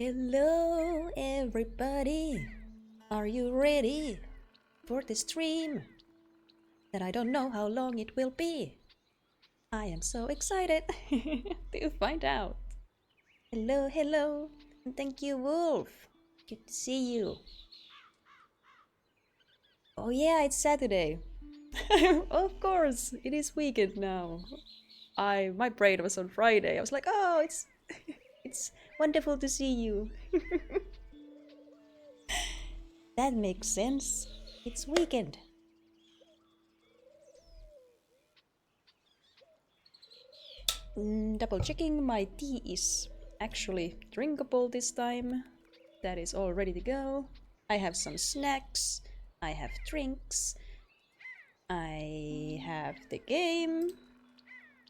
Hello, everybody. Are you ready for the stream? That I don't know how long it will be. I am so excited to find out. Hello, hello. And thank you, Wolf. Good to see you. Oh yeah, it's Saturday. Of course, it is weekend now. My brain was on Friday. I was like, oh, it's wonderful to see you. That makes sense. It's weekend. Double checking, my tea is actually drinkable this time. That is all ready to go. I have some snacks. I have drinks. I have the game.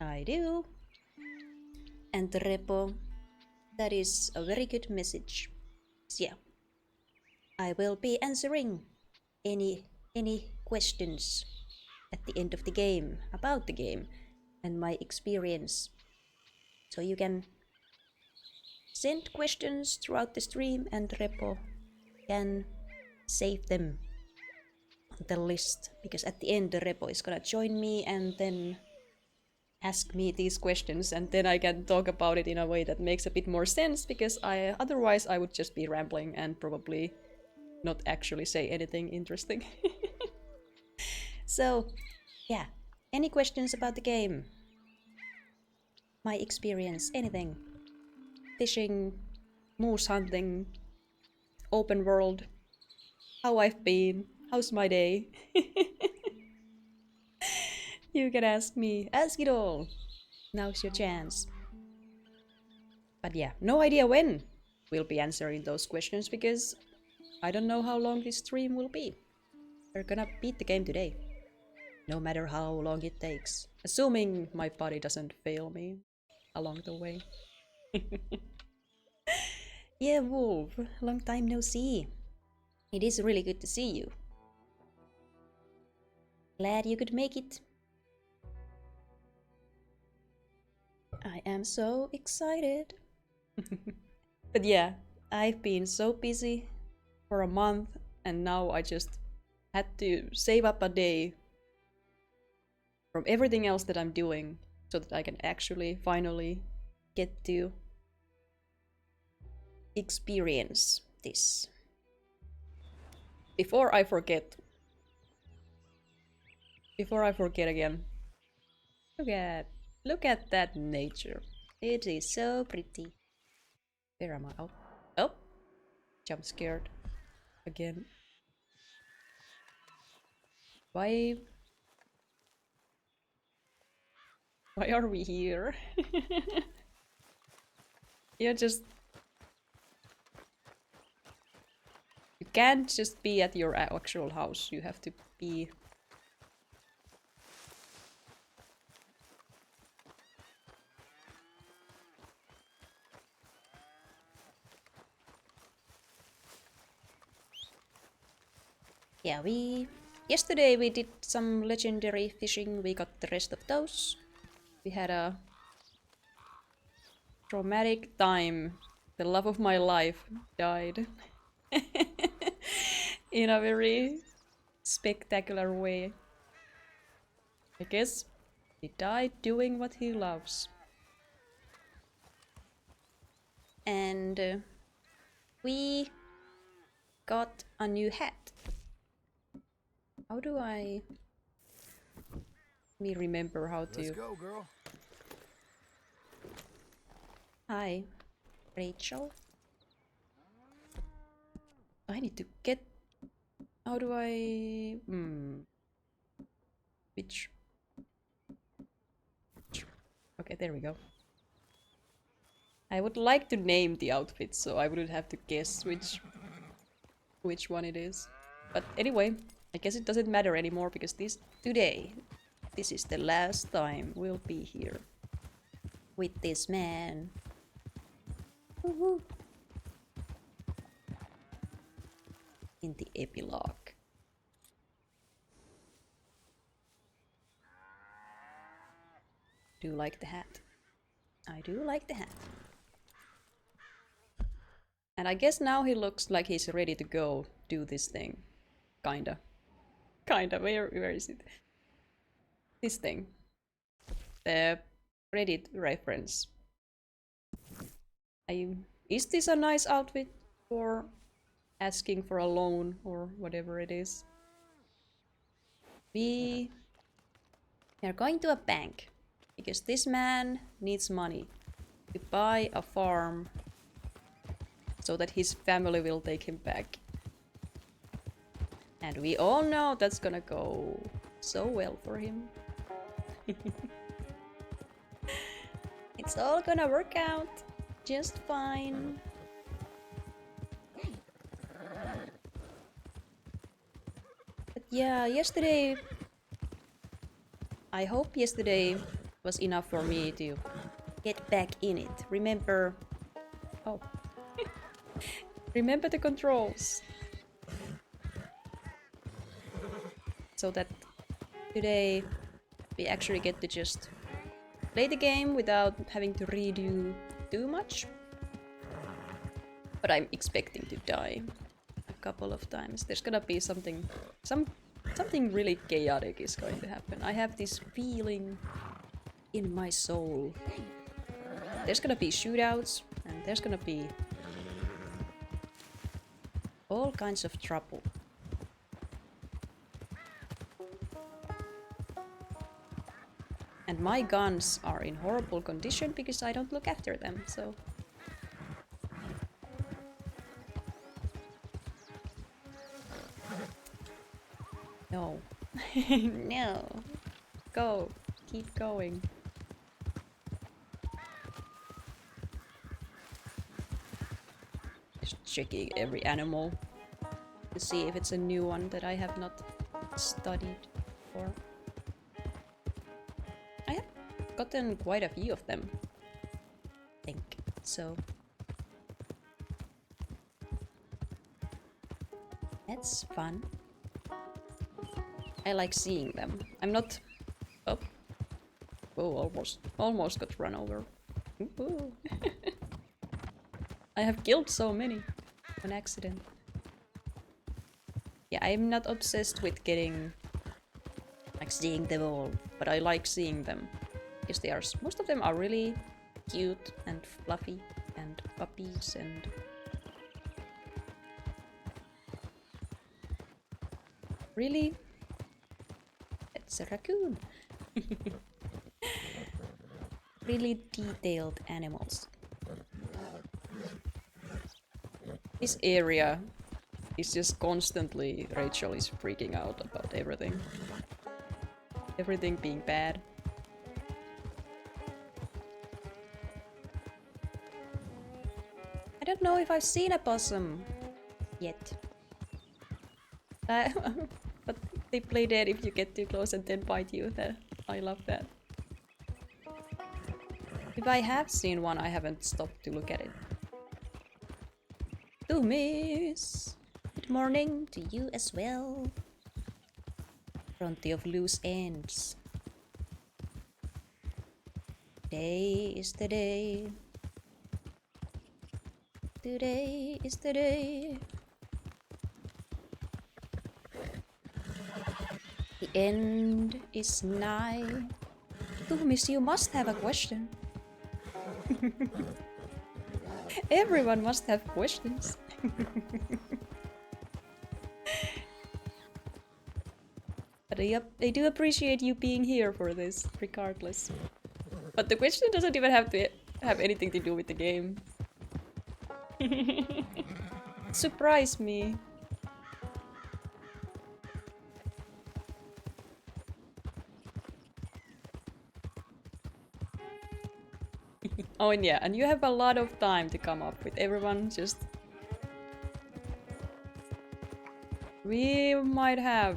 I do. And the repo. That is a very good message. So yeah, I will be answering any questions at the end of the game about the game and my experience. So you can send questions throughout the stream and repo can save them on the list, because at the end the repo is gonna join me and then ask me these questions, and then I can talk about it in a way that makes a bit more sense, because otherwise I would just be rambling and probably not actually say anything interesting. So yeah, any questions about the game, my experience, anything? Fishing, moose hunting, open world, how I've been, how's my day? You can ask me, ask it all. Now's your chance. But yeah, no idea when we'll be answering those questions, because I don't know how long this stream will be. We're gonna beat the game today, no matter how long it takes. Assuming my body doesn't fail me along the way. Yeah, Wolf, long time no see. It is really good to see you. Glad you could make it. I am so excited. But yeah, I've been so busy for a month, and now I just had to save up a day from everything else that I'm doing so that I can actually finally get to experience this. Before I forget again, look at that nature. It is so pretty. Where am I? Oh, jump scared again. Why are we here? You can't just be at your actual house. You have to be. Yeah, yesterday we did some legendary fishing. We got the rest of those. We had a traumatic time. The love of my life died. In a very spectacular way. I guess he died doing what he loves. And we got a new hat. How do I... Let me remember how to... Let's go, girl. Hi, Rachel. I need to get... How do I... Which... Okay, there we go. I would like to name the outfit, so I wouldn't have to guess which one it is. But anyway, I guess it doesn't matter anymore, because this is the last time we'll be here with this man. Woohoo! In the epilogue. Do like the hat. I do like the hat. And I guess now he looks like he's ready to go do this thing. Kinda. Kinda. Where is it? This thing. The Reddit reference. Is this a nice outfit for asking for a loan or whatever it is? We are going to a bank because this man needs money to buy a farm so that his family will take him back. And we all know that's gonna go so well for him. It's all gonna work out just fine. But yeah, yesterday... I hope yesterday was enough for me to get back in it. Remember... Oh. Remember the controls. So that today we actually get to just play the game without having to redo too much. But I'm expecting to die a couple of times. There's gonna be something really chaotic is going to happen. I have this feeling in my soul. There's gonna be shootouts and there's gonna be all kinds of trouble. And my guns are in horrible condition because I don't look after them, so... No. No. Go. Keep going. Just checking every animal to see if it's a new one that I have not studied for. I have gotten quite a few of them, I think, so... That's fun. I like seeing them. I'm not... Oh. Oh, almost got run over. Ooh. I have killed so many on accident. Yeah, I'm not obsessed with getting... like seeing them all, but I like seeing them. Because they are... most of them are really cute and fluffy and puppies and... Really? It's a raccoon. Really detailed animals. This area is just constantly... Rachel is freaking out about everything. Everything being bad. I don't know if I've seen a possum yet. But they play dead if you get too close and then bite you. I love that. If I have seen one, I haven't stopped to look at it. To miss! Good morning to you as well. Rontti of loose ends. Today is the day. Today is the day. The end is nigh. Tuhmis, you must have a question. Everyone must have questions. But I do appreciate you being here for this, regardless. But the question doesn't even have to have anything to do with the game. Surprise me. Oh, and yeah, and you have a lot of time to come up with everyone, just... We might have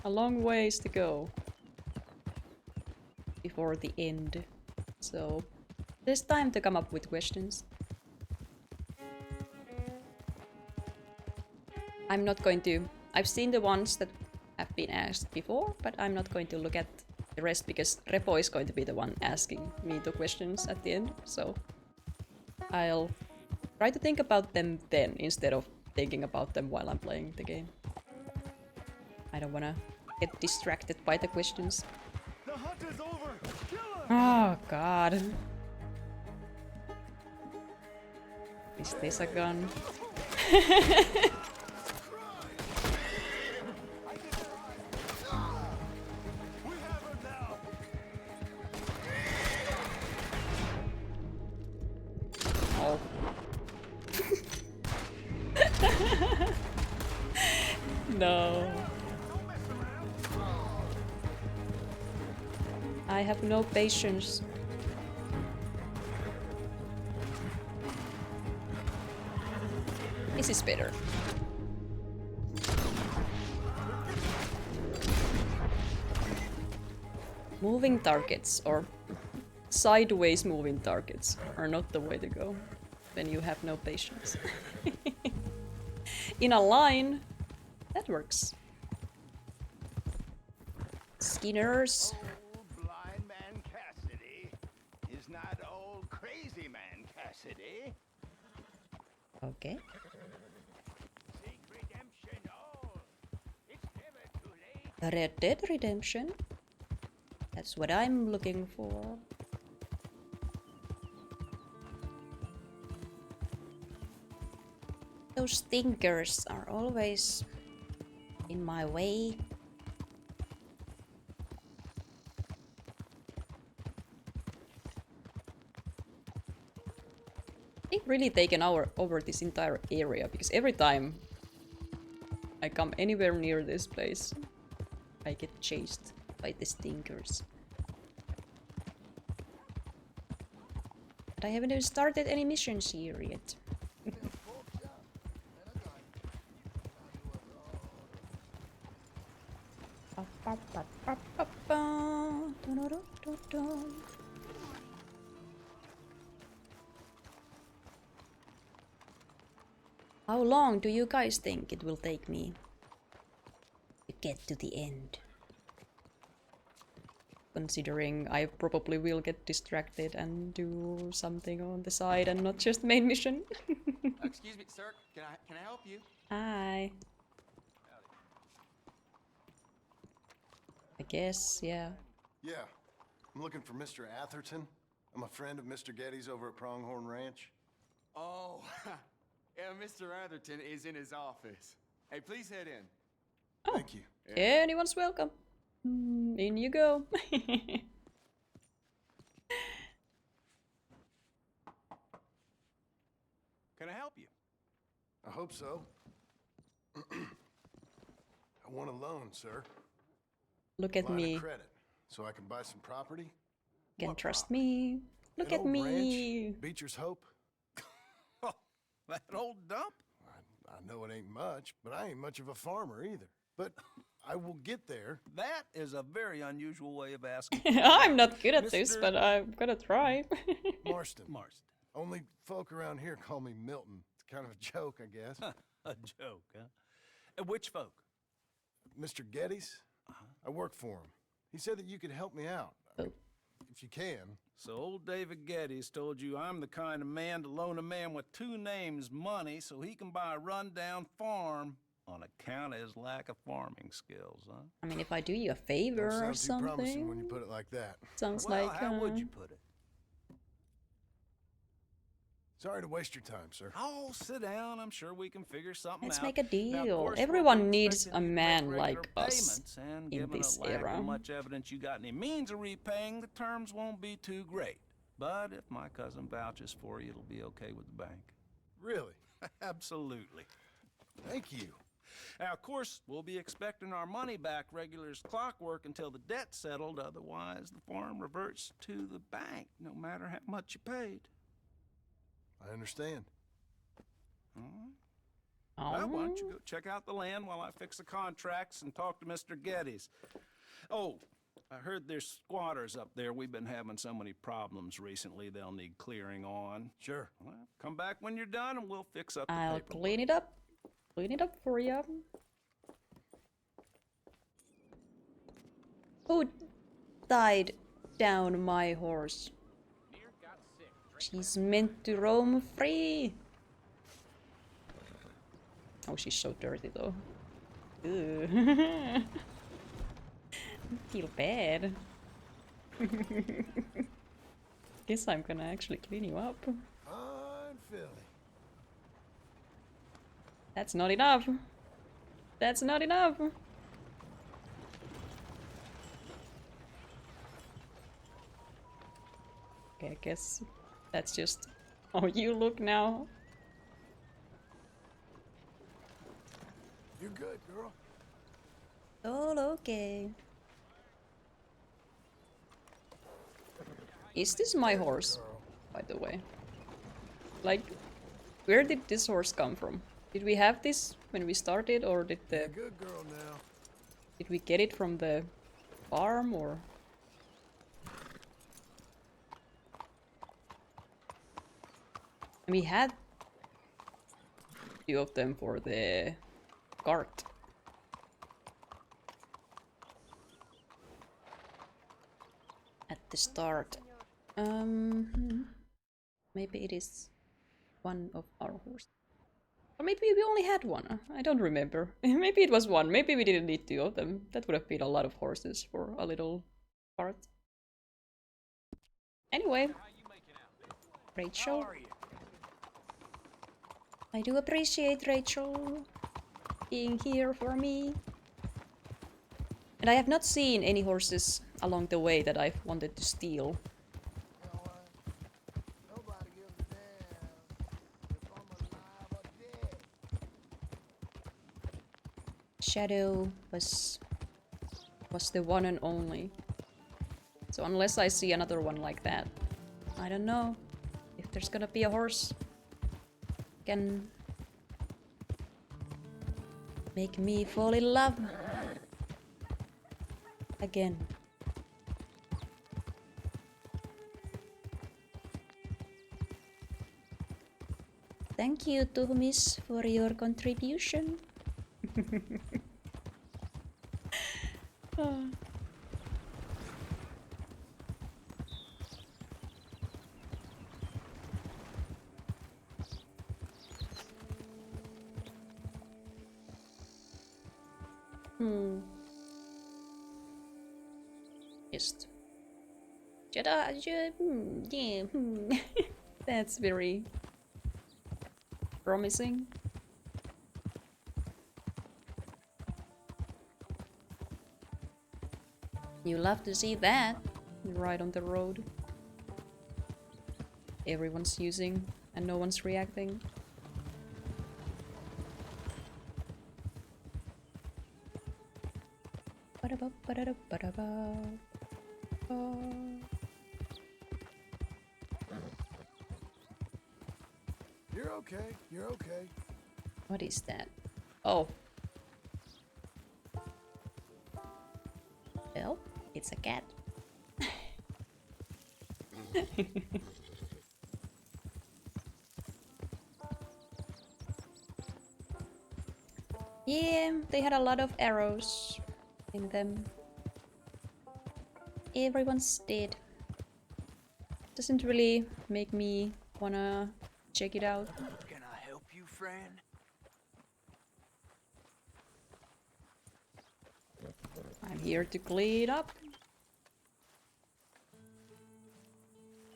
a long ways to go before the end, so there's time to come up with questions. I'm not going to... I've seen the ones that have been asked before, but I'm not going to look at the rest because Repo is going to be the one asking me the questions at the end, so I'll Try to think about them then, instead of thinking about them while I'm playing the game. I don't wanna get distracted by the questions. The hunt is over. Kill him. Oh god. Is this a gun? We have him now. Oh. No. I have no patience. This is better. Moving targets or sideways moving targets are not the way to go when you have no patience. In a line, that works. Skinners. Old blind man Cassidy is not old crazy man Cassidy. Okay. Seek redemption, all. It's never too late. Red Dead Redemption. That's what I'm looking for. Those stinkers are always in my way. They've really taken over this entire area, because every time I come anywhere near this place, I get chased by the stinkers. But I haven't even started any missions here yet. How long do you guys think it will take me to get to the end? Considering I probably will get distracted and do something on the side and not just main mission. Excuse me, sir. Can I help you? Hi. I guess, yeah. Yeah, I'm looking for Mr. Atherton. I'm a friend of Mr. Getty's over at Pronghorn Ranch. Oh, yeah, Mr. Atherton is in his office. Hey, please head in. Oh, Thank you. anyone's welcome. In you go. Can I help you? I hope so. I want a loan, sir. Look at Line me. of credit, so I can buy some property. You can What trust property? me. Look An at old me. ranch, Beecher's Hope. Oh, that old dump? I know it ain't much, but I ain't much of a farmer either. But I will get there. That is a very unusual way of asking. I'm not good at this, Mr. but I'm gonna try. Marston. Marston. Only folk around here call me Milton. It's kind of a joke, I guess. A joke, huh? Which folk? Mr. Getty's? I work for him. He said that you could help me out. Oh. If you can. So old David Geddes told you I'm the kind of man to loan a man with two names money so he can buy a rundown farm on account of his lack of farming skills, huh? I mean, if I do you a favor or Don't sound too promising when you something, put it like that. sounds Well, like. how would you put it? Sorry to waste your time, sir. Oh, sit down. I'm sure we can figure something Let's out. make a Now, of deal. course, we'll Everyone be needs expecting a you to man make regular like us payments, and in given this a lack era. of much evidence you got any means of repaying, the terms won't be too great. But if my cousin vouches for you, it'll be okay with the bank. Really? Absolutely. Thank you. Now, of course, we'll be expecting our money back regular as clockwork until the debt's settled. Otherwise, the farm reverts to the bank, no matter how much you paid. I understand. Well, why don't you go check out the land while I fix the contracts and talk to Mr. Geddes? Oh, I heard there's squatters up there. We've been having so many problems recently, they'll need clearing on. Sure. Well, come back when you're done and we'll fix up the I'll paperwork. clean it up. Clean it up for you. Who died down my horse? She's meant to roam free. Oh, she's so dirty though. Ew. I feel bad. Guess I'm gonna actually clean you up. Fine, Philly. That's not enough. That's not enough. Okay, I guess that's just how you look now. You're good, girl. All okay. Is this my horse, by the way? Like, where did this horse come from? Did we have this when we started, or did You're a good girl now. did we get it from the farm, or? And we had two of them for the cart. At the start. Maybe it is one of our horses. Or maybe we only had one. I don't remember. Maybe it was one. Maybe we didn't need two of them. That would have been a lot of horses for a little cart. Anyway. Rachel. I do appreciate Rachel being here for me. And I have not seen any horses along the way that I've wanted to steal. Nobody gives a damn if I'm alive or dead. Shadow was the one and only. So unless I see another one like that, I don't know if there's gonna be a horse can make me fall in love again. Thank you, Tuhmis, for your contribution. Oh. Just yeah. That's very promising. You love to see that. Right on the road. Everyone's using and no one's reacting. You're okay. You're okay. What is that? Oh. Well, it's a cat. Yeah, they had a lot of arrows in them. Everyone's dead. Doesn't really make me wanna check it out. Can I help you, friend? I'm here to clean up.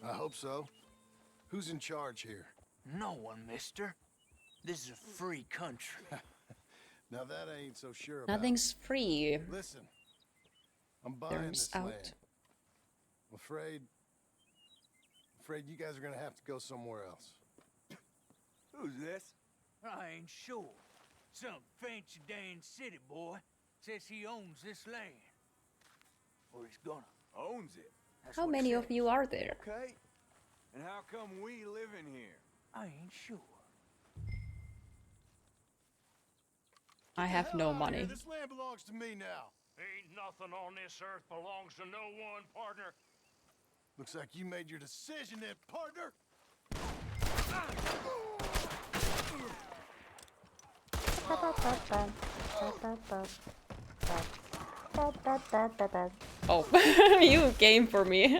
I hope so. Who's in charge here? No one, mister. This is a free country. Now that I ain't so sure about. Nothing's free. Listen, I'm buying Terms this out. land. I'm afraid you guys are gonna have to go somewhere else. Who's this? I ain't sure. Some fancy Dan city boy says he owns this land. Or he's gonna. Owns it? That's How what it many of says. you are there? Okay. And how come we live in here? I ain't sure. I have Hell no out money. here. This land belongs to me now. Ain't nothing on this earth belongs to no one, partner. Looks like you made your decision then, partner. Oh, you came for me.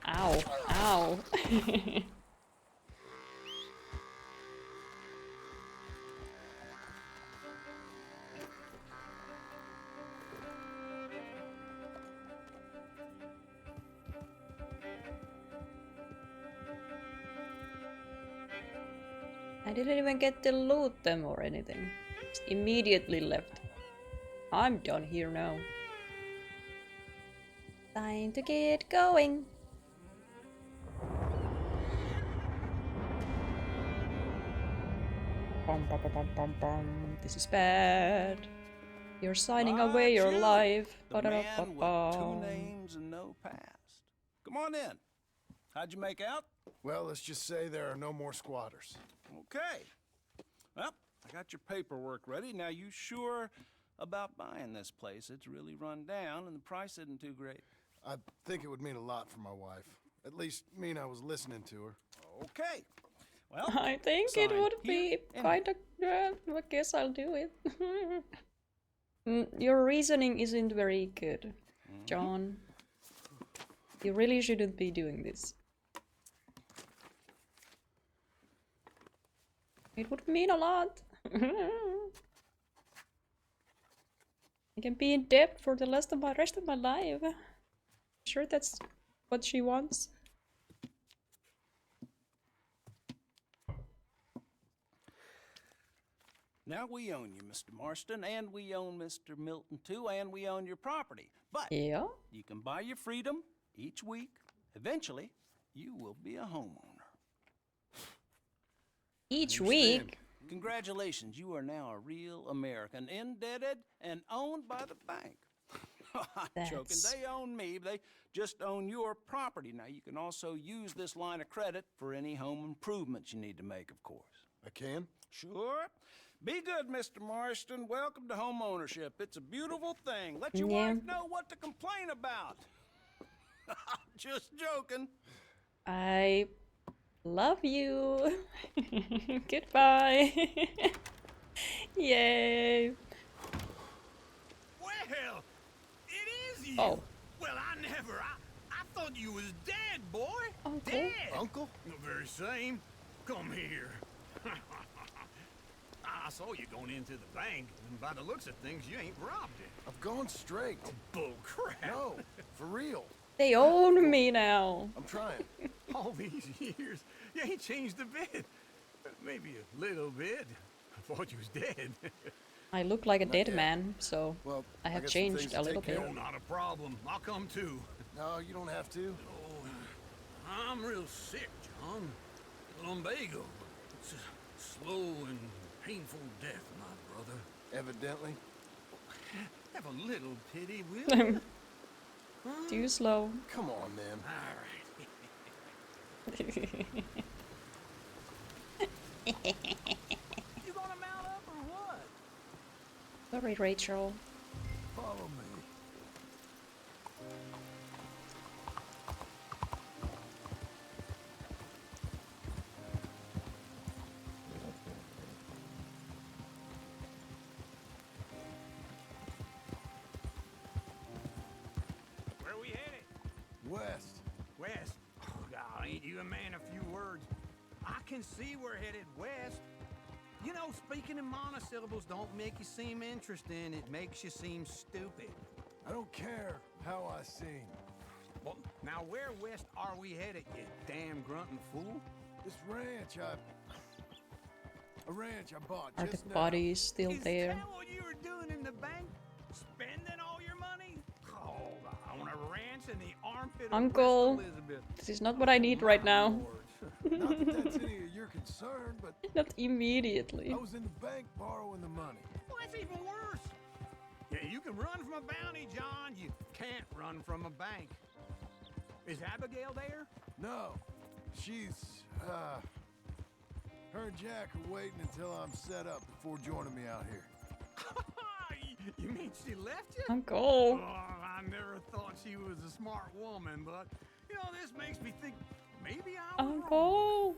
Ow, Ow. I didn't even get to loot them or anything. Just immediately left. I'm done here now. Time to get going. Bum, bum, bum, bum, bum, bum. This is bad. You're signing away your You, life. the man with 2 Ba-da-ba-bum. names and no past. Come on in. How'd you make out? Well, let's just say there are no more squatters. Okay. Well, I got your paperwork ready. Now, you sure about buying this place? It's really run down, and the price isn't too great. I think it would mean a lot for my wife. At least mean I was listening to her. Okay. Well, I think it signed would here be and kind of. I guess I'll do it. Your reasoning isn't very good, John. You really shouldn't be doing this. It would mean a lot. I can be in debt for the rest of my life. Sure, that's what she wants. Now we own you, Mr. Marston, and we own Mr. Milton too, and we own your property. But Yeah. you can buy your freedom each week. Eventually, you will be a homeowner. Each Understand. week. Congratulations, you are now a real American, indebted and owned by the bank. I'm joking. That's- They own me. They just own your property. Now, you can also use this line of credit for any home improvements you need to make, of course. I can? Sure. Be good, Mr. Marston. Welcome to home ownership. It's a beautiful thing. Let your Yeah. wife know what to complain about. Just joking. I love you. Goodbye. Yay. Well, it is you. Oh. Well, I thought you was dead, boy. Uncle? Dead. Uncle? The very same. Come here. I saw you going into the bank, and by the looks of things, you ain't robbed it. I've gone straight. Bull crap. No, for real. They own me now. I'm trying. All these years, you ain't changed a bit. Maybe a little bit. I thought you was dead. I look like a dead yet. man, so Well, I have got some things changed to a little take care bit. Oh, not a problem. I'll come too. No, you don't have to. Oh, I'm real sick, John. Lumbago. It's a slow and painful death, my brother. Evidently. Have a little pity, will you? Too slow. Come on, then. All right. You gonna mount up or what? Sorry, Rachel. Follow me. Where we headed? West. West. Oh, God, ain't you a man of few words? I can see we're headed west. You know, speaking in monosyllables don't make you seem interesting. It makes you seem stupid. I don't care how I seem. Well, now where west are we headed, you damn grunting fool? This ranch a ranch I bought Are the just now. bodies still Is there? that what you were doing in the bank? Spending all your money? Oh, on a ranch in the armpit Uncle. of West Elizabeth. This is not what I need right now. Lord. Not that that's any of your concern, but Not immediately. I was in the bank borrowing the money. Well, that's even worse. Yeah, you can run from a bounty, John. You can't run from a bank. Is Abigail there? No, she's, her and Jack are waiting until I'm set up before joining me out here. You mean she left you? Uncle. Oh, I never thought she was a smart woman, but, you know, this makes me think maybe I was wrong. Uncle.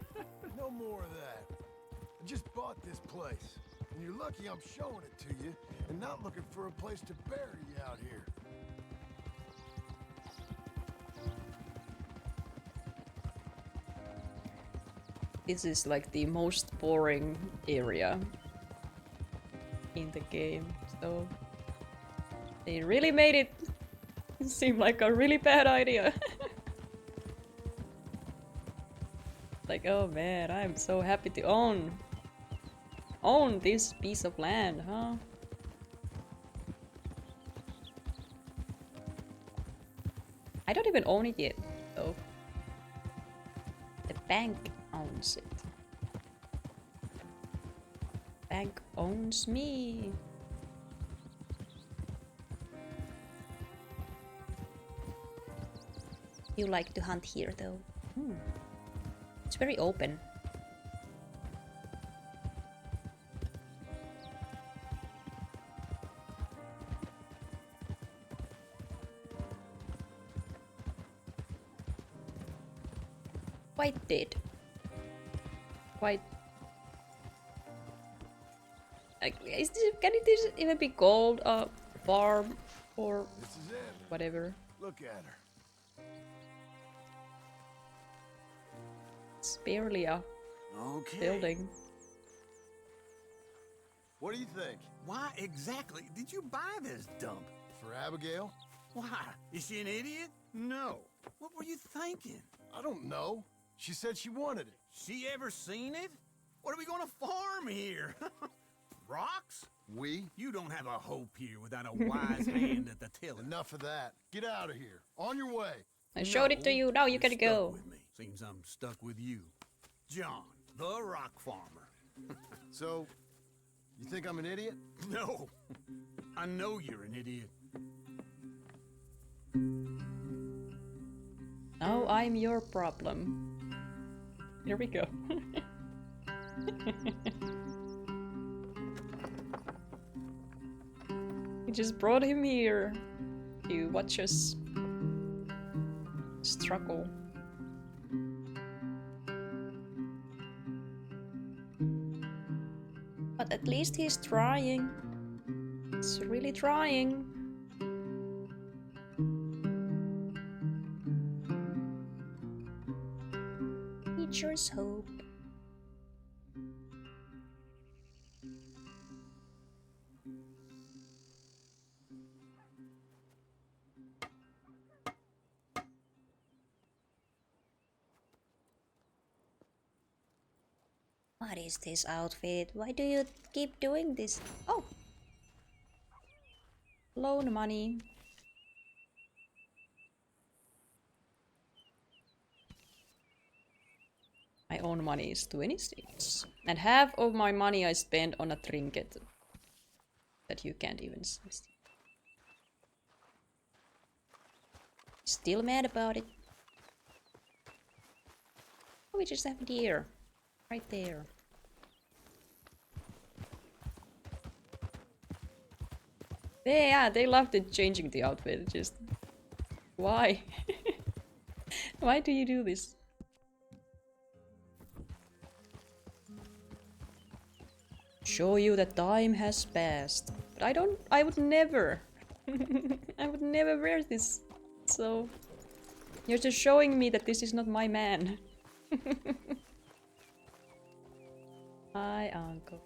No more of that. I just bought this place, and you're lucky I'm showing it to you and not looking for a place to bury you out here. This is like the most boring area in the game, so they really made it seem like a really bad idea. Like, oh man, I'm so happy to own this piece of land, huh? I don't even own it yet, though. The bank owns it. Bank owns me. You like to hunt here, though. It's very open. Quite dead. Quite. Like, can it even be called a farm or This is it. whatever? Look at her. It's barely a Okay. building. What do you think? Why exactly did you buy this dump? For Abigail? Why? Is she an idiot? No. What were you thinking? I don't know. She said she wanted it. She ever seen it? What are we gonna farm here? Rocks? We? You don't have a hope here without a wise hand at the tiller. Enough of that. Get out of here. On your way. I showed it to you, now you you're can stuck go. with me. Seems I'm stuck with you. John, the rock farmer. So, you think I'm an idiot? No. I know you're an idiot. Now I'm your problem. Here we go. We just brought him here to watch us struggle. But at least he's trying. He's really trying. Teacher's hope. What is this outfit? Why do you keep doing this? Oh! Loan money. My own money is 26. And half of my money I spend on a trinket that you can't even see. Still mad about it. Oh, we just have deer. Right there. Yeah, they loved it changing the outfit. Just why? Why do you do this? Show you that time has passed. But I would never. I would never wear this. So you're just showing me that this is not my man. Hi, uncle.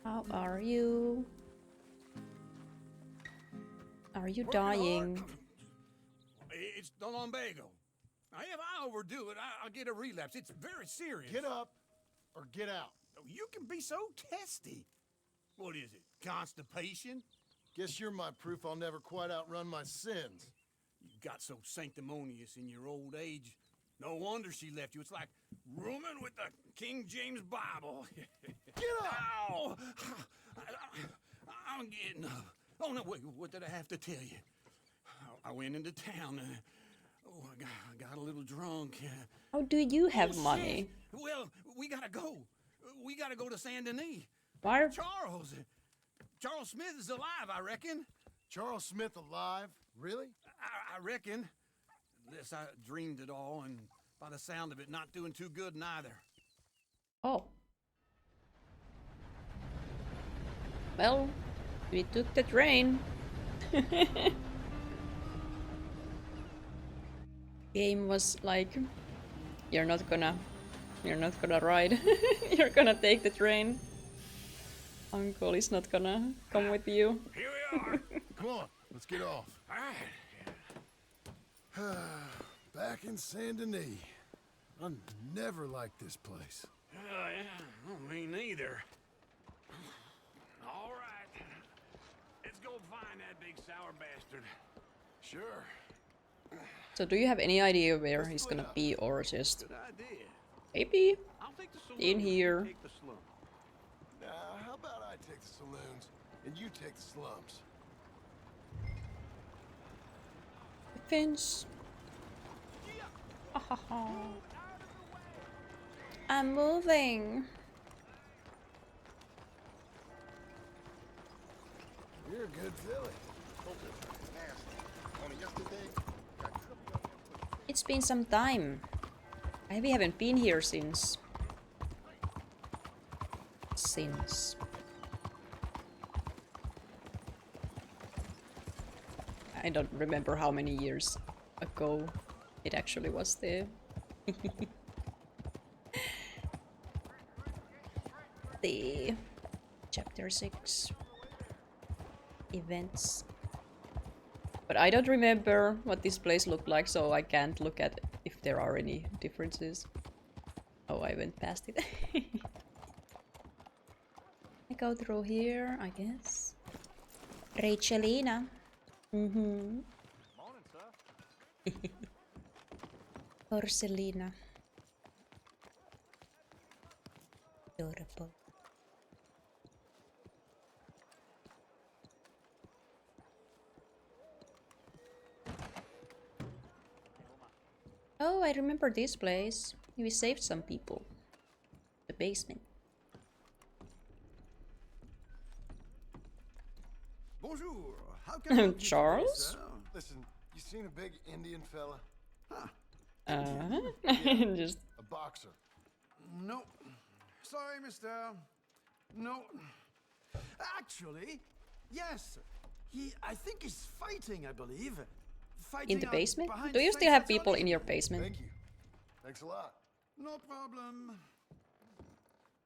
How are you? Are you dying? It's the lumbago. Now, if I overdo it, I'll get a relapse. It's very serious. Get up or get out. You can be so testy. What is it? Constipation? Guess you're my proof I'll never quite outrun my sins. You got so sanctimonious in your old age. No wonder she left you. It's like rooming with the King James Bible. Get up! Ow! I'm getting up. Oh, no, wait, what did I have to tell you? I went into town. I got a little drunk. How do you have Oh, money? shit. Well, we gotta go. We gotta go to Saint Denis. Why? Charles Smith is alive, I reckon. Charles Smith alive? Really? I reckon. Unless I dreamed it all, and by the sound of it, not doing too good neither. Oh. Well, we took the train. Game was like You're not gonna ride. You're gonna take the train. Uncle is not gonna come with you. Here we are. Come on, let's get off. All right. Back in Saint Denis. I never liked this place. Oh, yeah. Well, me neither. All right. Let's go find that big sour bastard. Sure. So do you have any idea where he's gonna be, or just Good idea. maybe I'll take the saloon. in here? You take the slum. How about I take the saloons and you take the slums? Fence. I'm moving. You're a good filly. It's been some time. We haven't been here since. I don't remember how many years ago it actually was there. The chapter 6 events. But I don't remember what this place looked like, so I can't look at if there are any differences. Oh, I went past it. I go through here, I guess. Rachelina. Morning, sir. Porcelina. Adorable. Oh, I remember this place. We saved some people. The basement. Bonjour. How can I help you Charles? today, sir? Listen, you seen a big Indian fella? Just A boxer. No. Sorry, mister. No. Actually, yes. I think he's fighting, I believe. in the Fighting basement? behind Do you Saint still have people Saturday. in your basement? Thank you. Thanks a lot. No problem.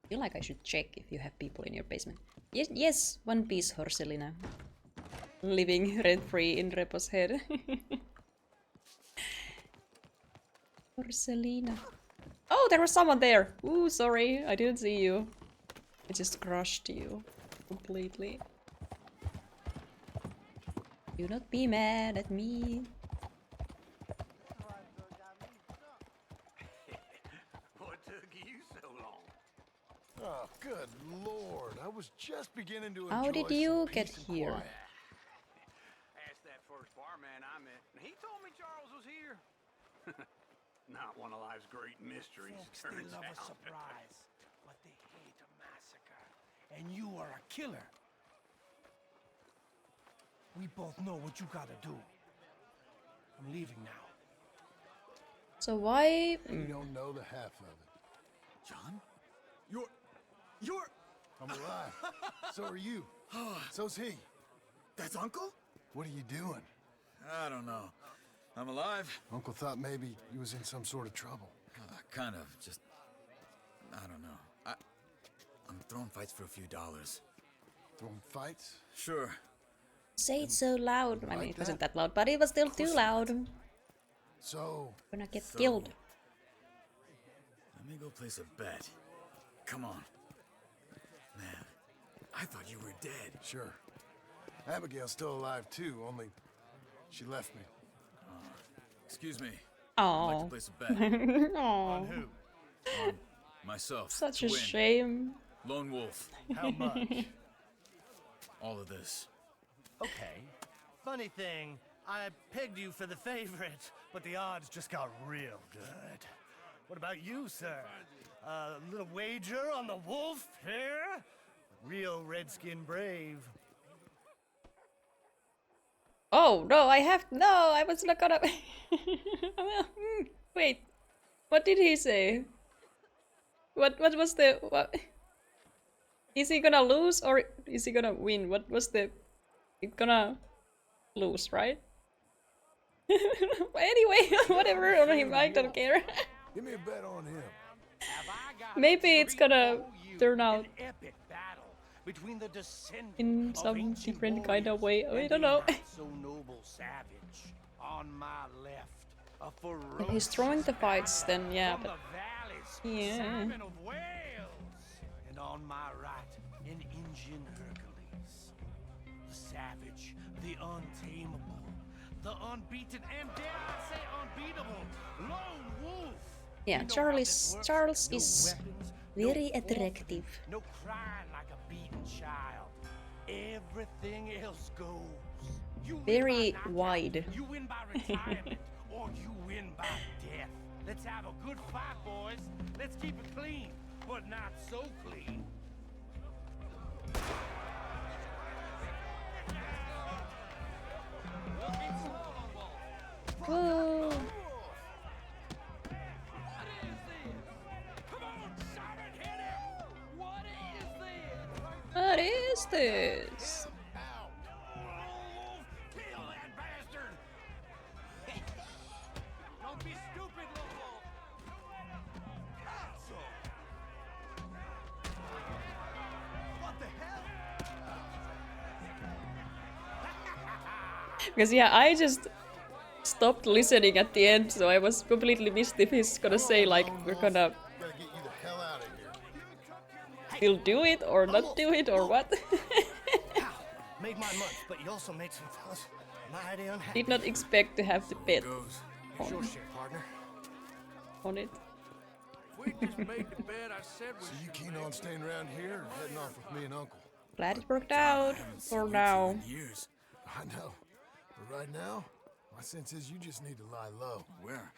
I feel like I should check if you have people in your basement. Yes, yes, One Piece Horselina. Living rent-free in Repo's head. Horselina. Oh, there was someone there! Ooh, sorry, I didn't see you. I just crushed you completely. Do not be mad at me. What took you so long? Oh, good lord. I was just beginning to How enjoy did you some get peace and here? quiet. Asked that first barman I met, and he told me Charles was here. Not one of life's great mysteries, Folks, they turns love a out. surprise, but they hate a massacre. And you are a killer. We both know what you gotta do. I'm leaving now. So why... You don't know the half of it. John? You're... I'm alive. So are you. So's he. That's Uncle? What are you doing? I don't know. I'm alive. Uncle thought maybe he was in some sort of trouble. Kind of. Just... I don't know. I'm throwing fights for a few dollars. Throwing fights? Sure. Say it so loud. I mean, Like it wasn't that? that loud, but it was still too loud. So, Gonna get killed. Let me go place a bet. Come on. Man, I thought you were dead. sure. Abigail's still alive too, only she left me. Excuse me. I'd like to Oh, place a bet. oh, Myself. such to a win. shame. Lone wolf. How much? All of this. Okay. Funny thing, I pegged you for the favorite, but the odds just got real good. What about you, sir? A little wager on the wolf here? Real redskin brave. Oh, no, I was not gonna... Wait, what did he say? What was the... What? Is he gonna lose or is he gonna win? What was the... He's gonna lose, right? Anyway, whatever on him, I don't care. Give me a bet on him. Maybe it's gonna turn out An epic battle between the descendant in of some ancient different kind of warriors way. I and don't a know. not so noble savage. On my left, a ferocious If he's throwing the fights, then yeah, from but the valleys, yeah. Simon of Wales. And on my right, an Indian Hercules. The savage, the untamable, the unbeaten, and dare I say unbeatable, lone wolf. Yeah, You know how this works. Charles No is weapons, no very orphan, attractive. no crying like a beaten child. Everything else goes. You win Very by knockout, wide. you win by retirement, or you win by death. Let's have a good fight, boys. Let's keep it clean, but not so clean. Whoa. What is this? Kill that bastard! Don't be stupid, Lobo! What the hell? Because yeah, I just stopped listening at the end, so I was completely missed if he's gonna say like we're gonna Gotta get you the hell out of here. still do it or not do it or what. Made my month, but you also made some fellas mighty unhappy. Did not expect to have the bet Goes. Sure shit, partner. on it. We just made the bed I said we So you keen on staying around here or heading off with me and Uncle? Glad it worked out for now. Years. I know. But right now, my sense is you just need to lie low. Where?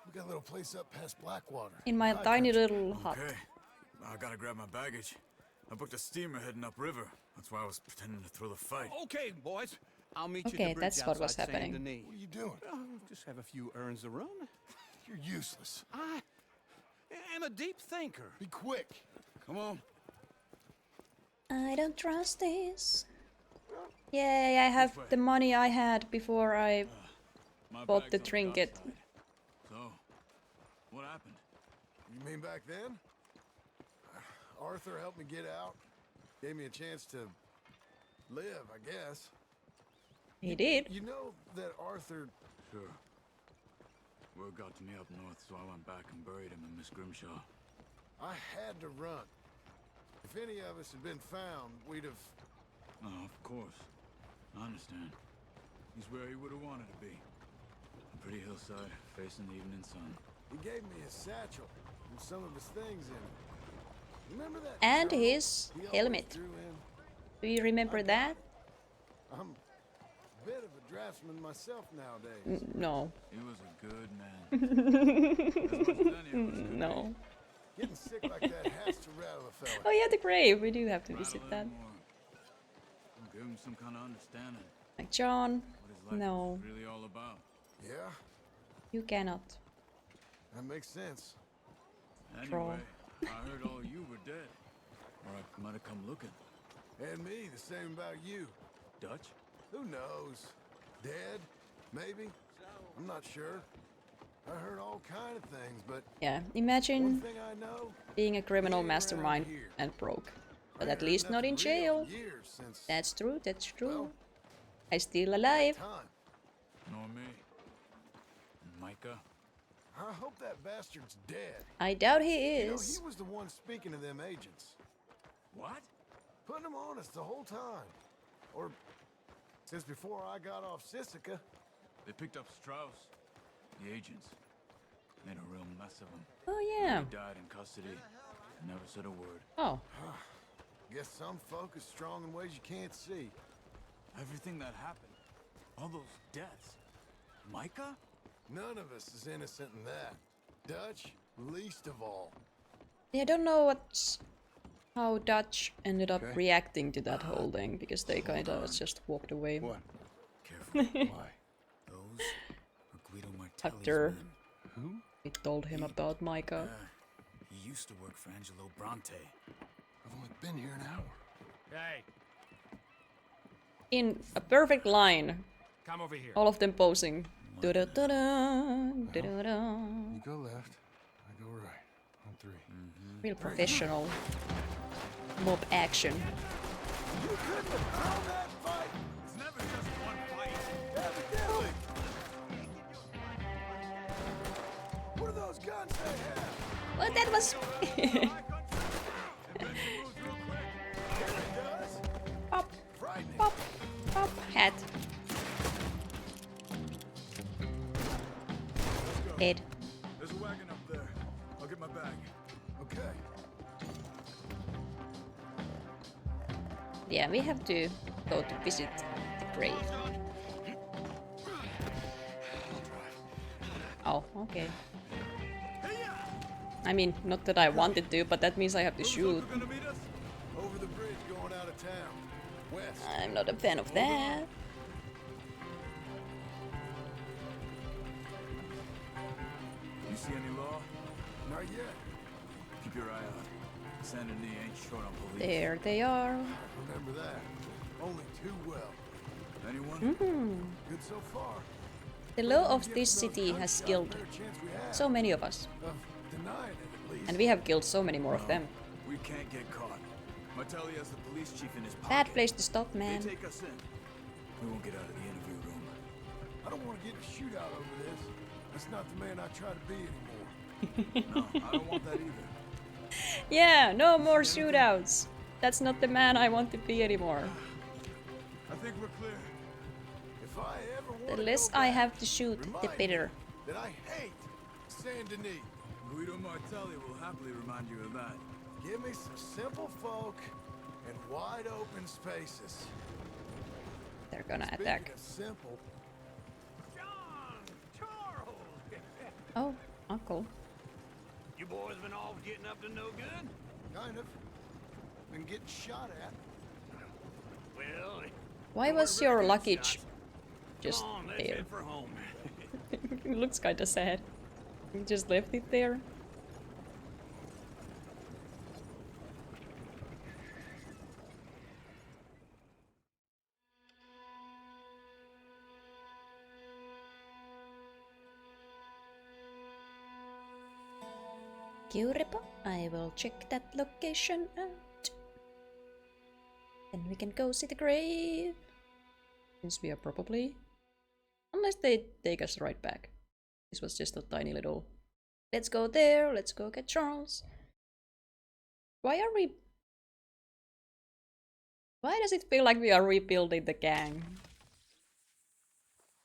We got a little place up past Blackwater. In my High tiny country. little hut. Okay. I gotta grab my baggage. I booked a steamer heading upriver. That's why I was pretending to throw the fight. Okay, boys. I'll meet you Okay, at the bridge that's what was outside Saint happening. Denis. What are you doing? Oh, just have a few errands to run. You're useless. I am a deep thinker. Be quick. Come on. I don't trust this. Yay, I have the money I had before I My bought the bag's on trinket. dockside. So, what happened? You mean back then? Arthur helped me get out. Gave me a chance to live, I guess. He did. You know that Arthur... Sure. Word got to me up north, so I went back and buried him in Miss Grimshaw. I had to run. If any of us had been found, we'd have... Oh, of course. I understand. He's where he would have wanted to be. A pretty hillside, facing the evening sun. He gave me his satchel and some of his things in it. Remember that? And journal his he always helmet. drew in? Do you remember that? I'm a bit of a draftsman myself nowadays. No. He was a good man. As much as any of us could No. Getting sick like that has to rattle a fella. Oh yeah, the grave. We do have to be. visit Rattle that. him more. Give him some kind of understanding. Like John, What his life no, was really all about. Yeah, you cannot. that makes sense. Troll. Anyway, I heard all you were dead. Or I might have come looking. And me, the same about you. Dutch? Who knows? Dead? Maybe? I'm not sure. I heard all kind of things, but Yeah, one imagine thing I know, being a criminal he ain't around mastermind here. and broke. But I at heard least not in nothing real jail. years since That's true, that's true. Well, I'm still alive. time. Nor me. And Micah? I hope that bastard's dead. I doubt he You know, is. he was the one speaking to them agents. What? Putting them on us the whole time. Or since before I got off Sisika. They picked up Strauss. The agents. Made a real mess of him. Oh yeah. He died in custody. Never said a word. Oh, Guess some folk is strong in ways you can't see. Everything that happened. All those deaths. Micah? None of us is innocent in that. Dutch, least of all. yeah, I don't know what's how Dutch ended up Okay. reacting to that whole thing because they kind of just walked away. What? Careful. Why? Those are Guido Martelli's After men. we told him about Micah. He used to work for Angelo Bronte. I've only been here an hour. Hey, In a perfect line, come over here. all of them posing. Da-da-da-da, da-da-da. You go left. Go right. On 3. Real professional. Mob action. You couldn't have thrown that fight! It's never just one fight. Evidently! What are those guns they have? Well, that was... Pop, Frightening. pop, pop. Hat. Head. There's a wagon up there. I'll get my bag. Okay. Yeah, we have to go to visit the grave. Oh, okay. I mean, not that I wanted to, but that means I have to shoot. Gonna meet us? Over the bridge going out of town. West. I'm not a fan of that. You see any law? Not yet. Keep your eye out. Saint Denis ain't short on police. There they are. Remember that. Only too well. Anyone? Good so far. The law of this city has killed Better chance we have so many of us. of denying it at least. And we have killed so many more of them. We can't get caught. Martelli has the police chief in his pocket. Bad place to stop, They man. take us in. We won't get out of the interview room. I don't want to get in a shootout over this. That's not the man I try to be anymore. No, I don't want that either. Yeah, no more shootouts. That's not the man I want to be anymore. I think we're clear. If I ever want The to less go I back, have to shoot, the remind me better. that I hate Saint Denis. Guido Martelli will happily remind you of that. Give me some simple folk and wide open spaces. They're gonna Speaking attack. of simple, John! Charles! Oh, uncle. You boys been off getting up to no good? kind of. Been getting shot at. Well, Why was your luggage just come on, let's there? head for home. It looks kinda sad. You just left it there. Kyurepo, I will check that location out. Then we can go see the grave. Since we are probably... Unless they take us right back. This was just a tiny little... Let's go there, let's go get Charles. Why are we... Why does it feel like we are rebuilding the gang?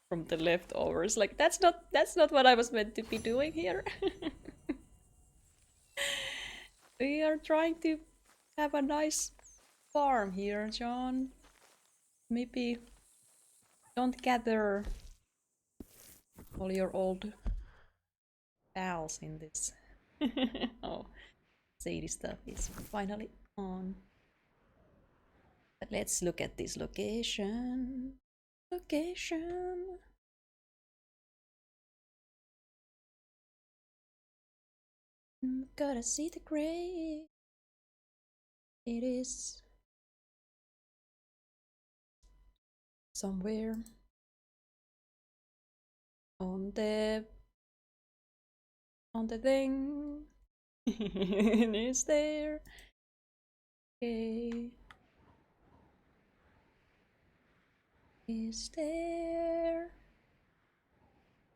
From the leftovers. Like, that's not what I was meant to be doing here. We are trying to have a nice farm here, John. Maybe don't gather all your old pals in this. Oh, Sadie stuff is finally on. But let's look at this location. Location. Gotta see the grave. It is somewhere on the thing. It is there. Okay. Is there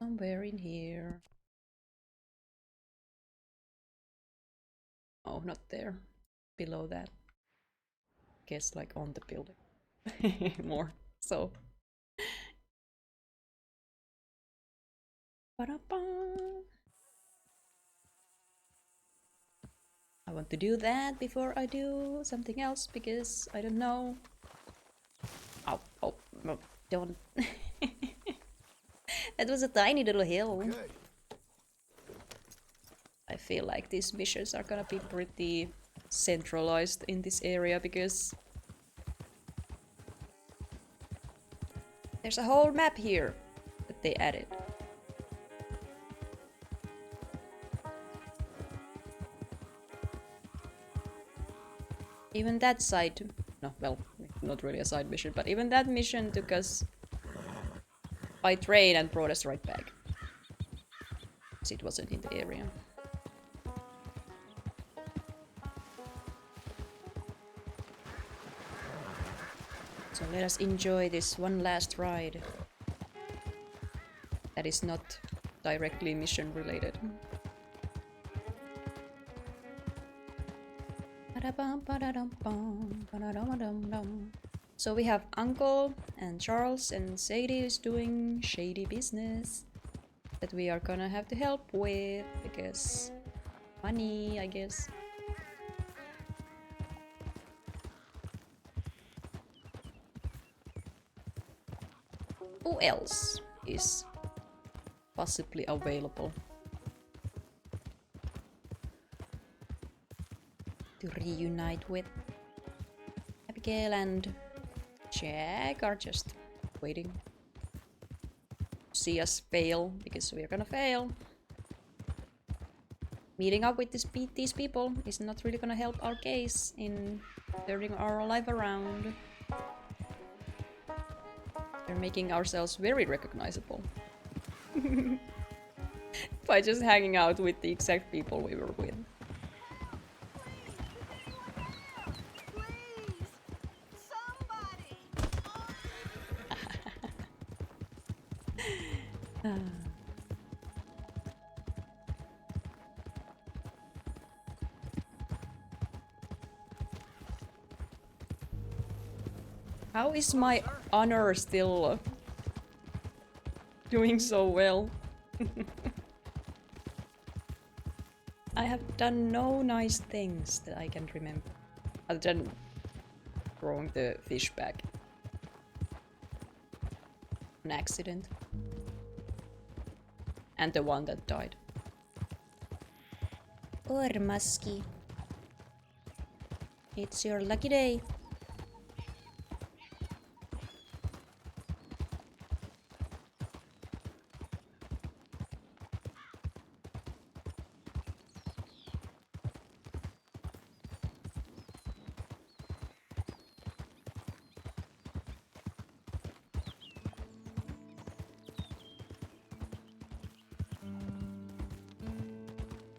somewhere in here? Oh, not there. Below that. Guess like on the building. More so. Ba-da-ba. I want to do that before I do something else because I don't know. Oh, no, don't. That was a tiny little hill. Okay. I feel like these missions are gonna be pretty centralized in this area because there's a whole map here that they added. Even that side, no, well, not really a side mission, but even that mission took us by train and brought us right back. Because it wasn't in the area. So let us enjoy this one last ride. That is not directly mission related. So we have Uncle and Charles and Sadie is doing shady business that we are gonna have to help with because money, I guess. Who else is possibly available to reunite with? Abigail and Jack are just waiting to see us fail because we're gonna fail. Meeting up with these people is not really gonna help our case in turning our life around. We're making ourselves very recognizable by just hanging out with the exact people we were with. How is my honor still doing so well? I have done no nice things that I can remember, other than throwing the fish back. An accident. And the one that died. Ormaski. It's your lucky day.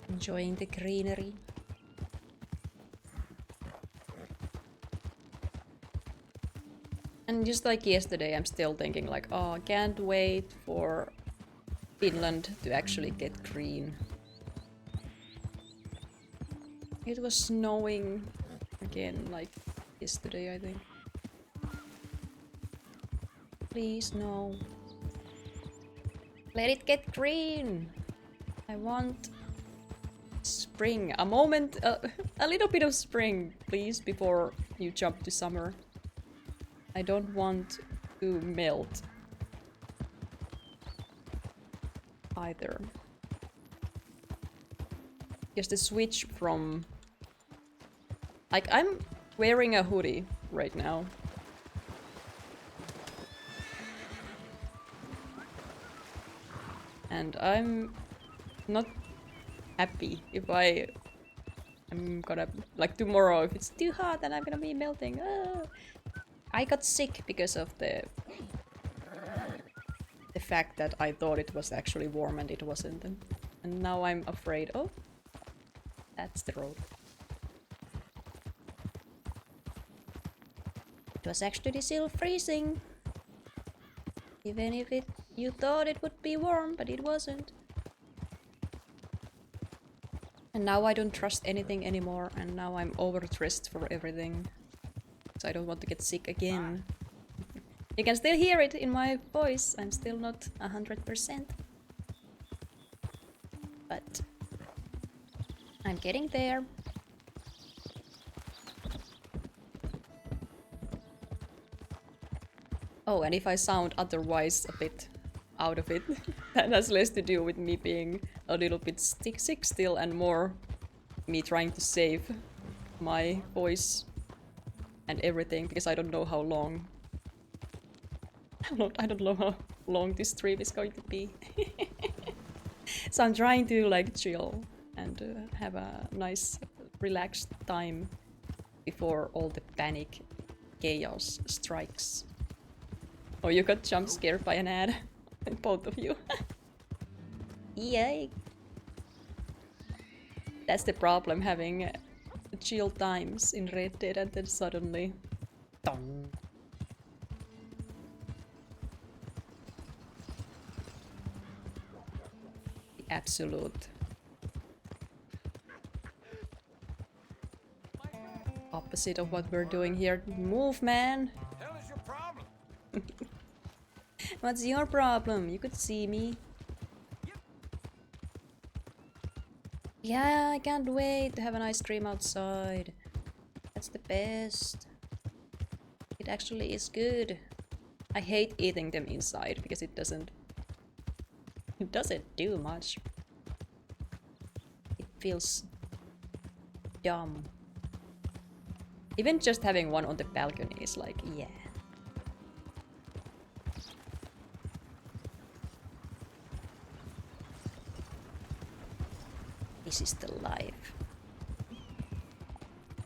Enjoying the greenery. And just like yesterday, I'm still thinking like, oh, I can't wait for Finland to actually get green. It was snowing again, like yesterday, I think. Please, no. Let it get green. I want spring. A moment, a little bit of spring, please, before you jump to summer. I don't want to melt either. Because the switch from... Like, I'm wearing a hoodie right now. And I'm not happy if I'm gonna... Like, tomorrow, if it's too hot, then I'm gonna be melting. Ah. I got sick because of the fact that I thought it was actually warm and it wasn't. And now I'm afraid. Oh, that's the road. It was actually still freezing. Even if you thought it would be warm, but it wasn't. And now I don't trust anything anymore, and now I'm overdressed for everything. So I don't want to get sick again. You can still hear it in my voice. I'm still not 100%. But I'm getting there. Oh, and if I sound otherwise a bit out of it, that has less to do with me being a little bit sick still and more me trying to save my voice and everything, because I don't know how long... I don't know how long this stream is going to be. So I'm trying to like chill and have a nice relaxed time before all the panic chaos strikes. Oh, you got jump scared by an ad? Both of you. Yay! That's the problem, having chill times in Red Dead and then suddenly... Dong. absolute opposite of what we're doing here. Move, man! Hell is your problem? What's your problem? You could see me. Yeah, I can't wait to have an ice cream outside. That's the best. It actually is good. I hate eating them inside because it doesn't do much. It feels dumb. Even just having one on the balcony is like, yeah. This is the life.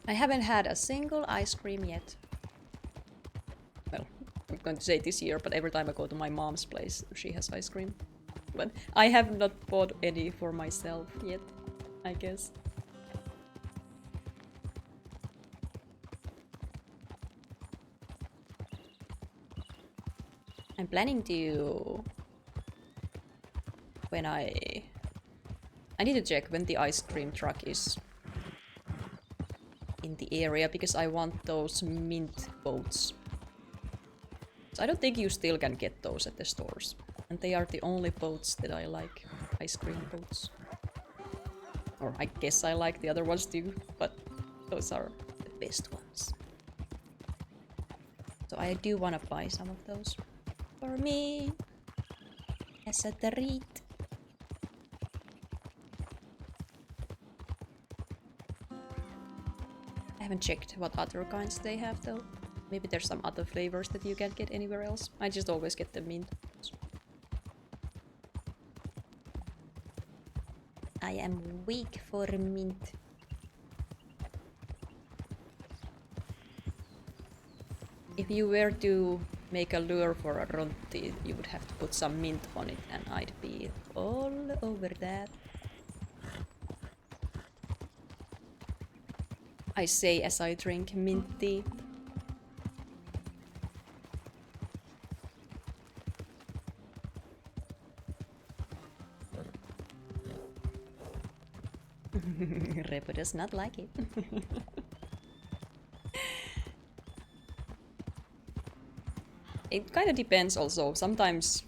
I haven't had a single ice cream yet. Well, I'm going to say this year, but every time I go to my mom's place, she has ice cream. But I have not bought any for myself yet, I guess. I'm planning to... when I need to check when the ice cream truck is in the area, because I want those mint boats. So I don't think you still can get those at the stores. And they are the only boats that I like. Ice cream boats. Or I guess I like the other ones too, but those are the best ones. So I do want to buy some of those for me as a treat. I haven't checked what other kinds they have though. Maybe there's some other flavors that you can't get anywhere else. I just always get the mint. I am weak for mint. If you were to make a lure for a Rontti, you would have to put some mint on it, and I'd be all over that. I say as I drink mint tea. Repo does not like it. It kind of depends also. Sometimes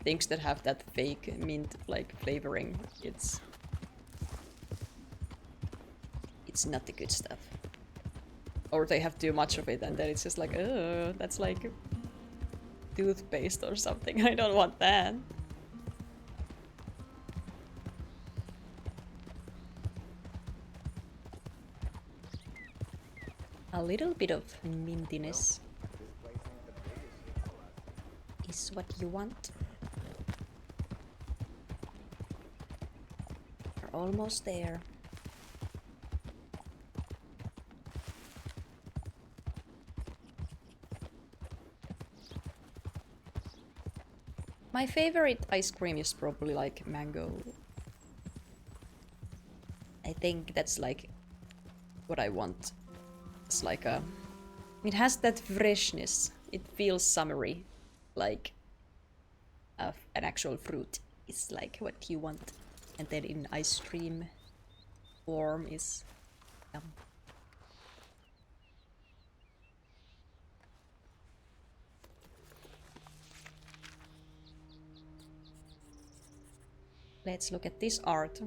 things that have that fake mint like flavoring, it's not the good stuff. Or they have too much of it and then it's just like, oh, that's like toothpaste or something. I don't want that. A little bit of mintiness is what you want. We're almost there. My favorite ice cream is probably like mango. I think that's like what I want. It's like a... it has that freshness. It feels summery. Like an actual fruit is like what you want. And then in ice cream form is yum. Let's look at this art.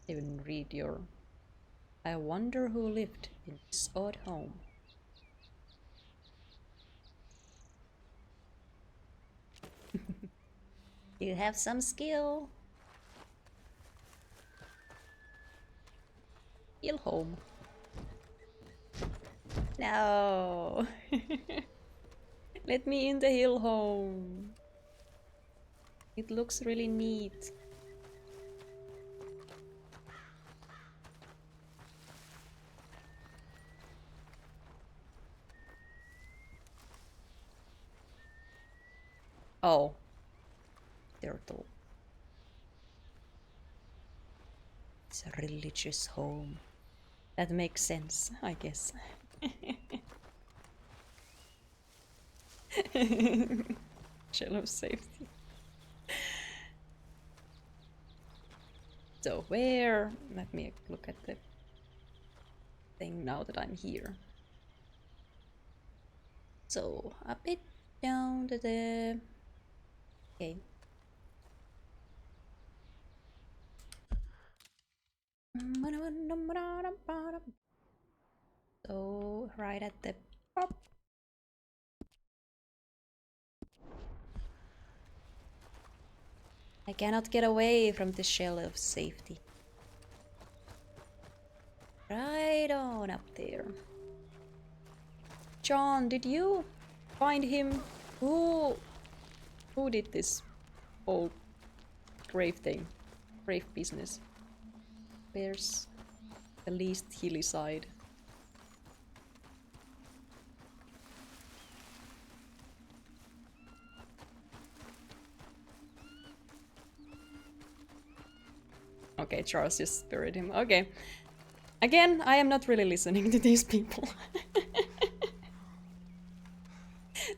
Even read your... I wonder who lived in this odd home. You have some skill. Hill home. No. Let me in the hill home. It looks really neat. Oh. Turtle. It's a religious home. That makes sense, I guess. Shell of safety. So where? Let me look at the thing now that I'm here. So a bit down to the... Okay. So right at the top. I cannot get away from the shell of safety. Right on up there. John, did you find him? Who did this whole grave thing? Grave business. Where's the least hilly side? Okay, Charles just buried him. Okay. Again, I am not really listening to these people.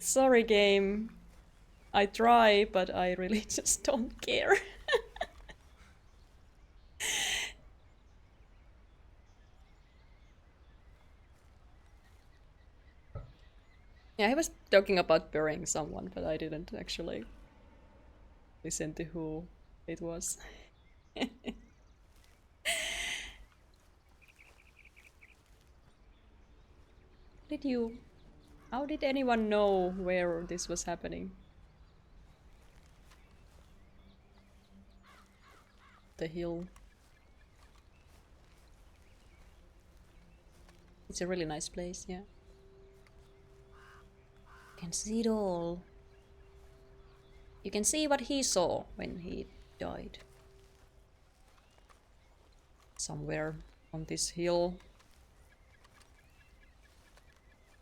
Sorry, game. I try, but I really just don't care. Yeah, he was talking about burying someone, but I didn't actually listen to who it was. How did anyone know where this was happening? The hill. It's a really nice place, yeah. You can see it all. You can see what he saw when he died. Somewhere on this hill.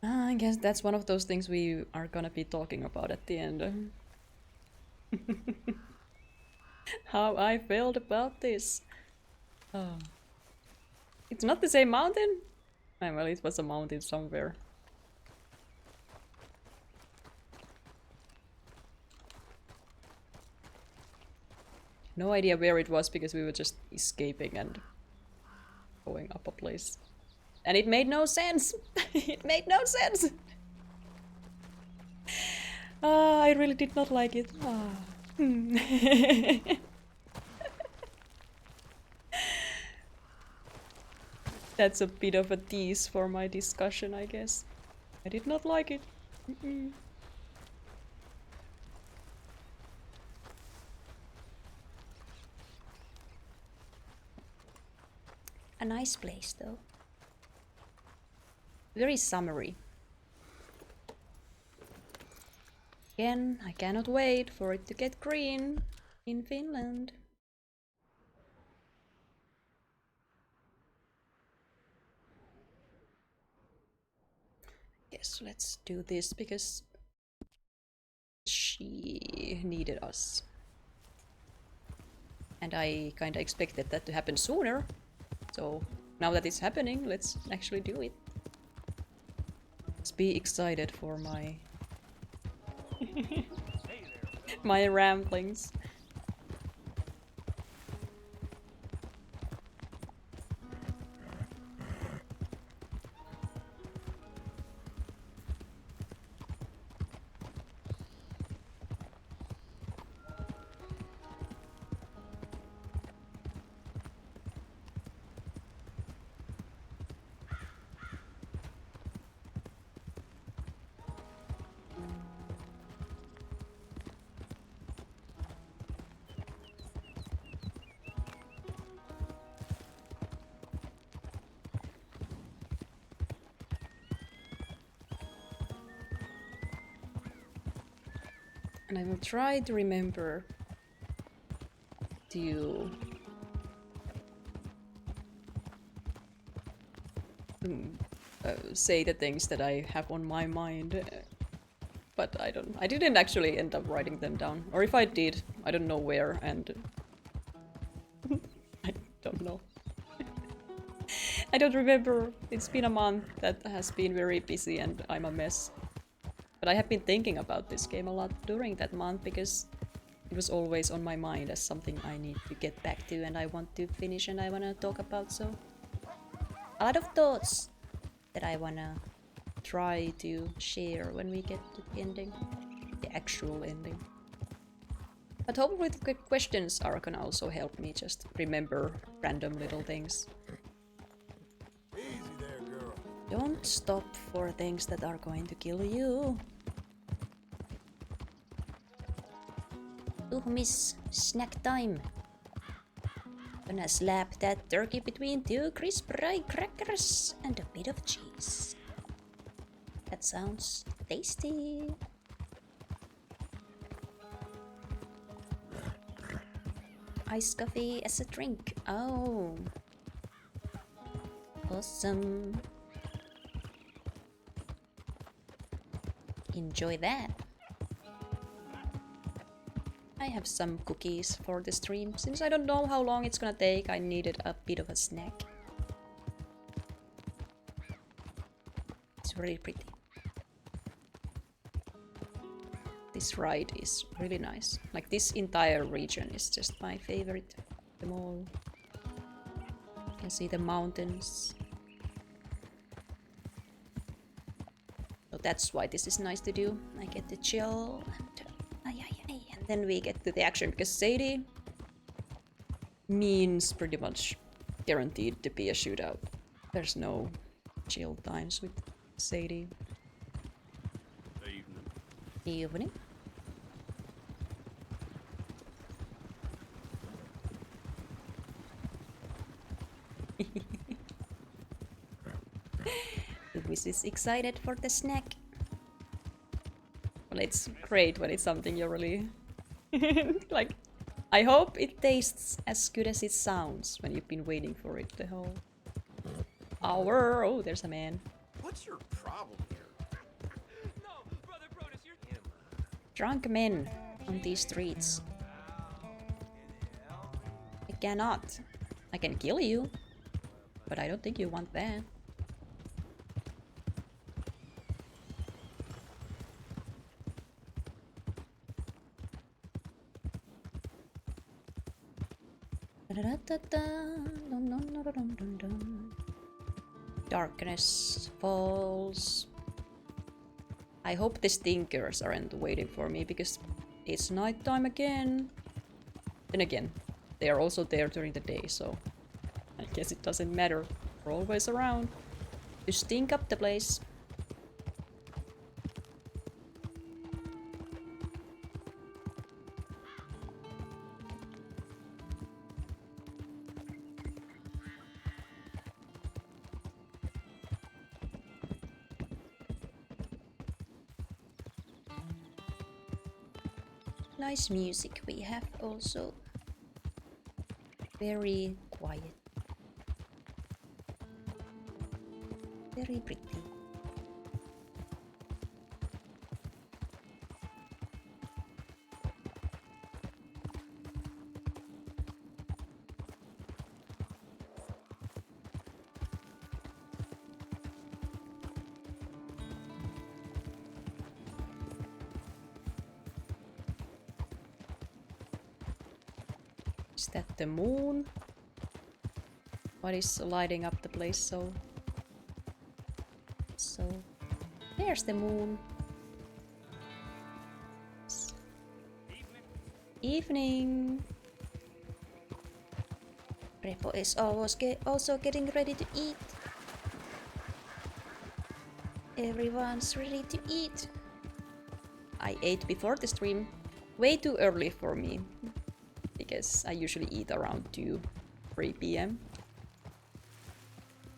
I guess that's one of those things we are gonna be talking about at the end. How I felt about this. Oh. It's not the same mountain? Well, it was a mountain somewhere. No idea where it was because we were just escaping and going up a place. And it made no sense! It made no sense! I really did not like it. That's a bit of a tease for my discussion, I guess. I did not like it. A nice place, though. Very summery. Again, I cannot wait for it to get green in Finland. Yes, let's do this because she needed us. And I kinda expected that to happen sooner. So now that it's happening, let's actually do it. Let's be excited for my my ramblings. And I will try to remember to say the things that I have on my mind, but I didn't actually end up writing them down. Or if I did, I don't know where, and I don't know. I don't remember. It's been a month that has been very busy and I'm a mess. But I have been thinking about this game a lot during that month because it was always on my mind as something I need to get back to and I want to finish and I want to talk about. So a lot of thoughts that I want to try to share when we get to the ending, the actual ending. But hopefully the questions are gonna also help me just remember random little things. Easy there, girl. Don't stop for things that are going to kill you. Oh, miss, snack time. Gonna slap that turkey between two crisp rye crackers and a bit of cheese. That sounds tasty. Iced coffee as a drink. Oh. Awesome. Enjoy that. I have some cookies for the stream. Since I don't know how long it's gonna take, I needed a bit of a snack. It's really pretty. This ride is really nice. Like, this entire region is just my favorite of them all. You can see the mountains. So that's why this is nice to do. I get to chill and then we get to the action because Sadie means pretty much guaranteed to be a shootout. There's no chill times with Sadie. Evening. Luis is excited for the snack. Well, it's great when it's something you're really like. I hope it tastes as good as it sounds when you've been waiting for it the whole hour. Oh, there's a man. What's your problem here? No, Brother Brodus, you're... Drunk men on these streets. I cannot. I can kill you, but I don't think you want that. Darkness falls. I hope the stinkers aren't waiting for me because it's nighttime again. Then again, they are also there during the day, so I guess it doesn't matter. We're always around to stink up the place. Nice music we have also. Very quiet. Very pretty. Is that the moon? What is lighting up the place so? There's the moon. Evening. Repo is also getting ready to eat. Everyone's ready to eat. I ate before the stream. Way too early for me. Because I usually eat around 3 p.m.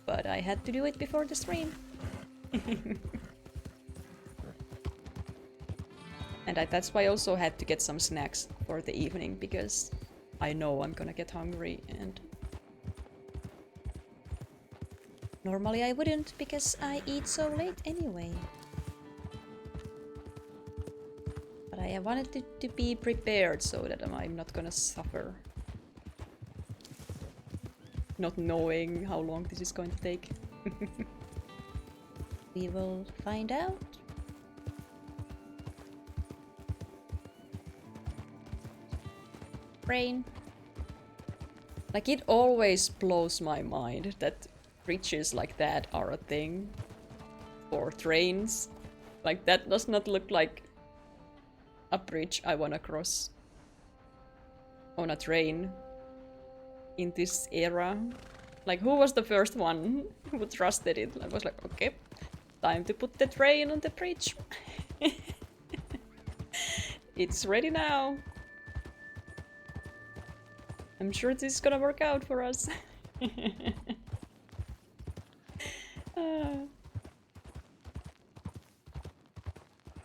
But I had to do it before the stream. And that's why I also had to get some snacks for the evening, because I know I'm gonna get hungry, and normally I wouldn't, because I eat so late anyway. But I wanted to be prepared so that I'm not gonna suffer. Not knowing how long this is going to take. We will find out. Train. Like, it always blows my mind that bridges like that are a thing. Or trains. Like, that does not look like a bridge I wanna cross. On a train. In this era. Like, who was the first one who trusted it? I was like, okay, time to put the train on the bridge. It's ready now. I'm sure this is gonna work out for us.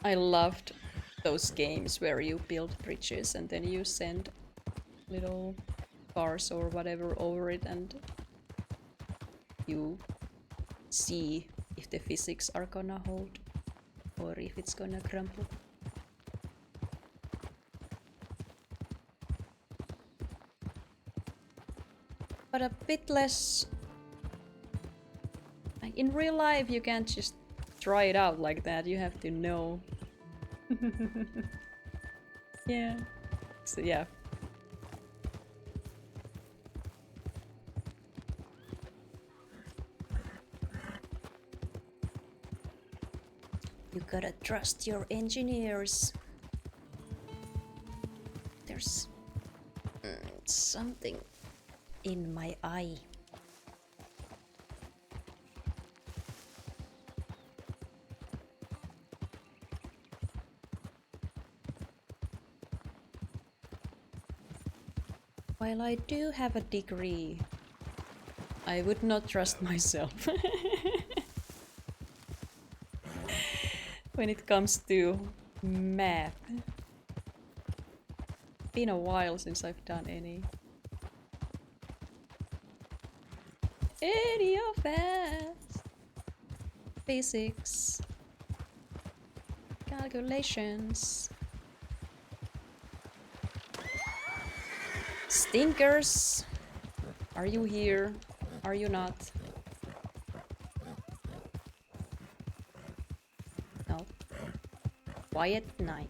I loved those games where you build bridges and then you send little cars or whatever over it and you see if the physics are gonna hold or if it's gonna crumble. But a bit less... Like, in real life you can't just try it out like that, you have to know. Yeah. So yeah. You gotta trust your engineers. There's something in my eye. While I do have a degree, I would not trust myself. When it comes to math. Been a while since I've done any of that. Physics. Calculations. Stinkers. Are you here? Are you not? No. Quiet night.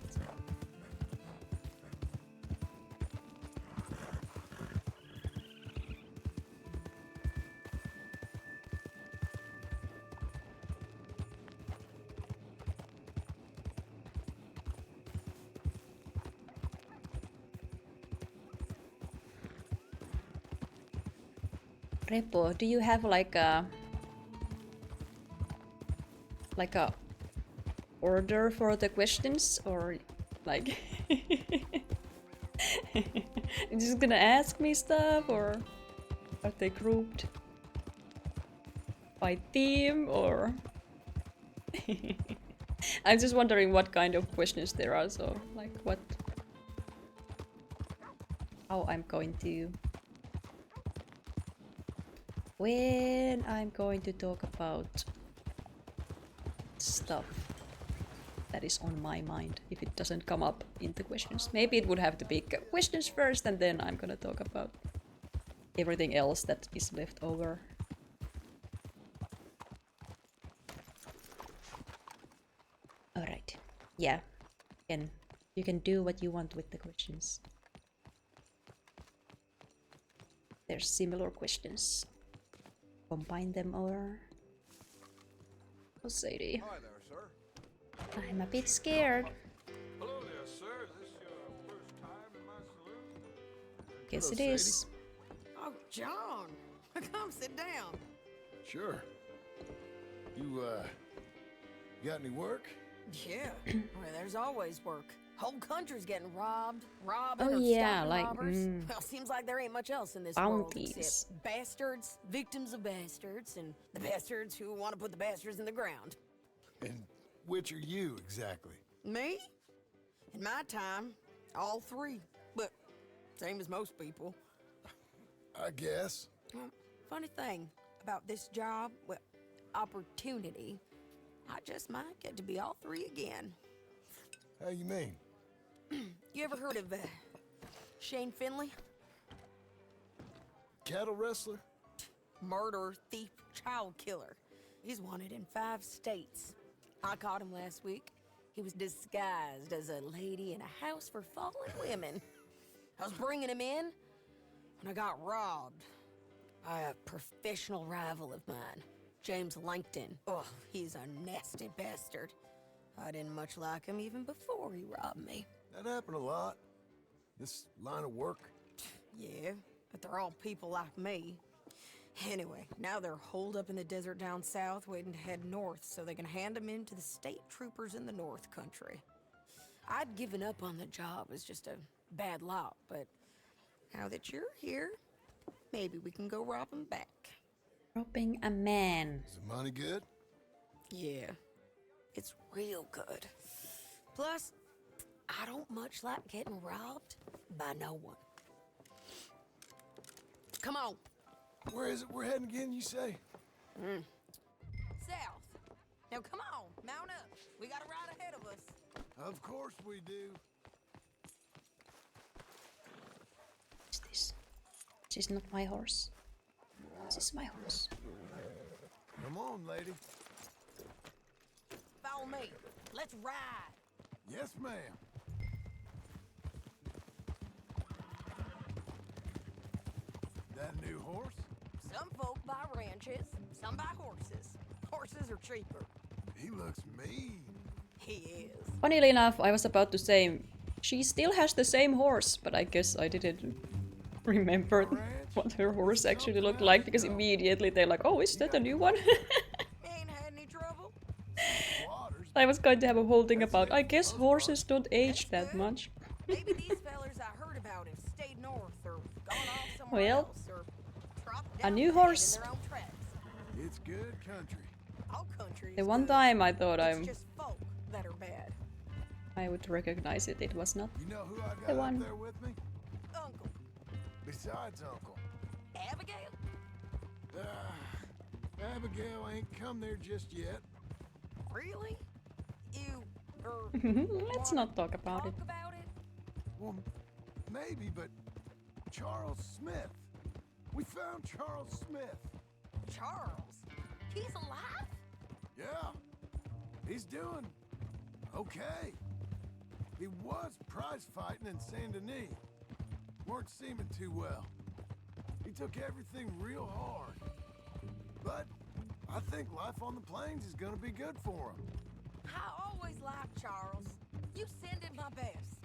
Repo, do you have like a order for the questions or like you're just gonna ask me stuff or are they grouped by theme or I'm just wondering what kind of questions there are, so like what how I'm going to when I'm going to talk about stuff that is on my mind, if it doesn't come up in the questions. Maybe it would have to be questions first and then I'm gonna talk about everything else that is left over. Alright, yeah, you can do what you want with the questions. There's similar questions. Combine them or... Oh, Sadie. Hi there, sir. I'm a bit scared. Hello there, sir. Is this your first time in my saloon? Guess Hello, it is. Oh, John, come sit down. Sure. You got any work? Yeah, well, there's always work. Whole country's getting robbing Oh, or yeah, stopping like, robbers. Well, seems like there ain't much else in this bounties. world except bastards, victims of bastards, and the bastards who want to put the bastards in the ground. And which are you exactly? Me? In my time, all three. But same as most people. I guess. Well, funny thing about this job, well, opportunity, I just might get to be all three again. How you mean? You ever heard of Shane Finley? Cattle wrestler? Murderer, thief, child killer. He's wanted in 5 states. I caught him last week. He was disguised as a lady in a house for fallen women. I was bringing him in when I got robbed by a professional rival of mine, James Langton. Oh, he's a nasty bastard. I didn't much like him even before he robbed me. That happened a lot. This line of work. Yeah, but they're all people like me. Anyway, now they're holed up in the desert down south, waiting to head north so they can hand them in to the state troopers in the north country. I'd given up on the job as just a bad lot, but now that you're here, maybe we can go rob them back. Robbing a man. Is the money good? Yeah, it's real good. Plus, I don't much like getting robbed by no one. Come on. Where is it we're heading again, you say? South. Now come on, mount up. We got a ride ahead of us. Of course we do. What's this? This is not my horse. This is my horse. Come on, lady. Follow me. Let's ride. Yes, ma'am. That a new horse? Some folk buy ranches, some buy horses. Horses are cheaper. He looks mean. He is. Funnily enough, I was about to say she still has the same horse, but I guess I didn't remember what her horse actually looked like because immediately they're like, oh, is that a new one? Ain't had any trouble. I was going to have a whole thing about, I guess horses don't age that much. Maybe these fellers I heard about have stayed north or gone off somewhere Well, else or dropped a down new the head horse. in their own tracks. It's good country. All country The is one good. time I thought It's just folk that are bad. I would recognize it. It was not. You know who I got The up one. there with me? Uncle. Besides Uncle. Abigail? Abigail ain't come there just yet. Really? You Let's not talk about it. about it? Well, maybe, but Charles Smith. We found Charles Smith. Charles? He's alive? Yeah. He's doing okay. He was prize fighting in Saint Denis. Weren't seeming too well. He took everything real hard. But I think life on the plains is gonna be good for him. I always liked Charles. You send him my best.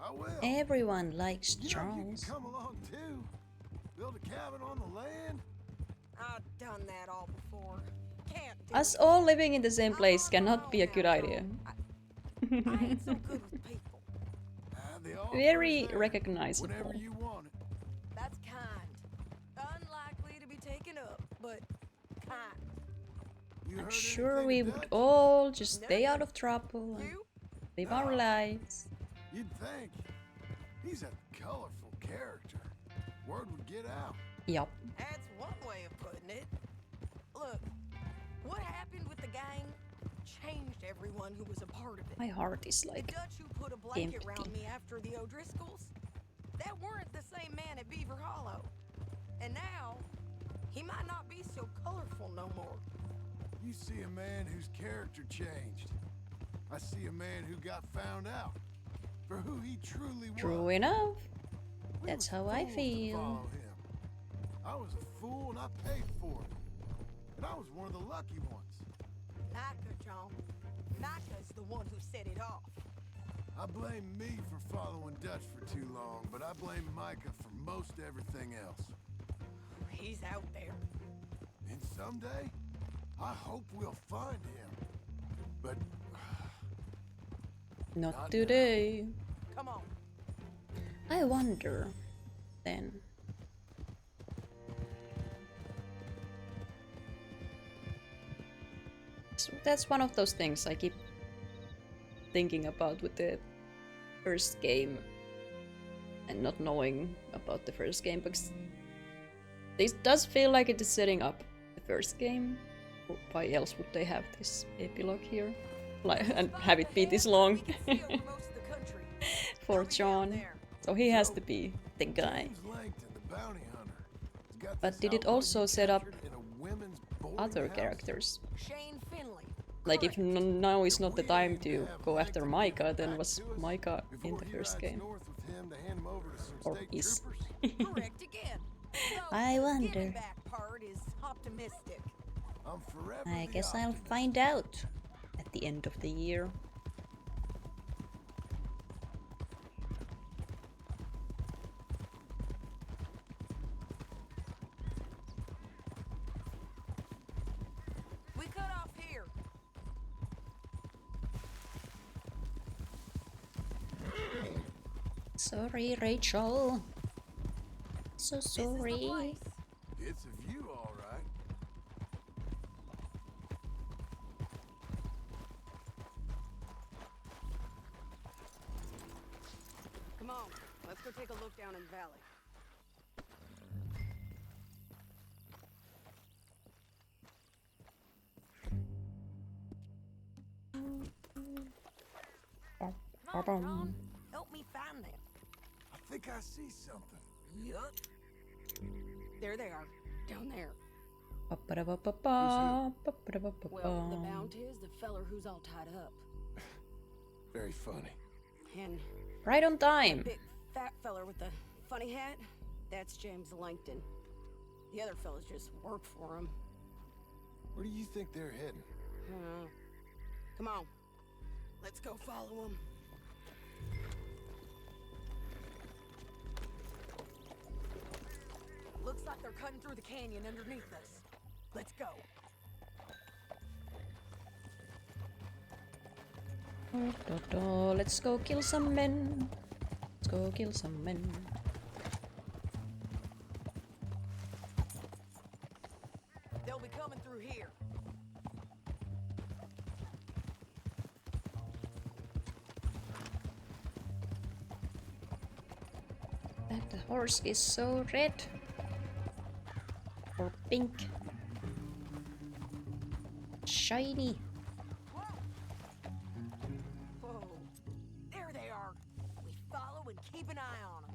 I will. Everyone likes You know, you Charles. can come along too. Build a cabin on the land. I've done that all before. Can't do Us it. all living in the same place I'm cannot on be a my good own idea. now. I ain't so good with people. The offer Very is there recognizable. Whenever you want it. That's kind. Unlikely to be taken up, but kind. You I'm heard sure anything we of would Dutch? all just stay out of trouble and You? live our lives. You'd think. He's a colorful character. Word would get out. Yup. That's one way of putting it. Look, what happened with the gang changed everyone who was a part of it. My heart is The like Dutch who put a blanket empty. around me after the O'Driscolls, that weren't the same man at Beaver Hollow. And now, he might not be so colorful no more. You see a man whose character changed. I see a man who got found out for who he truly was. True enough. We That's was how I fools to feel. follow him. I was a fool and I paid for it. And I was one of the lucky ones. Micah, John. Micah's the one who set it off. I blame me for following Dutch for too long, but I blame Micah for most everything else. He's out there. And someday, I hope we'll find him. But Not Not today. Come on. I wonder then. So that's one of those things I keep thinking about with the first game and not knowing about the first game because this does feel like it is setting up the first game. Why else would they have this epilogue here? Like, and have it be this long We can see over most of the country. for They'll be down John. there. So he has to be the guy. James Langton, the bounty hunter, has got But this did it outlaw also you set up captured in a women's boarding other house. characters? Shane Finley. Like if Correct. now is not the We time aim to have go after Langton Micah, get then back was to us Micah in before the he first rides game? north with him to hand him over to some Or state is. troopers? Correct again. So, I the wonder. giving back part is optimistic. I'm forever I the guess I'll optimist. find out at the end of the year. We cut off here. Sorry, Rachel. So This is the sorry. place. It's a view, all right. Come on, let's go take a look down in the valley. Come on, Ron. Help me find them. I think I see something. Yup. There they are, down there. Well, the Bounty is the feller who's all tied up. Very funny. And Right on time. big fat feller with the funny hat, that's James Langton. The other fellas just work for him. Where do you think they're heading? Come on, let's go follow him. Looks like they're cutting through the canyon underneath us. Let's go. Let's go kill some men. Let's go kill some men. They'll be coming through here. That horse is so red. Or pink. Shiny. Whoa. There they are. We follow and keep an eye on them.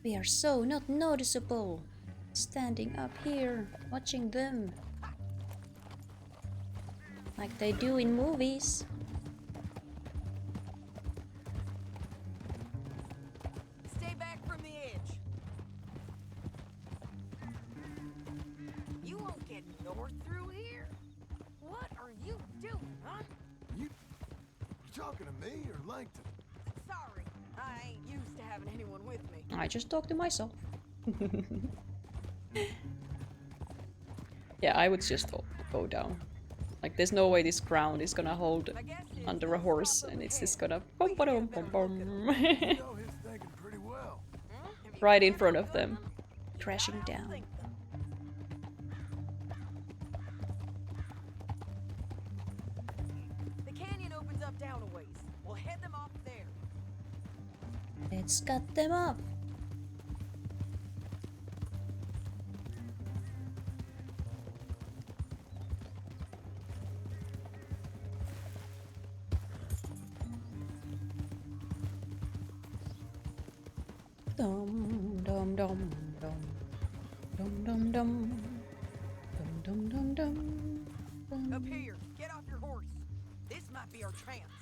We are so not noticeable. Standing up here, watching them. Like they do in movies. Stay back from the edge. You won't get north through here. What are you doing, huh? You talking to me or Langton? Sorry, I ain't used to having anyone with me. I just talk to myself. Yeah, I would just go down. Like, there's no way this ground is gonna hold I guess it's under a no horse, stop and up it's ahead. just gonna We bum can bum get a bum better bum. You know his thinking pretty well. Have you Right in ever front of done them, them? You crashing gotta down. outthink them. The canyon opens up down a ways. We'll head them off there. Let's cut them up. Dum dum dum dum dum dum dum dum dum dum dum. Up here, get off your horse. This might be our chance.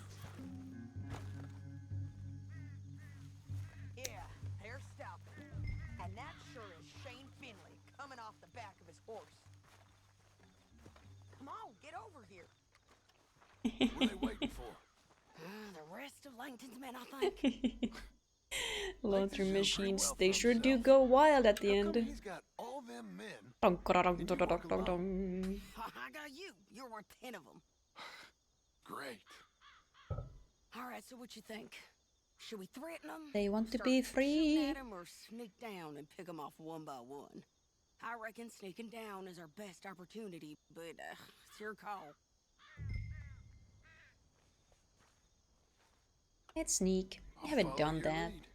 Yeah, they're stopping. And that sure is Shane Finley coming off the back of his horse. Come on, get over here. What are they waiting for? The rest of Langton's men, I think. Laundry Langton's doing pretty machines, well they for sure do himself. go wild at the How come end. he's got all them men? Dong, dong, dong, Did you dong, work dong, dong, alone? dong. I got you. You're worth 10 of them. Great. All right, so what you think? Should we threaten them? They want to be free. Shooting at 'em or sneak down and pick them off one by one? I reckon sneaking down is our best opportunity, but it's your call. Let's sneak. I I'll haven't follow done your that lead.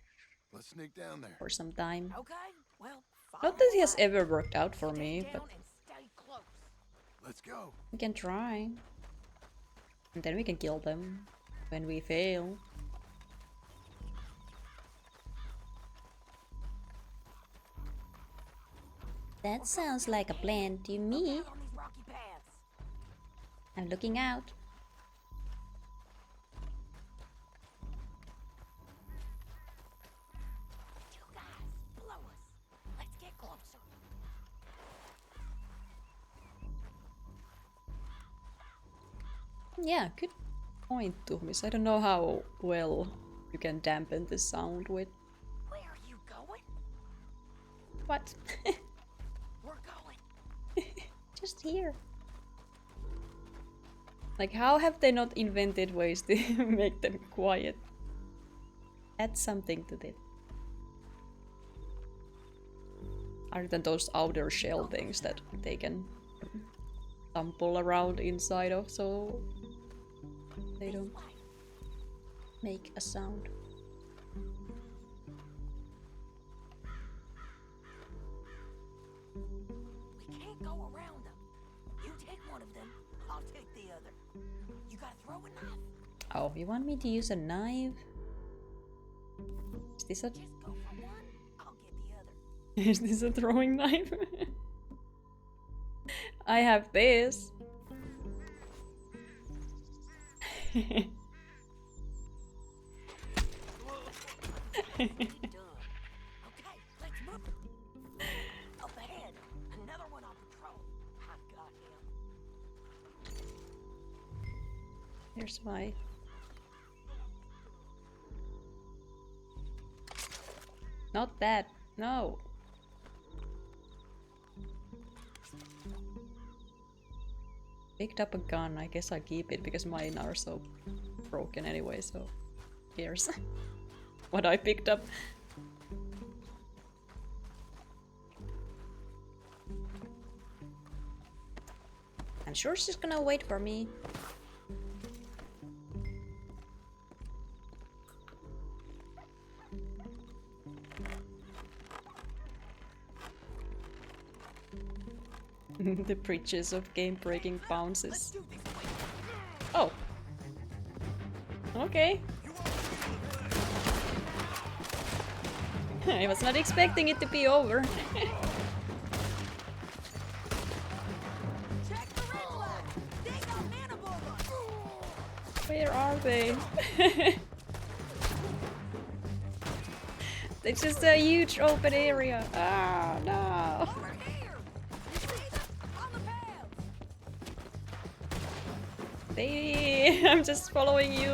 Let's sneak down there. for some time. Okay, well, Not that it has follow ever worked out for Stay me, down but and stay close. Let's go. we can try. And then we can kill them when we fail. That sounds like a plan to me. Out on these rocky paths. I'm looking out. Yeah, good point, Tuhmis. I don't know how well you can dampen the sound with. Where are you going? What? We're going. Just here. Like, how have they not invented ways to make them quiet? Add something to it. Other than those outer shell things that they can tumble around inside of, so they don't make a sound. We can't go around them. You take one of them, I'll take the other. You gotta throw a knife. Oh, you want me to use a knife? Is this a Just go for one, I'll get the other. is this a throwing knife? I have this. Done. Okay, let's move. Up ahead, another one on patrol. I've got him. Here's my not that. No. Picked up a gun. I guess I'll keep it because mine are so broken anyway, so here's what I picked up. I'm sure she's gonna wait for me. The breaches of game-breaking bounces. Oh. Okay. I was not expecting it to be over. Check the red flag. They got man above us. Where are they? It's just a huge open area. Ah, no. Over here. You see them? On the path. Lady, I'm just following you.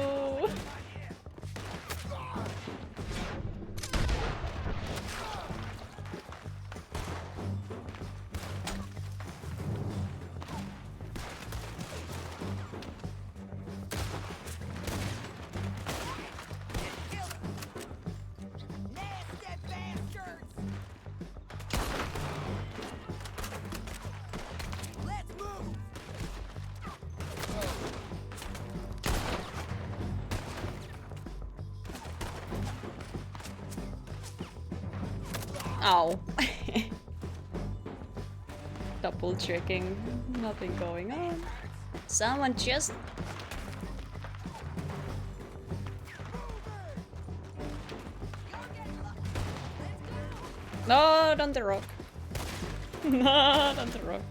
Nasty bastards. Let's move. Ow. Double checking. Nothing going on. Someone just... Not on the rock. Not on the rock.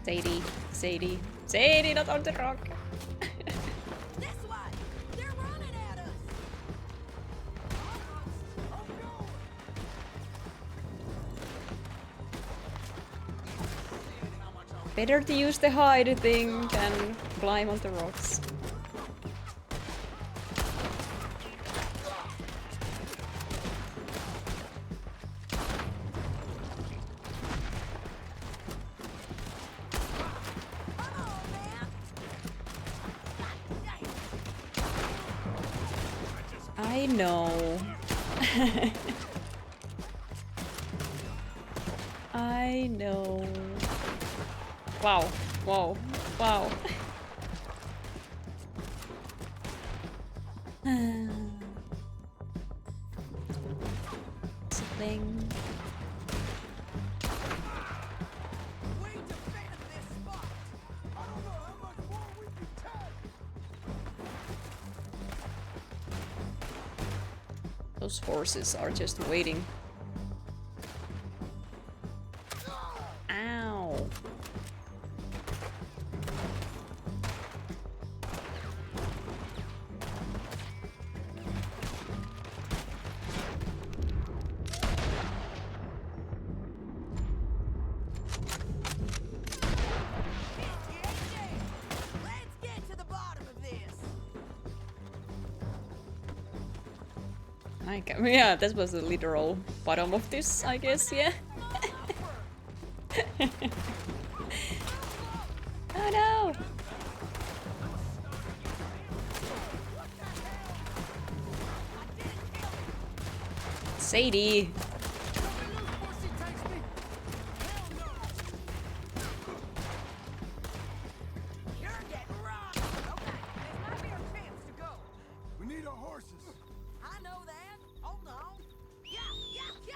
Sadie, Sadie, Sadie, not on the rock. This way. They're running at us. Oh no. Better to use the hide thing than climb on the rocks. Come on, man. I know. I know. Wow. Whoa. Wow. Something. We defended this spot. I don't know how much more we can take. Those horses are just waiting. Ow. Yeah, that was the literal bottom of this, I guess, yeah. Oh no! Sadie! We need our horses. I know that. Hold on. Yeah, yeah, yeah.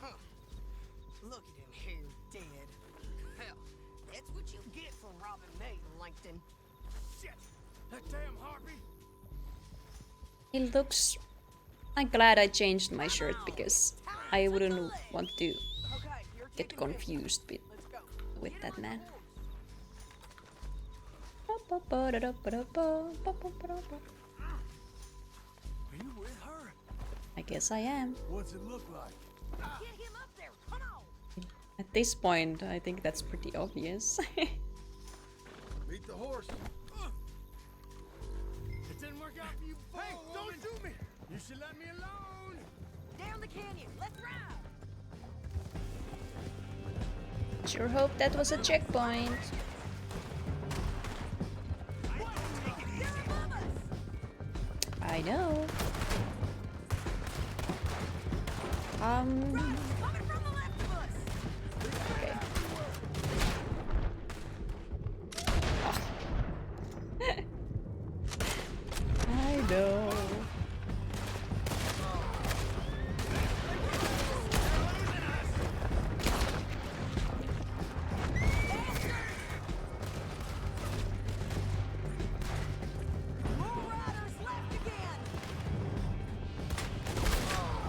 Huh. Look at him here, dead. Hell, that's what you get for robbing me, Langton. Shit! That damn harpy! It looks... I'm glad I changed my shirt because I wouldn't want to Okay, you're get kicking me. confused Let's go. with that man. Are you with her? I guess I am. What's it look like? Get him up there. Come on. At this point, I think that's pretty obvious. Meet the horse. It didn't work out for you before. Hey, don't shoot me! You should let me alone! Down the canyon. Let's ride. Sure hope that was a checkpoint. I know. Coming from the left of us. Okay. I know. More riders left again.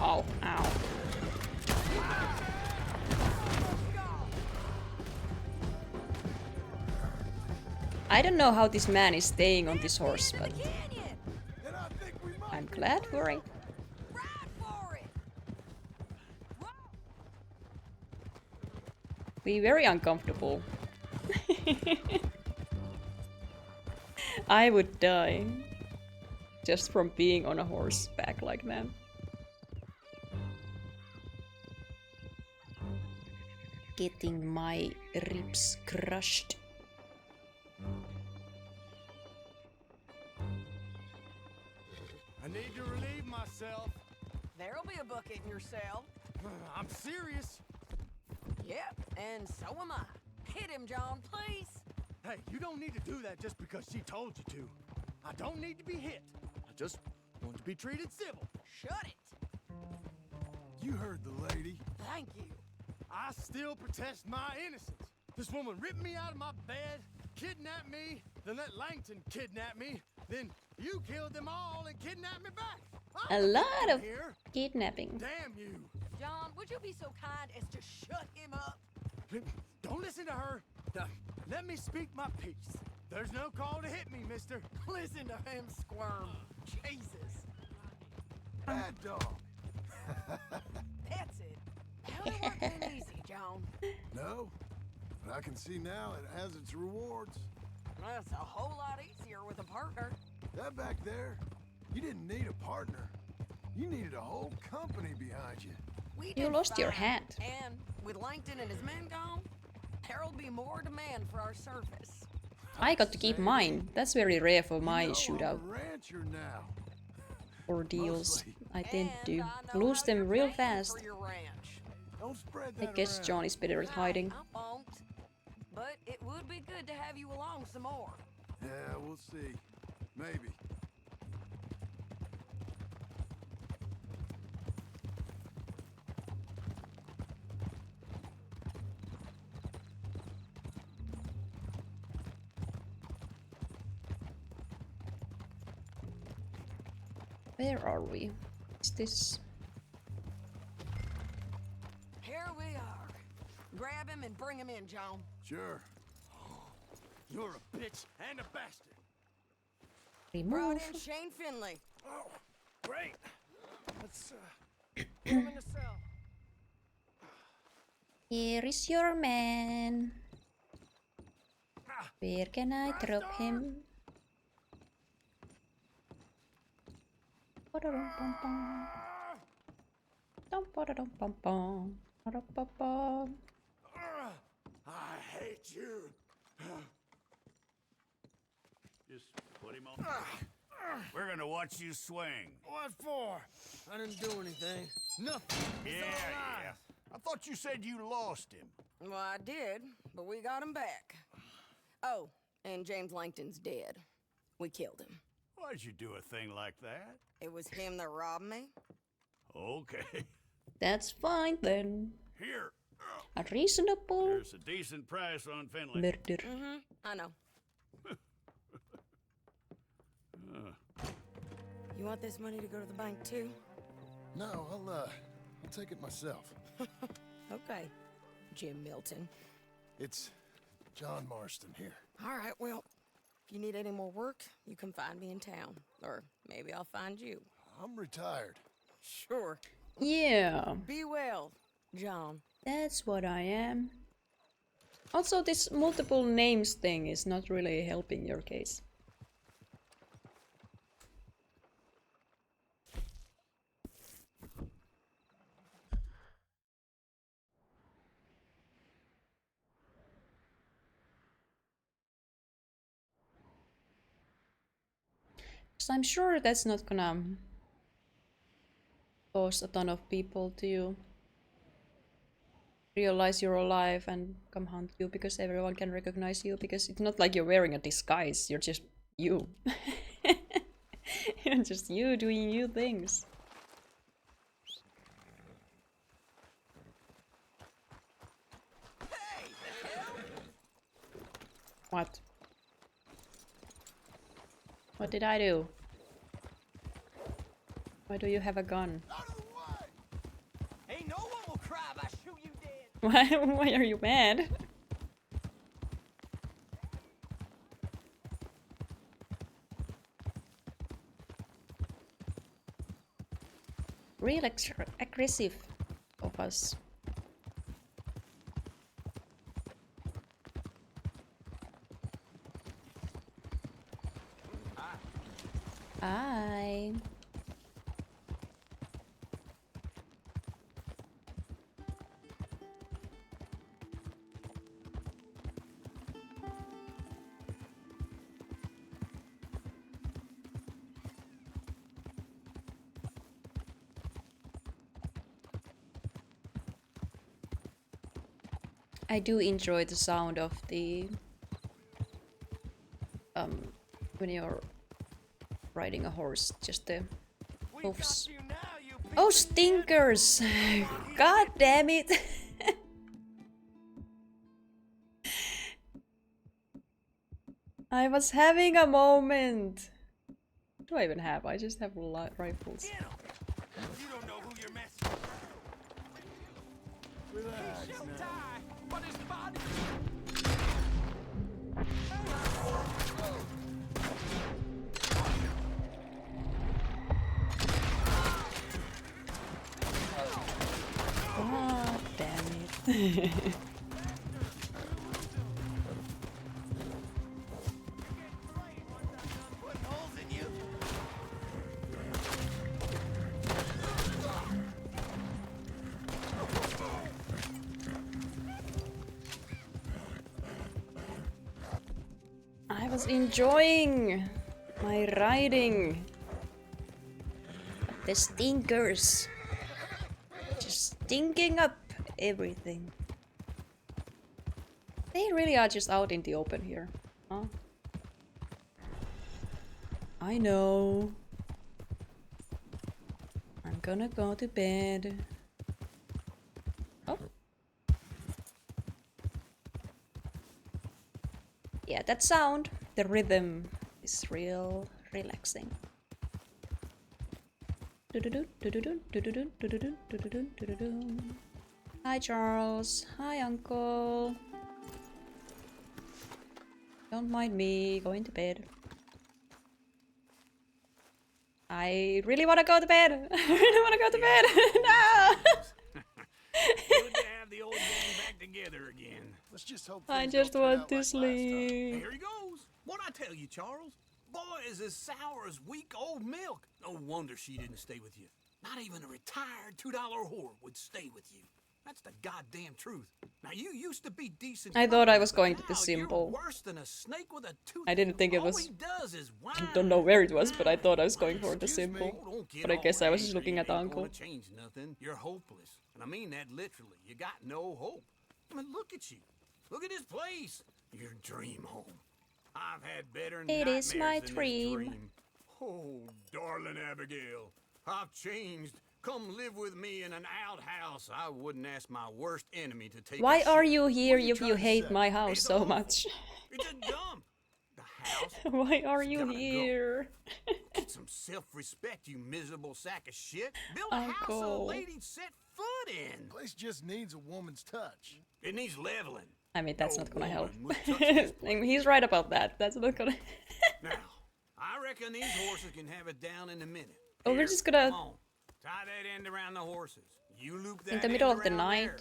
Oh, ow. I don't know how this man is staying on this horse, but Canyon. And I think we might I'm glad we're in. Ride for it. Be very uncomfortable. I would die just from being on a horseback like that. Getting my ribs crushed. I need to relieve myself. There'll be a bucket in your cell. I'm serious. Yep, and so am I. Hit him, John, please. Hey, you don't need to do that just because she told you to. I don't need to be hit. I just want to be treated civil. Shut it. You heard the lady. Thank you. I still protest my innocence. This woman ripped me out of my bed, kidnapped me, then let Langton kidnap me, then you killed them all and kidnapped me back. A I'm lot the of victim here. kidnapping. Damn you. John, would you be so kind as to shut him up? Don't listen to her. Let me speak my piece. There's no call to hit me, mister. Listen to him squirm. Jesus. Bad dog. That's it. How's work been easy, John? No, but I can see now it has its rewards. That's a whole lot easier with a partner. That back there, you didn't need a partner. You needed a whole company behind you. We You did lost your fine. hat. And with Langton and his men gone, there'll be more demand for our service. I got to keep mine. That's very rare for my You know, shootout I'm a rancher now. ordeals. Mostly. I tend And to I know lose how them you're real paying fast. For your ranch. Don't spread I that guess around. John is better at hiding. I won't. But it would be good to have you along some more. Yeah, we'll see. Maybe. Where are we? Is this... Here we are. Grab him and bring him in, John. Sure. You're a bitch and a bastard. Brought remove? in Shane Finley. Oh, great. Let's put him in the cell. Here is your man. Where can I drop him? Ba-da-dum-bum-bum. Dum-ba-da-dum-bum-bum. Ba-da-ba-bum. I hate you. Just put him on. We're gonna watch you swing. What for? I didn't do anything. Nothing. It's all lies. I thought you said you lost him. Well, I did, but we got him back. Oh, and James Langton's dead. We killed him. Why'd you do a thing like that? It was him that robbed me. Okay. That's fine then. Here. A reasonable There's a decent price on Finley. murder. Mm-hmm, I know. You want this money to go to the bank too? No, I'll take it myself. Okay, Jim Milton. It's John Marston here. All right, well, if you need any more work, you can find me in town. Or maybe I'll find you. I'm retired. Sure. Yeah, Be well, John. that's what I am. Also, this multiple names thing is not really helping your case. So I'm sure that's not gonna cause a ton of people to realize you're alive and come hunt you because everyone can recognize you, because it's not like you're wearing a disguise, you're just you. You're just you doing you things. What? What did I do? Why do you have a gun? Ain't no one will cry if I shoot you dead. Why are you mad? Real aggressive of us. Hi. I do enjoy the sound of the when you're riding a horse, just the hoofs. Oh, stinkers! God damn it! I was having a moment. What do I even have? I just have rifles. You don't know who you're messing with. Relax She'll now. die, but his body. God damn it. Putting holes in you. I was enjoying my riding. But the stinkers. Just stinking up everything. They really are just out in the open here. Huh? I know. I'm gonna go to bed. Oh. Yeah, that sound, the rhythm is real relaxing. Hi Charles. Hi Uncle. Don't mind me going to bed. I really want to go to bed. I really want to go to bed. No. Good to have the old gang back together again. Let's just hope I things just don't turn want out to like last time. sleep. Here he goes. What'd I tell you, Charles? boy is as sour as weak old milk. No wonder she didn't stay with you. Not even a retired $2 whore would stay with you. That's the goddamn truth. Now you used to be decent. I thought I was but going to the now symbol. You're worse than a snake with a tooth. I didn't think it All was. he does is whine. Don't know where it was, but I thought I was going for the Excuse me. symbol. Oh, don't get But I all guess I was just angry. looking at It ain't Uncle. gonna change nothing. You're hopeless, and I mean that literally. You got no hope. I mean, look at you. Look at this place. Your dream home. I've had better It is nightmares my than this dream. Oh, darling Abigail, I've changed. Come live with me in an outhouse. I wouldn't ask my worst enemy to take. Why a are shit. you here What are you if you trying to hate say? my house It's so awful. much? It's a dump. The house. Why are It's you gotta go. here? Get some self-respect, you miserable sack of shit. Build a house so a Uncle. lady'd set foot in. Place just needs a woman's touch. It needs leveling. I mean, that's No not gonna help. woman would touch this I mean, place. he's right about that. That's not gonna. Now, I reckon these horses can have it down in a minute. Oh, we're Here, just gonna- come on. Tie that end around the horses. You loop that In the end middle of the around night. there.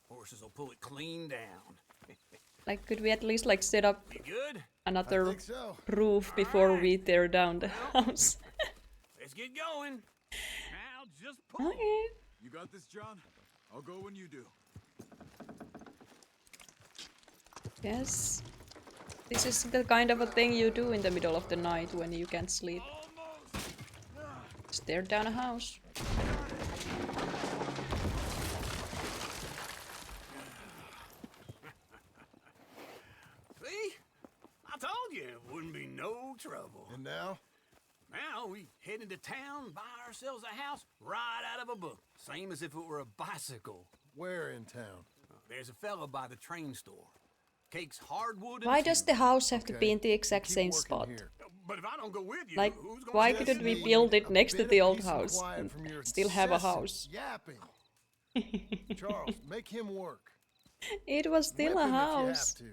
Horses will pull it clean down. Like, could we at least like set up You good? I another think so. roof before we tear down the house? Let's get going. Now just pull. Okay. You got this, John? I'll go when you do. Yes. This is the kind of a thing you do in the middle of the night when you can't sleep. Just tear down a house. See? I told you it wouldn't be no trouble. And now? Now we head into town, buy ourselves a house right out of a book. Same as if it were a bicycle. Where in town? There's a fella by the train store. Cakes hardwood and Why does the tea. house have to be Okay, in the exact keep same working spot? here. But if I don't go with you, Like, who's gonna why stay couldn't we with build you? it next to Bit the of old peace and house quiet and from your still have a incessant house? Yapping. Charles, make him work. It was still Whip a him if you have house. to.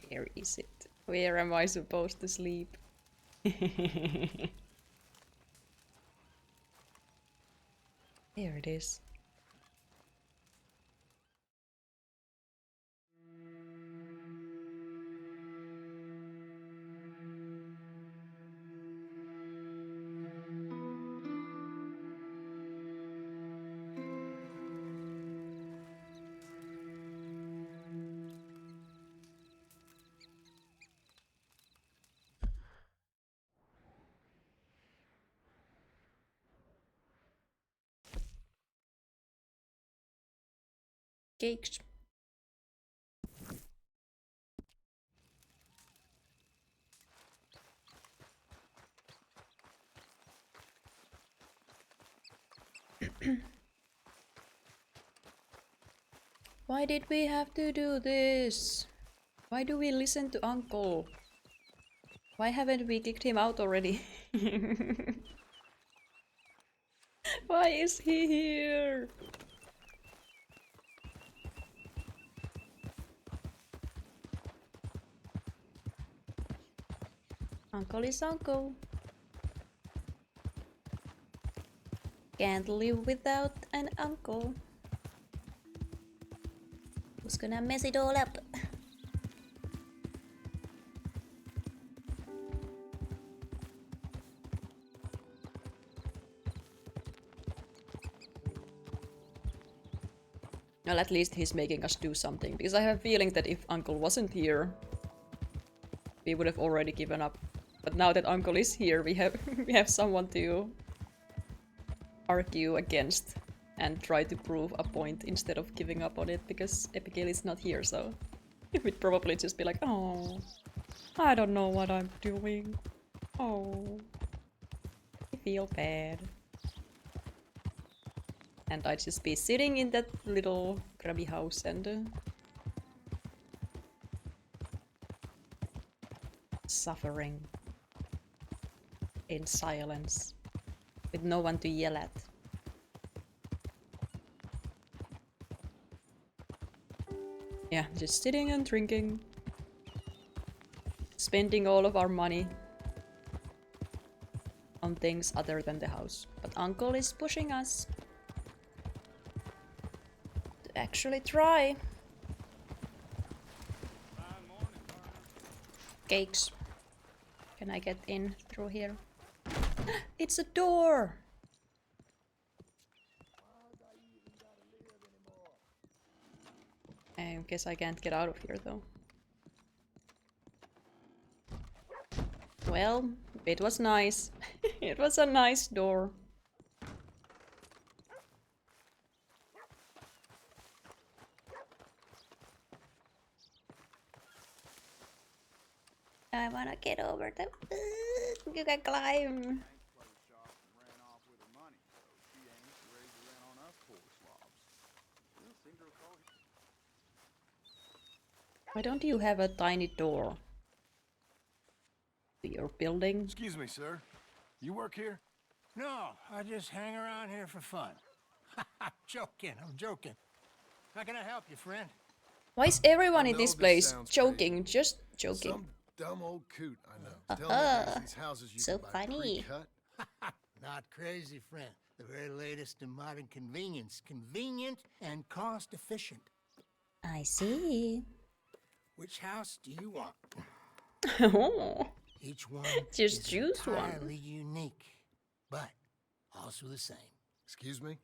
Where is it? Where am I supposed to sleep? There it is. Cakes. Why did we have to do this? Why do we listen to Uncle? Why haven't we kicked him out already? Why is he here? Uncle is uncle. Can't live without an uncle. Who's gonna mess it all up? Well, at least he's making us do something, because I have a feeling that if Uncle wasn't here, we would have already given up. But now that Uncle is here, we have we have someone to argue against and try to prove a point instead of giving up on it, because Abigail is not here, so it would probably just be like, oh, I don't know what I'm doing. Oh, I feel bad. And I'd just be sitting in that little grubby house and suffering in silence with no one to yell at. Yeah, just sitting and drinking. Spending all of our money on things other than the house. But Uncle is pushing us to actually try. Cakes. Can I get in through here? It's a door! I guess I can't get out of here though. Well, it was nice. It was a nice door. I wanna get over them. You can climb. Why don't you have a tiny door to your building? Excuse me, sir. You work here? No, I just hang around here for fun. I'm joking. How can I help you, friend? Why is everyone I in know this this place sounds joking? Just joking. Some dumb old coot I know. Tell me there's these houses you So can buy funny. pre-cut. Not crazy, friend. The very latest in modern convenience. Convenient and cost efficient. I see. Which house do you want? Oh, Each one just is choose one. entirely unique, but also the same. Excuse me?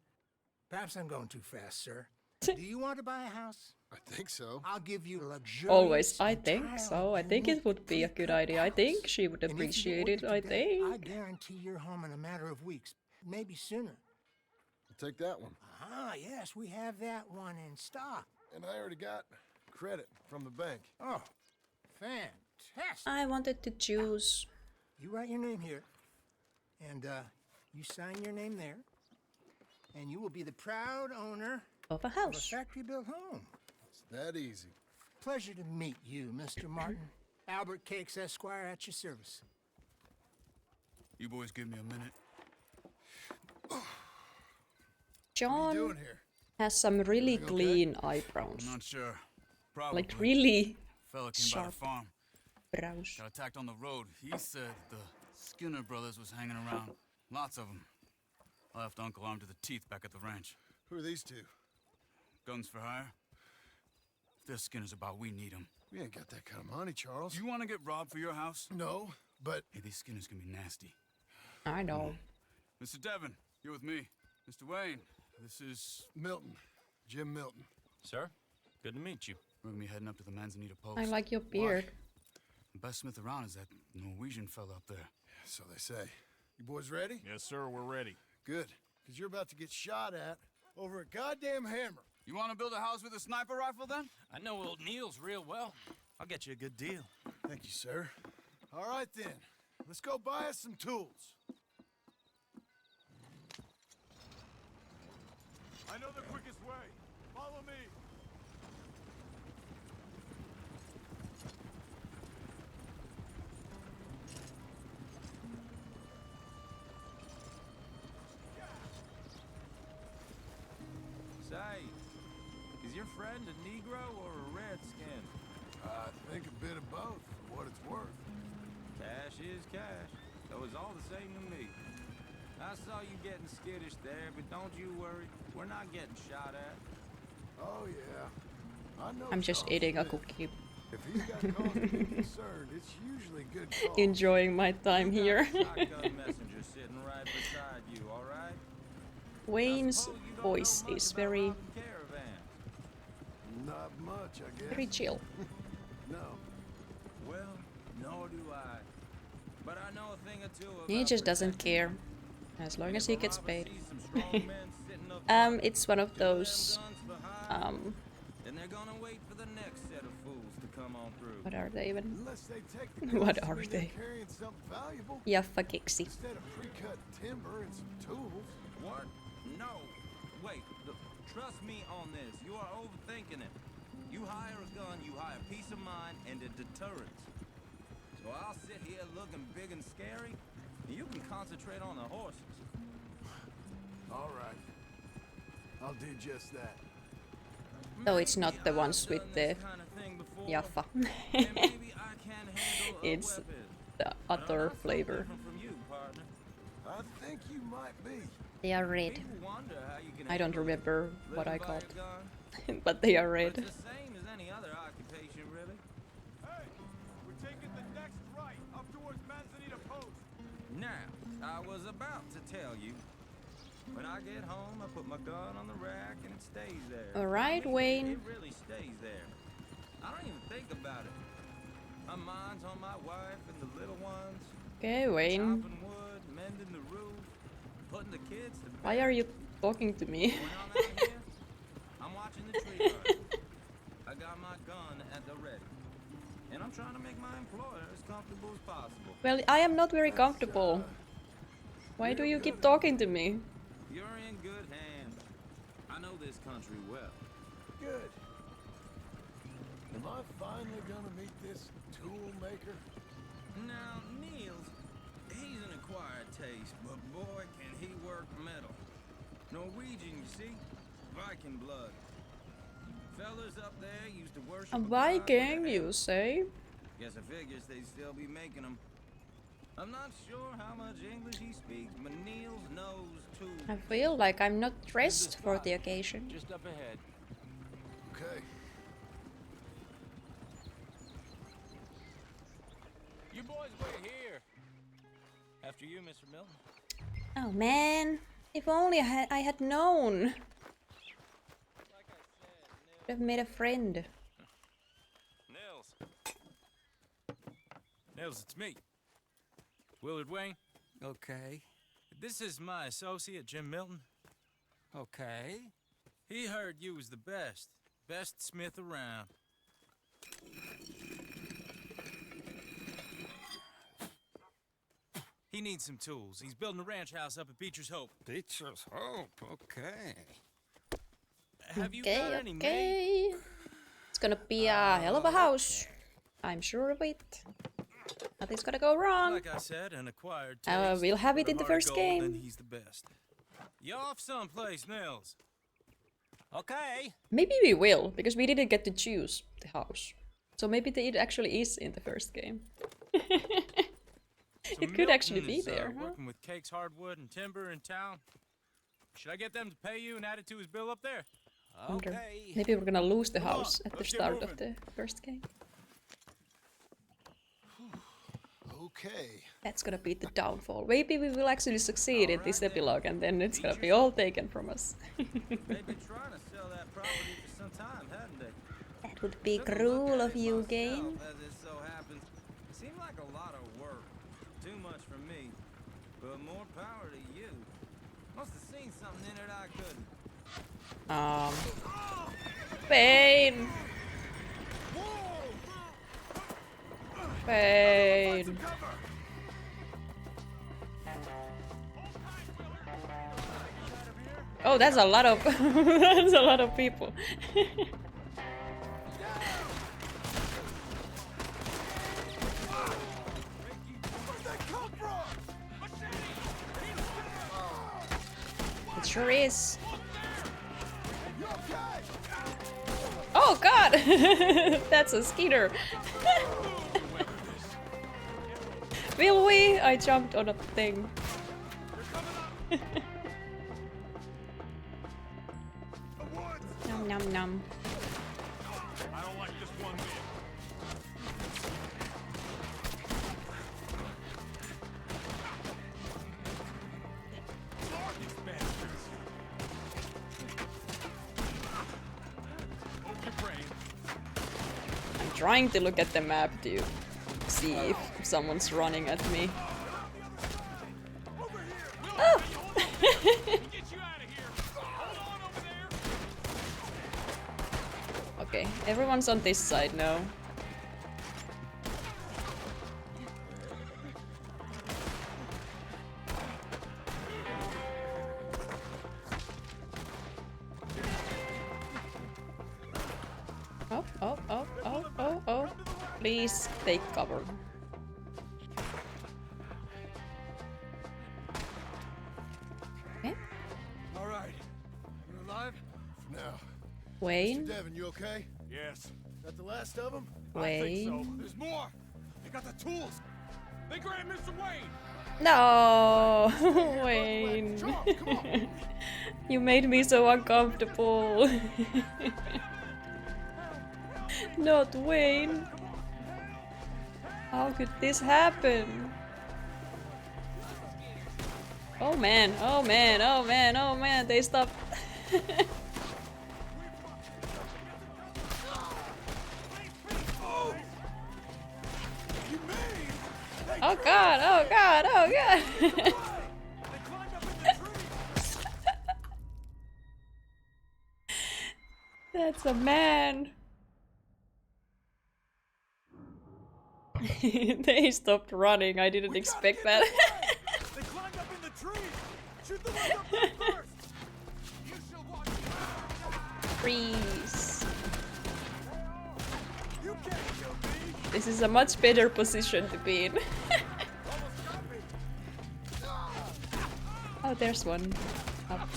Perhaps I'm going too fast, sir. Do you want to buy a house? I think so. I'll give you a luxurious. Always, I entirely think so. I think it would be a good unique idea. I think house. she would And if you appreciate order it. I today, I think. guarantee you're home in a matter of weeks, maybe sooner. I'll take that one. Ah, yes, we have that one in stock. And I already got credit from the bank. Oh, fantastic. I wanted to choose. You write your name here, and you sign your name there, and you will be the proud owner Of a of a house. factory-built home. It's that easy. Pleasure to meet you, Mr. Martin. Albert Cakes, Esquire, at your service. You boys give me a minute. What are you John doing here? has some really Everything okay? clean eyebrows. I'm not sure. Probably. Like really Fella came by sharp the farm. brows. Got attacked on the road. He said the Skinner brothers was hanging around. Lots of them. I left Uncle armed to the teeth back at the ranch. Who are these two? Guns for hire. If they're Skinner's about, we need them. We ain't got that kind of money, Charles. You want to get robbed for your house? No, but Hey, these Skinners can be nasty. I know. Mr. Devon, you're with me. Mr. Wayne, this is... Milton. Jim Milton. Sir, good to meet you. We're gonna be heading up to the Manzanita Post. I like your beard. The best smith around is that Norwegian fella up there. So they say. You boys ready? Yes, sir, we're ready. Good. Because you're about to get shot at over a goddamn hammer. You want to build a house with a sniper rifle, then? I know old Neil's real well. I'll get you a good deal. Thank you, sir. All right, then. Let's go buy us some tools. I know the quickest way. Follow me. Say, is your friend a Negro or a Redskin? I think a bit of both, for what it's worth. Cash is cash. So it's all the same to me. I saw you getting skittish there, but don't you worry. We're not getting shot at. Oh, yeah. I know I'm just Charles eating a Smith. cookie. If he's got cause to be concerned, it's usually good cause. Enjoying my time You here. got a shotgun messenger sitting right beside you, all right? Wayne's Suppose you don't voice know much is about very, robbing caravans. Not much, I guess. very chill. No. Well, nor do I. But I know a thing or two about He just doesn't protecting. care. As long as he If a gets robber paid. sees some strong men sitting up front, It's one of two of them those, guns for hire, um, then they're gonna wait for the next set of fools to come on through. what are they even? Unless they take the What guns, are mean they? they're carrying something valuable. Jaffa Kiksi. Instead of pre-cut timber and some tools. What? No. Wait. Trust me on this. You are overthinking it. You hire a gun, you hire peace of mind and a deterrence. So I'll sit here looking big and scary, and you can concentrate on the horses. All right. I'll do just that. Oh, it's not the ones with the Jaffa. It's the other flavor. I think you might be. They are red. I don't remember what I called, but they are red. Hey, we're taking the next right up towards Manzanita Post. Now, I was about to tell you. When I get home, I put my gun on the rack and it stays there. Alright, Wayne. It really stays there. I don't even think about it. My mind's on my wife and the little ones. Okay, Wayne. Chopping wood, mending the roof, putting the kids to bed. Why are you talking to me? When I'm out here, I'm watching the tree garden. I got my gun at the ready. And I'm trying to make my employer as comfortable as possible. Well, I am not very comfortable. Why do you keep talking to me? You're in good hands. I know this country well. Good. Am I finally gonna meet this tool maker? Now, Niels, he's an acquired taste, but boy, can he work metal. Norwegian, you see? Viking blood. Fellas up there used to worship A god with Viking, a you hammer. say? Guess I figures they'd still be making them. I'm not sure how much English he speaks, but Niels knows too. I feel like I'm not dressed for the occasion. Just up ahead. Okay. You boys wait here. After you, Mr. Milton. Oh man, if only I had known. Could have made a friend. Nils. Nils, it's me. Willard Wayne. Okay. This is my associate, Jim Milton. Okay. He heard you was the best. Best smith around. He needs some tools. He's building a ranch house up at Beecher's Hope. Beecher's Hope. Okay. Have you got any mate? Okay. It's gonna be a hell of a house. I'm sure of it. Nothing's gonna go wrong. Like I said, an acquired taste. We'll have it With in a the heart of first gold, game. then he's the best. You off someplace, Nils? Okay. Maybe we will, because we didn't get to choose the house. So maybe it actually is in the first game. So It could actually be Milton's, there, huh? Working with Cakes Hardwood and Timber in town. Should I get them to pay you and add it to his bill up there? Wonder. Maybe we're gonna lose the Come on, house at the let's get start of moving. the first game. Okay. That's gonna be the downfall. Maybe we will actually succeed in this epilogue and then it's gonna be all taken from us. They've been trying to sell that property for some time, hadn't they? That would be Took a look cruel at of it you, myself, game. As it so happens, it seemed like a lot of work. Too much for me, but more power to you. Must have seen something in it I couldn't. Pain! Pain! Oh, that's a lot of that's a lot of people. It sure is. Oh god! That's a skeeter. Will we? I jumped on a thing. Nom nom nom. I don't like this one bit. These bastards. Okay, Brain. I'm trying to look at the map to see if someone's running at me. Oh! Get you out of here. Hold on over there. Okay, everyone's on this side now. Oh, oh, oh, oh, oh, oh. Please take cover. Okay. Wayne? Devin, you okay? Yes. That the last of them? I think so. Wayne? There's more. They got the tools. They grabbed Mr. Wayne. No, here, Wayne. Charles, come on. You made me so uncomfortable. Not Wayne. How could this happen? Oh man, oh man, oh man, oh man, they stopped. Oh god, oh god, oh god. That's a man. They stopped running. I didn't expect that. They climbed up in the trees. Shoot the ones up there first. You shall watch me. Freeze. You can't kill me. This is a much better position to be in. Oh, there's one. Up.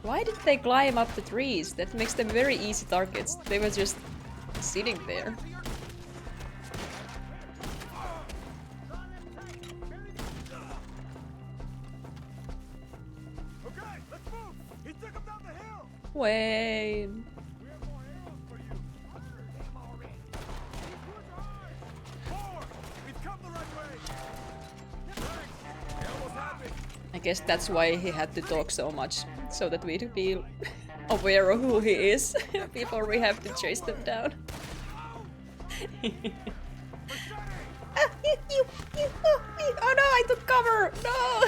Why did they climb up the trees? That makes them very easy targets. They were just sitting there. Okay, let's move. He took him down the hill. Wayne. We have more arrows for you. Damn already. These woods are ours. Forward. We've come the right way. Thanks. We almost had me. I guess that's why he had to talk so much, so that we to be aware of who he is before we have to chase them down. Oh no, I took cover! No!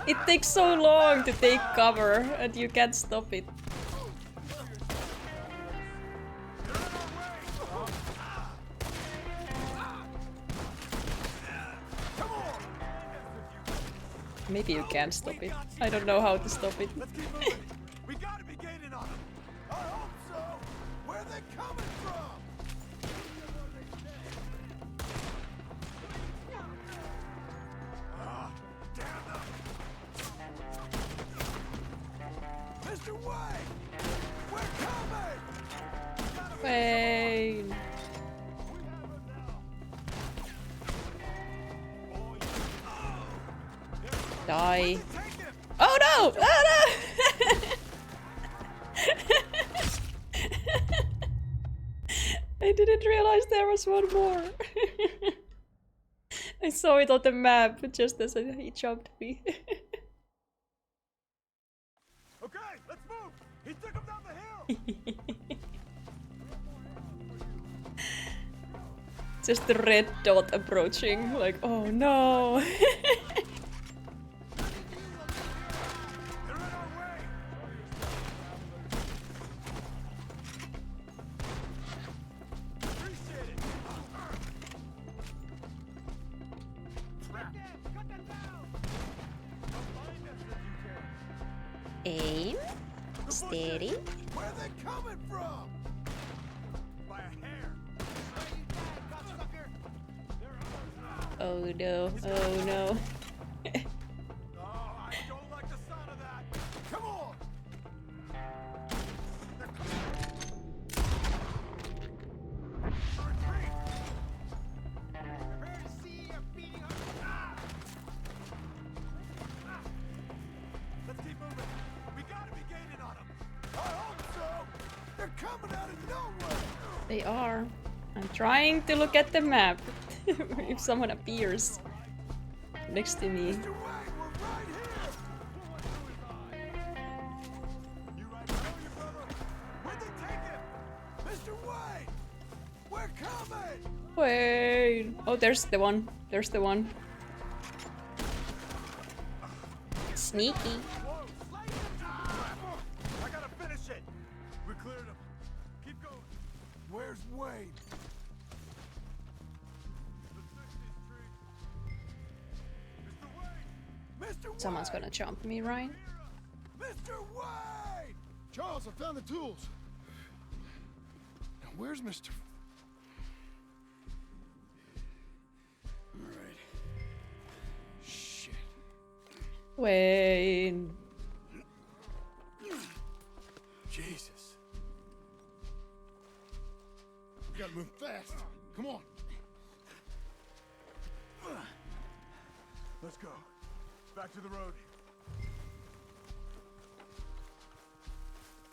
It takes so long to take cover and you can't stop it. Maybe you can stop it. I don't know how to stop it. Let's keep moving. We gotta be gaining on them. I hope so. Where are they coming from? Damn them. Mr. Wayne! We're coming! Wayne. Die. Oh no! Oh no! I didn't realize there was one more. I saw it on the map just as he jumped me. Okay, let's move. He took him down the hill. Just the red dot approaching, like, oh no. They're in our way. Appreciate it. Trap. Cut them down. Don't mind us if you can. Aim. Steady. Where are they coming from? By a hair. Oh no, oh no. Oh, I don't like the sound of that. Come on! Retreat. Prepare to see a beating heart. Let's keep moving. We gotta be gaining on them. I hope so! They're coming out of nowhere! They are. I'm trying to look at the map. If someone appears next to me. Mr. Wayne, we're right here! You right below you, brother. Where'd they take him? Mr. Wayne! We're coming! Wait. Oh, there's the one. There's the one. Sneaky. Whoa, slay him. I gotta finish it. We cleared him. Keep going. Where's Wayne? Mr. Wayne! Someone's gonna jump me, right? Mr. Wayne! Charles, I found the tools. Now, where's Mr. Alright. Shit. Wayne. Gotta move fast. Come on. Let's go. Back to the road.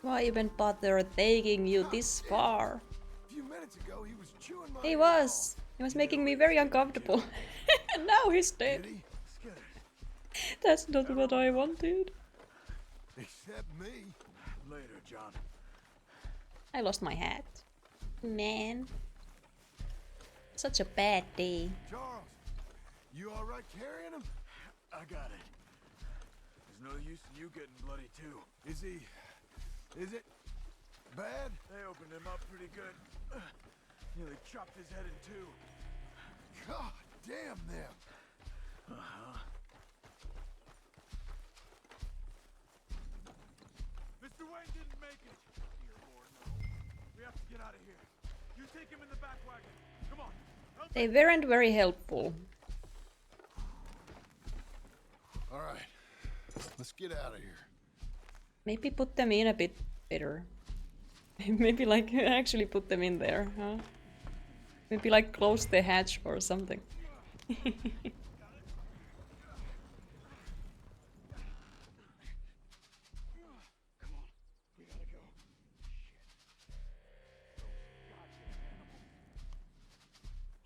Why even bother taking you this far? A few minutes ago, he was chewing my He ear was. He was making me very uncomfortable. And now he's off. dead. Did he? That's not what I wanted. Except me. Later, John. I lost my hat. Man. Such a bad day. Charles, you all right carrying him? I got it. There's no use in you getting bloody too. Is he... is it bad? They opened him up pretty good. Nearly chopped his head in two. God damn them. Mr. Wayne didn't make it. Dear Lord, no. We have to get out of here. You take him in the back wagon. Come on. Help They weren't very helpful. All right, let's get out of here. Maybe put them in a bit better. Maybe like actually put them in there, huh? Maybe like close the hatch or something.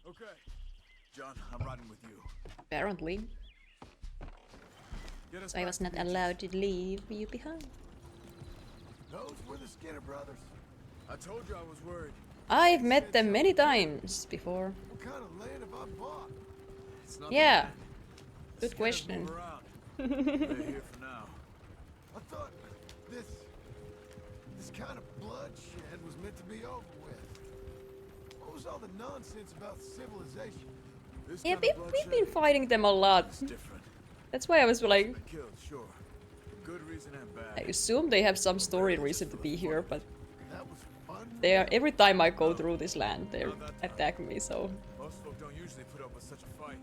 Okay. John, I'm riding with you. Apparently. Get us So I was not allowed to leave you behind. Those were the Skinner brothers. I told you I was worried. I've met them many times before. What kind of land have I bought? It's not Yeah. the land. Good Skinner's question. move around. They're here for now. I thought this kind of bloodshed was meant to be over with. What was all the nonsense about civilization? This Yeah, kind of we've bloodshed been fighting them a lot. is different. That's why I was like, Been killed, sure. Good reason and I bad. assume they have some story reason to be here, but That was fun. they are every time I go through this land, they attack me, so Most folk don't usually put up with such a fight.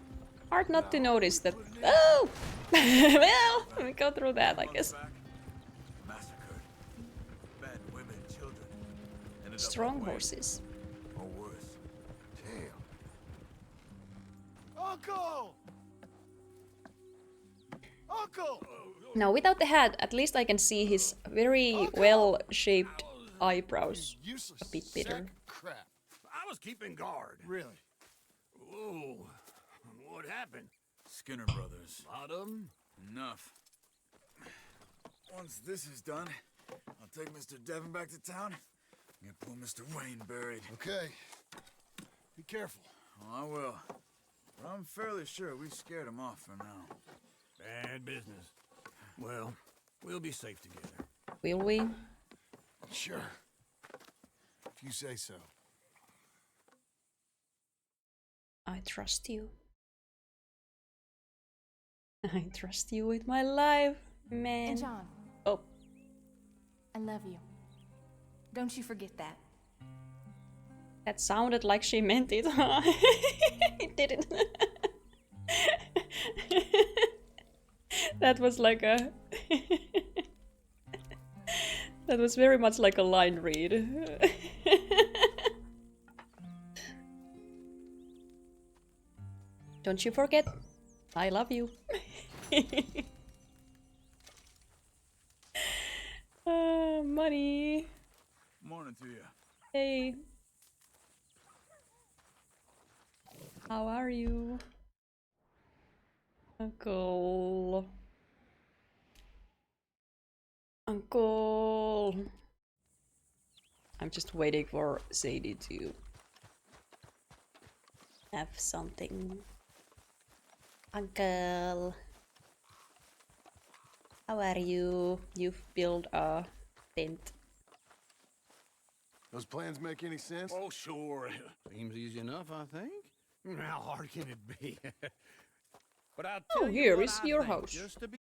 hard not to notice that. Oh, well, we go through that, I guess. Back, massacred. Men, women, children. Ended up Strong that way, horses. or worse. Damn. Uncle! Uncle! Now, without the hat, at least I can see his very well-shaped eyebrows. Useless A bit bitter. sack of crap. I was keeping guard. Really? Whoa. What happened? Skinner brothers. Lot of 'em? Enough. Once this is done, I'll take Mr. Devon back to town and get poor Mr. Wayne buried. Okay. Be careful. Oh, I will. But I'm fairly sure we scared him off for now. Bad business. Well, we'll be safe together. Will we? Sure. If you say so. I trust you. I trust you with my life, man. And John, Oh, I love you. Don't you forget that. that sounded like she meant it. It didn't. That was like a... That was very much like a line read. Don't you forget, I love you. Money. Morning to you. Hey. How are you? Uncle. Uncle. I'm just waiting for Sadie to have something. Uncle. How are you? You've built a tent. Those plans make any sense? Oh, sure. Seems easy enough, I think. How hard can it be? But I'll tell Oh, you here what is I your think, house. just to be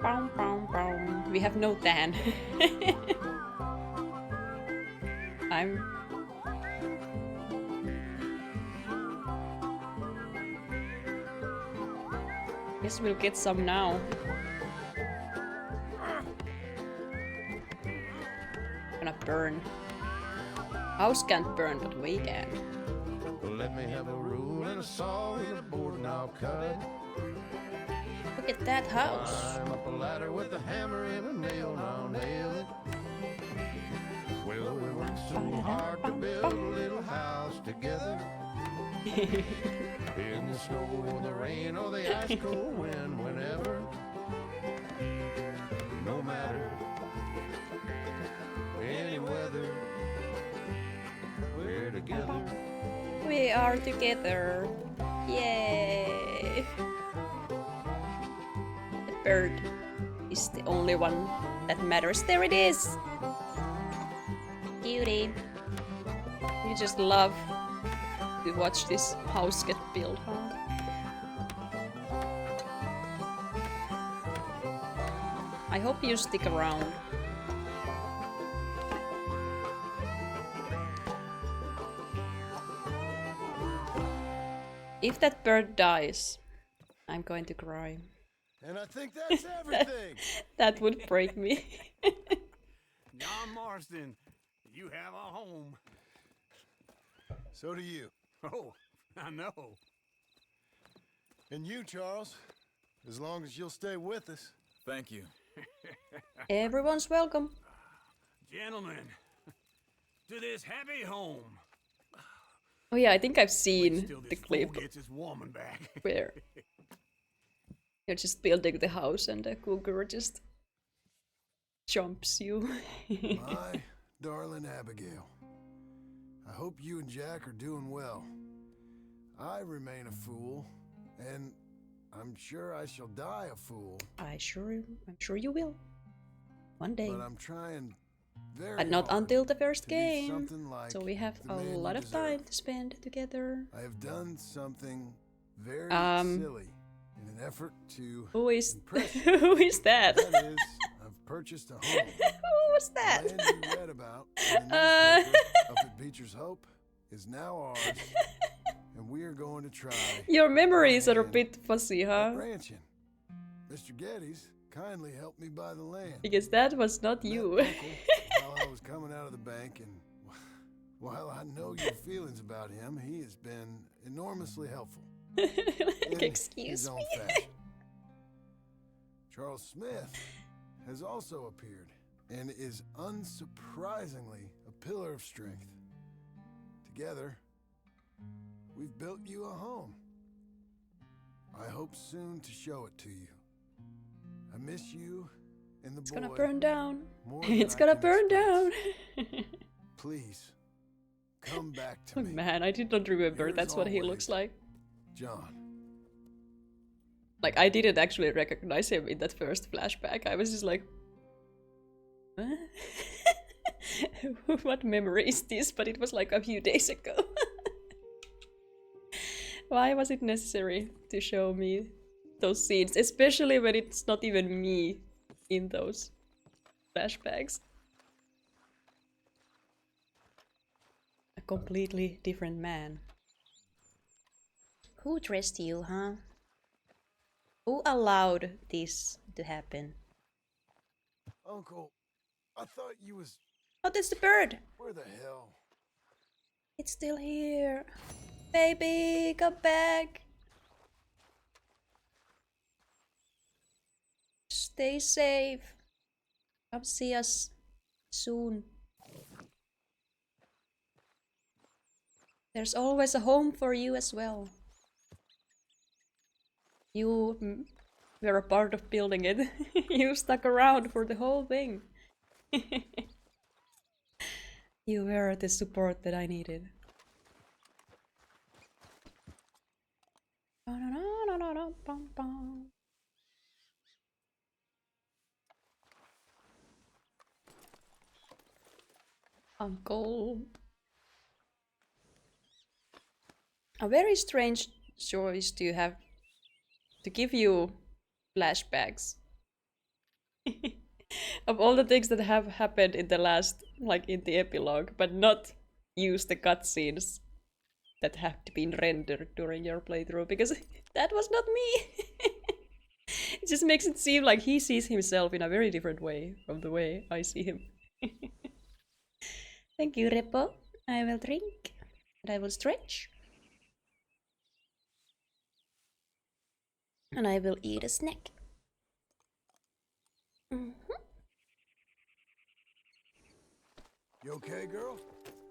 We have no Dan. I'm... Guess we'll get some now. Gonna burn. House can't burn, but we can. Let me have a rule and a saw and a board and I'll cut. Look at that house. Climb up a ladder with a hammer and a nail and I'll nail it. Well, we worked so hard to build a little house together. In the snow or the rain or the ice cold wind, whenever. No matter any weather, we're together. We are together. Yay! The bird is the only one that matters. There it is! Cutie. You just love to watch this house get built, huh? I hope you stick around. If that bird dies, I'm going to cry. And I think that's everything. That would break me. John Marston, you have a home. So do you. Oh, I know. And you, Charles. As long as you'll stay with us. Thank you. Everyone's welcome. Gentlemen, to this happy home. Oh yeah, I think I've seen Till the this clip fool gets his woman back. where you're just building the house and the cougar just jumps you. My darling Abigail, I hope you and Jack are doing well. I remain a fool, and I'm sure I shall die a fool. I'm sure you will. One day. But I'm trying very But not hard until the first to be game. something like So we have the a man you lot of deserve. time to spend together. I have done something very Um, silly in an effort to Who is impress you. who is that? That is, I've purchased a home. Who was The that? land you read about in the Uh. newspaper up at Beecher's Hope is now ours, and we are going to try Your memories are a hand bit fuzzy, at huh? ranching. Mr. Geddes kindly helped me buy the land. Because that was not Met you. Uncle while I was coming out of the bank, and while I know your feelings about him, he has been enormously helpful. Like, in excuse his own me. fashion. Charles Smith has also appeared and is unsurprisingly a pillar of strength. Together, we've built you a home. I hope soon to show it to you. I miss you and the It's boy. gonna burn down. more than It's I gonna can burn express. down. Please, come back to Oh me. man, I did not remember. Yours That's what he always, looks like. John. Like, I didn't actually recognize him in that first flashback. I was just like, what? What memory is this? But it was like a few days ago. Why was it necessary to show me those scenes? Especially when it's not even me in those flashbacks. A completely different man. Who dressed you, huh? Who allowed this to happen? Uncle, I thought you was... Oh, that's the bird! Where the hell? It's still here. Baby, come back. Stay safe. Come see us soon. There's always a home for you as well. You were a part of building it. You stuck around for the whole thing. You were the support that I needed. Uncle. A very strange choice to have to give you flashbacks Of all the things that have happened in the last, like in the epilogue, but not use the cutscenes that have been rendered during your playthrough, because that was not me. It just makes it seem like he sees himself in a very different way from the way I see him. Thank you, Repo. I will drink and I will stretch. And I will eat a snack. You okay, girl?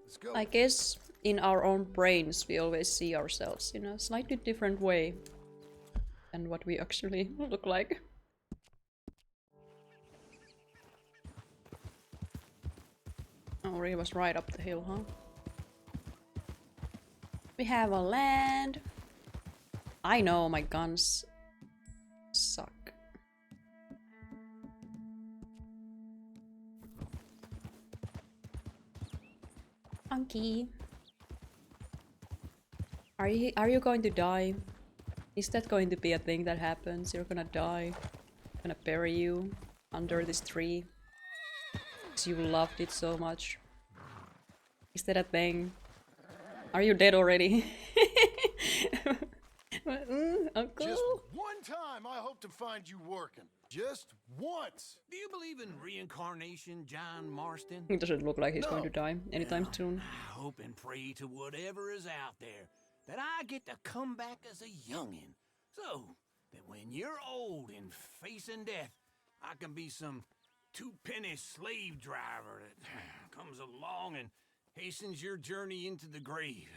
Let's go. I guess in our own brains we always see ourselves in a slightly different way than what we actually look like. Oh, it was right up the hill, huh? We have a land. I know my guns suck. Anki. Are you going to die? Is that going to be a thing that happens? You're gonna die. I'm gonna bury you under this tree. Because you loved it so much. Is that a thing? Are you dead already? Uncle? Just one time I hope to find you working. Just once. Do you believe in reincarnation, John Marston? He doesn't look like he's going to die anytime soon. I hope and pray to whatever is out there that I get to come back as a youngin', so that when you're old and facing death, I can be some two-penny slave driver that comes along and hastens your journey into the grave.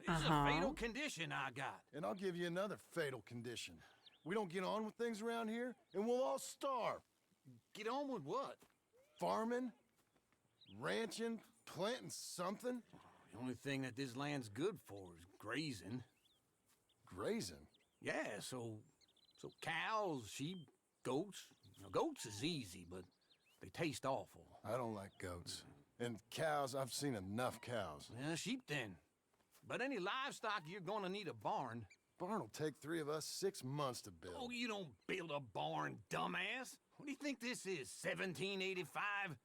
It's a fatal condition I got. And I'll give you another fatal condition. We don't get on with things around here, and we'll all starve. Get on with what? Farming, ranching, planting something. The only thing that this land's good for is grazing. Grazing? Yeah, so cows, sheep, goats. Now, goats is easy, but they taste awful. I don't like goats. And cows, I've seen enough cows. Yeah, sheep then. But any livestock, you're gonna need a barn. Barn will take 3 of us 6 months to build. Oh, you don't build a barn, dumbass. What do you think this is, 1785?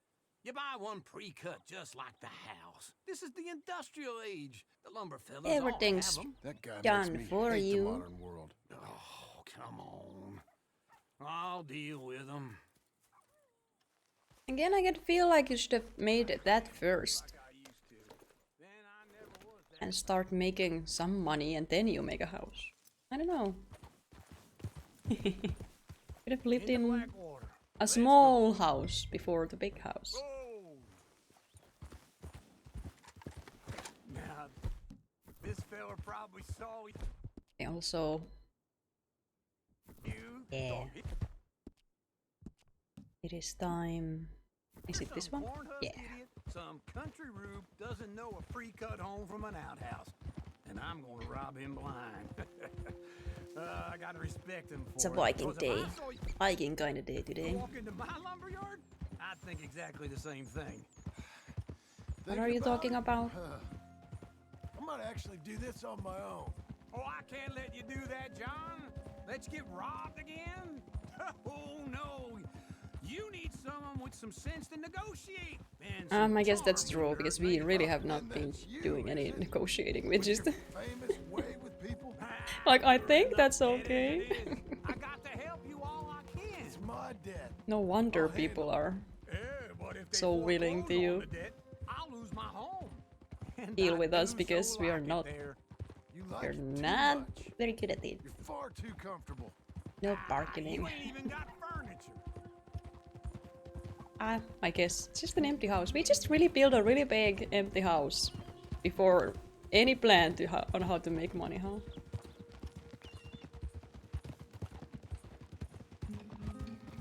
You buy one pre-cut just like the house. This is the industrial age. The lumber fellas Everything's all have 'em. That guy done makes me for hate you. the modern world. Oh, come on. I'll deal with them. Again, I could feel like you should have made that first. And start making some money and then you make a house. I don't know. Could have lived in a small house before the big house. Now, this fella probably saw you. And also, yeah, it is time. Is it this one? Yeah. Some country rube doesn't know a pre-cut home from an outhouse, and I'm gonna rob him blind. I gotta respect him for It's a it, Viking because if day. I saw you Viking kind of day today. walk into my lumberyard, I'd think exactly the same thing. What are you talking about? I might actually do this on my own. Oh, I can't let you do that, John. Let's get robbed again? Oh, no. You need someone with some sense to negotiate. And some I guess that's charm true, in because her we neighbor. really have not been doing any negotiating, which is Famous way with people. like, I think that's okay. I got to help you all I can. It's my debt. No wonder people are Yeah, but if they so willing to foreclose on the debt, I'll lose my home. And deal I with us do because so we are like it not there. You like we're it too not much. very good at it. You're far too comfortable. No You bargaining. ain't even got furniture. I guess it's just an empty house. We just really built a really big empty house before any plan to on how to make money, huh?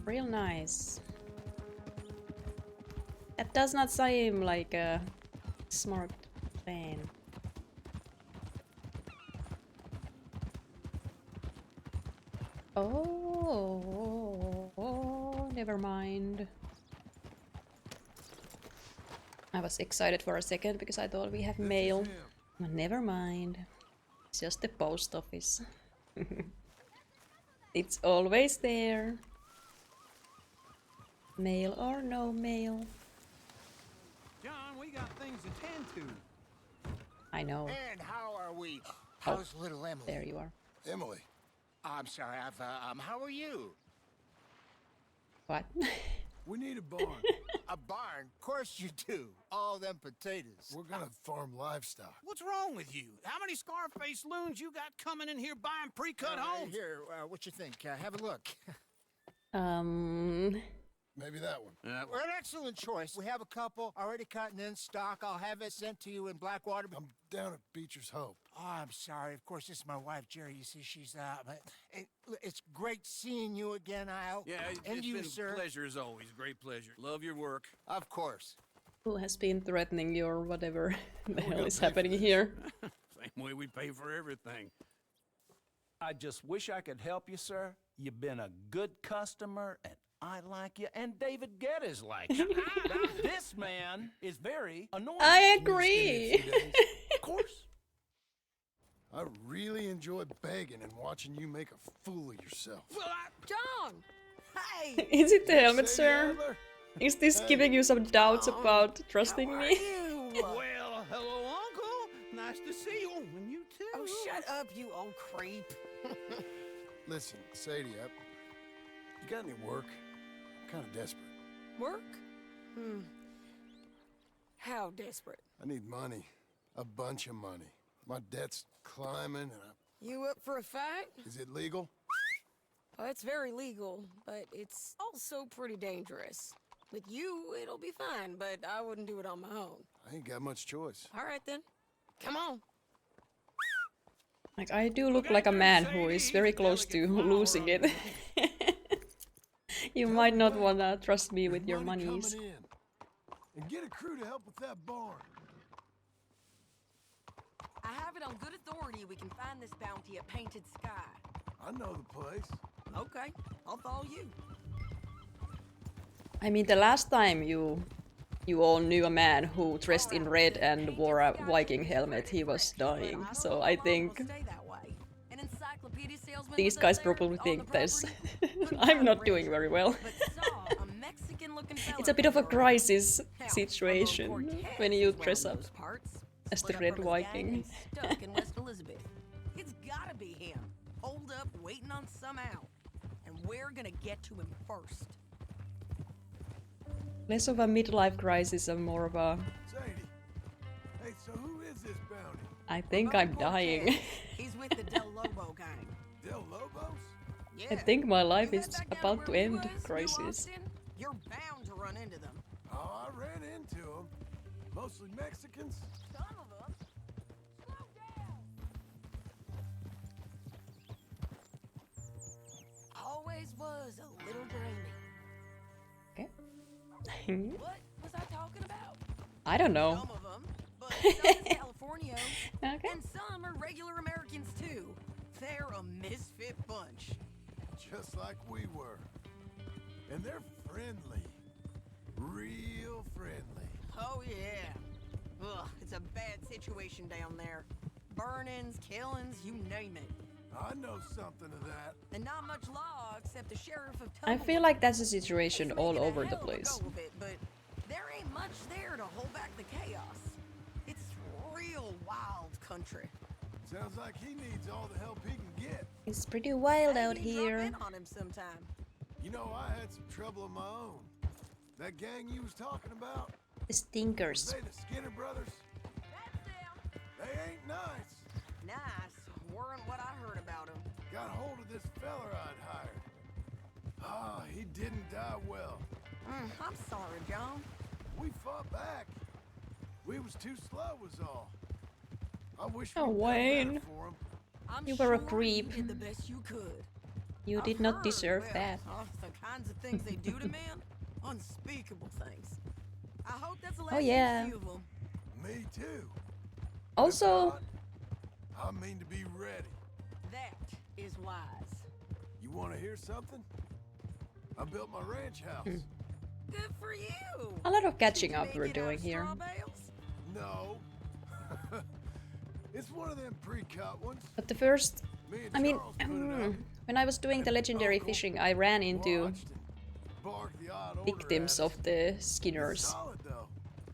Real nice. That does not seem like a smart plan. Oh, never mind. I was excited for a second because I thought we have mail. But never mind. It's just the post office. It's always there. Mail or no mail? John, we got things to tend to. I know. And how are we? How's little Emily? There you are. Emily. I'm sorry, how are you? What? We need a barn. A barn? Of course you do. All them potatoes. We're gonna farm livestock. What's wrong with you? How many Scarface loons you got coming in here buying pre-cut homes? Here, what you think? Have a look. Maybe that one. Well, an excellent choice. We have a couple already cut and in stock. I'll have it sent to you in Blackwater. I'm down at Beecher's Hope. Oh, I'm sorry. Of course, this is my wife, Jerry. You see, she's but it's great seeing you again, Al. Yeah, and it's you, been sir. a pleasure as always. Great pleasure. Love your work. Of course. Who has been threatening you or whatever the hell is happening here? Same way we pay for everything. I just wish I could help you, sir. You've been a good customer, and I like you, and David Geddes like you. This man is very annoying. I agree. Of course. I really enjoy begging and watching you make a fool of yourself. John! Hey! Is it the helmet, Sadie sir? Adler? Is this giving you some doubts about trusting How are me? you? Well, hello, Uncle. Nice to see you. And you too. Oh, shut up, you old creep. Listen, Sadie, you got any work? I'm kind of desperate. Work? How desperate? I need money. A bunch of money. My debt's climbing and You up for a fight? Is it legal? Well, it's very legal, but it's also pretty dangerous. With you, it'll be fine, but I wouldn't do it on my own. I ain't got much choice. All right, then. Come on. Like, I do look like a man who is very close to losing it. You might not wanna trust me with your Money monies. coming in. And get a crew to help with that barn. I have it on good authority we can find this bounty at Painted Sky. I know the place. Okay, I'll follow you. I mean, the last time you all knew a man who dressed in red and wore a Viking helmet, he was dying. So I think An encyclopedia salesman these was up guys there probably on think the this. property. I'm not doing very well. But saw a Mexican-looking fella It's a bit of a come around. crisis Hell, situation although Cortez when you was dress round up those parts, as the split up Red from his gang Viking. and stuck in West Elizabeth. It's gotta be him. Hold up, waiting on some out. And we're gonna get to him first. Less of a midlife crisis and more of a... Sadie. Hey, so who is this bounty? I think I'm dying. He's with the Del Lobo gang. Del Lobos? Yeah. I think my life You is head back down about to where we end was, New crisis. Austin, you're bound to run into them. Oh, I ran into them. Mostly Mexicans. Some of them. Slow down. Always was a little brainy. Okay. What was I talking about? I don't know. Some of them, but some is California, Okay. and some are regular Americans too. They're a misfit bunch. Just like we were. And they're friendly. Real friendly. Oh yeah. Ugh, it's a bad situation down there. Burnings, killings, you name it. I know something of that. And not much law except the sheriff of I Tumbleweed. feel like that's a situation He's all making a over the hell of a place. go of it, but there ain't much there to hold back the chaos. It's real wild country. Sounds like he needs all the help he can get. It's pretty wild out Maybe here. drop in on him sometime. You know, I had some trouble of my own. That gang you was talking about, The stinkers. they the Skinner brothers? That's them. They ain't nice. Nice. Weren't what I heard about him. Got hold of this feller I'd hired. Ah, he didn't die well. I'm sorry, John. We fought back. We was too slow was all. I wish Oh, we'd done better Wayne. for 'em. I'm You were a sure creep. You did the best you could. You I've did not heard, deserve well, that. The kinds of things they do to men, unspeakable things. I hope that's the last Oh, yeah. you see of them. Me too. Also, If not, I mean to be ready. That is wise. You want to hear something? I built my ranch house. Good for you. a lot of catching Did you up make we're it out doing of here. straw bales? No. It's one of them pre-cut ones. But the first, Me and I mean, Charles put it up. when I was doing the legendary Uncle fishing, I ran into watched and bark the odd order victims at of us. the It's Skinners solid, though.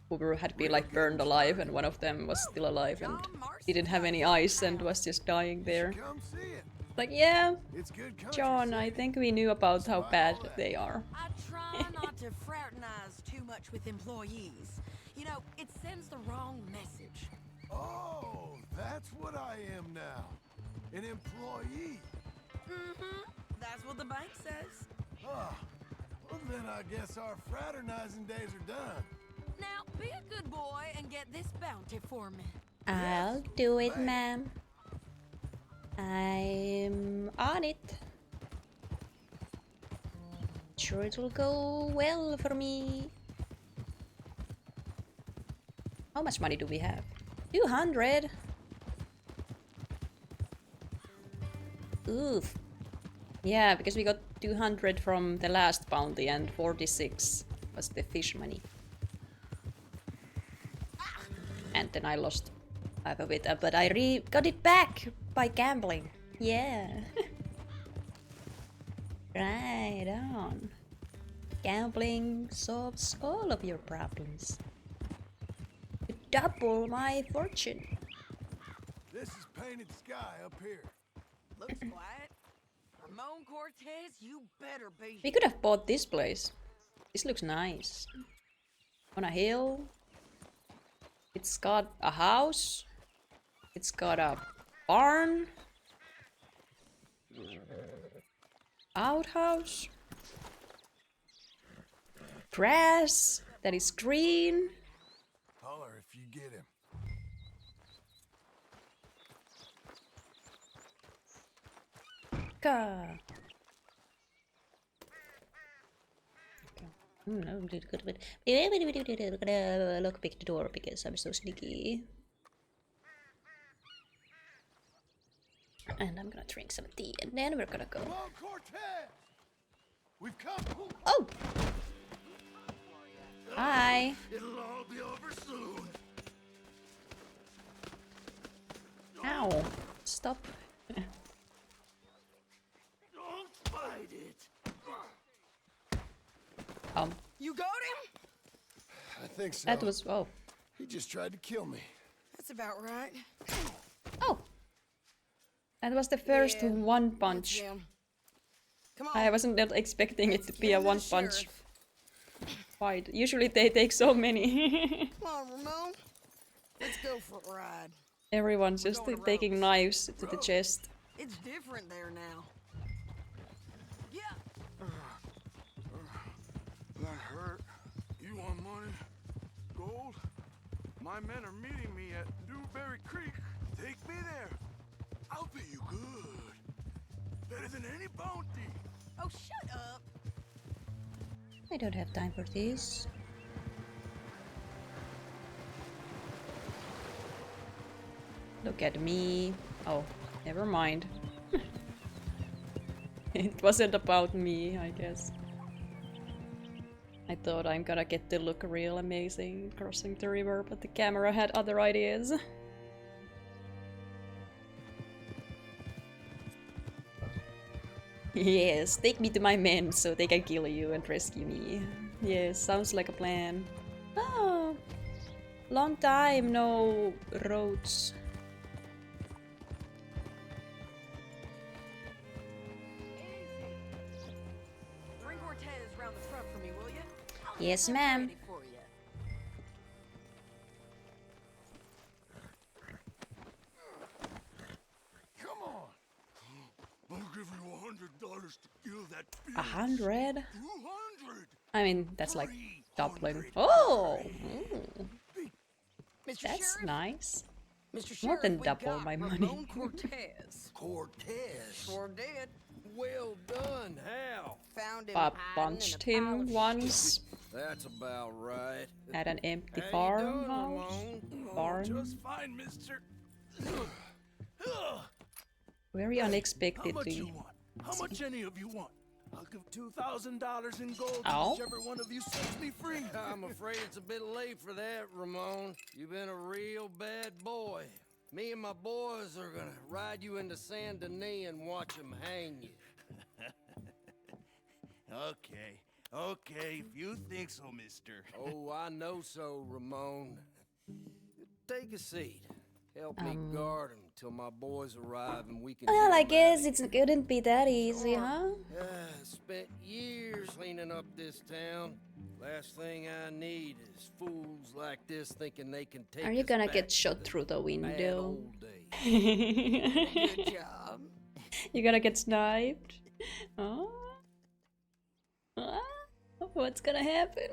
who had been like burned alive, and one of them was still alive and didn't have any eyes and was just dying there. Come see it. Like, yeah, It's good country, John, I Sadie. think we knew about how bad they are. I try not to fraternize too much with employees. You know, it sends the wrong message. Oh, that's what I am now. An employee. Mm-hmm. That's what the bank says. Ah, well then I guess our fraternizing days are done. Now, be a good boy and get this bounty for me. I'll do it, ma'am. I'm on it. Sure, it will go well for me. How much money do we have? 200. Oof. Yeah, because we got 200 from the last bounty and 46 was the fish money. And then I lost half of it, but I got it back by gambling. Yeah. Right on. Gambling solves all of your problems. You double my fortune. This is painted sky up here. Looks quiet. Ramon Cortez, you better be. We could have bought this place. This looks nice. On a hill. It's got a house. It's got a barn. Outhouse. Grass that is green. Holler if you get him. Okay. No, good, but lockpick the door because I'm so sneaky. And I'm gonna drink some tea, and then we're gonna go. Come on, Cortez! We've come. Oh! Hi. It'll all be over soon. Ow. Stop. Don't fight it. You got him? I think so. That was... Oh. He just tried to kill me. That's about right. Oh. That was the first Yeah, one that's punch. him. Come on. I wasn't expecting it to be a Give him one the punch sheriff. fight. Usually they take so many. Come on, Ramon. Let's go for a ride. Everyone's just going to taking Rose. knives to the chest. It's different there now. Yeah. That hurt. You want money? Gold? My men are meeting me at Dewberry Creek. Take me there. I'll pay you good. Better than any bounty. Oh, shut up. I don't have time for this. Look at me. Oh, never mind. It wasn't about me, I guess. I thought I'm gonna get to look real amazing crossing the river, but the camera had other ideas. Yes, take me to my men so they can kill you and rescue me. Yes, sounds like a plan. Oh, long time no roads. Bring Cortez round the front for me, will you? Yes, ma'am. Ready for you. Come on. I'll give you $100 to kill that bitch. 100? 200. I mean, that's like doubling. Oh! Mr. That's Sheriff? nice. Mr. More Sheriff, than we double got my money. Ramon Cortez. Cortez. Sure did. Well done, Hal. Found him Bob hiding in punched a pile him of once That's about right. at an empty How you farmhouse. doing, Barn. Just fine, mister. Very How much unexpectedly. you want? How much any of you want? I'll give $2,000 in gold to Ow. whichever one of you sets me free. I'm afraid it's a bit late for that, Ramon. You've been a real bad boy. Me and my boys are gonna ride you into Saint Denis and watch them hang you. Okay. Okay, if you think so, mister. Oh, I know so, Ramon. Take a seat. Help me guard him till my boys arrive and we can Well, get I 'em guess outta it couldn't be that easy, here. huh? Spent years cleaning up this town. Last thing I need is fools like this thinking they can take Are you us gonna back get to shot the through the bad window? old days. Good job. You gonna get sniped? Oh? What's gonna happen?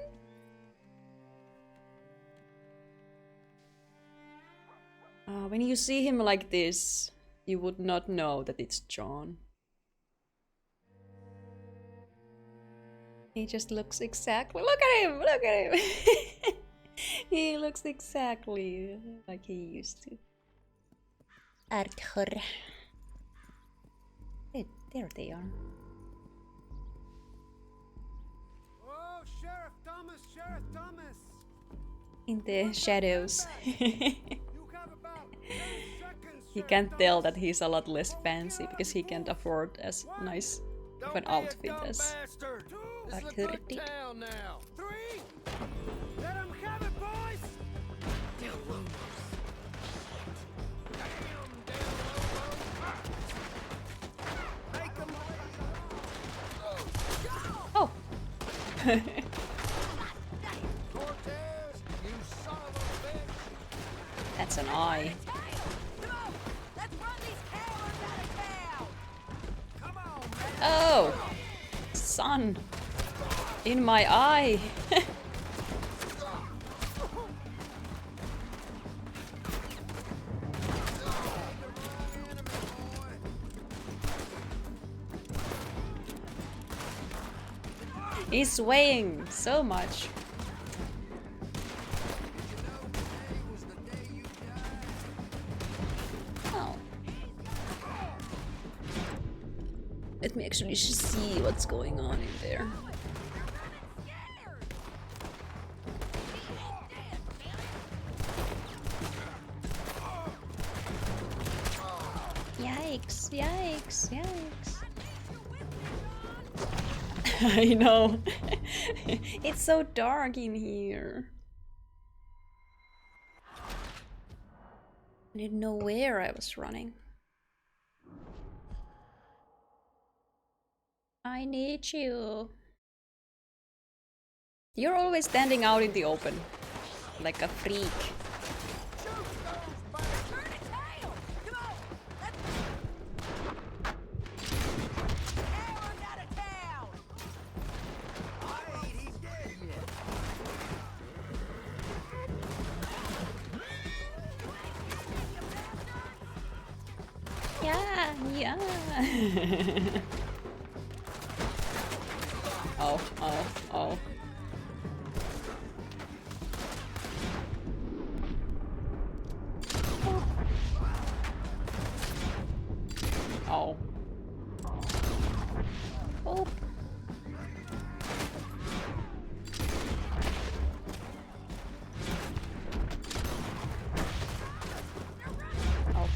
When you see him like this, you would not know that it's John. He just looks exactly. Look at him! Look at him! He looks exactly like he used to. Arthur. Hey, there they are. Oh, Sheriff Thomas, Sheriff Thomas! In the shadows. You have about 10 seconds, You Sheriff can't Thomas. tell that he's a lot less fancy because he can't afford as nice of an outfit as Arthur did. Town now. 3! Let him have it, boys! Oh! That's an eye. Oh! Sun! In my eye! He's swaying so much. Oh. Let me actually see what's going on in there. Yikes, yikes, yikes. I know. It's so dark in here. I didn't know where I was running. I need you. You're always standing out in the open. Like a freak. Yeah, yeah. Oh, oh, oh. Oh. Oh. Oh.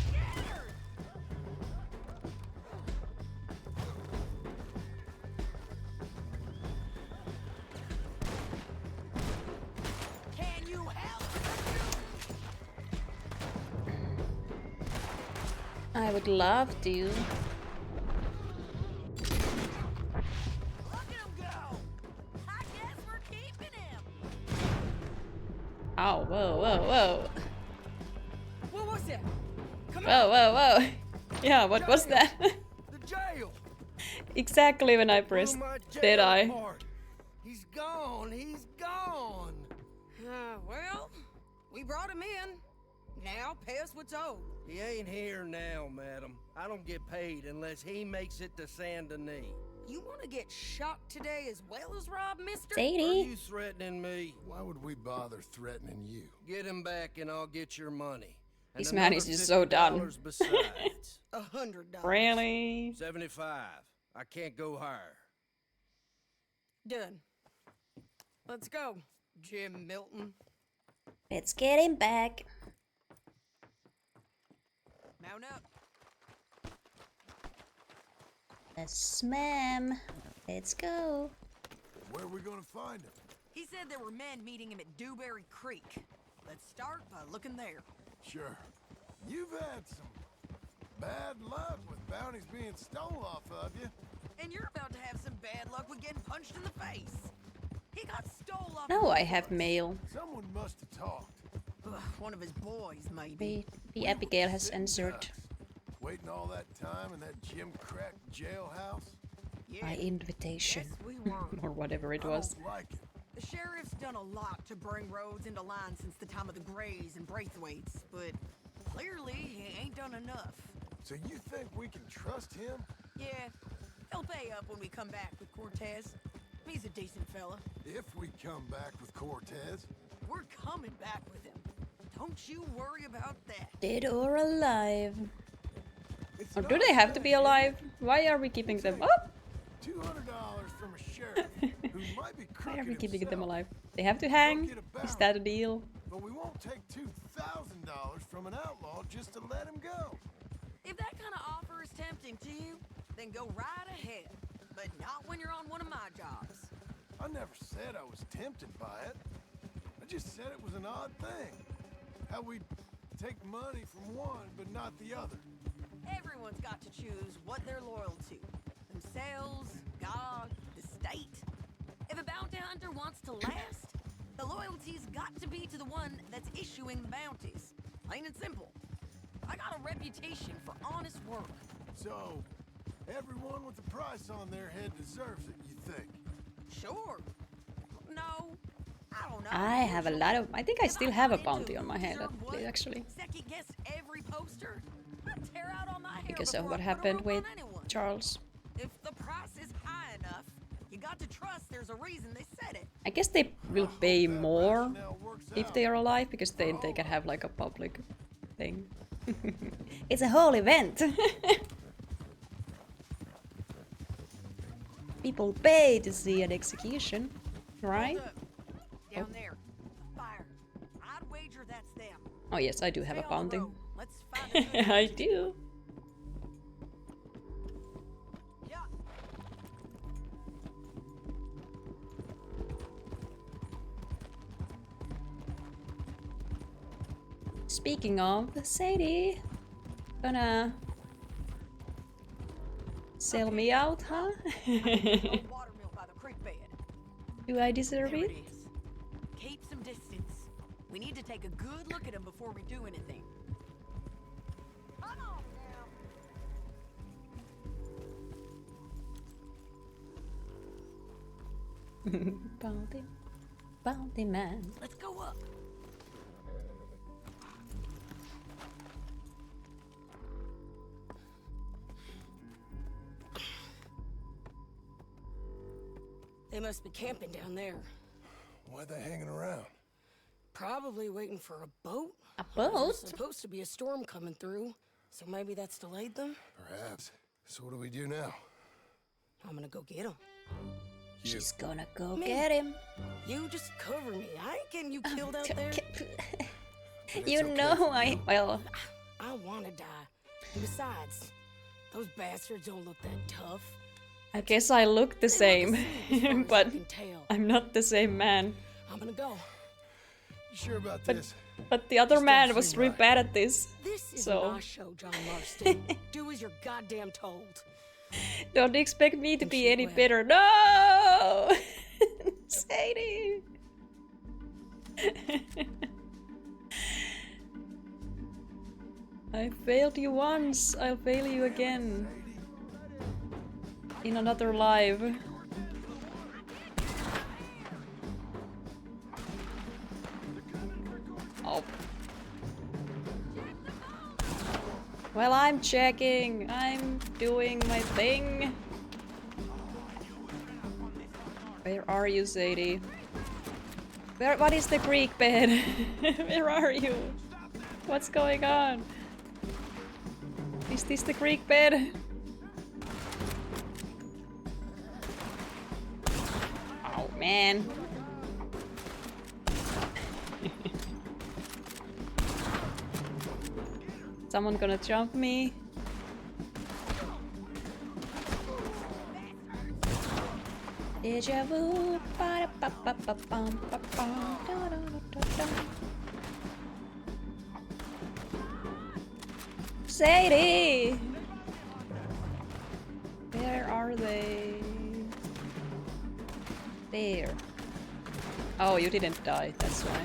Can you help? I would love to. Look at him go! I guess we're keeping him. Oh, whoa, whoa, whoa. What was that? Whoa, whoa, whoa. Yeah, what was that? The jail. Exactly when I pressed dead eye. He's gone. He's gone. Well, we brought him in. Now pay us what's owed. He ain't here now, madam. I don't get paid unless he makes it to Saint Denis. You want to get shot today as well as Rob, mister? Are you threatening me? Why would we bother threatening you? Get him back and I'll get your money. And This man is just so done. $50 besides. $100. Really? 75. I can't go higher. Done. Let's go, Jim Milton. Let's get him back. Mount up. Yes, ma'am. Let's go. Where are we gonna find him? He said there were men meeting him at Dewberry Creek. Let's start by looking there. Sure. You've had some bad luck with bounties being stole off of you. And you're about to have some bad luck with getting punched in the face. He got stole off. No, I have mail. Someone must have talked. Ugh, one of his boys, maybe. The Abigail has answered Waiting all that time in that Jim Crack jailhouse? my invitation. Yes, we were. Or whatever it was. I don't like it. The sheriff's done a lot to bring roads into line since the time of the Grays and Braithwaites, but clearly he ain't done enough. So you think we can trust him? Yeah, he'll pay up when we come back with Cortez. He's a decent fella. If we come back with Cortez. We're coming back with him. Don't you worry about that. Dead or alive. Or do they have to be alive? Why are we keeping them up? $200 from a sheriff who might be Why crooked are we keeping them himself. alive? They have to hang? Is that a deal? But we won't take $2,000 from an outlaw just to let him go. If that kind of offer is tempting to you, then go right ahead. But not when you're on one of my jobs. I never said I was tempted by it. I just said it was an odd thing. How we take money from one but not the other. Everyone's got to choose what they're loyal to. Themselves, God, the state. If a bounty hunter wants to last, the loyalty's got to be to the one that's issuing the bounties. Plain and simple. I got a reputation for honest work. So, everyone with a price on their head deserves it, you think? Sure. No, I don't know. I have a lot of... I think I still have a bounty on my head, actually. Second guess every poster. I'd tear out all my hair Because of before what I put a happened rope with on anyone. Charles. If the price is high enough, you got to trust there's a reason they said it. I guess they will pay more if they are alive, because then they can have like a public thing. It's a whole event. People pay to see an execution, right? Down there. Fire. I'd wager that's them. Oh yes, I do have a Stay on the bounty. road. Let's find a good I do. Speaking of, Sadie, gonna sell me out, huh? watermill by the creek bed. Do I deserve There it? it is. Keep some distance. We need to take a good look at him before we do anything. Come on now. Bounty, bounty man. Let's go up. They must be camping down there. Why are they hanging around? Probably waiting for a boat. A There's boat? supposed to be a storm coming through, so maybe that's delayed them. Perhaps. So what do we do now? I'm gonna go get them. She's gonna go Me. get him. You just cover me. I ain't getting you killed out there. You know well, I wanna die. And besides, those bastards don't look that tough. I guess I look the same, but tell. I'm not the same man. I'm gonna go. You sure about But this? but the other Just man don't was seem really right. bad at this. This is So my show, John Marston. Do as you're goddamn told. don't expect me to be any better. No, Sadie. I failed you once. I'll fail you again. In another life. Oh. Well, I'm checking. I'm doing my thing. Where are you, Sadie? What is the creek bed? Where are you? What's going on? Is this the creek bed? Oh man. Someone gonna jump me? Deja vu. Ba-da-ba-ba-ba-bum-ba-bum. Da-da-da-da-da. Sadie! Where are they? There. Oh, you didn't die, that's why.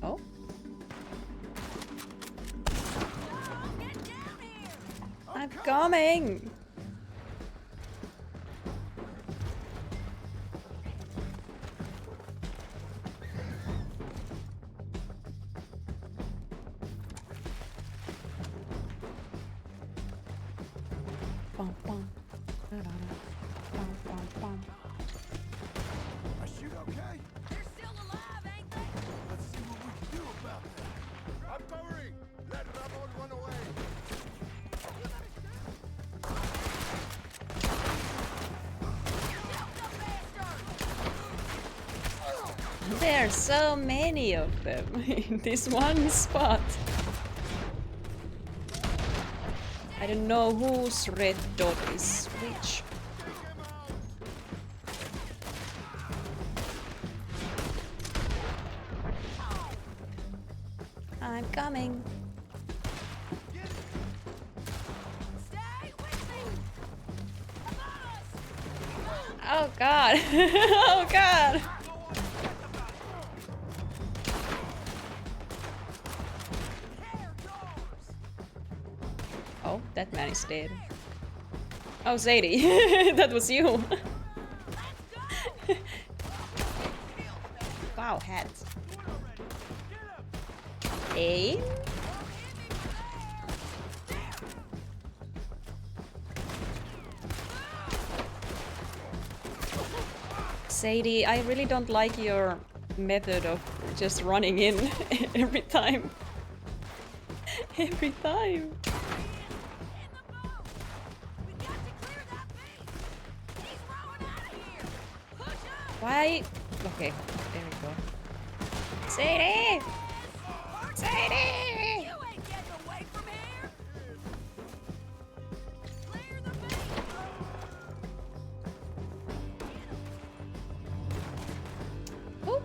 Oh? I'm coming! Bum, bum. Da-da-da. Bum, bum, bum. I shoot okay? They're still alive, ain't they? Let's see what we can do about that. I'm covering. Let Ramon run away. There are so many of them in this one spot. I don't know whose red dot is which. I'm coming. Oh god. Oh god. Oh, that man is dead. Oh, Zadie. That was you. Wow, hat. Aim? Sadie, I really don't like your method of just running in every time. Every time. Why? Okay, there we go. Sadie! Sadie! You ain't getting away from here. Whoop!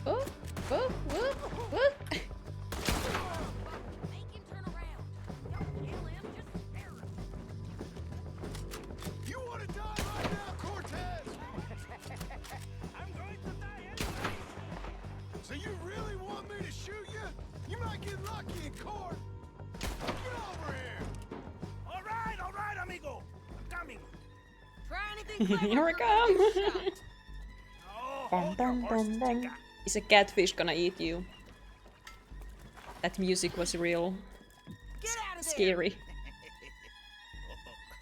Whoop! Whoop! Whoop! Whoop! Make him turn around. Don't kill him, just spare him. You want to die right now, Cortez? I'm going to die anyway. So you really want me to shoot you? You might get lucky in court. Get over here. All right, amigo. I'm coming. Try anything clever. Here we you're gonna come! get shot. Oh, Bum, hold your bum, horses, bum, bum. chica. Is a catfish gonna eat you? That music was real Get out of there. scary.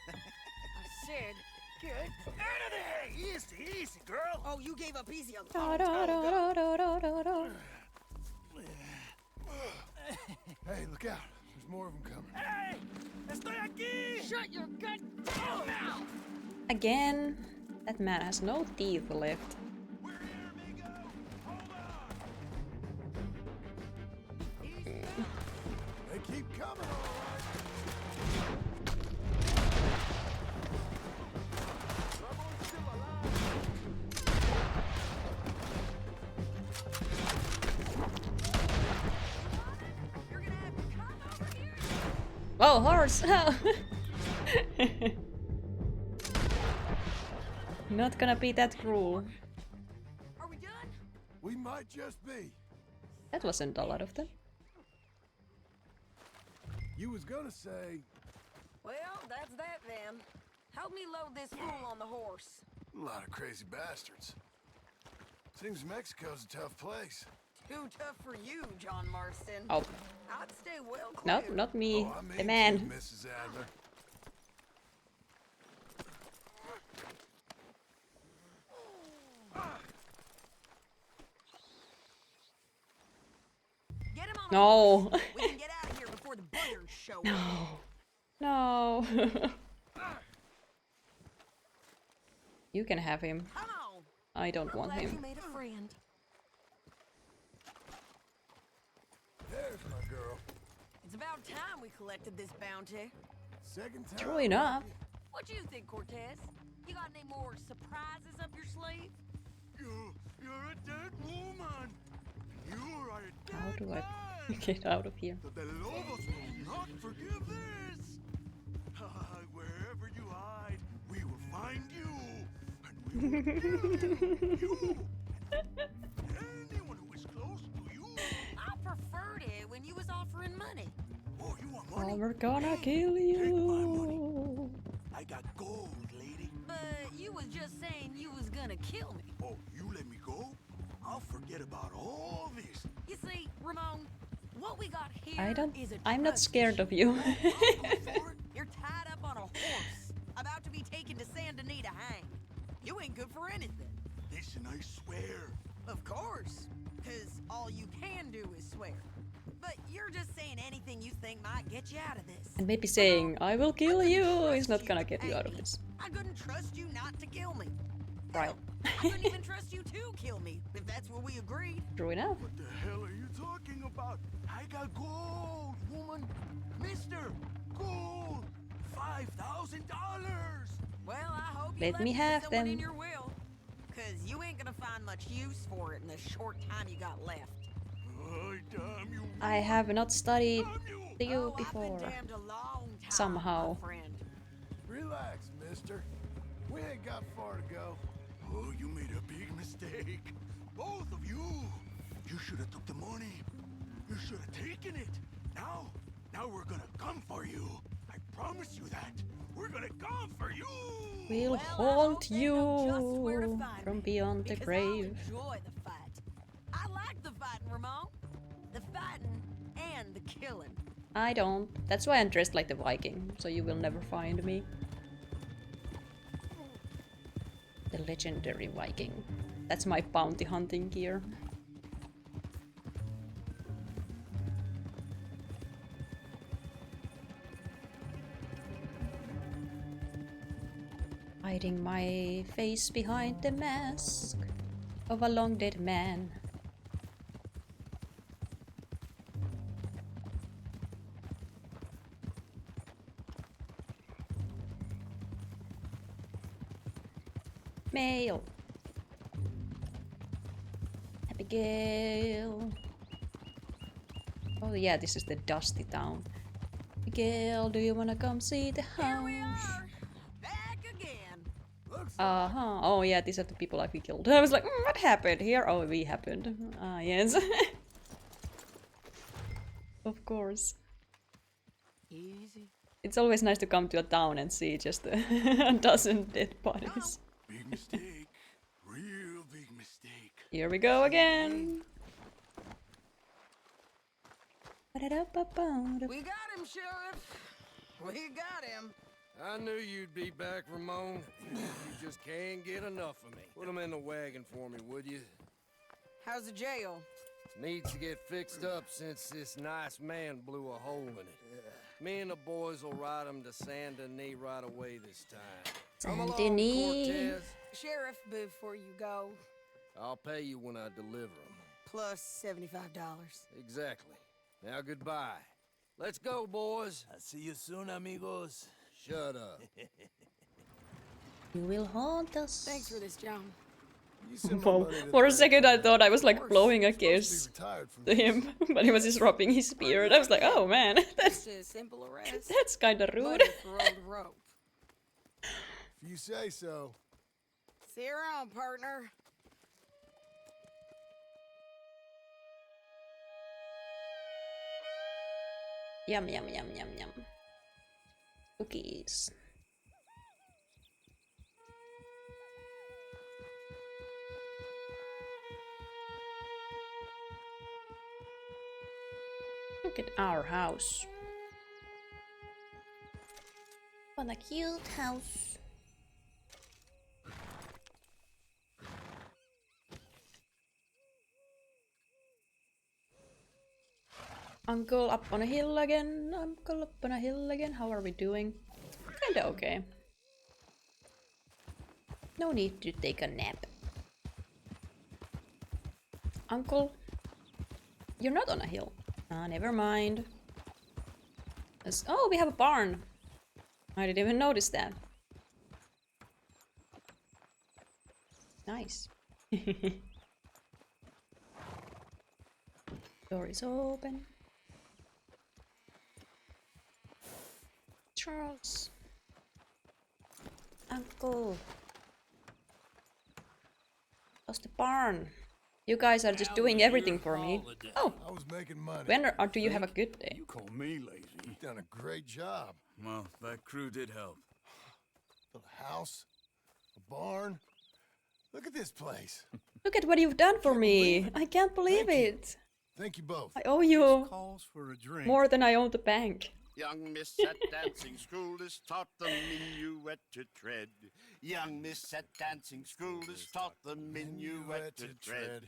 I said, get Out of there! Easy, easy, girl. Oh, you gave up easy on the Da, phone. da, da, da, da, da, da, da. Hey, look out. There's more of them coming. Hey, estoy aquí. Shut your goddamn mouth. Again, that man has no teeth left. We're here, amigo. Hold on. They keep coming, all right. Ramon's still alive. You're gonna have to come over here. Oh, horse! Not gonna be that cruel. Are we done? We might just be. That wasn't a lot of them. You was gonna say Well, that's that then. Help me load this fool on the horse. a lot of crazy bastards. Seems Mexico's a tough place. Too tough for you, John Marston. Oh, I'd stay well no, clear. not me. Oh, I mean The too, man. Mrs. Adler. Get him on No. a horse. We can get out of here before the buggers show No. up. No. You can have him. Come on. I don't want Glad you him. made a friend. There's my girl. It's about time we collected this bounty. Second time. True enough. What do you think, Cortez? You got any more surprises up your sleeve? You're a dead woman. You are a dead How do I man. get out of here? The Lobos will not forgive this. Wherever you hide, we will find you. And we will kill you. Anyone who is close to you. I preferred it when you was offering money. Oh, you want money? Oh, we're gonna kill you. I got gold, lady. But you was just saying you was gonna kill me. Oh, you let me go? I'll forget about all this. You see, Ramon, what we got here is a I'm not trust scared of issue. you. You're tied up on a horse, about to be taken to Saint Denis to hang. You ain't good for anything. Listen, I swear. Of course, because all you can do is swear. But you're just saying anything you think might get you out of this. And maybe saying, I will kill you, is not gonna get you out of this. I couldn't trust you not to kill me. Right. I couldn't even trust you to kill me, if that's what we agreed. True enough. What the hell are you talking about? I got gold, woman. Mister, gold. $5,000. Well, I hope you Let me left have someone in them. your will. Because you ain't gonna find much use for it in the short time you got left. Oh, damn you. I have not studied you Oh, I've before. been damned a long time, Somehow. my friend. Relax, mister. We ain't got far to go. Oh, you made a big mistake. Both of you. You should have took the money. You should have taken it. Now we're gonna come for you. I promise you that. We're gonna come for you. We'll haunt you from beyond the Because I'll grave. enjoy the fight. I like the fighting, Ramon. The fighting and the killing. I don't. That's why I'm dressed like the Viking, so you will never find me. The legendary Viking. That's my bounty hunting gear. Hiding my face behind the mask of a long dead man. Mail. Abigail. Oh yeah, this is the dusty town. Abigail, do you wanna come see the house? Back again. Uh-huh. Oh yeah, these are the people we killed. I was like, what happened here? Oh, we happened. Ah, yes. Of course. Easy. It's always nice to come to a town and see just a dozen dead bodies. Big mistake. Real big mistake. Here we go again. We got him, Sheriff. We got him. I knew you'd be back, Ramon. You just can't get enough of me. Put him in the wagon for me, would you? How's the jail? Needs to get fixed up since this nice man blew a hole in it. Me and the boys will ride him to Saint Denis right away this time. Come along, Cortez. Sheriff, before you go, I'll pay you when I deliver him. plus $75. Exactly. Now goodbye. Let's go, boys. I'll see you soon, amigos. Shut up. You will haunt us. Thanks for this, John. Well, for a second I thought I was like blowing a kiss to him, but he was just rubbing his beard. I was like, oh man, that's Just a simple arrest. that's kind of rude. Money for old rope. If you say so. See you around, partner. Yum yum yum yum yum. Cookies. Look at our house. What a cute house. Uncle up on a hill again. Uncle up on a hill again. How are we doing? Kinda okay. No need to take a nap. Uncle, you're not on a hill. Ah, never mind. Oh, we have a barn. I didn't even notice that. Nice. Door is open. Charles. Uncle. How's the barn? You guys are just doing everything for me. Oh, I was making money. when do you have a good day? You call me lazy. You've done a great job. Well, that crew did help. Built a house, a barn. Look at this place. Look at what you've done for me. I can't believe it. Thank you both. I owe you Calls for a drink. more than I owe the bank. Young miss at dancing school is taught the minuet to tread. Young miss at dancing school is taught the minuet to tread.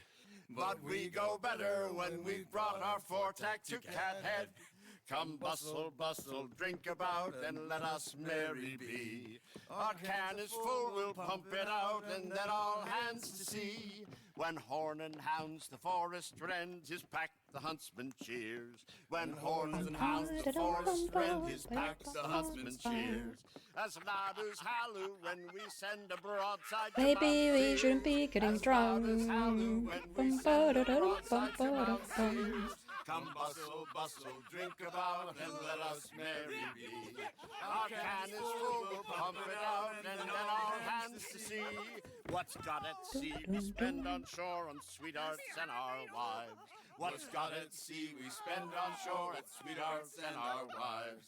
But we go better when we've brought our four-tack to Cathead. Come bustle, bustle, drink about, and let us merry be. Our can is full, we'll pump it out, and then all hands to sea. When horn and hounds the forest rend, his pack the huntsman cheers. When horns and hounds the forest rend, his pack the huntsman cheers. As ladders halloo when we send a broadside to Maybe we Mount shouldn't be Sears. getting As drunk. ladders halloo when we send a broadside to Mount Sears. Come bustle, bustle, drink about, and let us merry be. Our can is full, we'll pump it out, and then all hands to sea. What's got at sea we spend on shore on sweethearts and our wives. What's got at sea we spend on shore at sweethearts and our wives.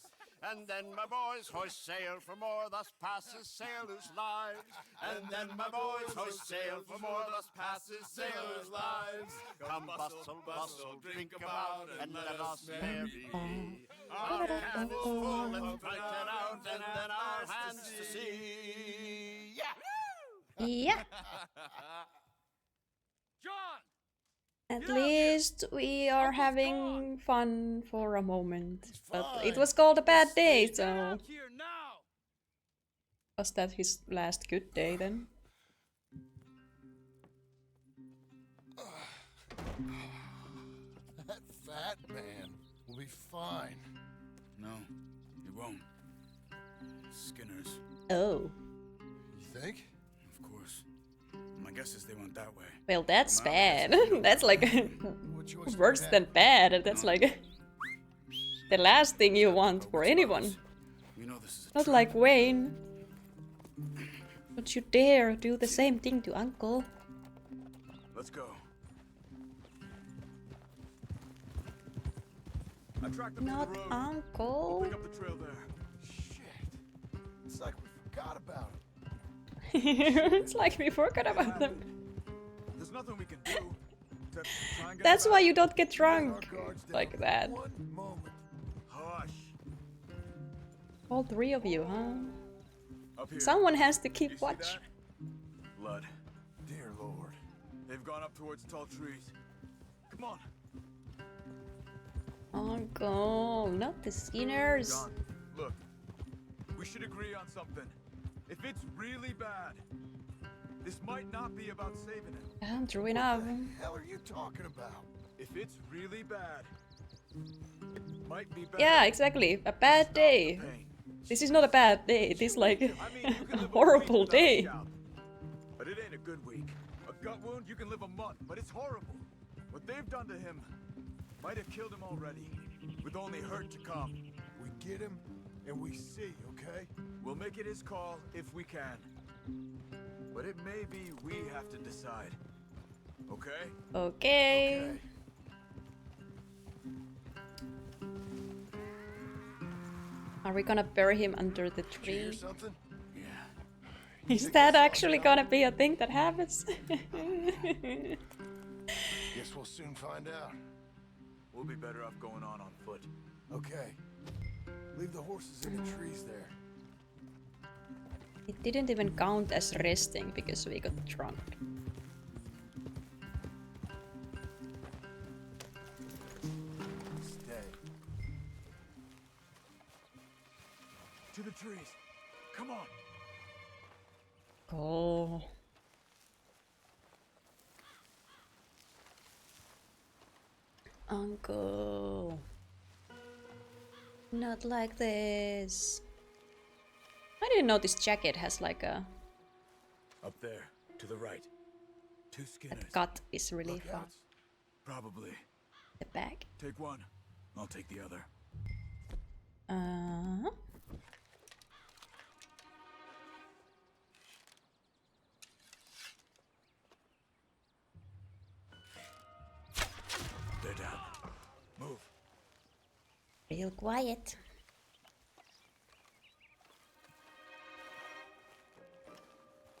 And then my boys hoist sail for more, thus passes sailors' lives. And then my boys hoist sail for more, thus passes sailors' lives. Come bustle, bustle, drink about, and let us merry be. Our can is full, let's drink it out, and then our hands to sea. Yeah! Yeah. John! At least we are having fun for a moment. But it was called a bad day, so... Was that his last good day then? That fat man will be fine. No, he won't. Skinner's. Oh. You think? Of course. My guess is they went that way. Well, that's bad. That's like worse than bad. That's like the last thing you want for anyone. You know this is Not like Wayne. Don't you dare do the same thing to Uncle. Let's go. Not Uncle. Pick up the trail there. Shit. It's like we forgot about him. It's like we forgot about them. There's nothing we can do. Except try and get That's him why back. you don't get drunk like that. One moment. Hush. All three of you, huh? Up here. Someone has to You keep see watch. that? Blood. Dear Lord. They've gone up towards the tall trees. Come on. Uncle, not the Skinners. John, look. We should agree on something. If it's really bad, this might not be about saving it. I'm true enough. What the hell are you talking about? If it's really bad, it might be better. Yeah, exactly. A bad day. This is not a bad day. It is like a horrible day. But it ain't a good week. A gut wound, you can live a month, but it's horrible. What they've done to him might have killed him already, with only hurt to come. We get him and we see, okay? We'll make it his call if we can. But it may be we have to decide. Okay? Okay. Are we gonna bury him under the Did you hear tree? something? Is that actually gonna be a thing that happens? Guess we'll soon find out. We'll be better off going on foot. Okay. Leave the horses in the trees there. It didn't even count as resting because we got drunk. Stay. To the trees. Come on. Oh. Uncle. Not like this. I didn't know this jacket has like a... Up there, to the right. Two Skinners. That cut is really fun. Probably. The back. Take one. I'll take the other. They're down. Move. Real quiet.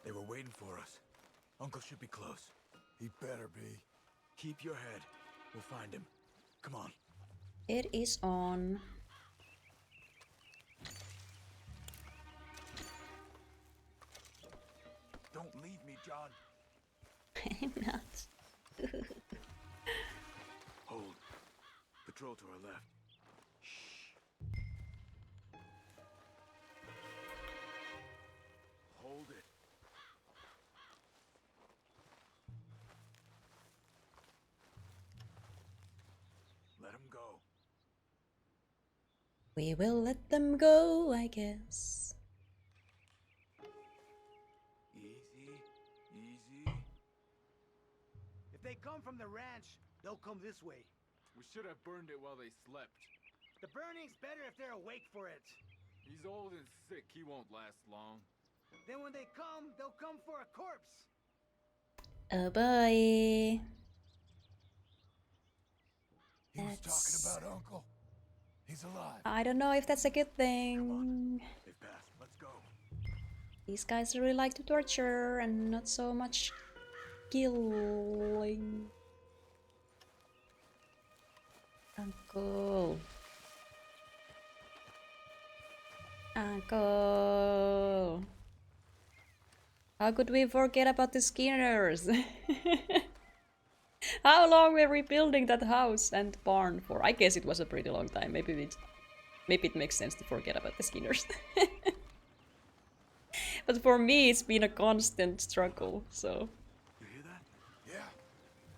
They were waiting for us. Uncle should be close. He better be. Keep your head. We'll find him. Come on. It is on. Don't leave me, John. I'm not. Hold. Patrol to our left. Hold it. Let him go. We will let them go, I guess. Easy, easy. If they come from the ranch, they'll come this way. We should have burned it while they slept. The burning's better if they're awake for it. He's old and sick. He won't last long. Then when they come, they'll come for a corpse. Oh boy. He was talking about Uncle. He's alive. I don't know if that's a good thing. They've passed. Let's go. These guys really like to torture and not so much killing. Uncle. Uncle. How could we forget about the Skinners? How long were we building that house and barn for? I guess it was a pretty long time. Maybe it makes sense to forget about the Skinners. But for me, it's been a constant struggle, so... You hear that? Yeah.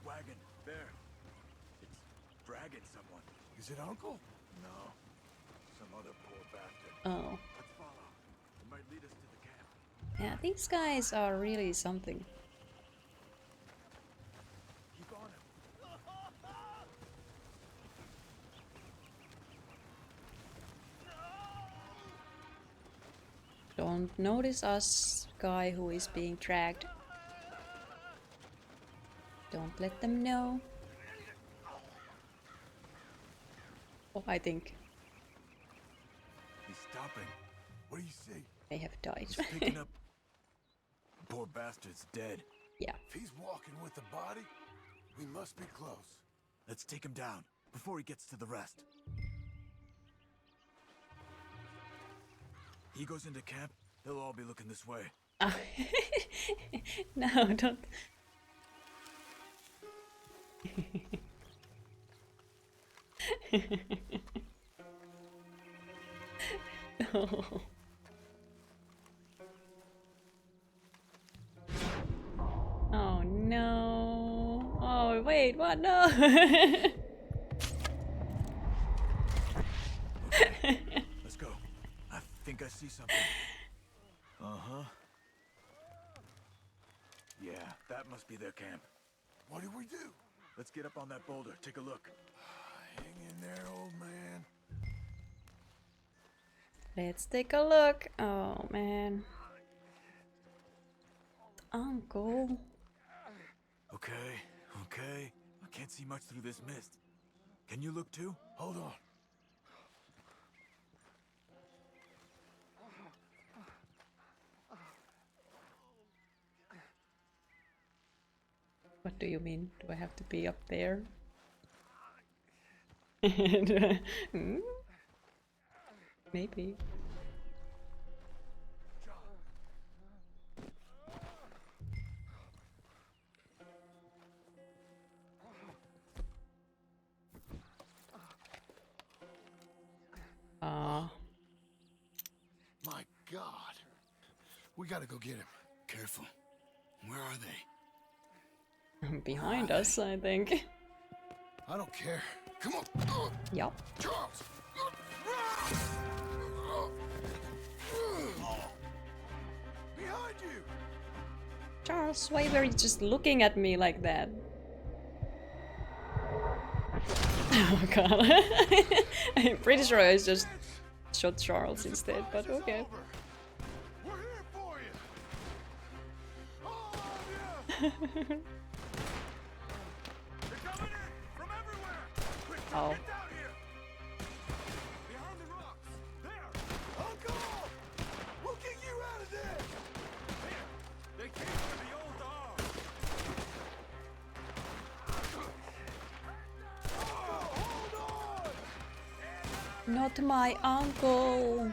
Wagon. There. It's dragging someone. Is it Uncle? No. Some other poor bastard. Oh. Let's follow. It might lead us to the camp. Yeah, these guys are really something. Keep on him. Don't notice us, guy who is being dragged. Don't let them know. Oh, I think He's stopping. What do you see? they have died. He's picking up. Poor bastard's dead. Yeah. If he's walking with the body, we must be close. Let's take him down before he gets to the rest. He goes into camp, they'll all be looking this way. No, don't. No. Oh no. Oh wait, what? No. Let's go. I think I see something. Uh-huh. Yeah, that must be their camp. What do we do? Let's get up on that boulder, take a look. Hang in there, old man. Let's take a look. Oh man. Uncle. Okay, okay. I can't see much through this mist. Can you look too? Hold on. What do you mean? Do I have to be up there? Hmm? Maybe. My God. We gotta go get him. Careful. Where are they? Behind us, I think. I don't care. Come on. Yup. Charles. Behind you. Charles, why were you just looking at me like that? Oh god. I'm pretty sure I just shot Charles instead, but okay. We're here for you. All of you. They're coming in from everywhere. Quick, Oh. get down here. Behind the rocks. There. Uncle! We'll get you out of there. There. They came for the old dog. Not my uncle.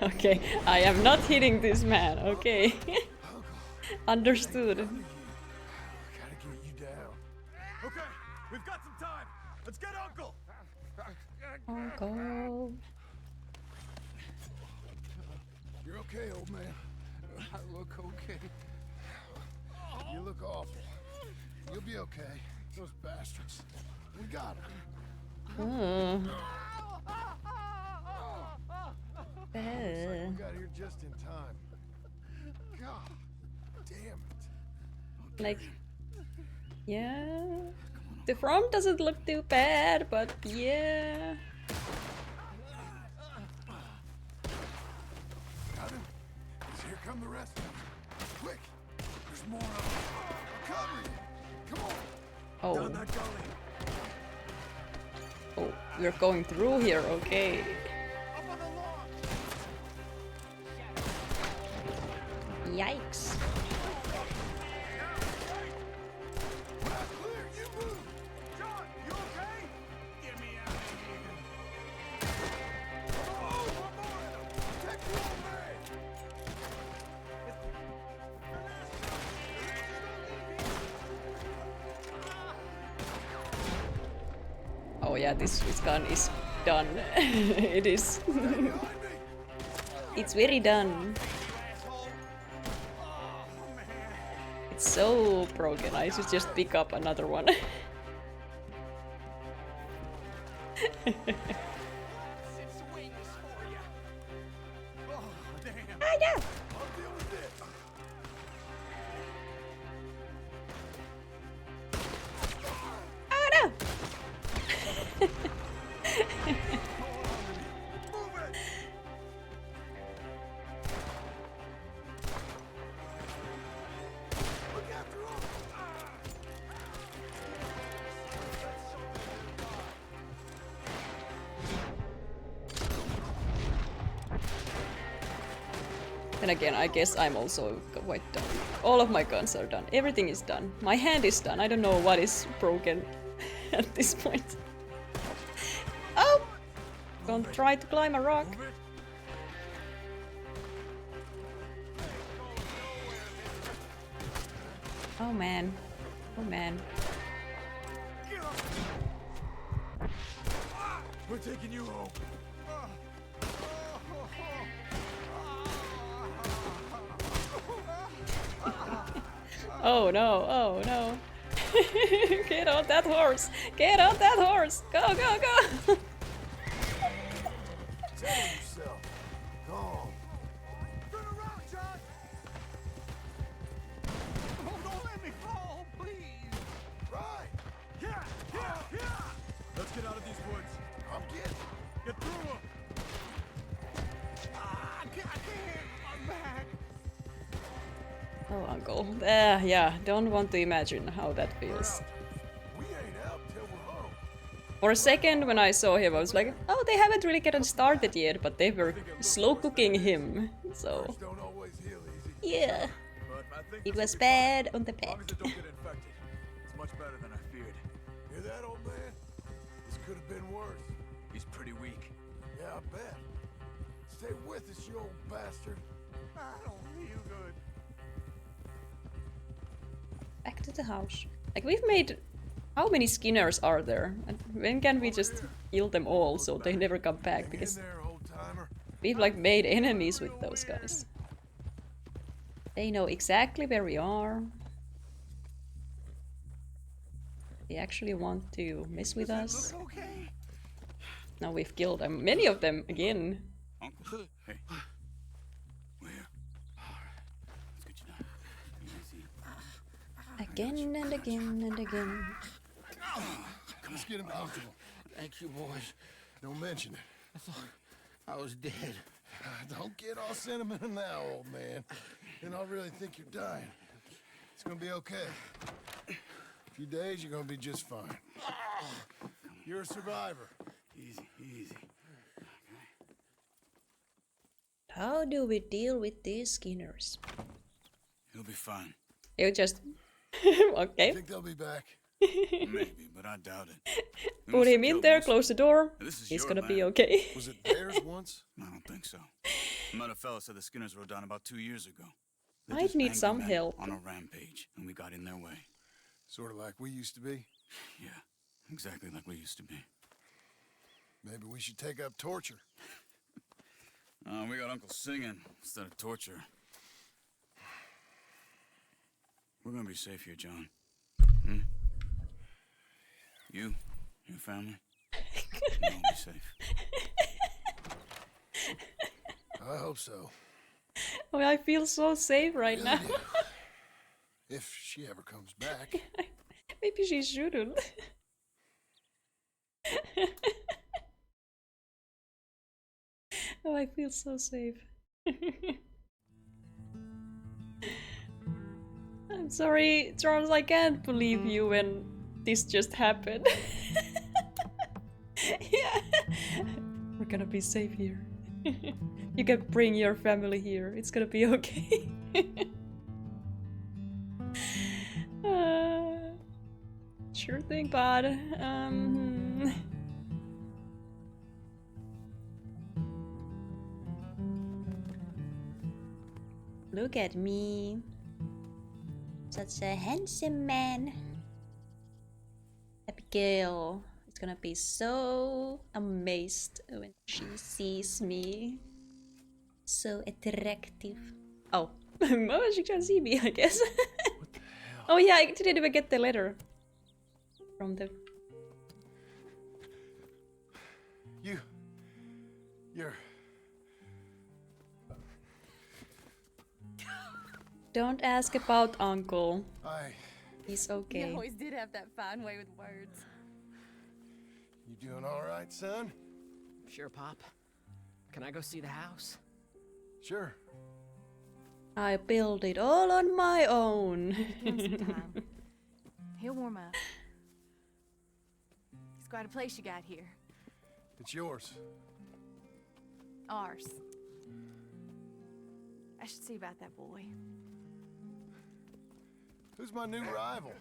Okay, I am not hitting this man, okay? Understood. Gotta get you down. Okay, we've got some time. Let's get Uncle. Uncle. You're okay, old man. I look okay. You look awful. You'll be okay. Those bastards. We got him. Looks like we got here just in time. God damn it. Like, yeah. The front doesn't look too bad, but yeah. Got him? 'Cause here come the rest of them. Quick! There's more of them. Cover you! Come on! Oh. Down that gully. Oh, we're going through here, okay. Up on the lawn! Yikes. When I clear, you move! John, you okay? Get me out of here! Oh, one more of them! Protect the old man! Oh yeah, this gun is done. It is. It's very done. It's so broken. I should just pick up another one. Ah, yeah. Oh no! And again, I guess I'm also quite done. All of my guns are done. Everything is done. My hand is done. I don't know what is broken at this point. Oh! Don't try to climb a rock. Oh man. Oh man. We're taking you home. Oh no, oh no. Get on that horse! Get on that horse! Go, go, go! Tell yourself. Calm. Turn around, John! Oh, don't let me fall, please! Right. Yeah, yeah, yeah! Let's get out of these woods. I'm getting. Get through them. I can't, my back. Oh, uncle. Yeah, don't want to imagine how that feels. We ain't out till we're home. For a second, when I saw him, I was like, oh, they haven't really gotten started yet, but they were slow cooking him, so... Don't always heal easy. Yeah. But I think It was bad on the as long back. as it don't get infected, it's much better than I feared. Hear that, old man? This could have been worse. He's pretty weak. Yeah, I bet. Stay with us, you old bastard. I don't feel good. Back to the house. Like, we've made... How many Skinners are there? And when can we just kill them all so they never come back? Because we've like made enemies with those guys. They know exactly where we are. They actually want to mess with us. Now we've killed them. Many of them again. Uncle, hey. We're here. Let's get you down. Easy. Again and again and again. Let's get him comfortable. Thank you, boys. Don't mention it. I thought I was dead. Don't get all sentimental now, old man. And I really think you're dying. It's gonna be okay. A few days, you're gonna be just fine. You're a survivor. Easy, easy. How do we deal with these Skinners? He'll be fine. You just... okay. Think they'll be back? Maybe, but I doubt it. Put him in there, close the door. This is He's your gonna land. be okay. Was it theirs once? I don't think so. I met a fella said the Skinners rode down about 2 years ago. They're I'd just need angry some men help. on a rampage, and we got in their way. Sort of like we used to be? Yeah, exactly like we used to be. Maybe we should take up torture. We got Uncle singing instead of torture. We're gonna be safe here, John. Hmm? You, your family, you'll be safe. I hope so. Oh, I feel so safe right now. If she ever comes back. Maybe she shouldn't. Oh, I feel so safe. I'm sorry, Charles, I can't believe you when this just happened. Yeah. We're gonna be safe here. You can bring your family here. It's gonna be okay. Sure thing, bud. Look at me. Such a handsome man. Abigail is gonna be so amazed when she sees me. So attractive. Oh, oh, she can see me, I guess. What the hell? Oh yeah, I didn't even get the letter from the... You're... Don't ask about Uncle. He's You okay. always did have that fine way with words. You doing all right, son? Sure, Pop. Can I go see the house? Sure. I built it all on my own. Give him some time. He'll warm up. It's quite a place you got here. It's yours. Ours. I should see about that boy. Who's my new rival?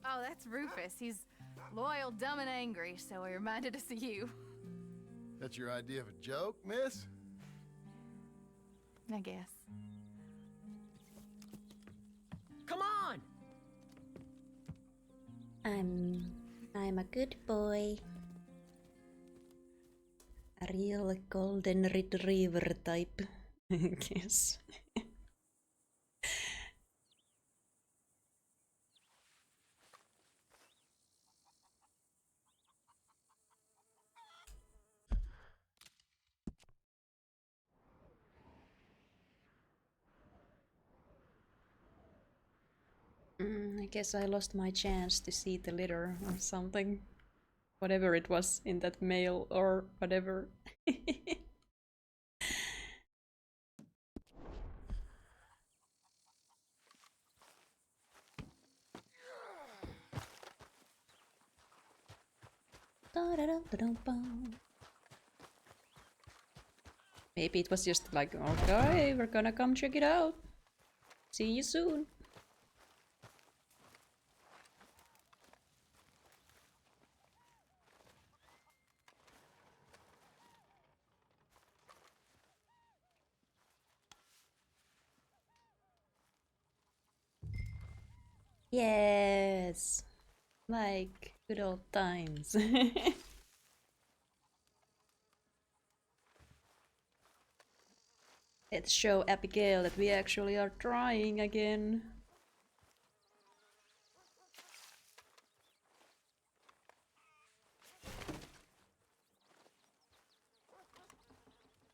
Oh, that's Rufus. He's loyal, dumb, and angry, so he reminded us of you. That's your idea of a joke, miss? I guess. Come on! I'm a good boy. A real golden retriever type, I guess. I guess I lost my chance to see the litter or something. Whatever it was in that mail or whatever. Maybe it was just like, okay, we're gonna come check it out. See you soon. Yes, like good old times. Let's show Abigail that we actually are trying again.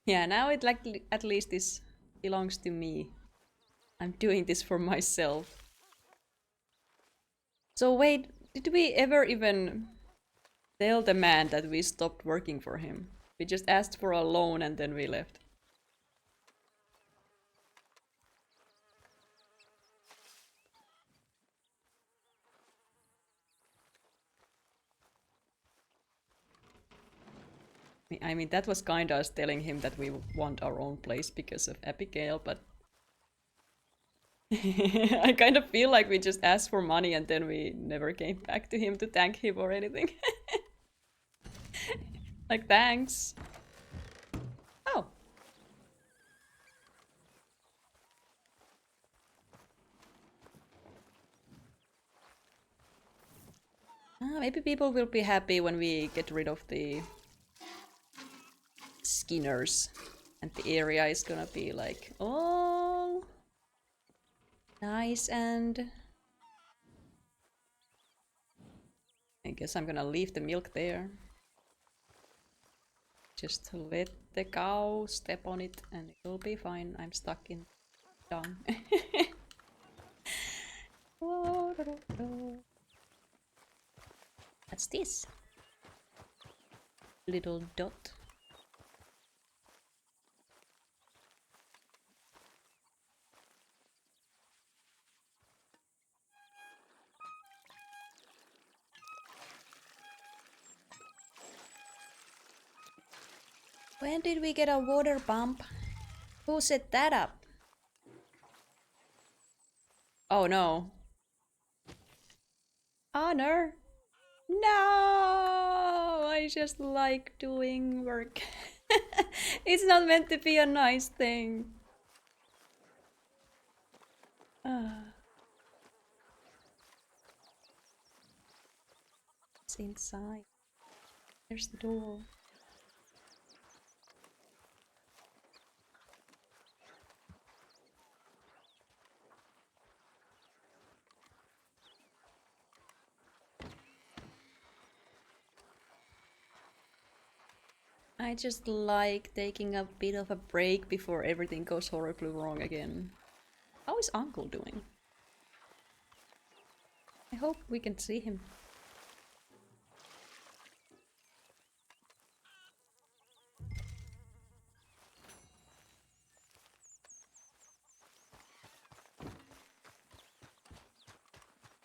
Yeah, now it like at least this belongs to me. I'm doing this for myself. So wait, did we ever even tell the man that we stopped working for him? We just asked for a loan and then we left. I mean, that was kinda us telling him that we want our own place because of Abigail, but I kind of feel like we just asked for money and then we never came back to him to thank him or anything. Like, thanks. Oh. Maybe people will be happy when we get rid of the Skinners. And the area is gonna be like, oh, nice. And I guess I'm gonna leave the milk there. Just let the cow step on it and it'll be fine. I'm stuck in dung. What's this? Little dot. When did we get a water pump? Who set that up? Oh no. Honor? No! I just like doing work. It's not meant to be a nice thing. It's inside. There's the door. I just like taking a bit of a break before everything goes horribly wrong again. How is Uncle doing? I hope we can see him.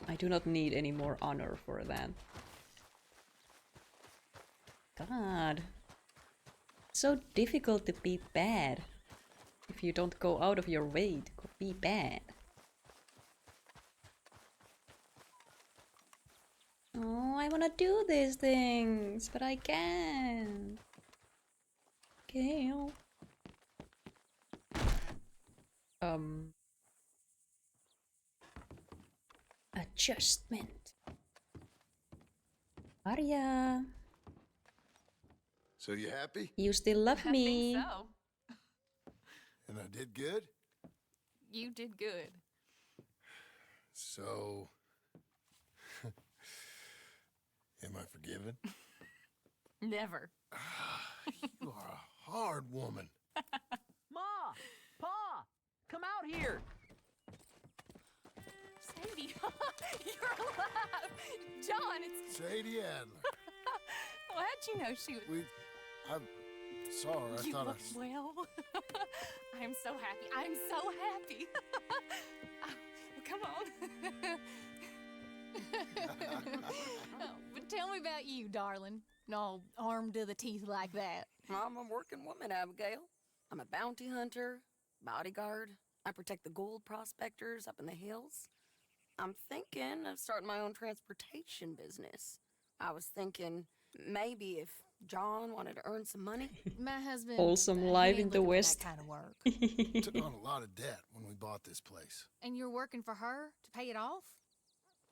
I do not need any more honor for that. God. It's so difficult to be bad if you don't go out of your way to be bad. Oh, I wanna do these things, but I can't. Okay. Adjustment. Arya. So you happy? You still love me. I think so. And I did good? You did good. So... am I forgiven? Never. You are a hard woman. Ma! Pa! Come out here! Sadie, you're alive! John, it's... Sadie Adler. Well, how'd you know she was... I saw her. I You thought look well. I'm so happy. I'm so happy. Come on. But tell me about you, darling. All armed to the teeth like that. I'm a working woman, Abigail. I'm a bounty hunter, bodyguard. I protect the gold prospectors up in the hills. I'm thinking of starting my own transportation business. I was thinking maybe if John wanted to earn some money. My husband... Wholesome life in the West. That kind of work. took on a lot of debt when we bought this place. And you're working for her to pay it off?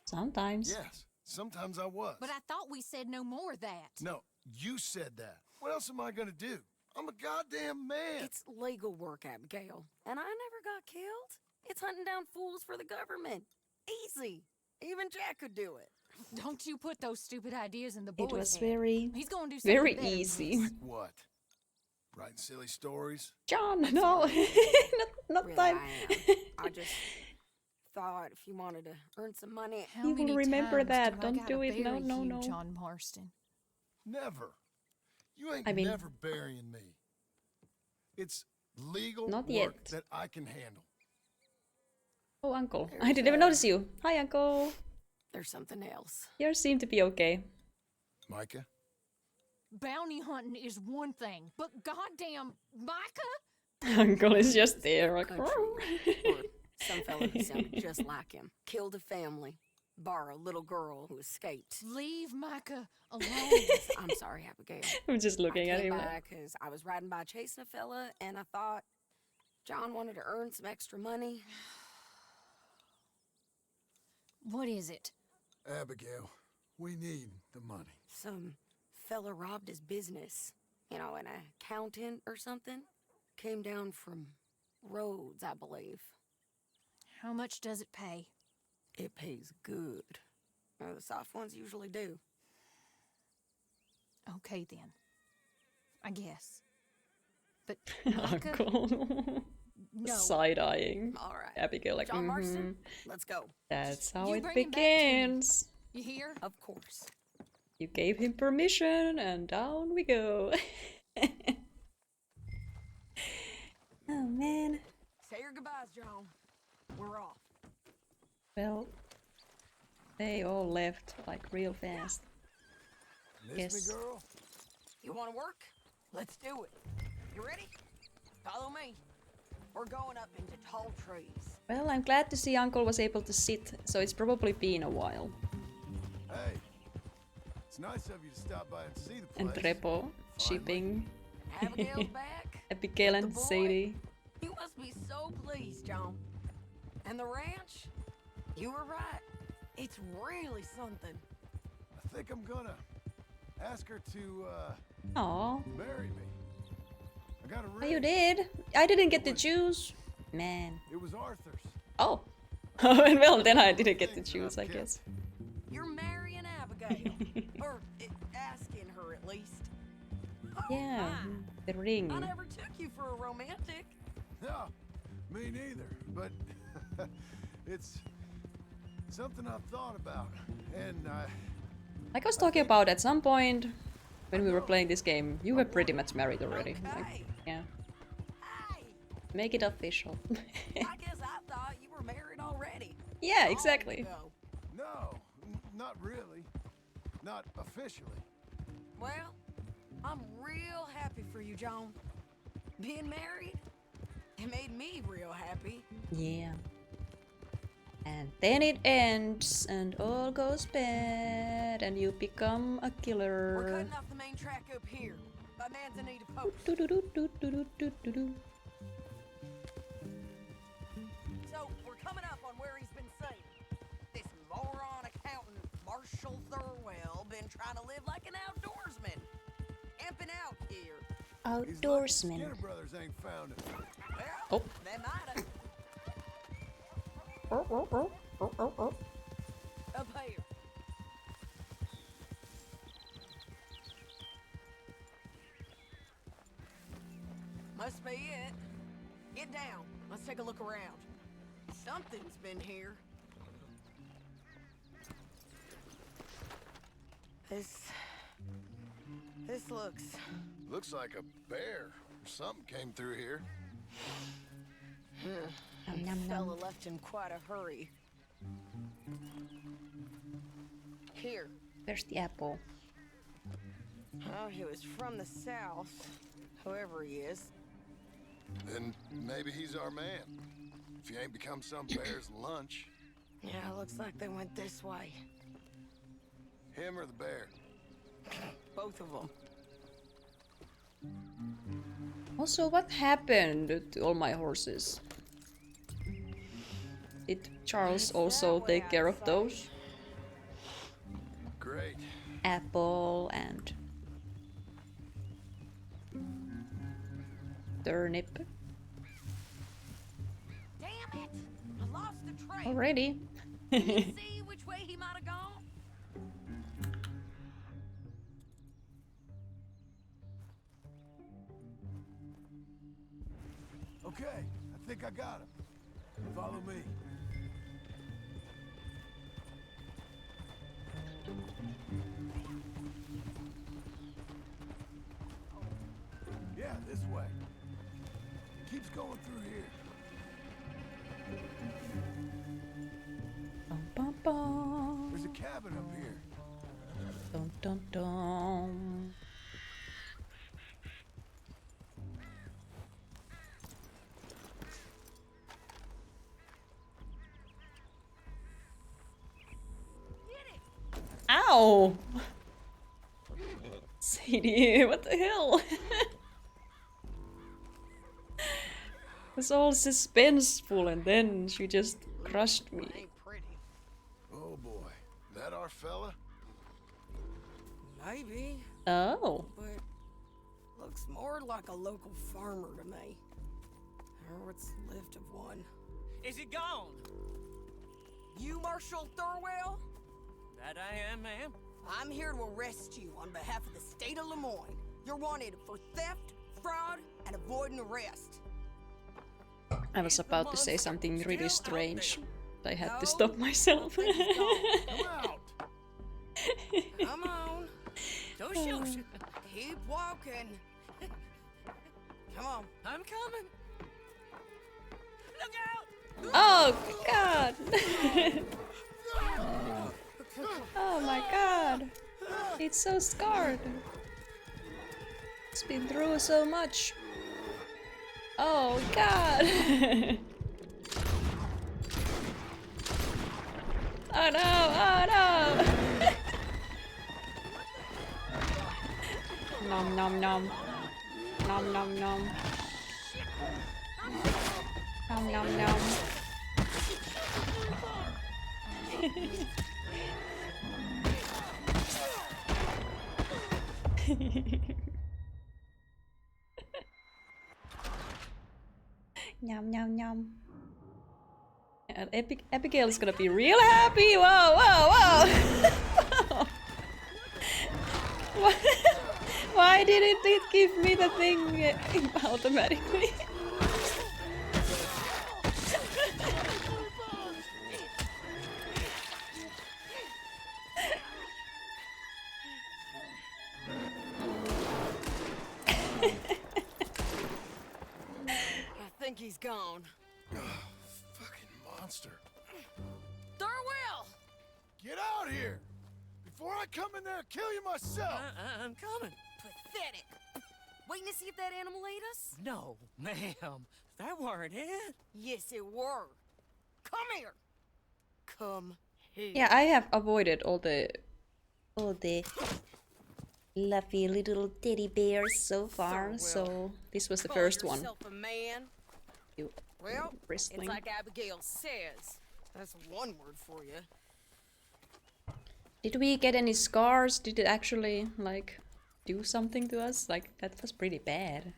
Sometimes. Yes, sometimes I was. But I thought we said no more of that. No, you said that. What else am I gonna do? I'm a goddamn man. It's legal work, Abigail. And I never got killed. It's hunting down fools for the government. Easy. Even Jack could do it. Don't you put those stupid ideas in the boy's It was head. very, He's gonna do something very better. easy. Like what? Writing silly stories? John, no. not Really, time. I just thought if you wanted to earn some money... How You will many remember times that. do I Don't gotta do it. No, bury no, you, no. John Marston. Never. You ain't I mean- never burying me. It's legal Not work yet. that I can handle. Oh, Uncle. I didn't even notice you. Hi, Uncle. There's something else. You seem to be okay. Micah? Bounty hunting is one thing, but goddamn Micah? Uncle is just there. Like, Country. Or some fella who sounded just like him. Killed a family. Bar a little girl who escaped. Leave Micah alone. I'm sorry, Abigail. I'm just looking I at came him. by because I was riding by chasing a fella, and I thought John wanted to earn some extra money. What is it? Abigail, we need the money. Some fella robbed his business. You know, an accountant or something. Came down from Rhodes, I believe. How much does it pay? It pays good. The soft ones usually do. Okay, then. I guess. But Micah? Uncle. No. Side-eyeing. All right. Abigail like, John mhm. Marston, let's go. That's how You it bring him back to me. begins. You hear? Of course. You gave him permission, and down we go. Oh, man. Say your goodbyes, John. We're off. Well, they all left, like, real fast. Miss Yes. me, girl? You want to work? Let's do it. You ready? Follow me. We're going up into tall trees. Well, I'm glad to see Uncle was able to sit, so it's probably been a while. Hey, it's nice of you to stop by and see the And place. Repo, shipping, Abigail's back. Abigail and The boy. Sadie. You must be so pleased, John. And the ranch? You were right. It's really something. I think I'm gonna ask her to, Aw, marry me. I got a oh, ring. you did? I didn't get to choose. Man. It was Arthur's. Oh. Well, then I didn't get to choose, I guess. You're marrying Abigail. Or asking her, at least. Oh, Yeah, my. the ring. I never took you for a romantic. No, me neither. But it's something I've thought about. And Like I was talking about, at some point when we were playing this game, you were pretty much married already. Like, yeah. Make it official. I guess I thought you were married already. Yeah, exactly. no, not really. Not officially. Well, I'm real happy for you, John. Being married, it made me real happy. Yeah. And then it ends, and all goes bad, and you become a We're killer. cutting off the main track up here. By Manzanita Post. Do-do-do-do-do-do-do-do. So, we're coming up on where he's been seen. This moron accountant, Marshall Thurwell, been trying to live like an outdoorsman. Amping out here. Outdoorsman. Skinner Brothers ain't found it. Oh. They might've. Up here. Must be it. Get down. Let's take a look around. Something's been here. This looks... Looks like a bear or something came through here. Fella left in quite a hurry. Here. Where's the apple? Oh, he was from the south. Whoever he is. Then maybe he's our man. If he ain't become some bear's lunch. Yeah, looks like they went this way. Him or the bear? Both of them. Also, what happened to all my horses? Did Charles also take care of those? apple and turnip. Damn it! I lost the trail. Already. Can you see which way he might have gone? Okay, I think I got him. Follow me. Yeah, this way. Keeps going through here. Bum, bum, bum. There's a cabin up here. Dun, dun, dun. Ow! Sadie, what the hell? It's all suspenseful and then she just crushed me. Oh boy, that our fella? Maybe. Oh. But looks more like a local farmer to me. Or what's left of one. Is he gone? You Marshal Thorwell? That I am, ma'am. I'm here to arrest you on behalf of the state of Lemoyne. You're wanted for theft, fraud, and avoiding arrest. I was about to say something really strange. But I had to stop myself. Come on. Don't shoot. Keep walking. Come on. I'm coming. Look out! Oh god! Oh my god! It's so scarred. It's been through so much. Oh god! Oh no! Oh no! Nom nom nom. Nom nom nom. Nom nom nom. Yum yum yum. And Abigail is gonna be real happy. Whoa whoa whoa! Why didn't it give me the thing automatically? I think he's gone. Fucking monster. Thorwell! Get out here! Before I come in there and kill you myself! I'm coming. Pathetic. Waiting to see if that animal ate us? No, ma'am. That weren't it. Yes, it were. Come here. Come here. Yeah, I have avoided all the fluffy little teddy bears so far, so this was the Call first one. yourself a man? You Well, bristling. it's like Abigail says. That's one word for you. Did we get any scars? Did it actually, like, do something to us? Like, that was pretty bad.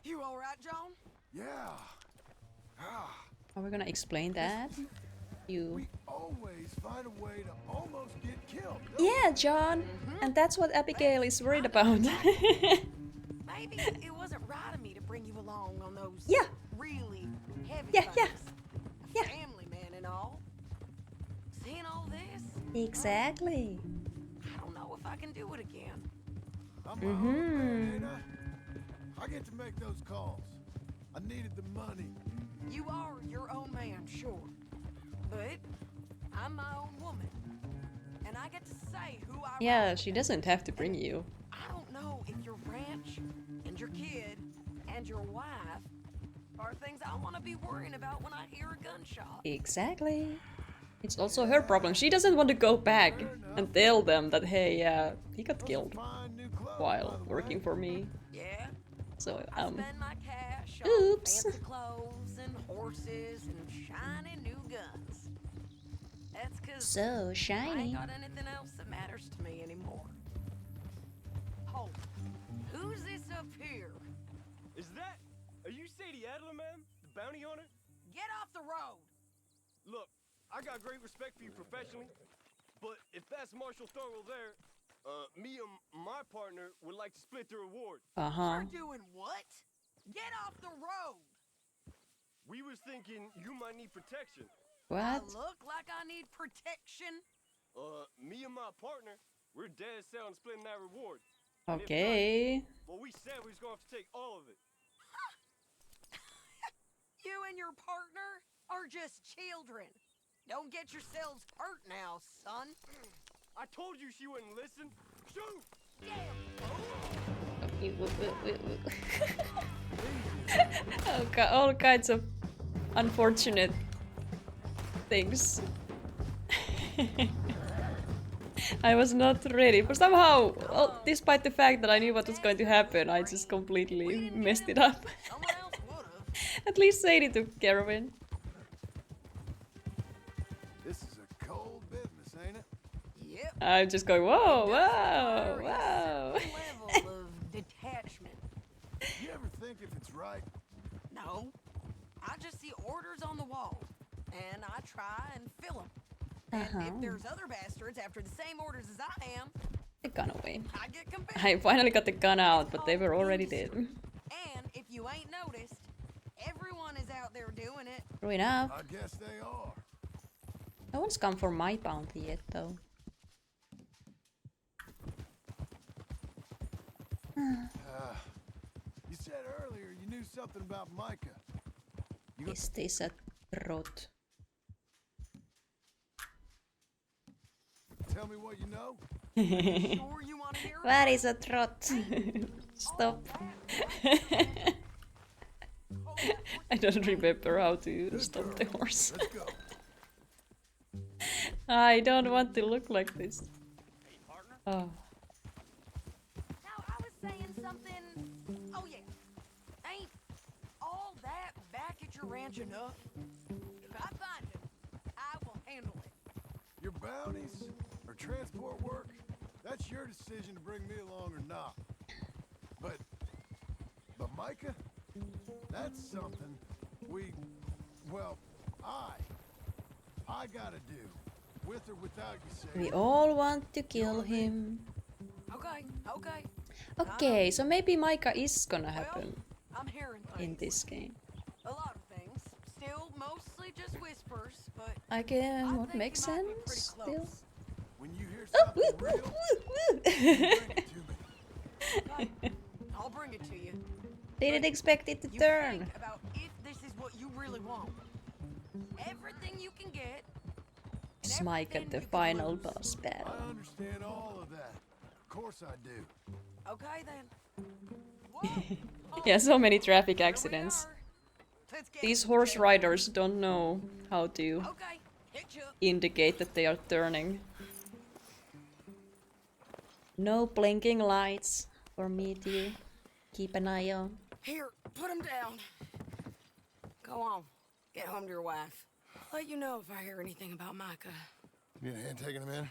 You alright, John? Yeah. Are we gonna explain that? You... Always find a way to almost get killed. Yeah, John! And that's what Abigail is worried about. Maybe it wasn't right of me to bring you along on those really heavy Yeah. A family man and all. Seeing all this, Exactly. I don't know if I can do it again. I'm my own man, ain't I get to make those calls. I needed the money. You are your own man, sure. But I'm my own woman. And I get to say who I Yeah, she doesn't have to bring you. I don't know if your ranch and your kid and your wife are things I want to be worrying about when I hear a gunshot. Exactly. It's also her problem. She doesn't want to go back and tell them that, hey, he got killed while working for me. Yeah. So, spend my cash oops. on fancy clothes and horses and shiny new guns. That's 'cause So I ain't shiny. got anything else that matters to me anymore. Hold. Who's this up here? Is that... Are you Sadie Adler, man? The bounty hunter? Get off the road! Look, I got great respect for you professionally, but if that's Marshal Thurwell there, me and my partner would like to split the reward. Uh-huh. You're doing what? Get off the road! We was thinking you might need protection. I What? look like I need protection? Me and my partner, we're dead set on splitting that reward. And if not, Okay. well, we said we was gonna have to take all of it. You and your partner are just children. Don't get yourselves hurt now, son. I told you she wouldn't listen. Shoot! All kinds of unfortunate things. I was not ready, but somehow, well, despite the fact that I knew what was going to happen, I just completely messed it up. At least Sadie took care of it. This is a cold business, ain't it? Yep. I'm just going, whoa, whoa, whoa. Level of detachment. You ever think if it's right? No. I just see orders on the wall, and I try and fill them. And if there's other bastards after the same orders as I am, The gun away. I get compelled. I finally got the gun out, but they were already dead. And if you ain't noticed, everyone is out there doing it. True enough. I guess they are. No one's come for my bounty yet, though. You said earlier you knew something about Micah. Is this a trot? Tell me what you know. Sure you want to hear What is a trot? Stop. I don't remember how to stop the horse. Let's go. I don't want to look like this. Oh. Now, I was saying something... Oh, yeah. Ain't all that back at your ranch enough? If I find him, I will handle it. Your bounties or transport work, that's your decision to bring me along or not. But Micah, that's something I gotta do. With or without you, say. We all want to kill him. Okay. Okay, so maybe Micah is gonna happen I'm hearing in things. this game. A lot of things. Still mostly just whispers, but... Again, what makes sense still? When you hear Oh, something woo, real, woo, bring it to me. Okay, I'll bring it to you. Didn't expect it to You turn. think about if this is what you really want. Everything you can get. It's Micah, the final boss battle. I understand all of that. Of course I do. Okay then. Yeah, so many traffic accidents. These horse riders don't know how to indicate that they are turning. No blinking lights for me to keep an eye on. Here, put him down. Go on. Get home to your wife. I'll let you know if I hear anything about Micah. You need a hand taking him in?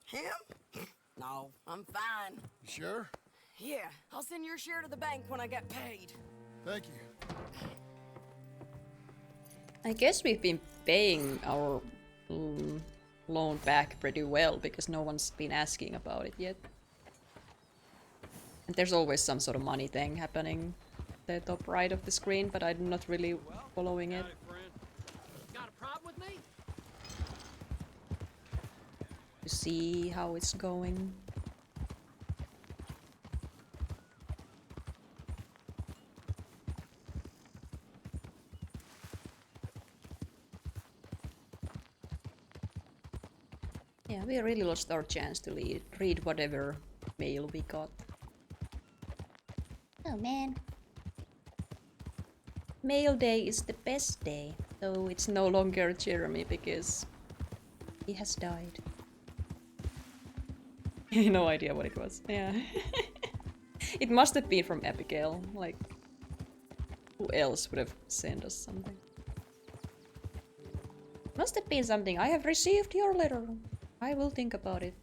Him? No, I'm fine. You sure? Yeah, I'll send your share to the bank when I get paid. Thank you. I guess we've been paying our loan back pretty well because no one's been asking about it yet. And there's always some sort of money thing happening at the top right of the screen, but I'm not really following it. Got a problem with me? To see how it's going. Yeah, we really lost our chance to read whatever mail we got. Oh man. Mail day is the best day, though it's no longer Jeremy because he has died. No idea what it was. Yeah. It must have been from Abigail. Like, who else would have sent us something? Must have been something. I have received your letter. I will think about it.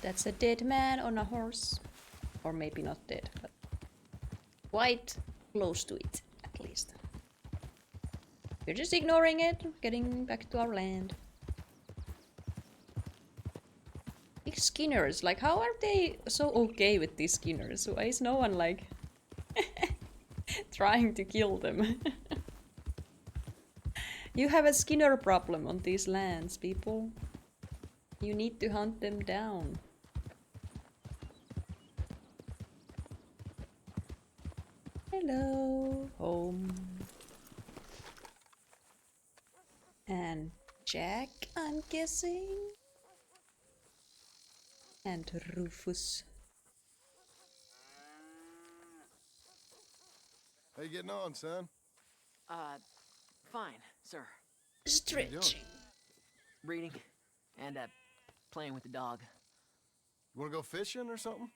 That's a dead man on a horse. Or maybe not dead, but quite close to it, at least. We're just ignoring it, getting back to our land. Big skinners, like how are they so okay with these skinners? Why is no one like trying to kill them? You have a skinner problem on these lands, people. You need to hunt them down. Hello, home. And Jack, I'm guessing. And Rufus. How you getting on, son? Fine, sir. Stretching. Reading and playing with the dog. You wanna go fishing or something?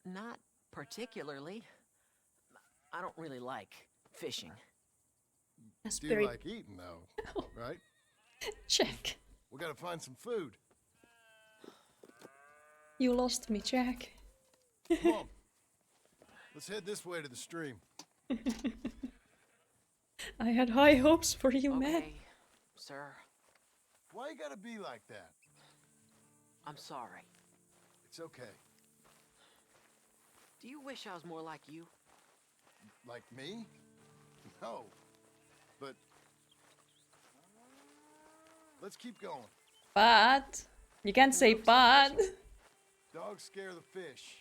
Not particularly. I don't really like fishing. Do you like eating though, right? Check. We gotta find some food. You lost me, Jack. Come on. Let's head this way to the stream. I had high hopes for you, man. Sir. Why you gotta be like that? I'm sorry. It's okay. Do you wish I was more like you? Like me? No. But let's keep going. But you can't say but. Dogs scare the fish.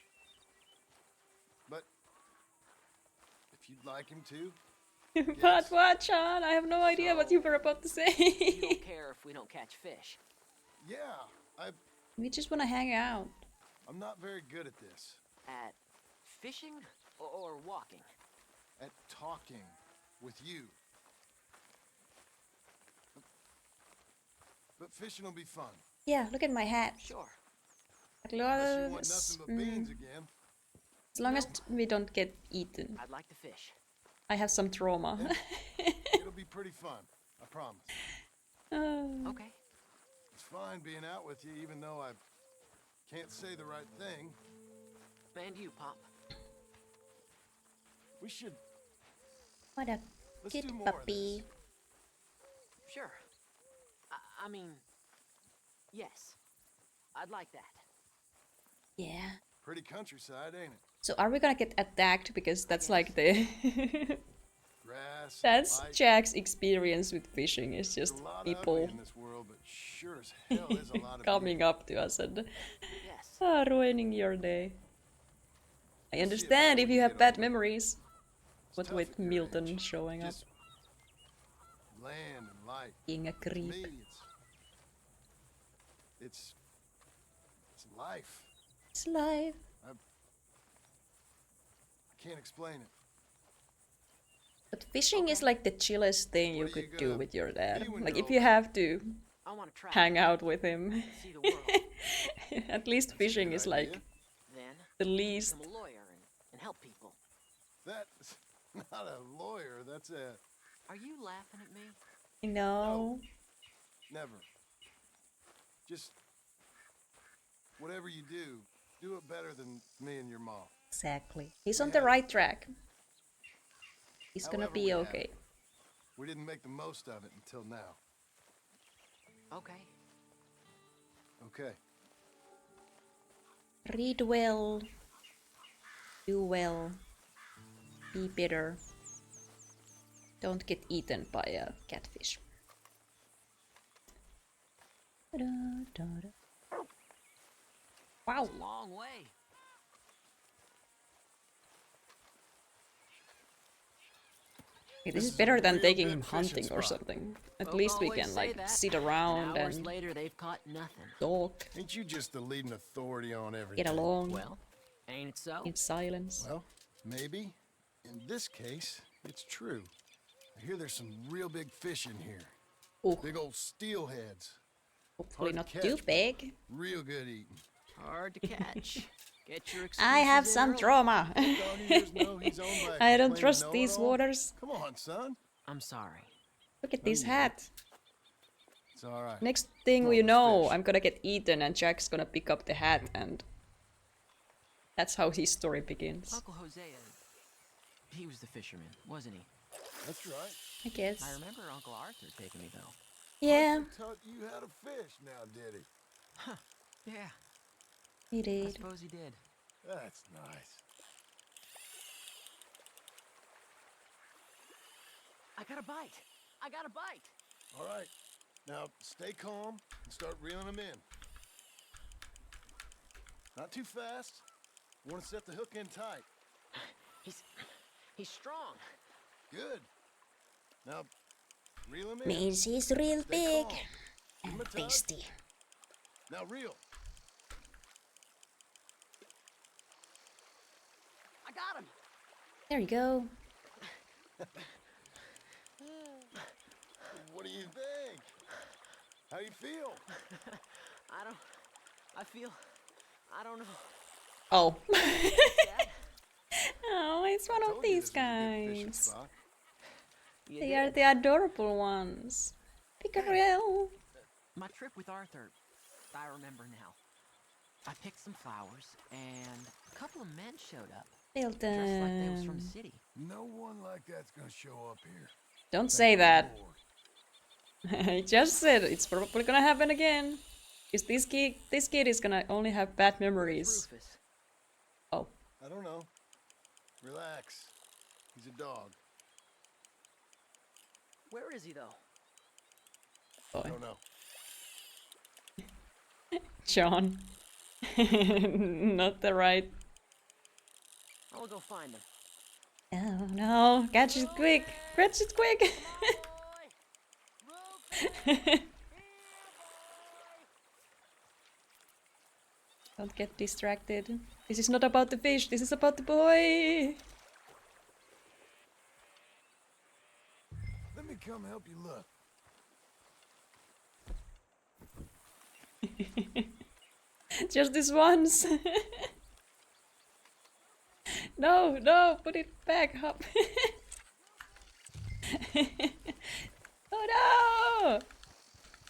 But if you'd like him to. But what, Sean? I have no idea what you were about to say. You don't care if we don't catch fish. Yeah, We just want to hang out. I'm not very good at this. At fishing or walking? At talking with you. But fishing will be fun. Yeah, look at my hat. Sure. Unless you want nothing but beans again. As long as we don't get eaten. I'd like to fish. I have some trauma. It'll be pretty fun, I promise. Okay. It's fine being out with you, even though I can't say the right thing. And you, Pop. We should. What a Let's do good more of puppy. Sure. I mean, yes. I'd like that. Yeah. Pretty countryside, ain't it? So are we gonna get attacked? Because that's like the... Grass, that's light. Jack's experience with fishing. It's just There's a lot of people ugly in this world, but sure as hell is a lot of coming up to us and ruining your day. I understand if you have bad memories. What with Milton showing up. Land and light. Being a To creep. me, it's life. It's life. I can't explain it. But fishing is like the chillest thing you could do with your dad. when Like you're if you have to I want to try. hang out with him. See the world. At least fishing is like Then the least. become a lawyer and help people. That's not a lawyer. That's a. Are you laughing at me? No. Never. Just whatever you do it better than me and your mom. Exactly. He's on the right track. He's gonna However be we have okay. it. We didn't make the most of it until now. Okay. Okay. Read well. Do well. Be better. Don't get eaten by a catfish. Da-da-da-da. Wow. It's a long way. Okay, this is better than taking him hunting or something. At Folk least we always can say like that. sit around Hours and later, they've caught nothing. talk, Ain't you just the leading authority on everything? get along Well, ain't it so? in silence. Well, maybe. in this case, it's true. I hear there's some real big fish in here. Ooh. Big old steelheads. Hopefully Hard to not catch, too but big. Real good eating. Hard to catch. Get your I have excuses in some early. trauma. Dog of yours know he's owned by a I don't complaining trust these know-it-all? waters. Come on, son. I'm sorry. Look at No, this you hat. It's all right. Next thing Come we on, let's know, fish. I'm gonna get eaten and Jack's gonna pick up the hat, and that's how his story begins. Uncle Hosea, he was the fisherman, wasn't he? That's right. I guess. I remember Uncle Arthur taking me though. Yeah, Arthur taught you how to fish now, did he? Huh. Yeah. he I did. suppose he did. That's nice. I got a bite. I got a bite. All right. Now, stay calm and start reeling them in. Not too fast. You want to set the hook in tight. He's strong. Good. Now, reel him in. Means he's real Stay big calm. Give him and a tug. tasty. Now reel. I got him. There you go. What do you think? How you feel? I don't know. Oh. Oh, it's one of these guys. They are the adorable ones. Pickerel. My trip with Arthur, I remember now. I picked some flowers, and a couple of men showed up. Dressed like they was from the city. No one like that's gonna show up here. Don't say that. I just said it's probably gonna happen again. Is this kid is gonna only have bad memories. Rufus. Oh. I don't know. Relax. He's a dog. Where is he, though? Boy. I don't know. John. Not the right. I'll go find him. Oh no, catch it quick! Catch it quick! Don't get distracted. This is not about the fish, this is about the boy! Let me come help you look. Just this once! No, no, put it back up! Oh no!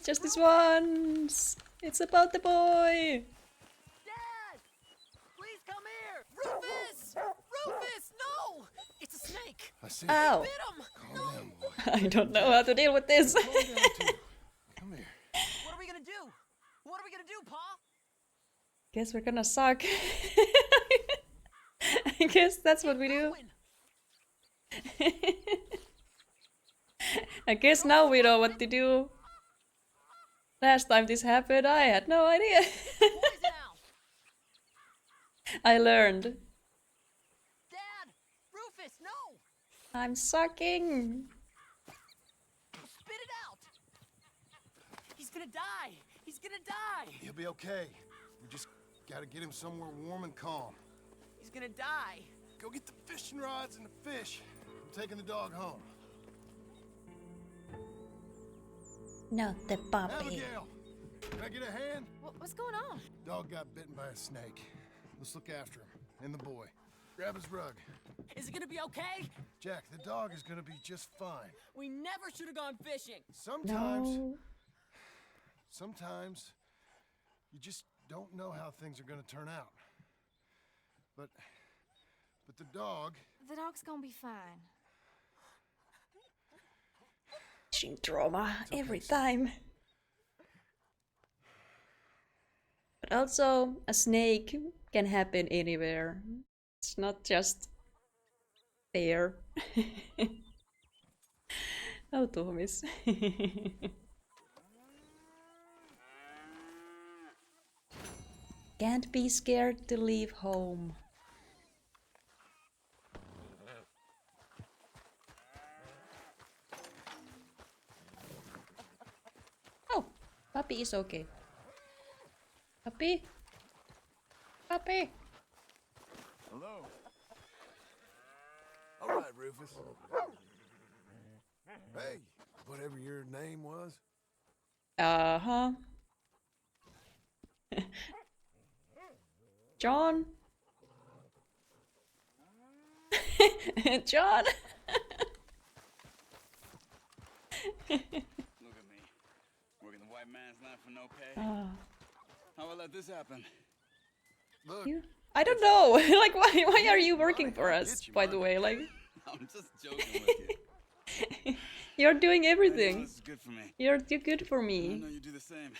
Just this once! It's about the boy! Dad! Please come here! Rufus! Rufus, no! It's a snake! I see. Ow! Bit him! Calm down, boy. I don't know how to deal with this! Calm down, too. Come here. What are we gonna do? What are we gonna do, Pa? Guess we're gonna suck. I guess that's what we do. I guess now we know what to do. Last time this happened, I had no idea. I learned. Dad! Rufus, no! I'm sucking. Spit it out! He's gonna die! He's gonna die! He'll be okay. We just gotta get him somewhere warm and calm. He's gonna die! Go get the fishing rods and the fish. I'm taking the dog home. Not the puppy. Abigail! Can I get a hand? What's going on? Dog got bitten by a snake. Let's look after him. And the boy. Grab his rug. Is it gonna be okay? Jack, the dog is gonna be just fine. We never should have gone fishing. Sometimes you just don't know how things are gonna turn out. But the dog... The dog's gonna be fine. Trauma every time. But also, a snake can happen anywhere. It's not just there. Oh, Tuomis. Can't be scared to leave home. Oh, puppy is okay. Puppy? Puppy? Hello? All Rufus. Hey, whatever your name was. Uh-huh. John? John? Look at me. Working the white man's line for no pay. How will I let this happen? Look. You? I don't know. Like, why are you working for us, by the way? Like, I'm just joking with you. you're doing I know everything. this is good for me. You're good for I me. know you do the same.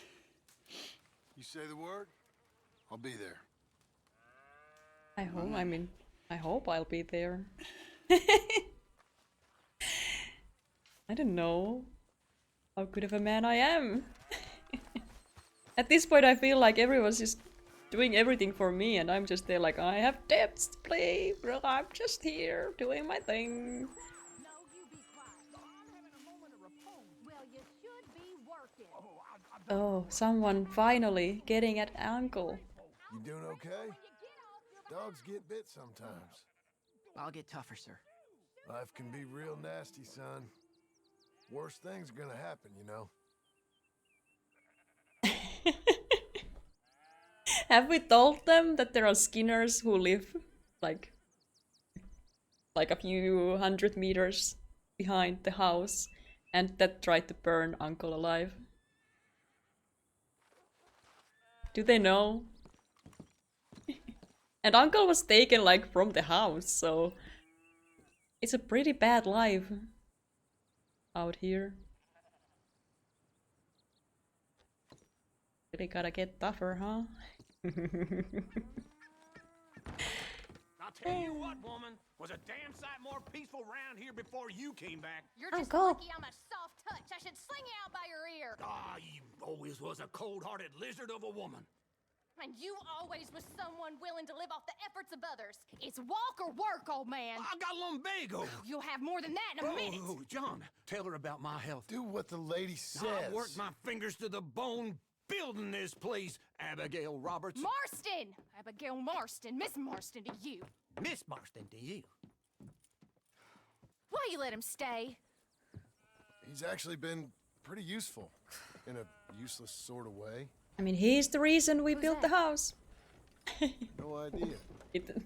You say the word, I'll be there. I hope, I mean, I hope I'll be there. I don't know how good of a man I am. At this point, I feel like everyone's just doing everything for me, and I'm just there like, I have debts to play, bro. I'm just here doing my thing. Oh, someone finally getting at Uncle. You doing okay? Dogs get bit sometimes. I'll get tougher, sir. Life can be real nasty, son. Worst things are gonna happen, you know. Have we told them that there are Skinners who live like a few hundred meters behind the house and that tried to burn Uncle alive? Do they know? And Uncle was taken like from the house, so it's a pretty bad life out here. Really gotta get tougher, huh? I'll tell you what, woman, was a damn sight more peaceful round here before you came back. You're just lucky I'm a soft touch. I should sling you out by your ear. Ah, you always was a cold-hearted lizard of a woman. And you always was someone willing to live off the efforts of others. It's walk or work, old man. I got lumbago. You'll have more than that in a minute. Oh, John, tell her about my health. Do what the lady says. I worked my fingers to the bone building this place, Abigail Roberts. Marston! Abigail Marston. Miss Marston to you. Miss Marston to you. Why you let him stay? He's actually been pretty useful, in a useless sort of way. I mean, he's the reason we built the house. No idea.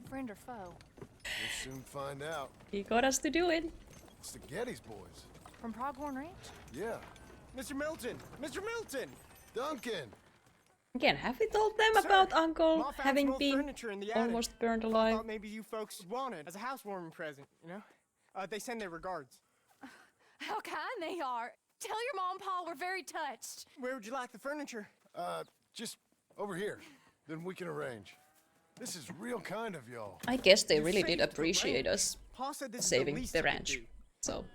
Friend or foe? We'll soon find out. He got us to do it. It's the Geddes boys. From Pronghorn Ranch? Yeah. Mr. Milton! Mr. Milton! Duncan! Again, have we told them Sir, about Uncle Ma found having some old been furniture in the attic. almost burned I alive? thought maybe you folks wanted as a housewarming present, you know? They send their regards. How kind they are. Tell your mom and pa we're very touched. Where would you like the furniture? Just over here. Then we can arrange. This is real kind of y'all. I guess they really did appreciate us Pa said this is saving least the you could ranch. do. So,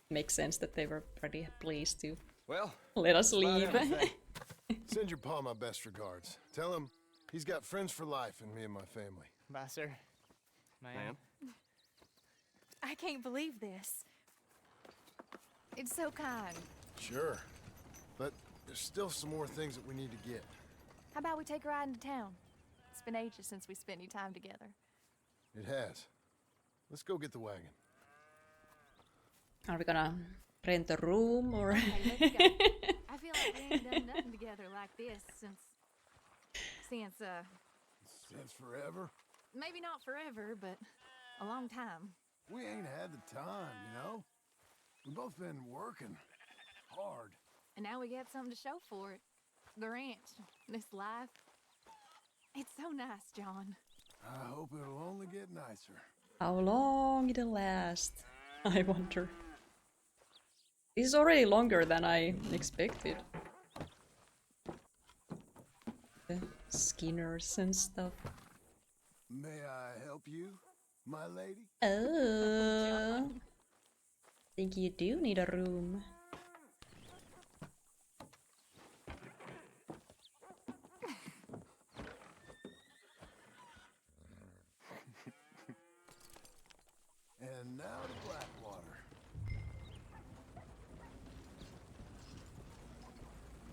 makes sense that they were pretty pleased to Well, let us leave. send your pa my best regards. Tell him he's got friends for life in me and my family. Bye, sir. Ma'am. I can't believe this. It's so kind. Sure. But there's still some more things that we need to get. How about we take a ride into town? It's been ages since we spent any time together. It has. Let's go get the wagon. Are we gonna rent a room or? Hey, let's go. I feel like we ain't done nothing together like this since Since forever? maybe not forever, but a long time. We ain't had the time, you know? We've both been working hard. And now we got something to show for it. The ranch, this life. It's so nice, John. I hope it'll only get nicer. How long it'll last? I wonder. This is already longer than I expected. The Skinners and stuff. May I help you, my lady? Oh. Think you do need a room. And now to Blackwater.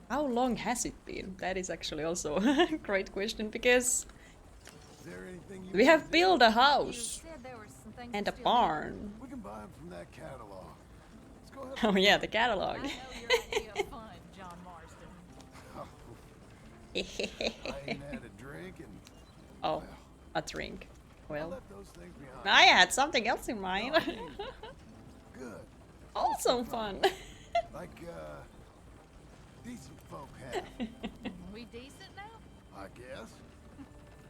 How long has it been? That is actually also a great question because Is there anything you we have built a house You said there were some things and to a still barn. We can buy time from that catalog. Let's go ahead. Oh yeah, the catalog. I know your idea of fun, John Marston. I ain't had a drink and Oh, a drink. I Well, left those things behind. I had something else in mind. Good. Also fun. Like decent folk have, We decent now? I guess.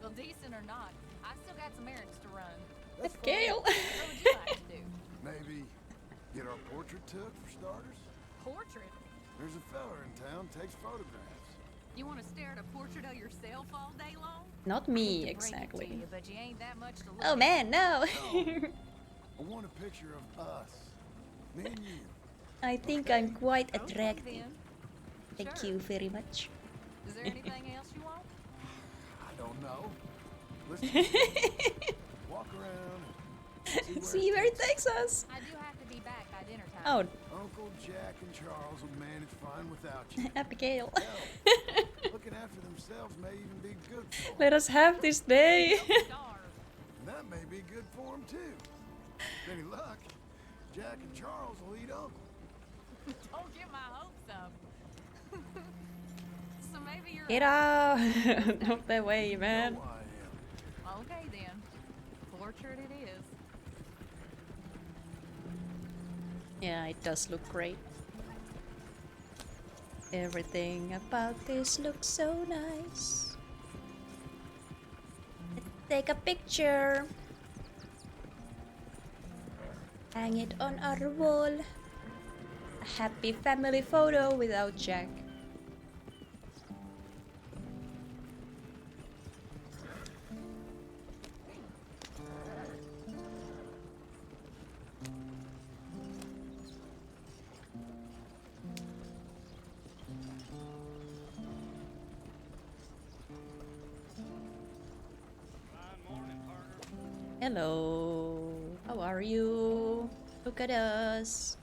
Well, decent or not, I still got some errands to run. That's Gale. What would you like to do? Maybe get our portrait took for starters. Portrait? There's a fella in town takes photographs. You want to stare at a portrait of yourself all day long? Not me, exactly. You, but you ain't that much to look Oh at. man, no. I want a picture of us. Me and you. I think I'm quite Okay, attractive. then. Thank Sure. you very much. Is there anything else you want? I don't know. Listen, walk around and See where it takes us. I do have to be back by dinner time. Oh, Uncle Jack and Charles will manage fine without you. Abigail. Looking after themselves may even be good for them. Let us have this day. And that may be good for them too. With any luck, Jack and Charles will eat Uncle. Don't get my hopes up. So maybe you're Get out of the way, man. No, I am. okay then. Portrait it is. Yeah, it does look great. Everything about this looks so nice. Let's take a picture. Hang it on our wall. A happy family photo without Jack. Hello, how are you? Look at us.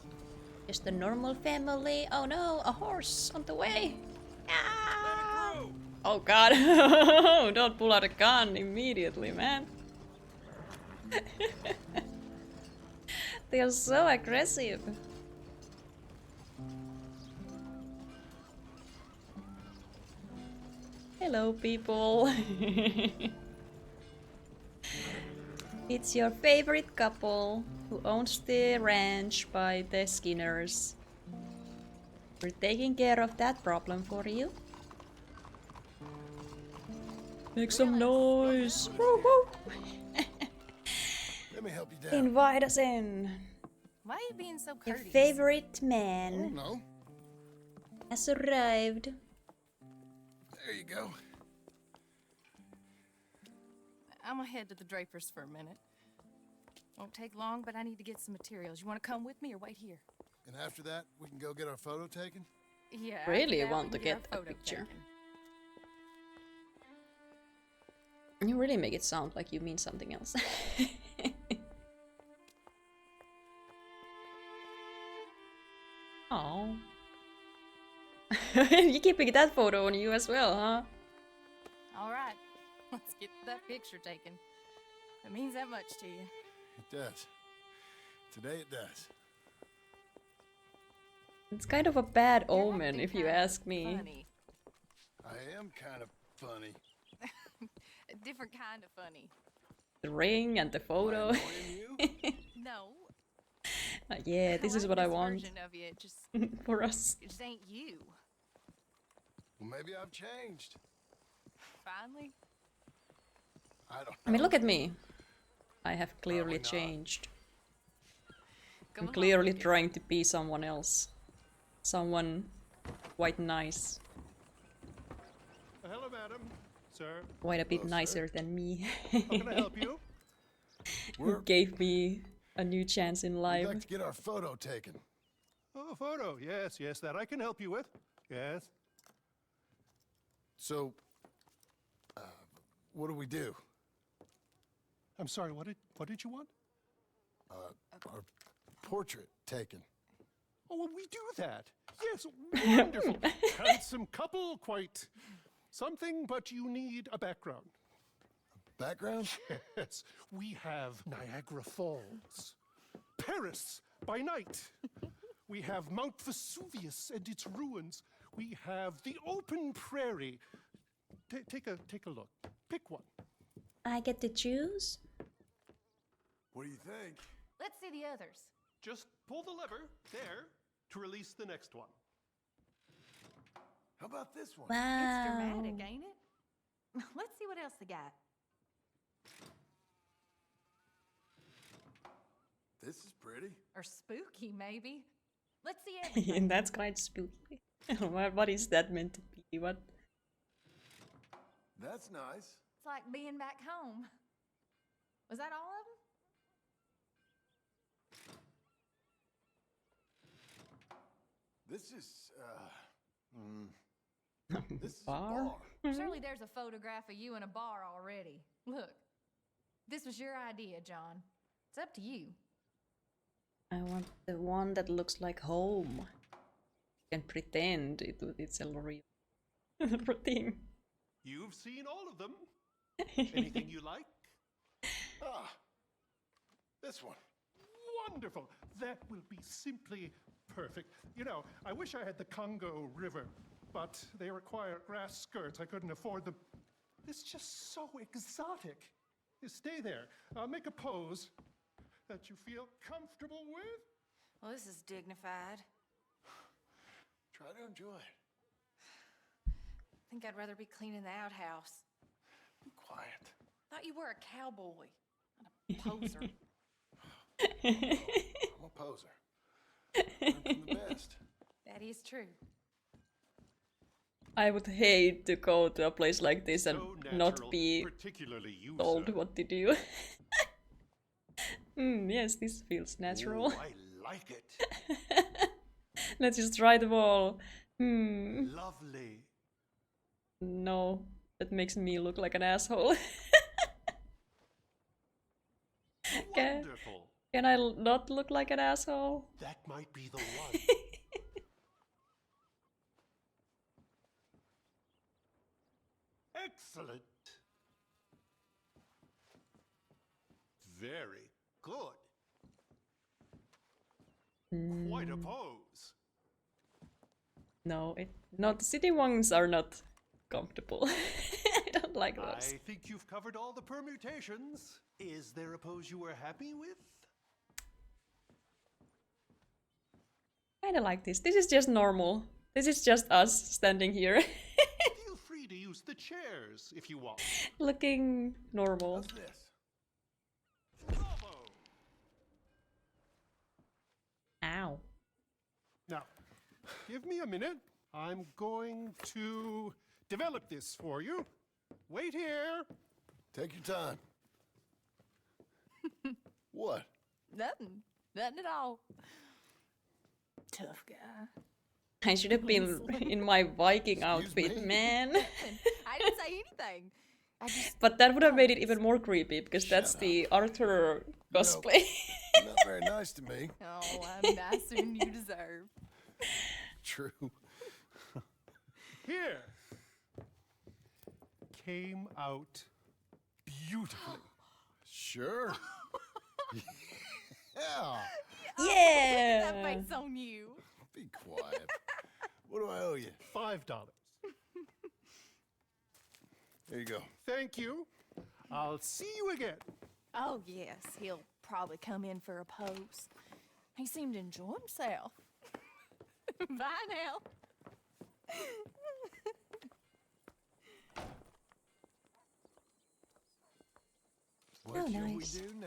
Just a normal family. Oh no, a horse on the way. Ah! Oh god, don't pull out a gun immediately, man. They are so aggressive. Hello, people. It's your favorite couple who owns the ranch by the Skinners. We're taking care of that problem for you. Make some noise! Woo woo! Let me help you down. Invite us in. Why are you being so Your courteous? favorite Oh man no. has arrived. There you go. I'm gonna head to the Drapers for a minute. Won't take long, but I need to get some materials. You want to come with me or wait here? And after that, we can go get our photo taken? Yeah. Really after that, want we to can get our a photo picture. taken. You really make it sound like you mean something else. Oh. You're keeping that photo on you as well, huh? All right, let's get that picture taken. It means that much to you. It does. Today it does. It's kind of a bad omen, if you ask me. Funny. I am kind of funny. A different kind of funny. The ring and the photo. No. Yeah, this is what I this want version of you, it just, for us. it just ain't you. Well, maybe I've changed. Finally. I don't know. I mean, look at me. I have clearly not. changed. Come I'm along clearly with it. trying to be someone else. Someone quite nice. Hello, madam. Sir. Quite a bit Hello, nicer than me. How can I help you? Who gave me a new chance in We'd life. like to get our photo taken. Oh, photo. Yes, yes, that I can help you with. Yes. So, what do we do? I'm sorry, what did you want? Our portrait taken. Oh, well, we do that. Yes, wonderful. Handsome couple, quite something, but you need a background. Background? Yes, we have Niagara Falls. Paris by night. We have Mount Vesuvius and its ruins. We have the open prairie. Take a look. Pick one. I get to choose? What do you think? Let's see the others. Just pull the lever there to release the next one. How about this one? It's dramatic, ain't it? Let's see what else they got. This is pretty. Or spooky, maybe. Let's see everything. And that's quite spooky. What is that meant to be? What? That's nice. It's like being back home. Was that all of them? This is, this is bar? a bar. Surely there's a photograph of you in a bar already. Look, this was your idea, John. It's up to you. I want the one that looks like home. And pretend it's a real thing. You've seen all of them. Anything you like? Ah, this one. Wonderful. That will be simply perfect. You know, I wish I had the Congo River, but they require grass skirts. I couldn't afford them. It's just so exotic. You stay there. I'll make a pose that you feel comfortable with. Well, this is dignified. Try to enjoy it. I think I'd rather be cleaning the outhouse. Be quiet. Thought you were a cowboy, not a poser. I'm a poser. Learn from the best. That is true. I would hate to go to a place like this and So not natural, be particularly you, told sir. what to do. Yes, this feels natural. Oh, I like it. Let's just try them all. Lovely. No, that makes me look like an asshole. Wonderful. Can I not look like an asshole? That might be the one. Excellent. Very good. Quite a pose. No, the city ones are not comfortable. I don't like those. I think you've covered all the permutations. Is there a pose you were happy with? Kinda like this. This is just normal. This is just us standing here. Feel free to use the chairs if you want. Looking normal. What's this? Bravo! Ow. Now, give me a minute. I'm going to develop this for you. Wait here. Take your time. What? Nothing. Nothing at all. Tough guy. I should have been in my Viking outfit, man. I didn't say anything. I just... But that would have made it even more creepy, because that's the Arthur cosplay. You're not very nice to me. Oh, I'm nicer than you deserve. True. Here. Came out beautifully. Sure. Yeah. Yeah. That face on you. Be quiet. What do I owe you? $5. There you go. Thank you. I'll see you again. Oh, yes. He'll probably come in for a pose. He seemed to enjoy himself. Bye now. What shall we nice. do now?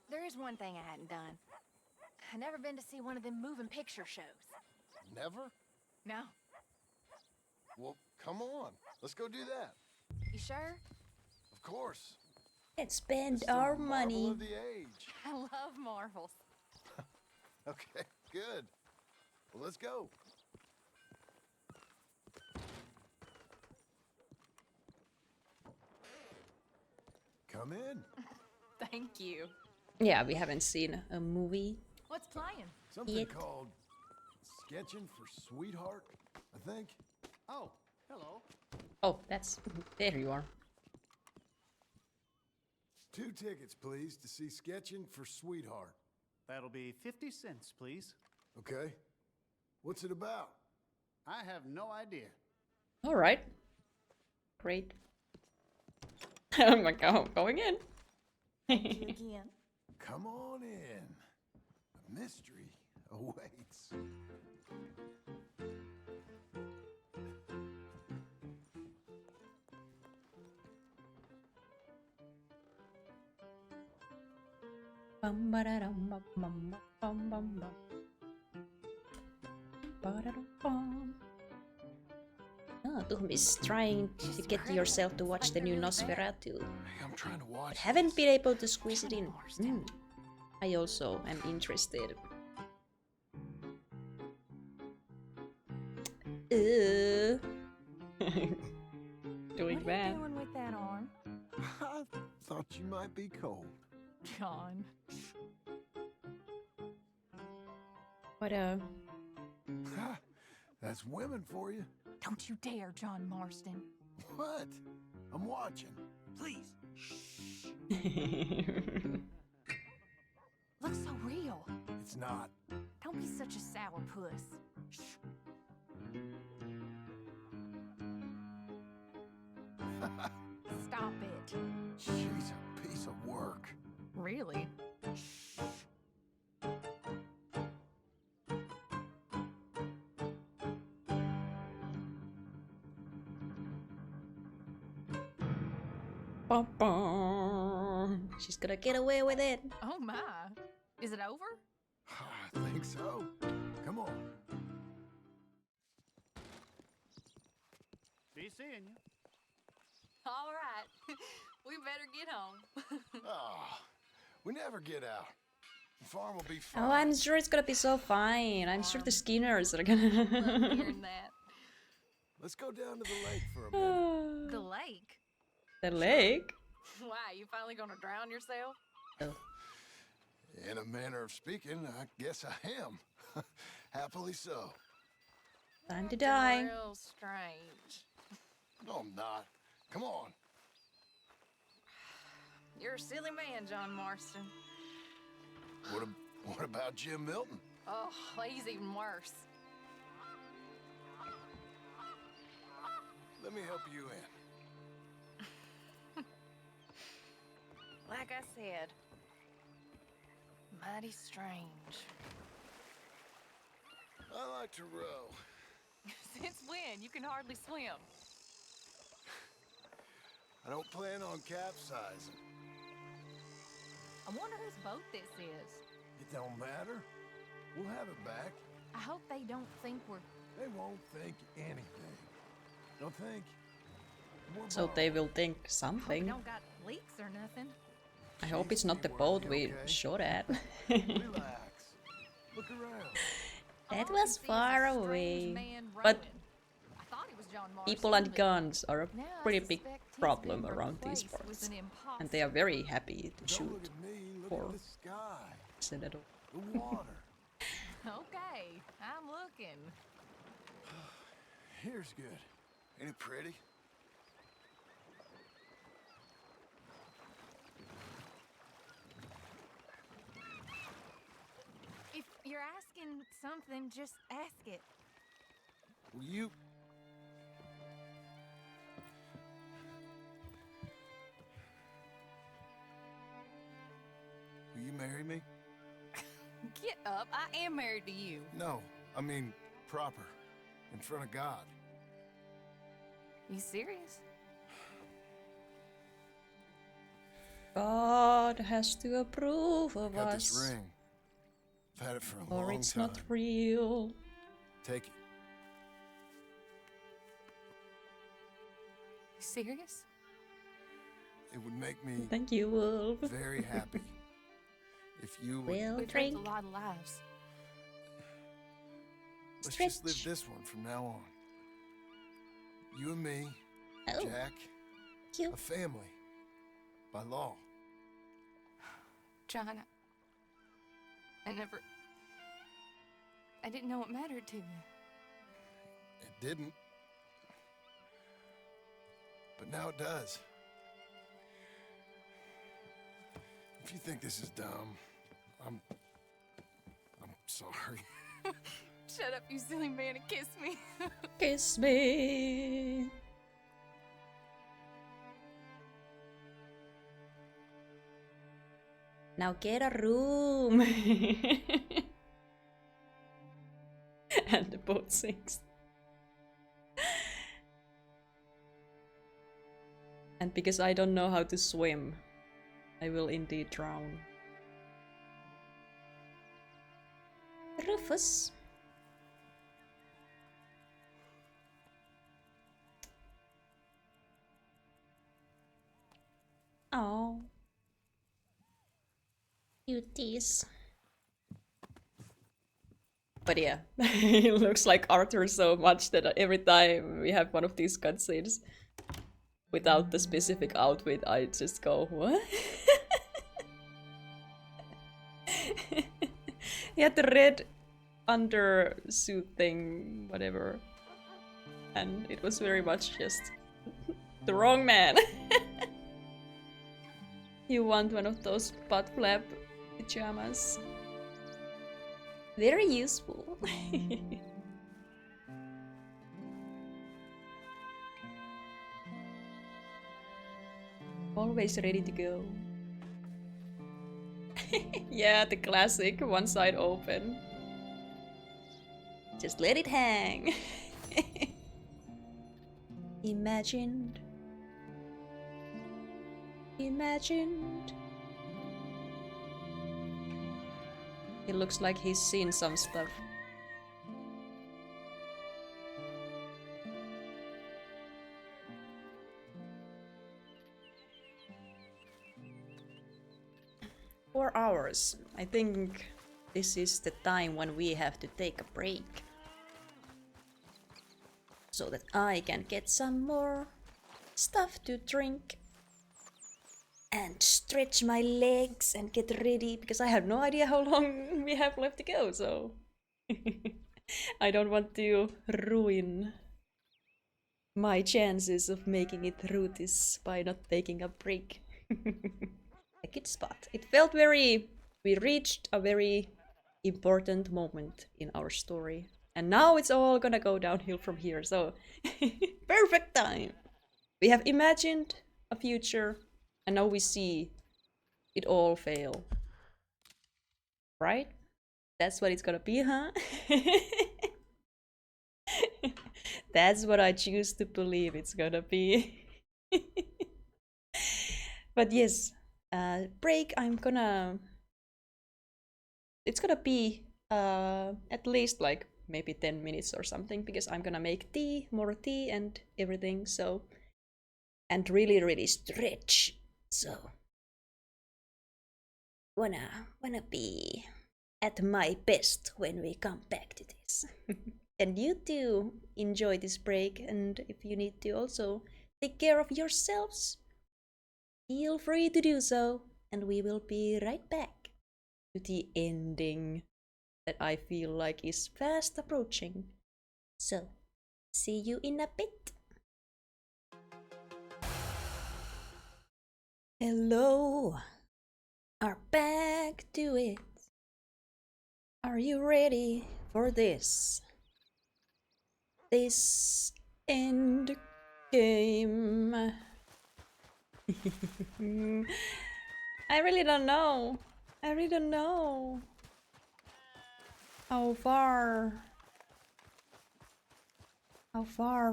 There is one thing I hadn't done. I've never been to see one of them moving picture shows. Never? No. Well, come on. Let's go do that. You sure? Of course. Let's spend It's the our marvel money. of the age. I love marvels. Okay, good. Well, let's go. Come in. Thank you. Yeah, we haven't seen a movie. What's playing? Something It. called Sketching for Sweetheart, I think. Oh, hello. Oh, that's... There you are. 2 tickets, please, to see Sketching for Sweetheart. That'll be 50 cents, please. Okay. What's it about? I have no idea. All right. Great. Oh my god, going in. Thank you again. Come on in. A mystery awaits. Bum, ba-da-dum, bum, bum, bum, bum, bum. Ba-da-dum, bum. Ah, Tuhm is trying to get yourself to watch the new Nosferatu. I'm trying to watch. But haven't been able to squeeze it in. I also am interested. Doing What are that. you doing with that arm? I thought you might be cold. John. What That's women for you. Don't you dare, John Marston. What? I'm watching. Please. Looks so real. It's not. Don't be such a sourpuss. Stop it. She's a piece of work. Really? Bum, bum. She's gonna get away with it. Oh my. Is it over? I think so. Come on. Be seeing you. All right. We better get home. Ah, we never get out. The farm will be fine. Oh, I'm sure it's gonna be so fine. I'm sure the Skinners are Love gonna. hearing that. Let's go down to the lake for a minute. The lake? The lake? Why, you finally gonna drown yourself? In a manner of speaking, I guess I am. Happily so. Time to die. Real strange. No, I'm not. Come on. You're a silly man, John Marston. What about Jim Milton? Oh, he's even worse. Let me help you in. Like I said, mighty strange. I like to row. Since when? You can hardly swim. I don't plan on capsizing. I wonder whose boat this is. It don't matter. We'll have it back. I hope they don't think we're... They won't think anything. They'll think we're So they will think something. We don't got leaks or nothing. I hope it's not the boat we shot at. Relax. Look around. That was far away. But people and guns are a pretty big problem around these parts. And they are very happy to Don't look shoot at me. Look for at the sky. Senado. The water. Okay, I'm looking. Here's good. Ain't it pretty? If you're asking something, just ask it. Will you... Will you marry me? Get up. I am married to you. No, I mean proper. In front of God. You serious? God has to approve of Got us. this ring. I've had it for a Or long it's time. not real. Take it. You serious? It would make me Thank you, Wolf. very happy if you would... We'll We've drink. lived a lot of lives. Let's just Stretch. live this one from now on. You and me, Oh. Jack, Cute. a family. By law. John, I didn't know it mattered to you. It didn't. But now it does. If you think this is dumb, I'm Sorry. Shut up, you silly man, and kiss me. Kiss me. Now get a room. And the boat sinks. And because I don't know how to swim, I will indeed drown. Rufus. Oh. Cuties. But yeah, it looks like Arthur so much that every time we have one of these cutscenes without the specific outfit, I just go, what? He had the red undersuit thing, whatever. And it was very much just the wrong man. You want one of those butt flap pajamas. Very useful. Always ready to go. Yeah, the classic, one side open. Just let it hang. Imagined. Imagined. It looks like he's seen some stuff. Four hours. I think this is the time when we have to take a break. So that I can get some more stuff to drink. And stretch my legs and get ready, because I have no idea how long we have left to go, so I don't want to ruin my chances of making it through this by not taking a break. A good spot. It felt we reached a very important moment in our story, and now it's all gonna go downhill from here, so perfect time. We have imagined a future, and now we see it all fail. Right? That's what it's gonna be, huh? That's what I choose to believe it's gonna be. But yes, break, it's gonna be at least like maybe 10 minutes or something, because I'm gonna make more tea and everything, so, and really stretch. So wanna be at my best when we come back to this. And you too enjoy this break, and if you need to also take care of yourselves, feel free to do so, and we will be right back to the ending that I feel like is fast approaching. So, see you in a bit. Hello, are back to it. Are you ready for this? This end game. I really don't know. I really don't know. How far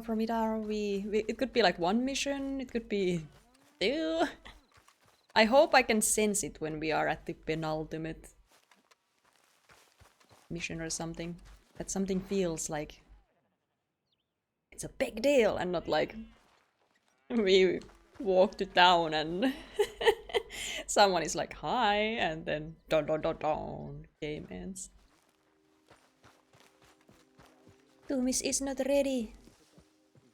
from it are we? It could be like one mission, it could be two. I hope I can sense it when we are at the penultimate mission or something. That something feels like it's a big deal and not like we walk to town and someone is like hi and then don game ends. Tumis is not ready.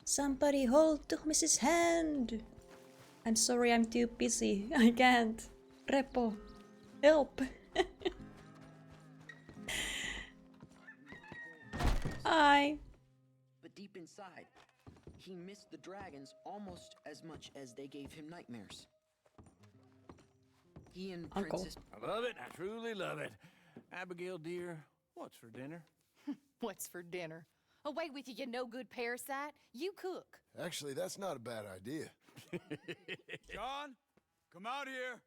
Somebody hold Tumis's hand. I'm sorry, I'm too busy. I can't. Repo, help. Hi. But deep inside, he missed the dragons almost as much as they gave him nightmares. He and Uncle. Princess... I love it. I truly love it. Abigail, dear, What's for dinner? What's for dinner? Away with you, you no-good parasite. You cook. Actually, that's not a bad idea. John, come out here.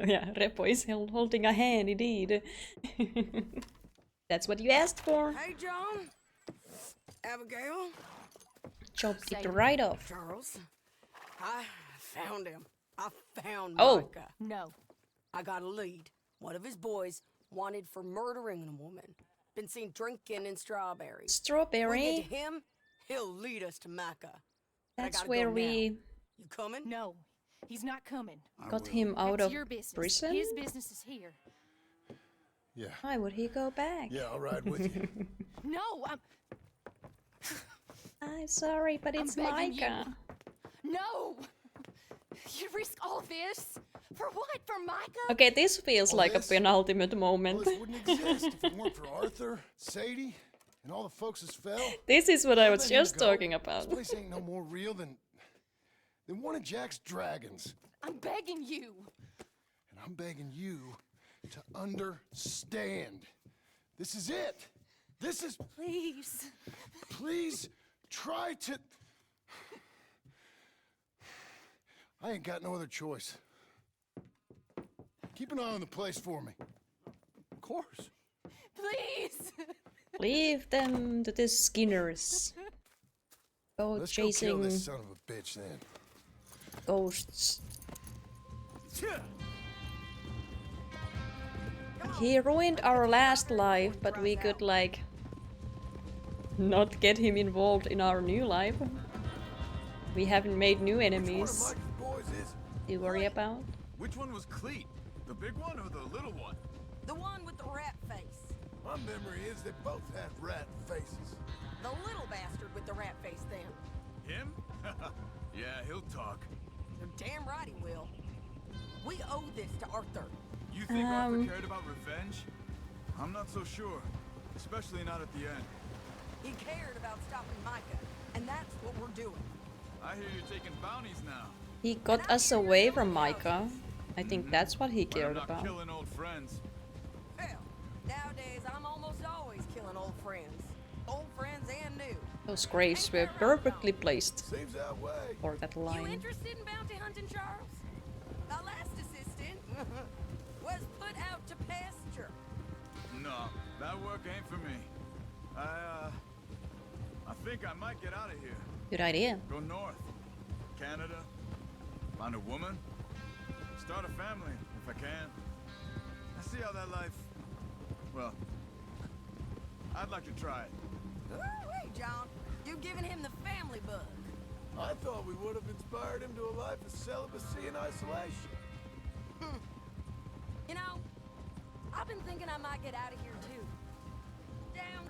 Yeah, Repo is holding a hand indeed. That's what you asked for. Hey, John. Abigail. Chopped it right off. Charles. I found him. I found Oh. Micah. No. I got a lead. One of his boys wanted for murdering a woman. Been seen drinking in Strawberry. Strawberry? We get to him, he'll lead us to Micah. But I That's gotta where go we now. You coming? No. He's not coming. got him out That's of your business. prison. His business is here. Yeah. Why would he go back? Yeah, I'll ride with you. No, I'm sorry, but it's I'm begging Micah. you. No! You risk all this? For what? For Micah? Okay, this feels All like this? a penultimate moment. Well, this wouldn't exist if it weren't for Arthur, Sadie, and all the folks as fell. This is what I was Let him just go. talking about. This place ain't no more real than one of Jack's dragons. I'm begging you. And I'm begging you to understand. This is it. This is... Please. Please try to... I ain't got no other choice. Keep an eye on the place for me. Of course. Please. Leave them to the Skinners. Go Let's go chasing kill this son of a bitch then. ghosts. He ruined our last life, but we could like not get him involved in our new life. We haven't made new enemies to worry about. Which one was Cleet? The big one or the little one? The one with the rat face. My memory is they both had rat faces. The little bastard with the rat face then. Him? Yeah, he'll talk. You're damn right he will. We owe this to Arthur. You think Arthur cared about revenge? I'm not so sure. Especially not at the end. He cared about stopping Micah, and that's what we're doing. I hear you're taking bounties now. He got us away from Micah. I think that's what he But I'm cared not about. killing old friends. Hell, nowadays I'm almost always killing old friends. Old friends and new. Those graves were perfectly placed Seems that way. for that You line. interested in bounty hunting, Charles? The last assistant was put out to pasture. No, that work ain't for me. I think I might get out of here. Good idea. Go north. Canada. Find a woman. Start a family, if I can. I see how that life... Well, I'd like to try it. Hey, John, you've given him the family bug. I thought we would have inspired him to a life of celibacy and isolation. You know, I've been thinking I might get out of here too. Down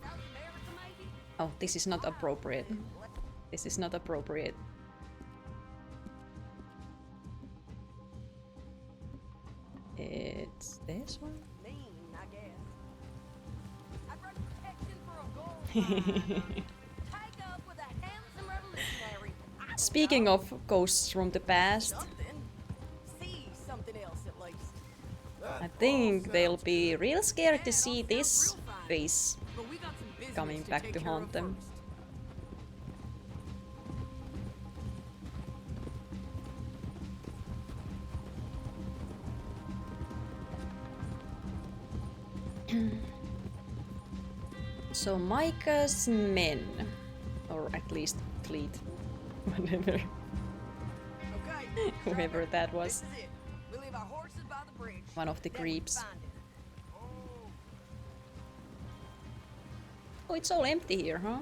South America, maybe? Oh, this is not appropriate. This is not appropriate. It's this one? Mean, I guess. I'd run protection for a gold mine. Take up with a handsome revolutionary. Speaking of ghosts from the past, Something. See something else at least. I think they'll be real scared to see this face But we got some business coming back take to care of haunt them. first. So Micah's men, or at least Cleet, whatever, Okay. whoever that This was, is it. We leave our horses by the bridge. one of the Then we creeps. find it. Oh, it's all empty here, huh?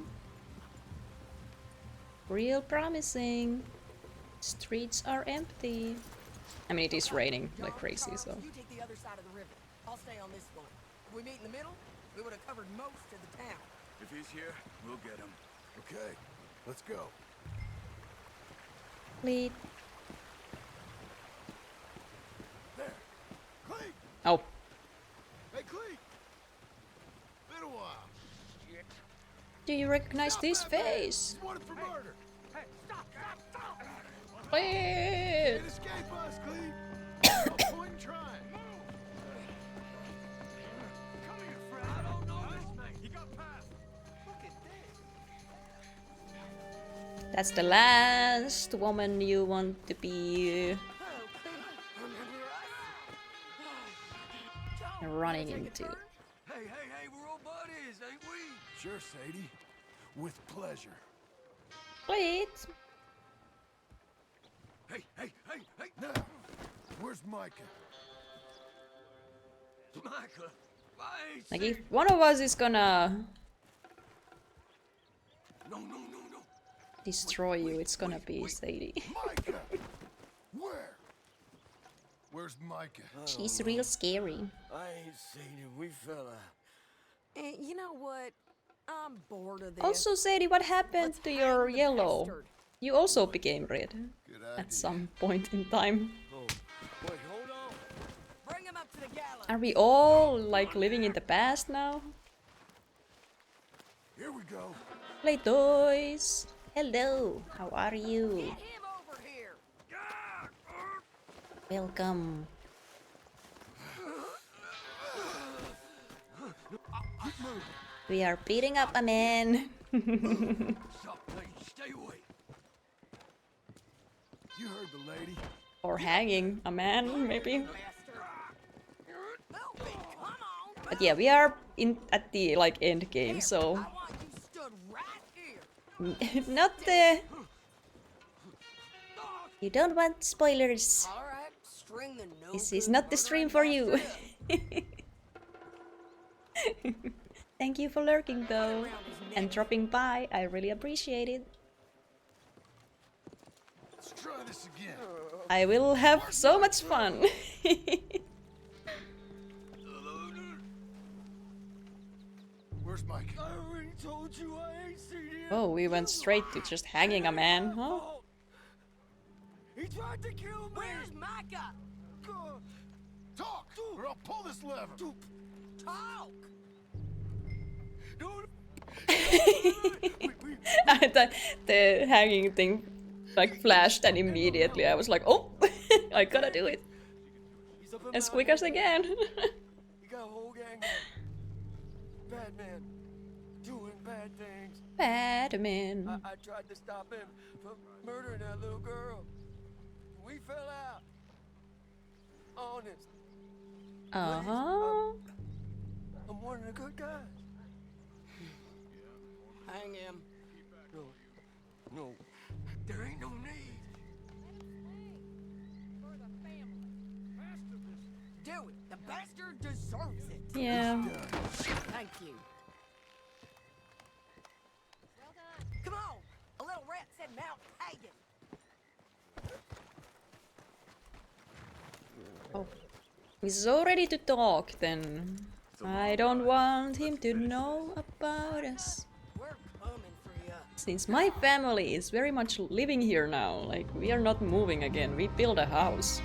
Real promising. Streets are empty. I mean, it is raining like crazy, so. You take the other side of the river. I'll stay on this one. If we meet in the middle, we would have covered most of the town. If he's here, we'll get him. Okay, let's go. Cleet. There. Cleet! Oh, Hey, Cleet! Been a while. do you recognize this face? He's wanted for murder. Cleet! Can't escape us, Cleet. I'll point and That's the last woman you want to be running into. Hey, we're all buddies, ain't we? Sure, Sadie. With pleasure. Please. Hey! Now, where's Micah? Micah, I ain't Like seen... if one of us is gonna No. destroy you, it's gonna be Sadie. Micah! Where? Where's Micah? She's real scary. I ain't seen him. We fell out. You know what? I'm bored of this. Also, Sadie, what happened to your yellow? You also became red at some point in time. Wait, hold on. Bring him up to the gallows. Are we all like living in the past now? Here we go. Play toys. Hello, how are you? Get him over here. Welcome. We are beating up a man. Stay away. You heard the lady. Or hanging a man, maybe. But yeah, we are in at the like end game, so not the. You don't want spoilers. All right, string the no This is not the stream for you. Thank you for lurking though and dropping by. I really appreciate it. Let's try this again. I will have so much fun. Where's Mike? I already told you I ain't seen him. Oh, we went straight to just hanging a man, huh? He tried to kill me. Where's Micah? Talk, or I'll pull this lever. Talk. The hanging thing like flashed and immediately I was like, oh, I gotta do it as quick as I can. You got a whole gang of bad men doing bad things. Bad man. I tried to stop him from murdering that little girl. We fell out. Honest. Uh-huh. I'm one of the good guys. Hang him. No. There ain't no need. Do it. The bastard deserves it. Yeah. Thank you. Come on. A little rat said Mount Hagen. Oh. He's so ready to talk then. I don't want him to know about us. We're coming for you. Since my family is very much living here now, like we are not moving again, we build a house.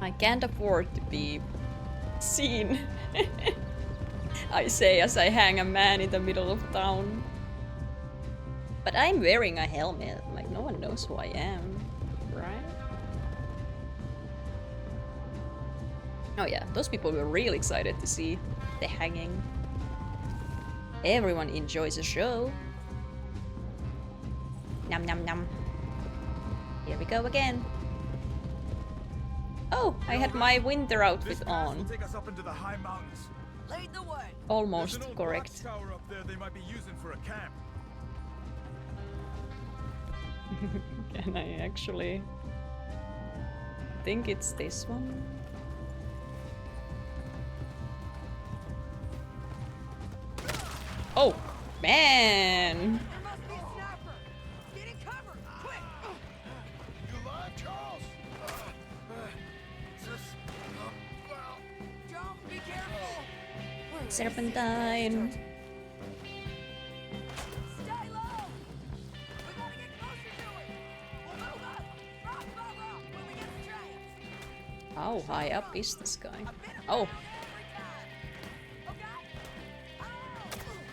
I can't afford to be seen. I say as I hang a man in the middle of town. But I'm wearing a helmet, like no one knows who I am, right? Oh yeah, those people were really excited to see the hanging. Everyone enjoys a show. Nom nom nom. Here we go again. Oh, I had my winter outfit on. Take us up into the high mountains. Lead the way. Almost There's an old correct. watchtower up there they might be using for a camp. Can I actually? I think it's this one. Oh, man! There must be a sniper. Get in cover, quick. You alive, Charles? Jones, be careful. Serpentine. Stay low. We gotta get closer to it. We'll move up, rock by rock, when we get the chance. How high up is this guy? Oh.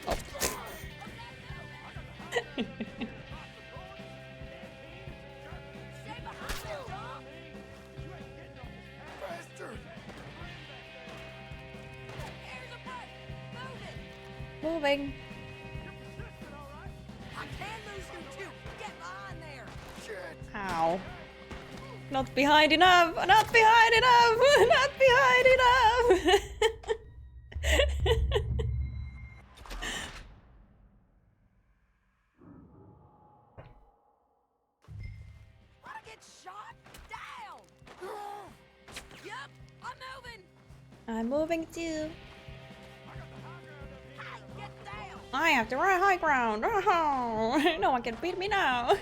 Oh. Moving. Ow. Not behind enough! Not behind enough! Not behind enough! Wanna get shot down? Yup, I'm moving. I'm moving too. Hey, get down. I have to run high ground. Oh, no one can beat me now.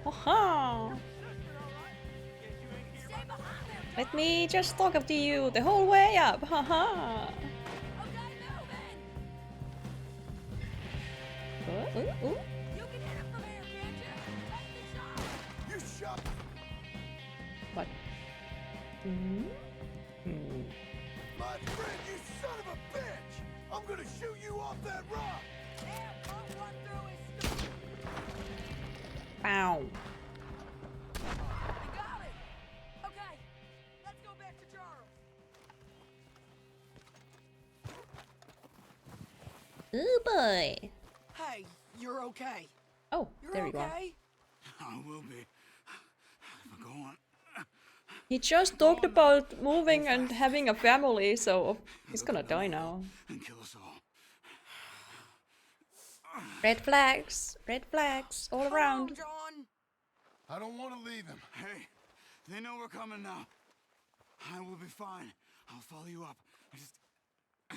Oh, let me just talk up to you the whole way up. Haha. Ooh. You can hit him from here, can't you? You shot. What? My friend, you son of a bitch! I'm gonna shoot you off that rock! Bow. We got it. Okay, let's go back to Charles. Ooh boy. Hey, you're okay. Oh, You're there you go. okay? I will be. Go on. He just talked about moving and having a family, so he's gonna die now. And kill us all. Red flags all around. John. I don't want to leave him. Hey, they know we're coming now. I will be fine. I'll follow you up. I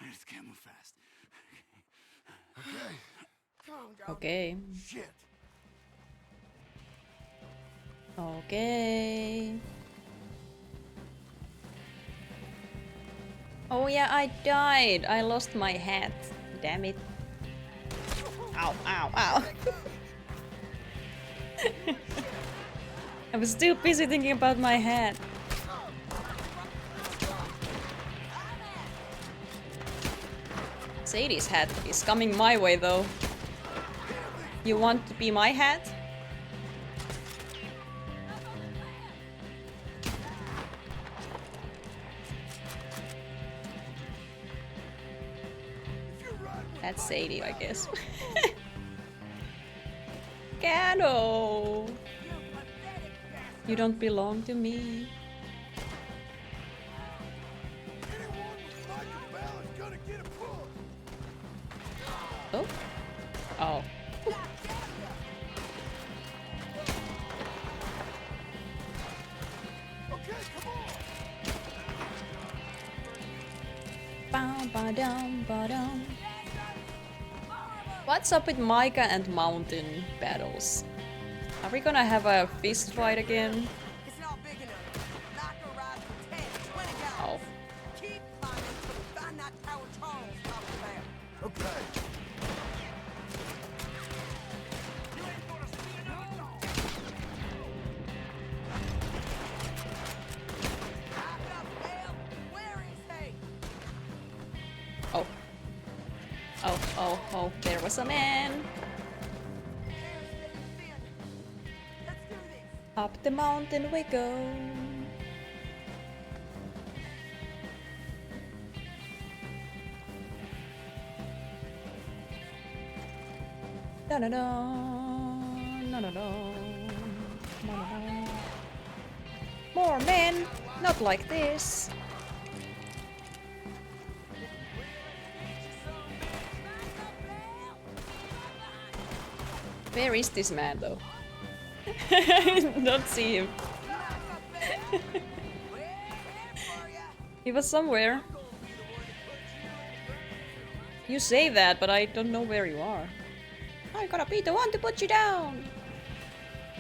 just can't move fast. Okay. Come on, John. Okay. Shit. Okay. Oh yeah, I died. I lost my hat. Damn it. Ow, ow, ow. I was still busy thinking about my hat. Sadie's hat is coming my way though. You want to be my hat? That's Sadie, I guess. Cano! You don't belong to me. Oh? Oh. Ba-dum. What's up with Micah and Mountain battles? Are we gonna have a fist fight again? It's not big enough. Knock her right for 10, 20 guys. Oh. Keep climbing till we find that tower Charles talked about. Okay. Back up, Dale. Where is he? Oh. Oh, there was a man. Up the mountain we go. Da da da, da da da, More men, not like this. Where is this man though? Don't see him. He was somewhere. You say that, but I don't know where you are. I'm gonna be the one to put you down.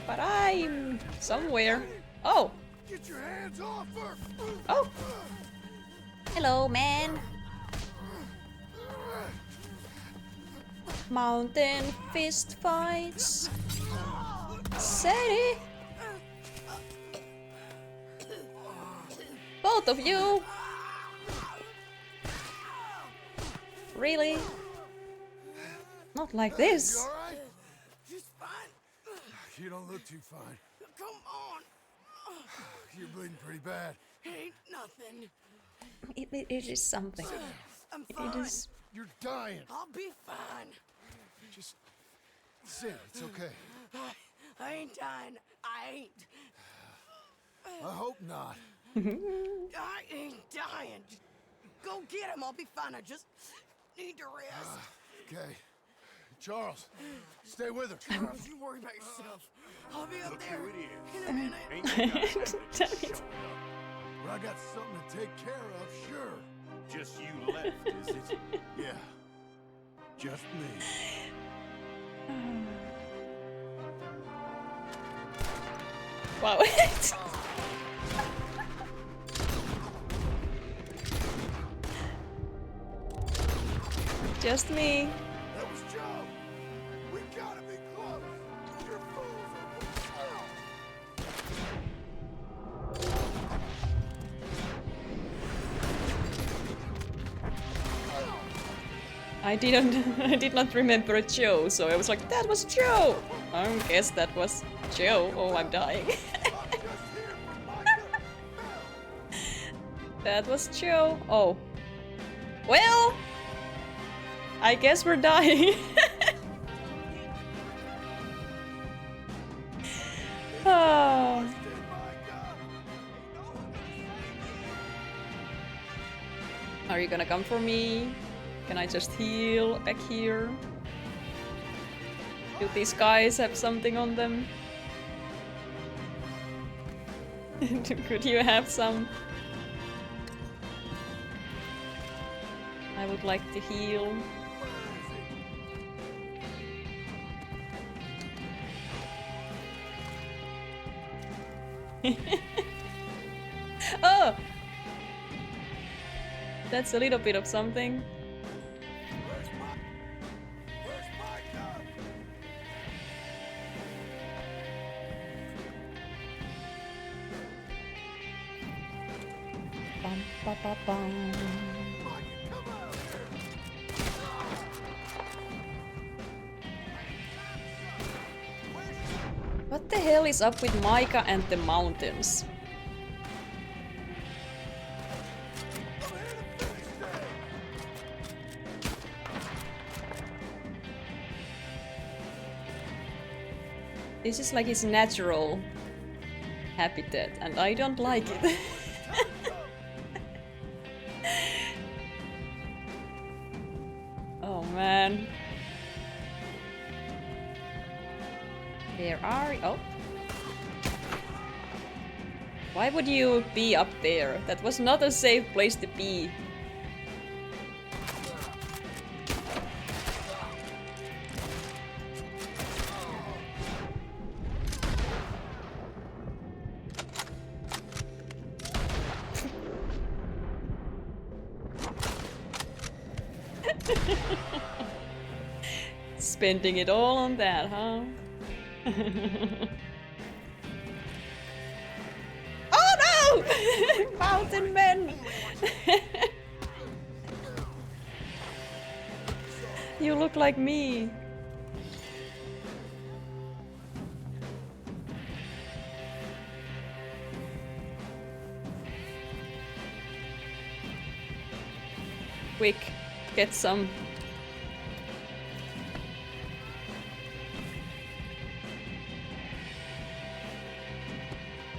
But I'm somewhere. Oh. Get your hands off her. Oh. Hello, man. Mountain fist fights. Sadie. Both of you. Really? Not like this. You alright? Just fine. You don't look too fine. Come on. You're bleeding pretty bad. Ain't nothing. It is something. I'm It fine. is. You're dying. I'll be fine. Just Sarah, it's okay. I ain't dying. I ain't. I hope not. I ain't dying. Just go get him. I'll be fine. I just need to rest. Okay. Charles, stay with her. Charles, you worry about yourself. I'll be up there in a Damn minute. it. Well, I got something to take care of, sure. Just you left, is it? Yeah. Just me. Wow. Just me. That was Joe. We gotta be close. Your fools I did not remember Joe, so I was like, that was Joe! I guess that was Joe. Oh, I'm dying. That was Joe. Oh. Well! I guess we're dying. Oh. Are you gonna come for me? Can I just heal back here? Do these guys have something on them? Could you have some? I would like to heal. Oh! That's a little bit of something. Bum, ba, ba, bum. What the hell is up with Micah and the mountains? This is like his natural habitat, and I don't like it. Oh man. Where are you? Oh. Why would you be up there? That was not a safe place to be. Spending it all on that, huh? Oh no! Mountain men! You look like me. Quick, get some.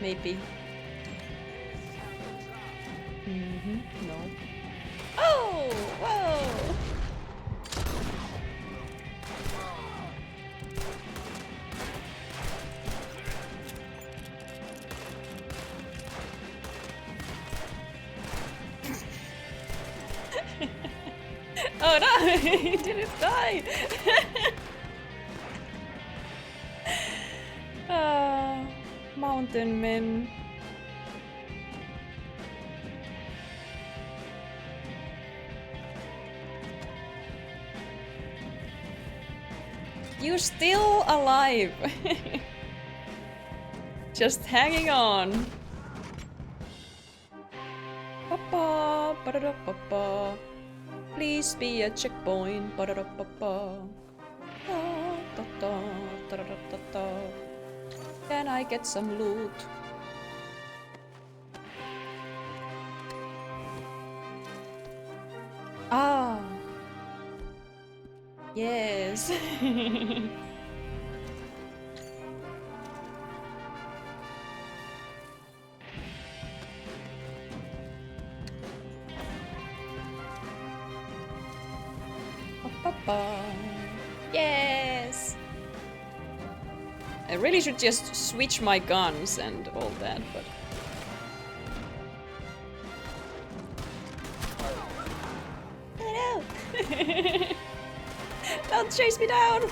Maybe. No. Oh! Whoa! Oh no! He didn't die! Mountain men. You're still alive. Just hanging on. Papa, ba-da-da-papa. Please be a checkpoint. Ba-da-da-papa. Da-da-da, da-da-da-da-da. Can I get some loot? Ah. Yes. Yes! I really should just switch my guns and all that, but... No! Don't chase me down!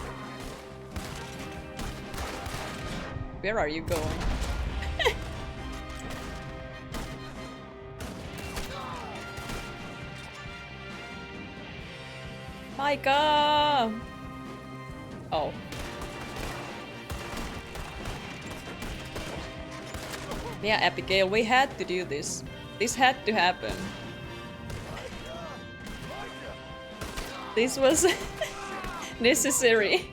Where are you going? Micah! Oh. Yeah, Abigail, we had to do this. This had to happen. This was necessary.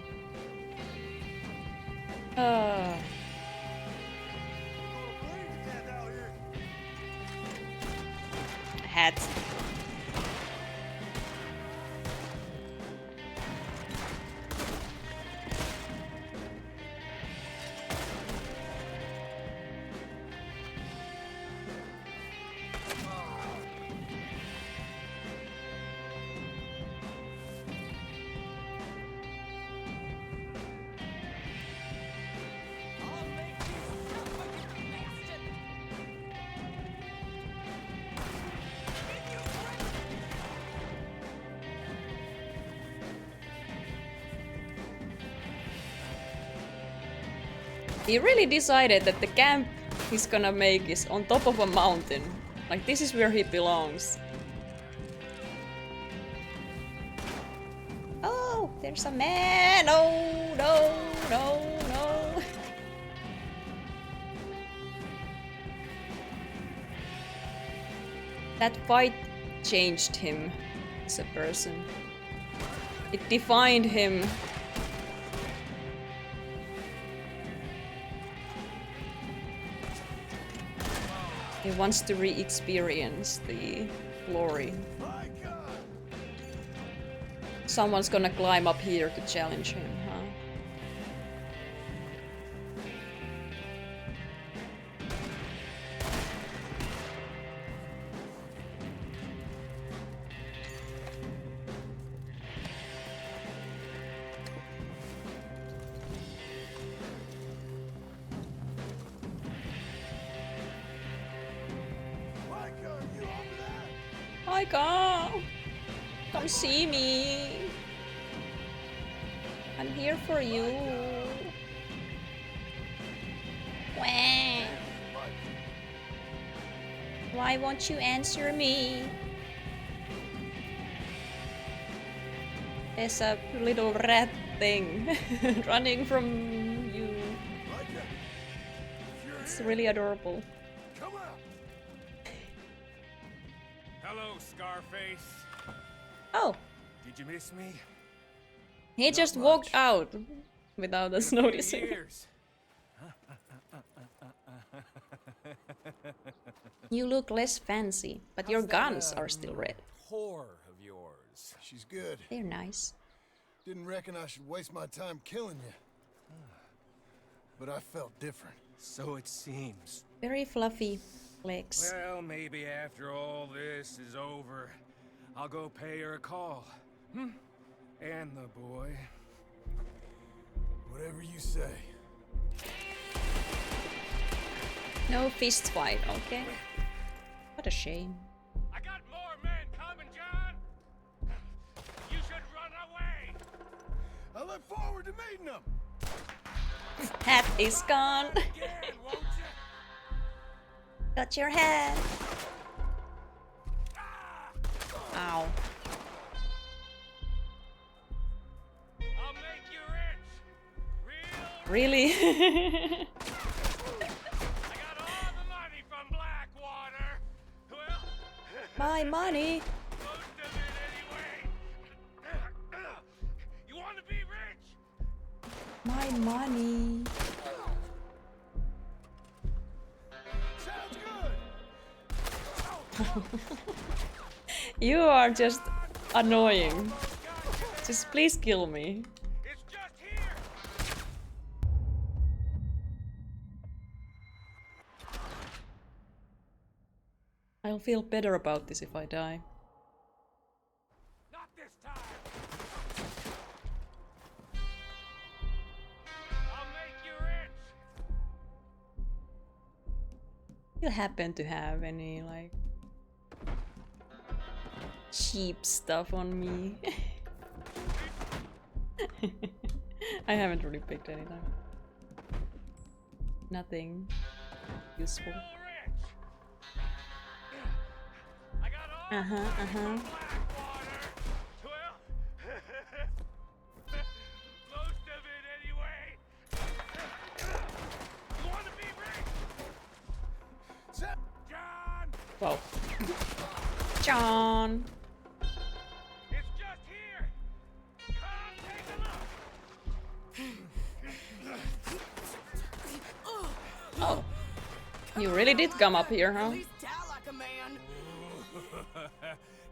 Hat. He really decided that the camp he's gonna make is on top of a mountain. Like, this is where he belongs. Oh, there's a man! Oh, no, no, no. That fight changed him as a person. It defined him. He wants to re-experience the glory. Someone's gonna climb up here to challenge him, huh? Micah! Come see me! I'm here for you! Wah. Why won't you answer me? There's a little rat thing running from you. It's really adorable. Hello, Scarface. Oh. Did you miss me? He just walked out without us noticing. You look less fancy, but your guns are still red. Whore of yours. She's good. They're nice. Didn't reckon I should waste my time killing you. But I felt different. So it seems. Very fluffy legs. Well, maybe after all this is over, I'll go pay her a call. And the boy. Whatever you say. No fist fight, okay? What a shame. I got more men coming, John. You should run away. I look forward to meeting them. Hat is gone. Got your head. Ow. I'll make you rich. Really? I got all the money from Blackwater. Well, my money. most of it anyway. You want to be rich? My money. You are just annoying. Just please kill me. It's just here. I'll feel better about this if I die. Not this time. you happen to have any like cheap stuff on me? I haven't really picked anything. Nothing useful. Uh-huh. Most of it anyway. You want to be rich? John! Wow. John! It's just here! Come take a look! Oh. You really did come up here, huh? Like a man.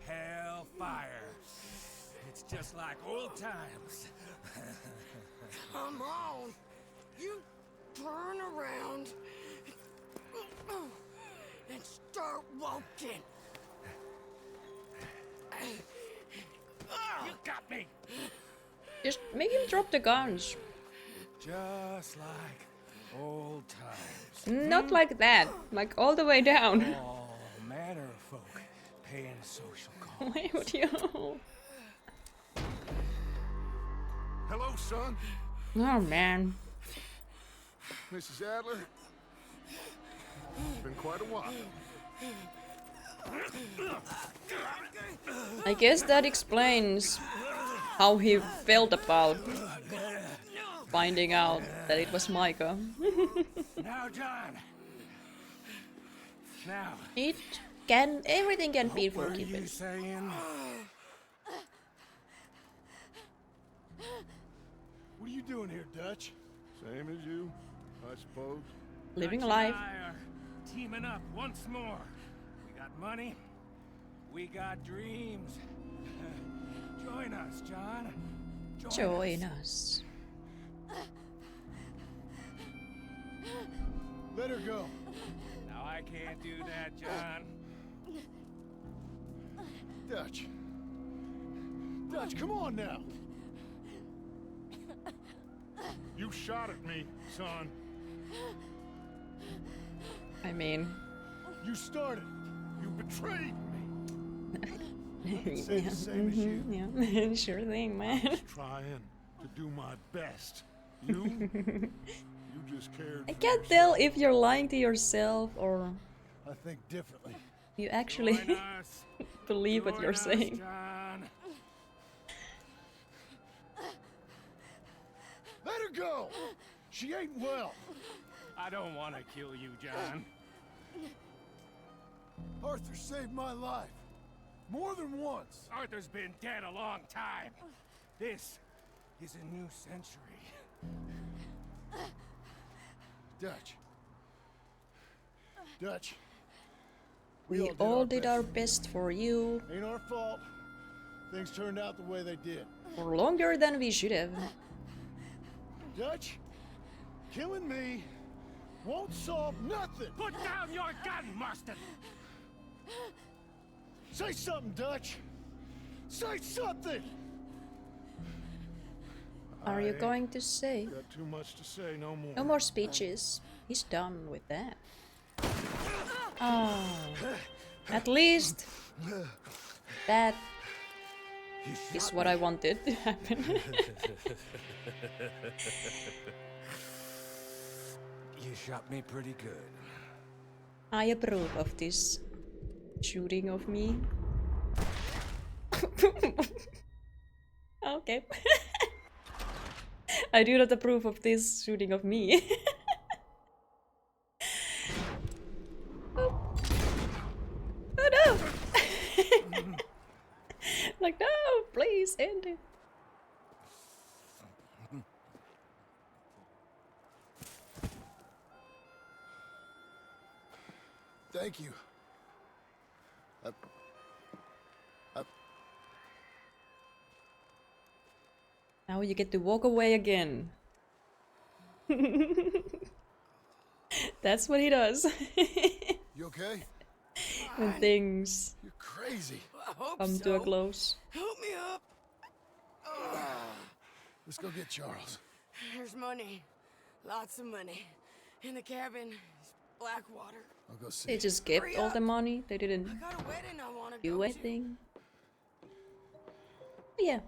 Hellfire. It's just like old times. Come on. You turn around and start walking. You got me. Just make him drop the guns. Just like old times. Not like that. Like all the way down. All manner of folk paying social calls. Why would you? Hello, son. Oh man. Mrs. Adler. It's been quite a while. I guess that explains how he felt about finding out that it was Micah. Now, John. Now. Everything can be What are you forgiven. saying? What are you doing here, Dutch? Same as you, I suppose. Living Dutch life. and I are teaming up once more. We got money. We got dreams. Join us, John. Join us. Let her go. Now I can't do that, John. Dutch. Dutch, come on now. You shot at me, son. I mean... You started. You betrayed me. yeah, Say the same as you. yeah. Sure thing, man. I was trying to do my best. You just cared. I can't tell if you're lying to yourself or I think differently. you actually believe what you're saying. John. Let her go. She ain't well. I don't want to kill you, John. Arthur saved my life. More than once. Arthur's been dead a long time. This is a new century. Dutch. Dutch. We all did our best for you. Ain't our fault. Things turned out the way they did. For longer than we should have. Dutch, killing me won't solve nothing. Put down your gun, Marston. Say something, Dutch. Say something. Are you going to say? Got too much to say, no more. No more speeches. He's done with that. Oh. At least that is what I wanted to happen. You shot me pretty good. I approve of this shooting of me. Okay. I do not approve of this shooting of me. Oh. Oh no! Like, no, please end it. Thank you. Now you get to walk away again. That's what he does. You okay? When things You're crazy. come to a close. Help me up. Let's go get Charles. There's money. Lots of money. In the cabin. Blackwater. I'll go see. They just kept all the money. They didn't I got a wedding I want to do go to. anything. Oh, yeah,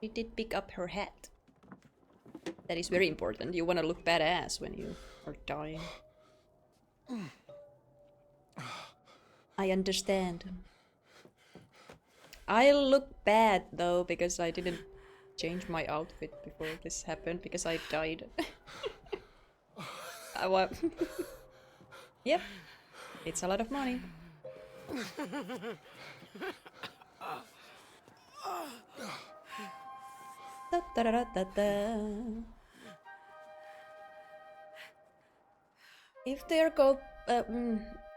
we did pick up her hat. That is very important. You want to look badass when you are dying. I understand. I look bad though because I didn't change my outfit before this happened because I died. Yep, it's a lot of money. Da, da, da, da, da. If they're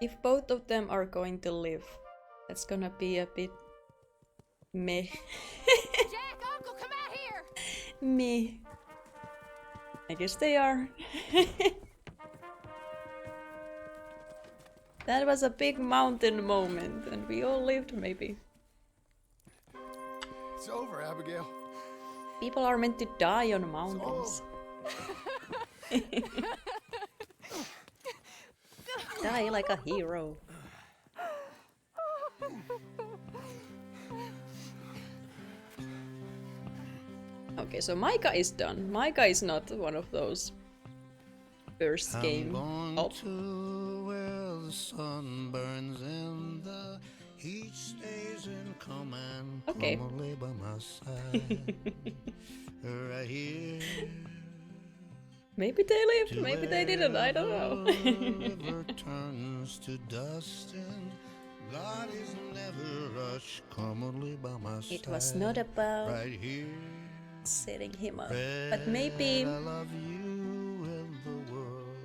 if both of them are going to live, that's gonna be a bit meh. Jack, Uncle, come out here! Meh. I guess they are. That was a big mountain moment, and we all lived, maybe. It's over, Abigail. People are meant to die on mountains. Die like a hero. Okay, so Micah is done. Micah is not one of those first game ops. To where the sun burns and the heat stays in command. Okay. Come lay by my side, right here. Maybe they lived, maybe they didn't, I don't know. River turns to dust and bodies never rush. Come lay by my side. It was not about right here. Setting him up, but maybe I love you and the world.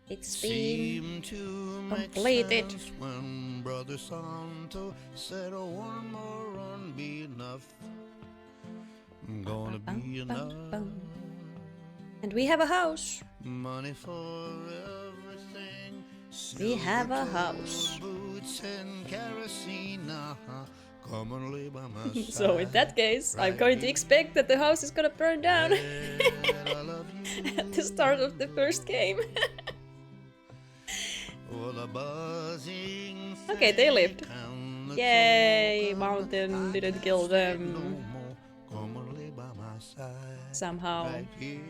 It's been to completed. When Brother Santo said, oh, one more run be enough. Gonna be enough. And we have a house. Money for everything. We have a house. Boots and kerosene. Come and lay by my side. So in that case, I'm going to expect that the house is gonna burn down at the start of the first game. Okay, they lived. Yay! Mountain didn't kill them. Somehow. Right here,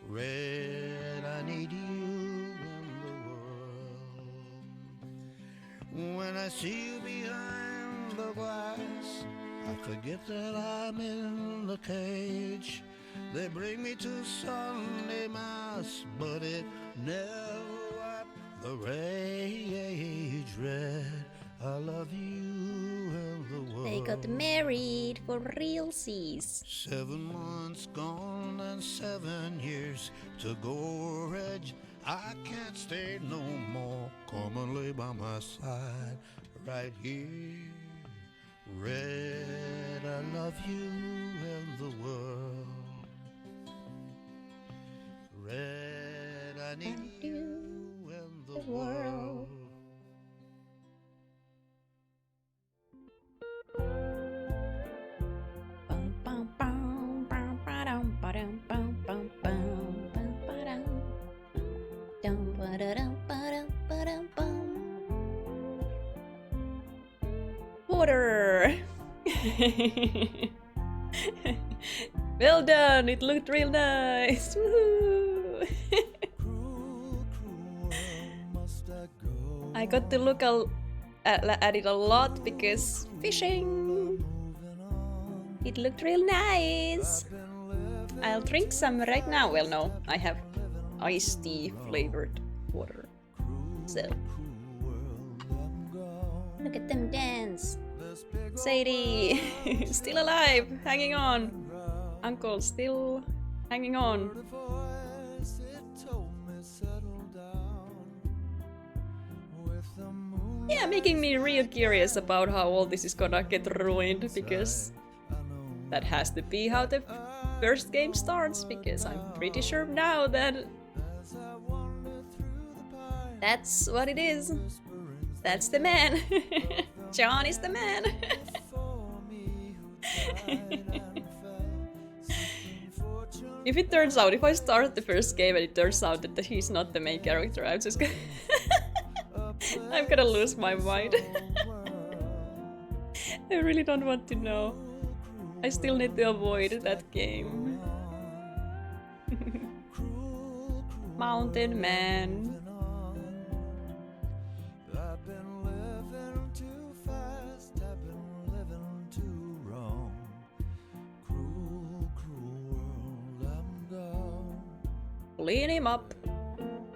Red, I need you in the world. When I see you behind the glass, I forget that I'm in the cage. They bring me to Sunday Mass, but it never wiped the rage. Red, I love you and the world. They got married for realsies. 7 months gone and 7 years to go, Reg. I can't stay no more. Come and lay by my side right here. Red, I love you and the world. Red, I need you and the world. Water! Well done, it looked real nice. Woohoo! I got to look at it a lot because fishing. It looked real nice. I'll drink some right now. Well, no, I have iced tea flavored water. So, look at them dance. Sadie, still alive, hanging on. Uncle, still hanging on. Yeah, making me real curious about how all this is gonna get ruined, because that has to be how the first game starts, because I'm pretty sure now that that's what it is. That's the man. John is the man. If it turns out, if I start the first game and it turns out that he's not the main character, I'm just gonna... I'm gonna lose my mind. I really don't want to know. I still need to avoid that game. Mountain Man. I've been living too fast, I've been living too wrong. Cruel, cruel world, I'm gone. Clean him up.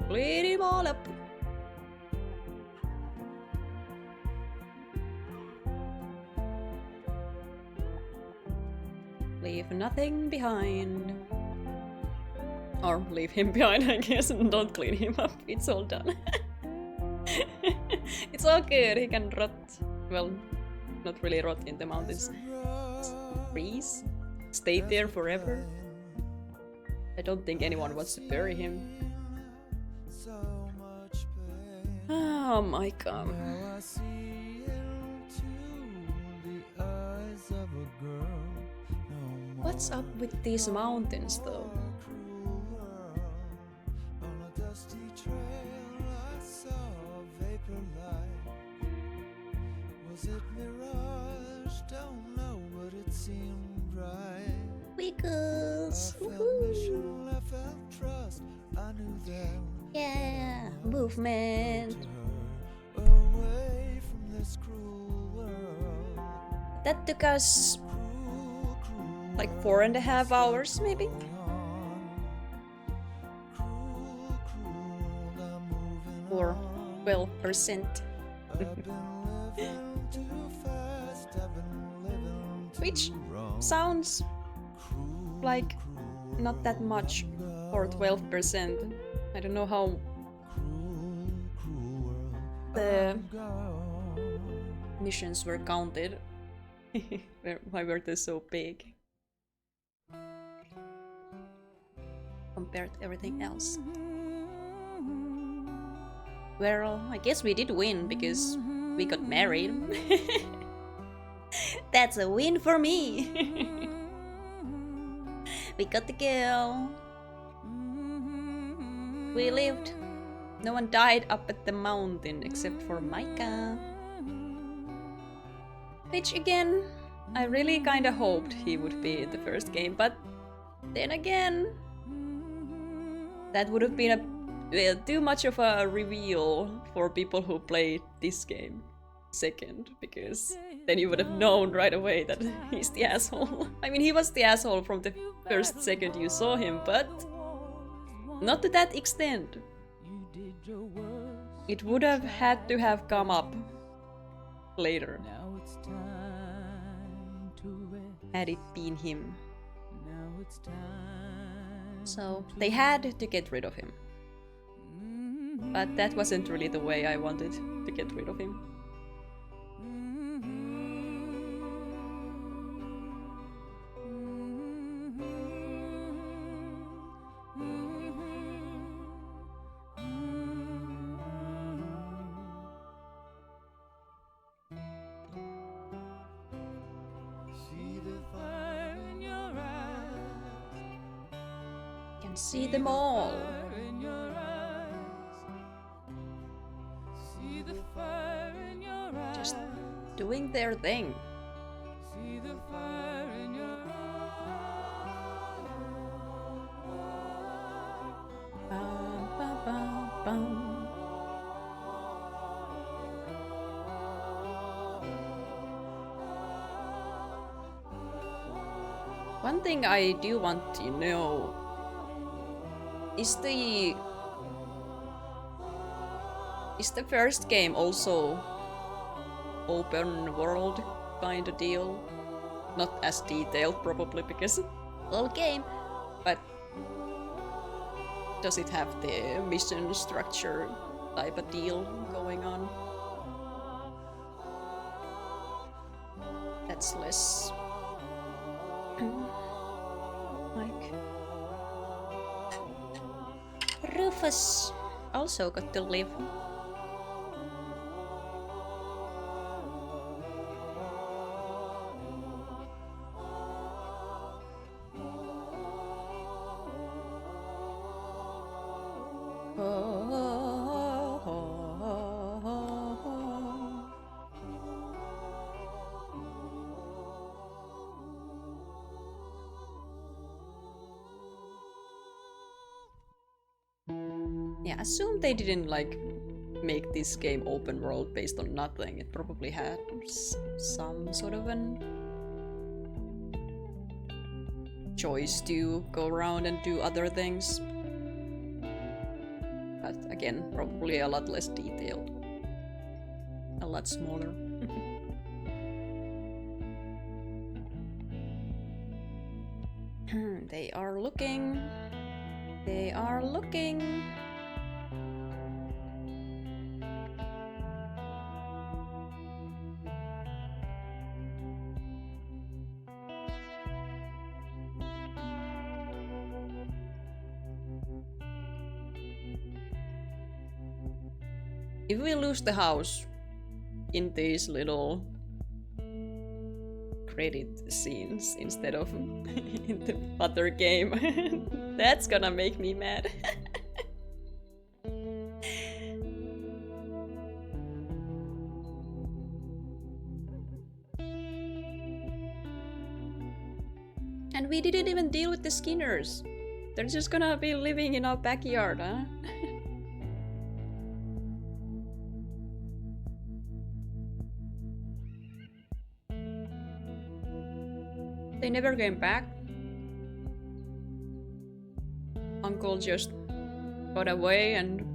Clean him all up. Leave nothing behind. Or leave him behind, I guess, and don't clean him up. It's all done. It's all good. He can rot. Well, not really rot in the mountains. Freeze? Stay there forever? I don't think anyone wants to bury him. Oh my god. What's up with these mountains though? Was it mirage? Don't know, but it seemed right. Wiggles! I felt mission, I felt trust. I knew that. Yeah, movement. Away from this cruel world. That took us like 4.5 hours, maybe. Or 12%. Which sounds like not that much for 12%. I don't know how the missions were counted. Why were they so big compared to everything else? Well, I guess we did win because we got married. That's a win for me. We got the girl. We lived. No one died up at the mountain except for Micah. Which again, I really kinda hoped he would be in the first game, but then again, that would have been too much of a reveal for people who play this game second, because then you would have known right away that he's the asshole. I mean, he was the asshole from the first second you saw him, but not to that extent. It would have had to have come up later, had it been him. So they had to get rid of him. But that wasn't really the way I wanted to get rid of him. Can see them all. Just doing their thing. Bum, bum, bum, bum. One thing I do want to know is the first game also open world kind of deal? Not as detailed probably because old game, but does it have the mission structure type of deal going on? That's less like Rufus also got to live. Yeah, assume they didn't like make this game open world based on nothing. It probably had some sort of an choice to go around and do other things. But again, probably a lot less detailed. A lot smaller. They are looking. They are looking. If we lose the house in these little credit scenes instead of in the other game, that's gonna make me mad. And we didn't even deal with the Skinners. They're just gonna be living in our backyard, huh? They never came back. Uncle just got away and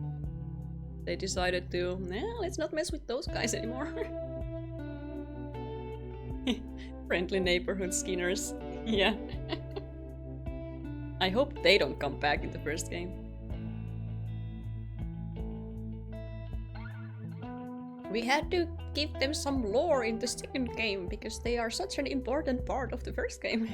they decided to, let's not mess with those guys anymore. Friendly neighborhood Skinners. Yeah. I hope they don't come back in the first game. We had to give them some lore in the second game because they are such an important part of the first game.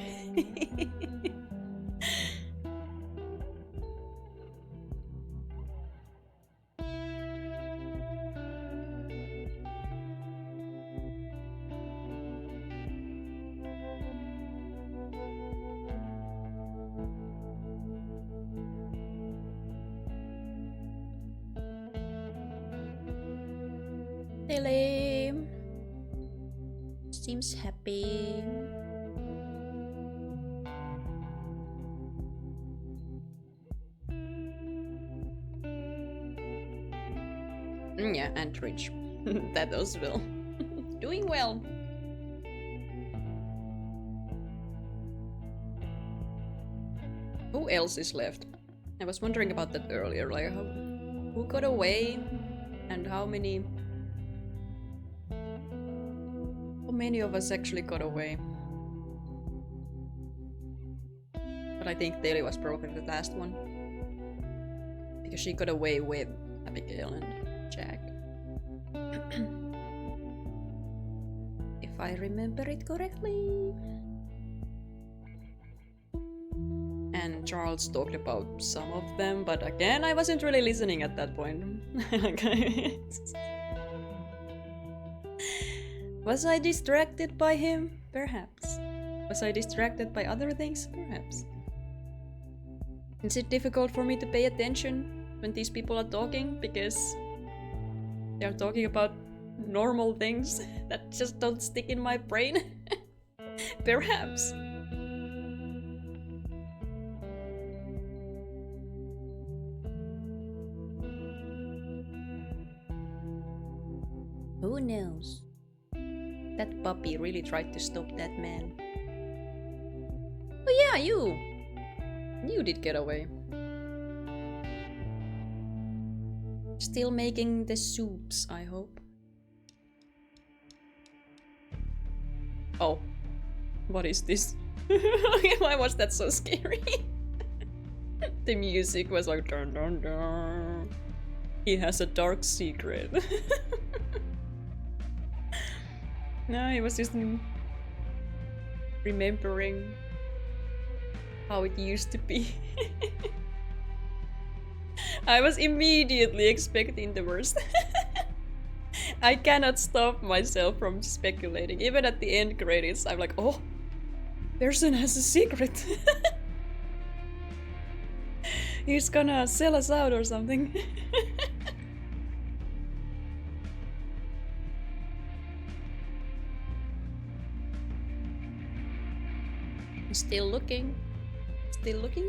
Lily seems happy. Yeah, and rich. That as well. Doing well. Who else is left? I was wondering about that earlier, like who got away and how many of us actually got away. But I think Daly was probably the last one. Because she got away with Abigail and Jack. If I remember it correctly. And Charles talked about some of them, but again, I wasn't really listening at that point. Was I distracted by him? Perhaps. Was I distracted by other things? Perhaps. Is it difficult for me to pay attention when these people are talking because they're talking about normal things that just don't stick in my brain? Perhaps. Who knows? That puppy really tried to stop that man. Oh yeah, you! You did get away. Still making the soups, I hope. Oh. What is this? Why was that so scary? The music was like dun dun dun. He has a dark secret. No, he was just remembering how it used to be. I was immediately expecting the worst. I cannot stop myself from speculating. Even at the end credits, I'm like, oh, Pearson has a secret. He's gonna sell us out or something. Still looking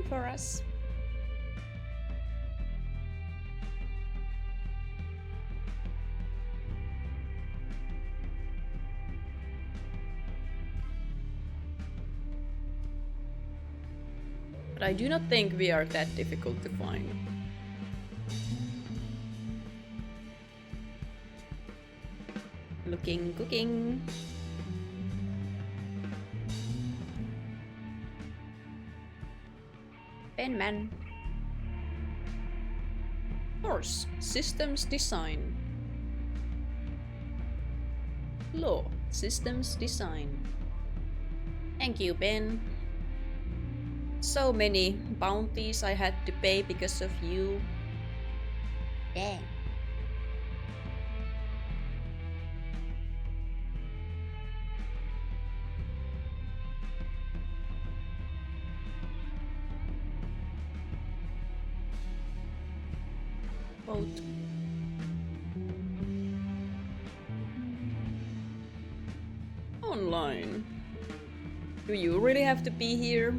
for us. But I do not think we are that difficult to find. Looking, cooking. Penman. Horse. Systems design. Law. Systems design. Thank you, Ben. So many bounties I had to pay because of you. Damn. Boat. Online. Do you really have to be here?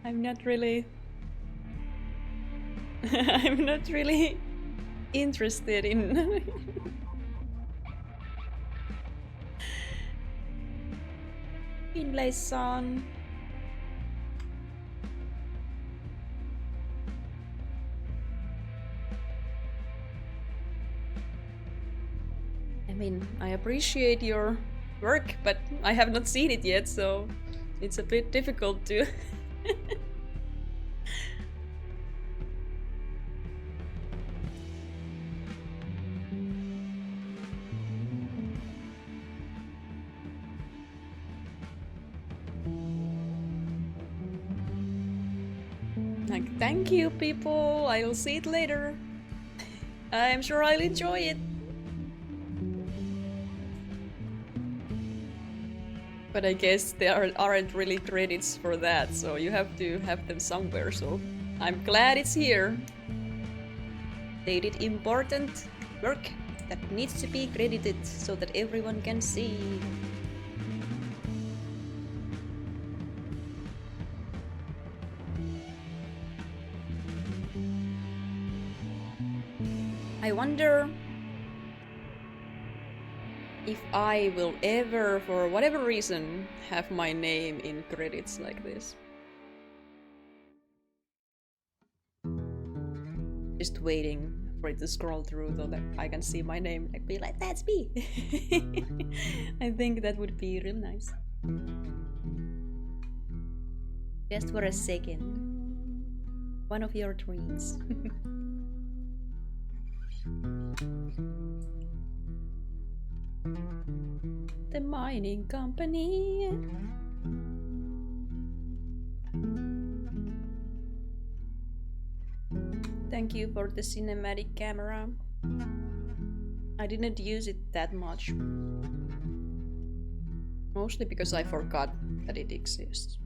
I'm not really... I'm not really interested in... Finlay-san. I mean, I appreciate your work, but I have not seen it yet, so it's a bit difficult to... Like, thank you, people. I'll see it later. I'm sure I'll enjoy it. But I guess there aren't really credits for that, so you have to have them somewhere, so I'm glad it's here. They did important work that needs to be credited so that everyone can see. I wonder if I will ever, for whatever reason, have my name in credits like this. Just waiting for it to scroll through so that I can see my name and be like, that's me! I think that would be real nice. Just for a second. One of your dreams. The mining company. Thank you for the cinematic camera. I didn't use it that much. Mostly because I forgot that it exists.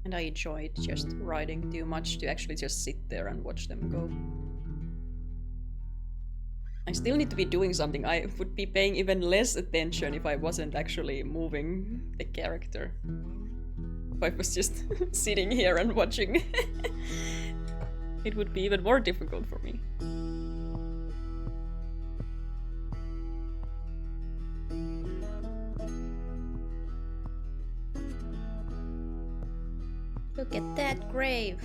And I enjoyed just writing too much to actually just sit there and watch them go. I still need to be doing something. I would be paying even less attention if I wasn't actually moving the character. If I was just sitting here and watching. It would be even more difficult for me. Look at that grave.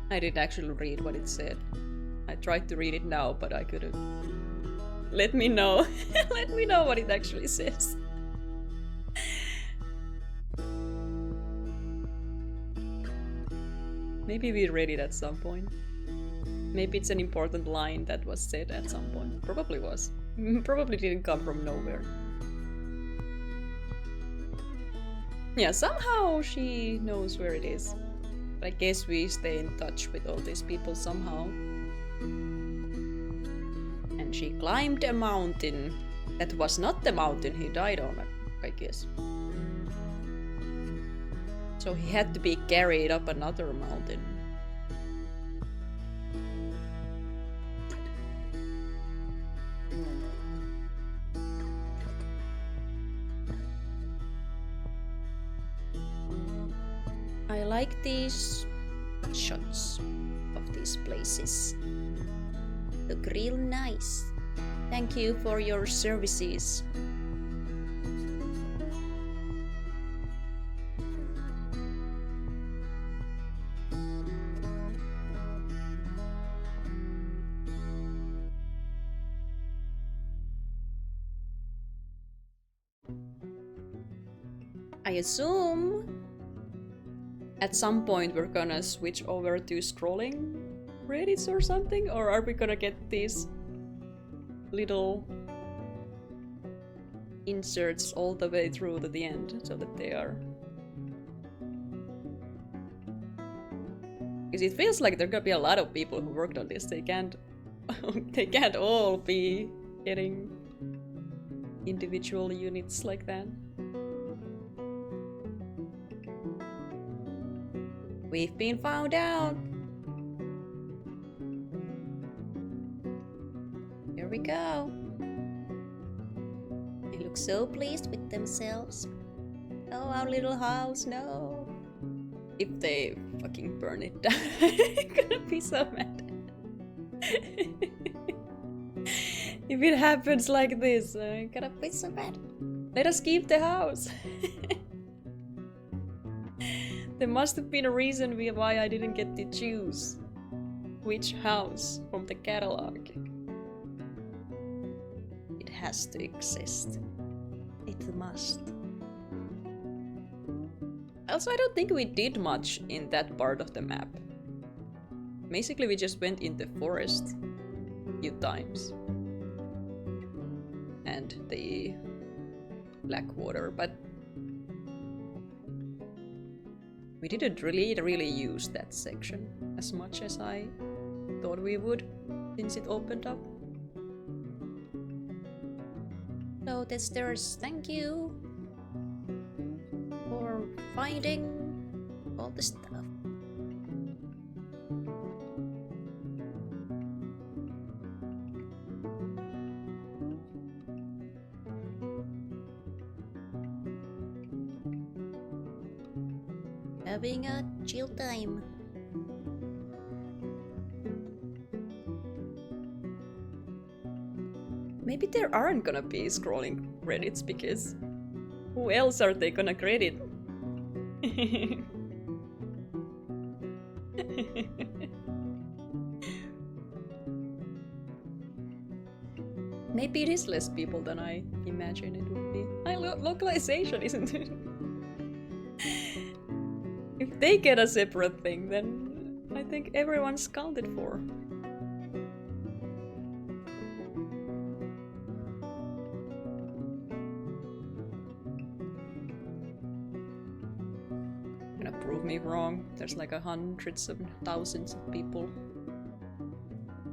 I didn't actually read what it said. I tried to read it now, but I couldn't. Let me know. Let me know what it actually says. Maybe we read it at some point. Maybe it's an important line that was said at some point. Probably was. Probably didn't come from nowhere. Yeah, somehow she knows where it is. But I guess we stay in touch with all these people somehow. And she climbed a mountain. That was not the mountain he died on, I guess. So he had to be carried up another mountain. I like these shots of these places. Look real nice. Thank you for your services. I assume at some point we're gonna switch over to scrolling credits or something, or are we gonna get these little inserts all the way through to the end so that they are... Because it feels like there are gonna be a lot of people who worked on this. They can't they can't all be getting individual units like that. We've been found out. Here we go. They look so pleased with themselves. Oh, our little house, no. If they fucking burn it down, I'm gonna be so mad. If it happens like this, I'm gonna be so mad. Let us keep the house. There must have been a reason why I didn't get to choose which house from the catalog. It has to exist. It must. Also, I don't think we did much in that part of the map. Basically, we just went in the forest a few times. And the Blackwater, but we didn't really use that section as much as I thought we would, since it opened up. So testers, thank you for finding all the stuff. Having a chill time. Maybe there aren't gonna be scrolling credits because who else are they gonna credit? Maybe it is less people than I imagine it would be. Localization, isn't it? If they get a separate thing, then I think everyone's counted for. Gonna prove me wrong. There's like hundreds of thousands of people.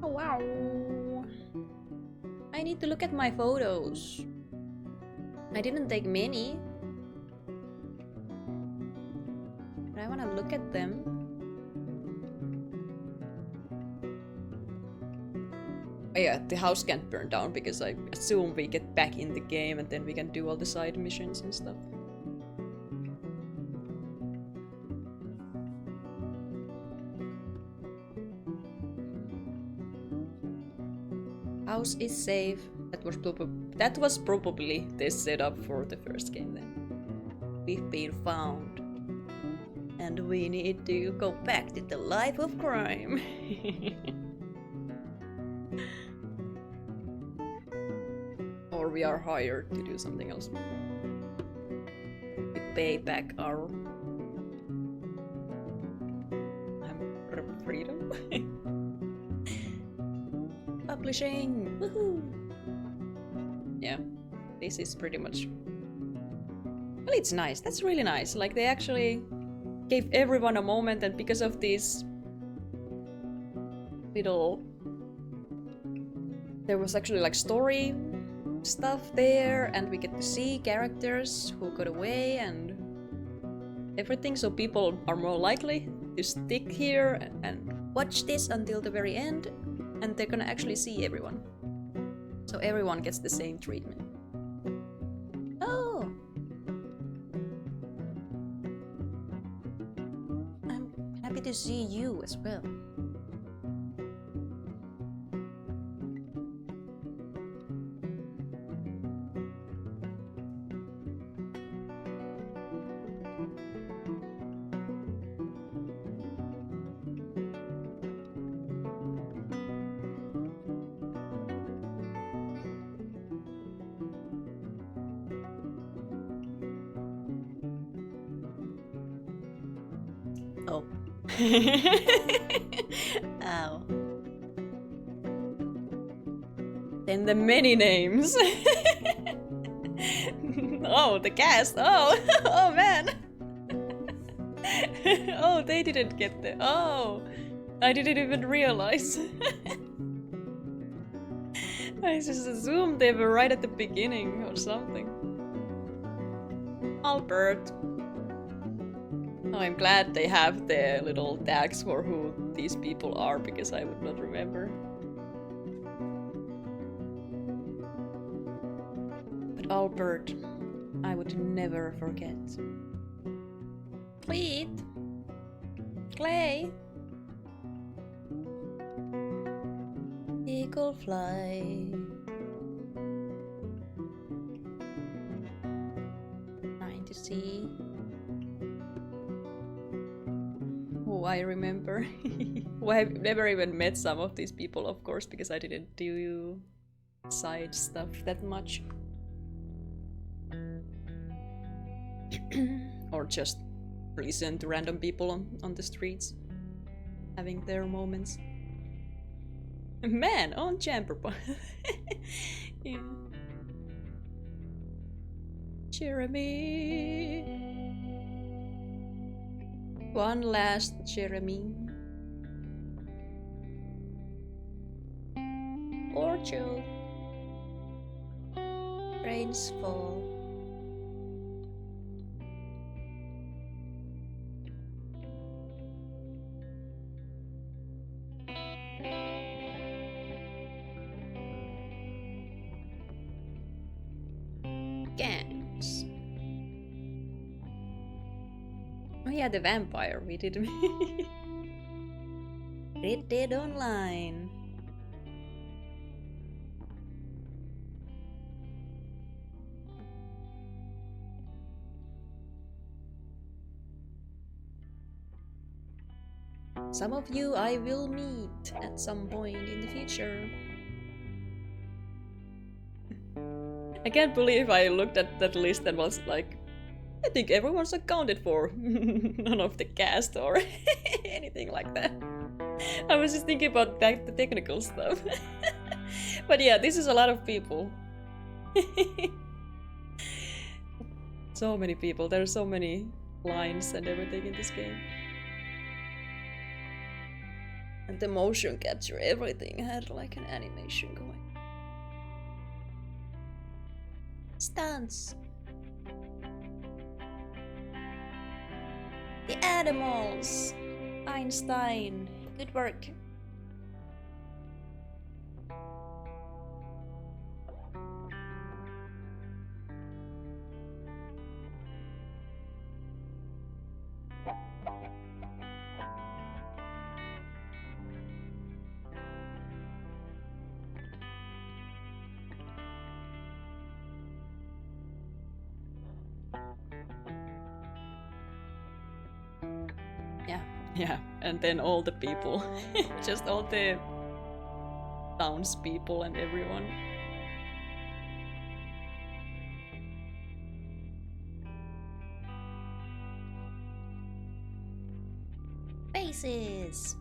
Oh wow! I need to look at my photos. I didn't take many. But I wanna look at them. Oh yeah, the house can't burn down because I assume we get back in the game and then we can do all the side missions and stuff. House is safe. That was probably the setup for the first game then. We've been found. And we need to go back to the life of crime. Or we are hired to do something else. We pay back our freedom. Publishing! Woohoo! Yeah, this is pretty much... Well, it's nice. That's really nice. Like, they actually gave everyone a moment, and because of these little... There was actually, like, story stuff there, and we get to see characters who got away and everything, so people are more likely to stick here and watch this until the very end, and they're gonna actually see everyone. So everyone gets the same treatment. Oh! to see you as well. Oh. Ow. Then the many names. Oh, the cast. Oh, oh man. Oh, they didn't get the. Oh, I didn't even realize. I just assumed they were right at the beginning or something. Albert. Oh, I'm glad they have the little tags for who these people are because I would not remember. But Albert, I would never forget. Cleet. Clay. Eagle fly. Trying to see. Oh, I remember. Well, I've never even met some of these people, of course, because I didn't do side stuff that much. Or just listen to random people on the streets having their moments. Man, on Chamber Point. Yeah. Jeremy. One last Jeremy. Orchard. Rains fall. Gangs. Oh yeah, the vampire. We did. Red Dead Online. Some of you I will meet at some point in the future. I can't believe I looked at that list and was like, I think everyone's accounted for. None of the cast or anything like that. I was just thinking about the technical stuff. But yeah, this is a lot of people. So many people. There are so many lines and everything in this game. And the motion capture, everything had like an animation going. Stunts. The animals. Einstein. Good work. Yeah, and then all the people. Just all the townspeople and everyone. Faces!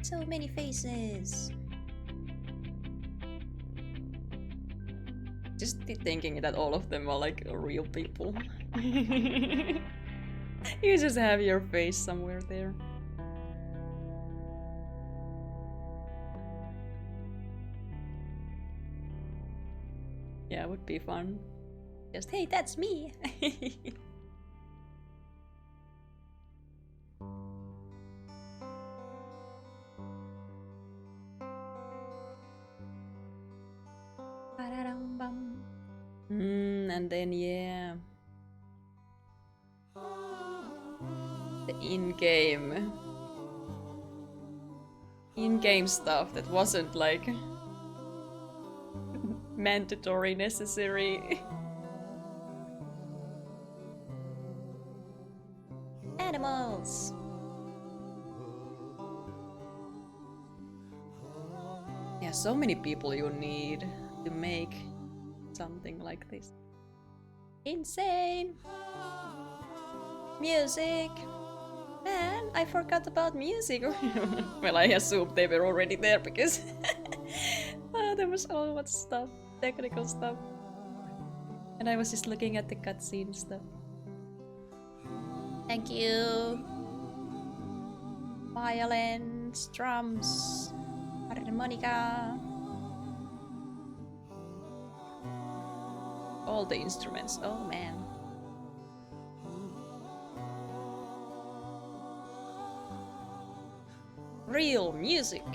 So many faces! Just thinking that all of them are like real people. You just have your face somewhere there. Yeah, it would be fun. Just, hey, that's me! And then, yeah. the in-game stuff that wasn't like mandatory necessary. Animals. Yeah, so many people you need to make something like this. Insane! Music! Man, I forgot about music. Well, I assumed they were already there because there was so much stuff, technical stuff. And I was just looking at the cutscene stuff. Thank you! Violins, drums, harmonica. All the instruments, oh man. Real music!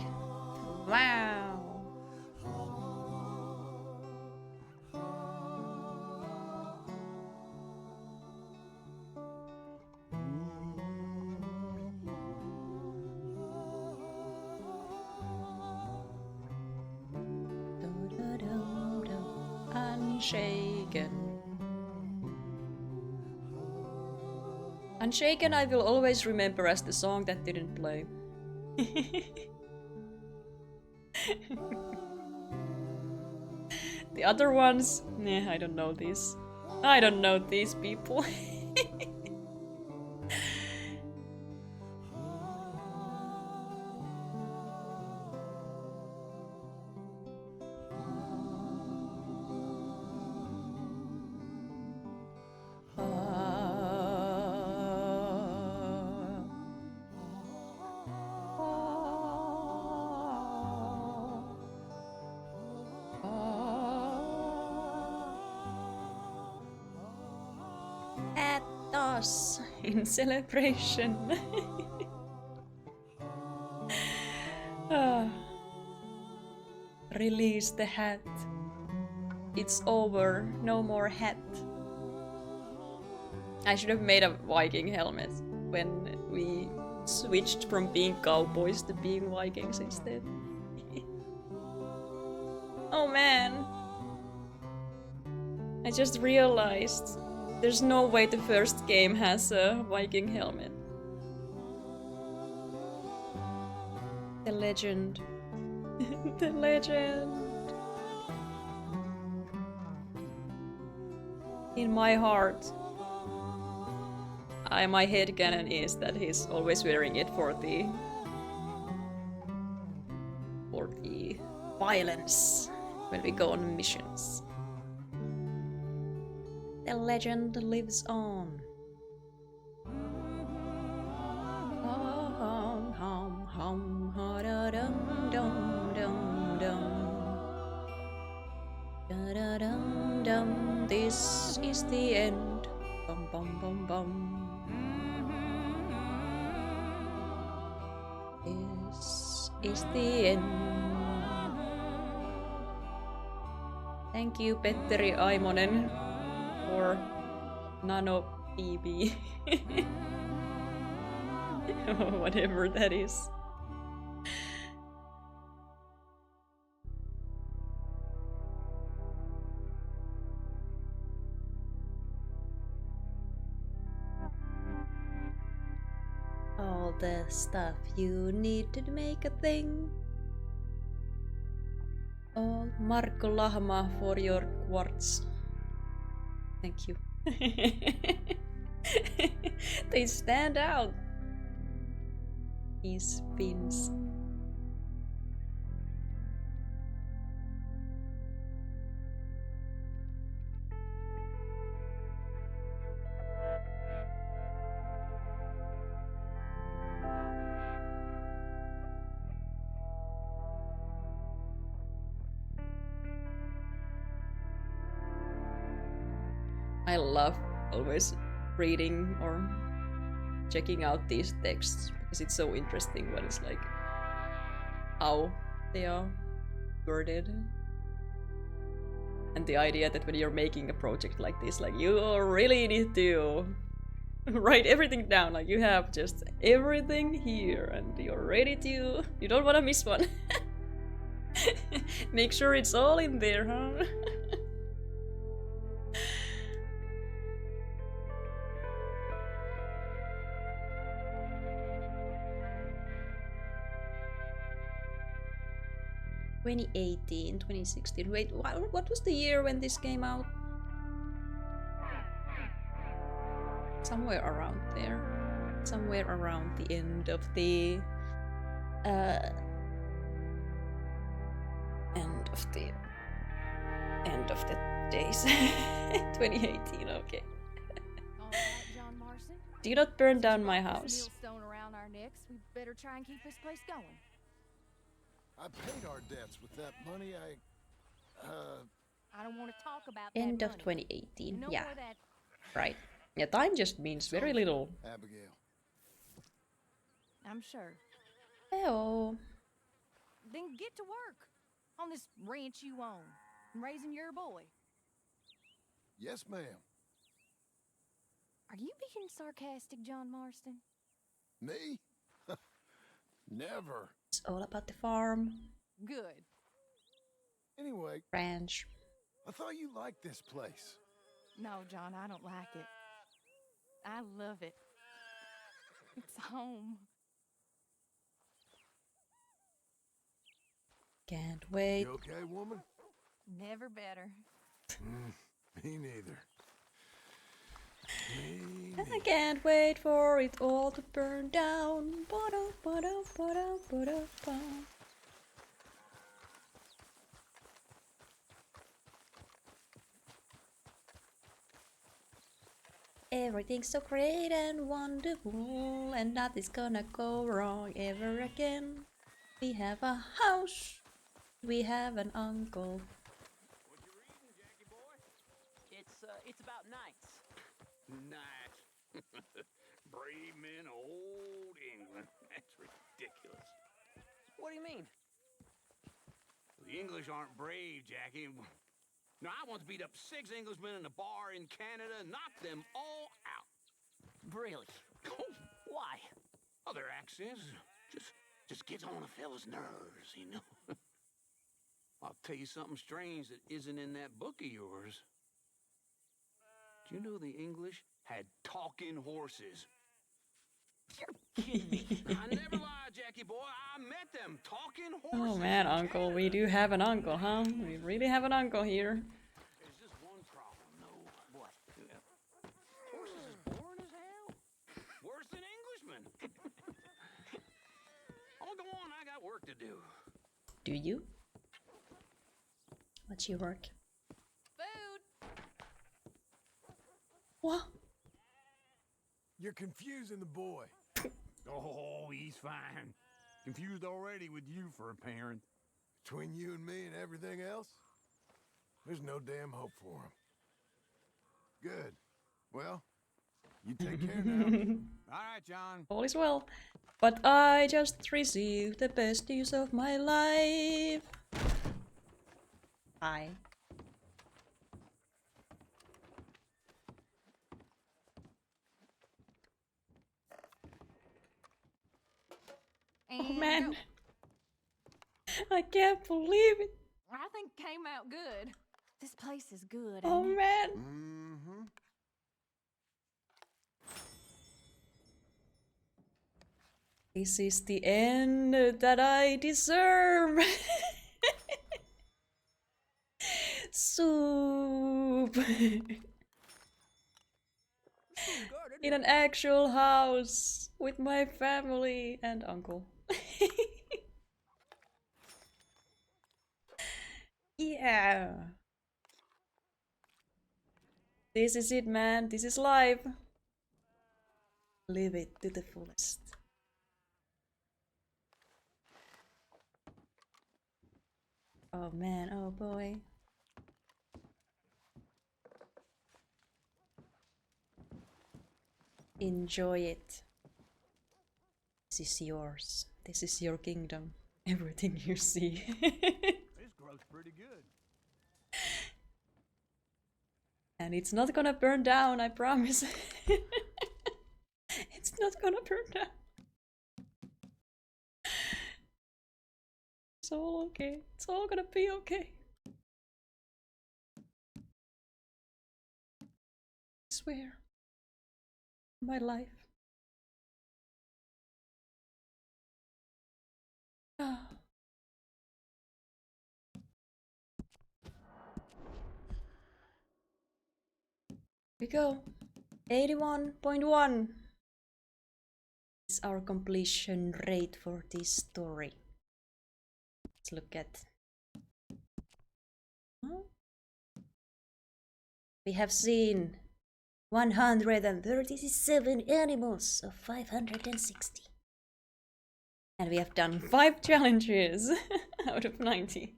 Wow! Unshaken. Unshaken I will always remember as the song that didn't play. The other ones, I don't know these. I don't know these people. At us in celebration. Ah. Release the hat. It's over. No more hat. I should have made a Viking helmet when we switched from being cowboys to being Vikings instead. Oh man. I just realized there's no way the first game has a Viking helmet. The legend. The legend. In my heart, my headcanon is that he's always wearing it for the violence when we go on missions. The legend lives on. Hum, hum, hum, ha, da, dum, dum, dum, dum. Da, da, dum, dum. This is the end. Bum, bum, bum, bum. This is the end. Thank you, Petteri Aimonen, for Nano BB. Whatever that is. All the stuff you need to make a thing. Oh, Marco Lahma for your quartz. Thank you. They stand out. These pins. I love always reading or checking out these texts because it's so interesting when it's like how they are worded. And the idea that when you're making a project like this, like you really need to Write everything down, like you have just everything here and you're ready to... You don't want to miss one. Make sure it's all in there, huh? 2018, 2016. Wait, what was the year when this came out? Somewhere around there. Somewhere around the end of the... End of the days. 2018, okay. All right, John Marston. Do not burn down my Since you brought house. this millstone around our necks, we better try and keep this place going. I paid our debts with that money. I don't want to talk about End that of money. 2018, You know yeah. where that... Right. Yeah, time just means very little. Abigail. I'm sure. Hello. Then get to work on this ranch you own, and raising your boy. Yes, ma'am. Are you being sarcastic, John Marston? Me? Never. It's all about the farm. Good. Anyway, Ranch. I thought you liked this place. No, John, I don't like it. I love it. It's home. Can't wait. You okay, woman? Never better. Me neither. I can't wait for it all to burn down. Ba-da, ba-da, ba-da, ba-da, ba. Everything's so great and wonderful, and nothing's gonna go wrong ever again. We have a house. We have an uncle. What you reading, Jackie boy? It's about knights. Knights. Brave men of old England. That's ridiculous. What do you mean? The English aren't brave, Jackie. Now, I once beat up 6 Englishmen in a bar in Canada and knocked them all out. Really? Why? Oh, their accents just gets on a fella's nerves, you know? I'll tell you something strange that isn't in that book of yours. Do you know the English had talking horses? You're kidding me. I never lied, Jackie boy. I met them talking horses. Oh man, uncle, we do have an uncle, huh? We really have an uncle here. There's just one problem, though. What? Horses is boring as hell. Worse than Englishmen. Oh, go on. I got work to do. Do you? What's your work? Food. What? You're confusing the boy. Oh, he's fine. Confused already with you for a parent. Between you and me and everything else, there's no damn hope for him. Good. Well, you take care now. All right, John. All is well. But I just received the best news of my life. Hi. Oh man. I can't believe it. I think came out good. This place is good. Oh ain't it? man. Mm-hmm. This is the end that I deserve. Soup. In an actual house with my family and uncle. Yeah. This is it, man. This is life. Live it to the fullest. Oh man, oh boy. Enjoy it. This is yours. This is your kingdom. Everything you see. This growth's pretty good. And it's not gonna burn down, I promise. not gonna burn down. It's all okay. It's all gonna be okay. I swear. My life. Ah. We go. 81.1 is our completion rate for this story. Let's look at. We have seen 137 animals of 560. And we have done 5 challenges out of 90.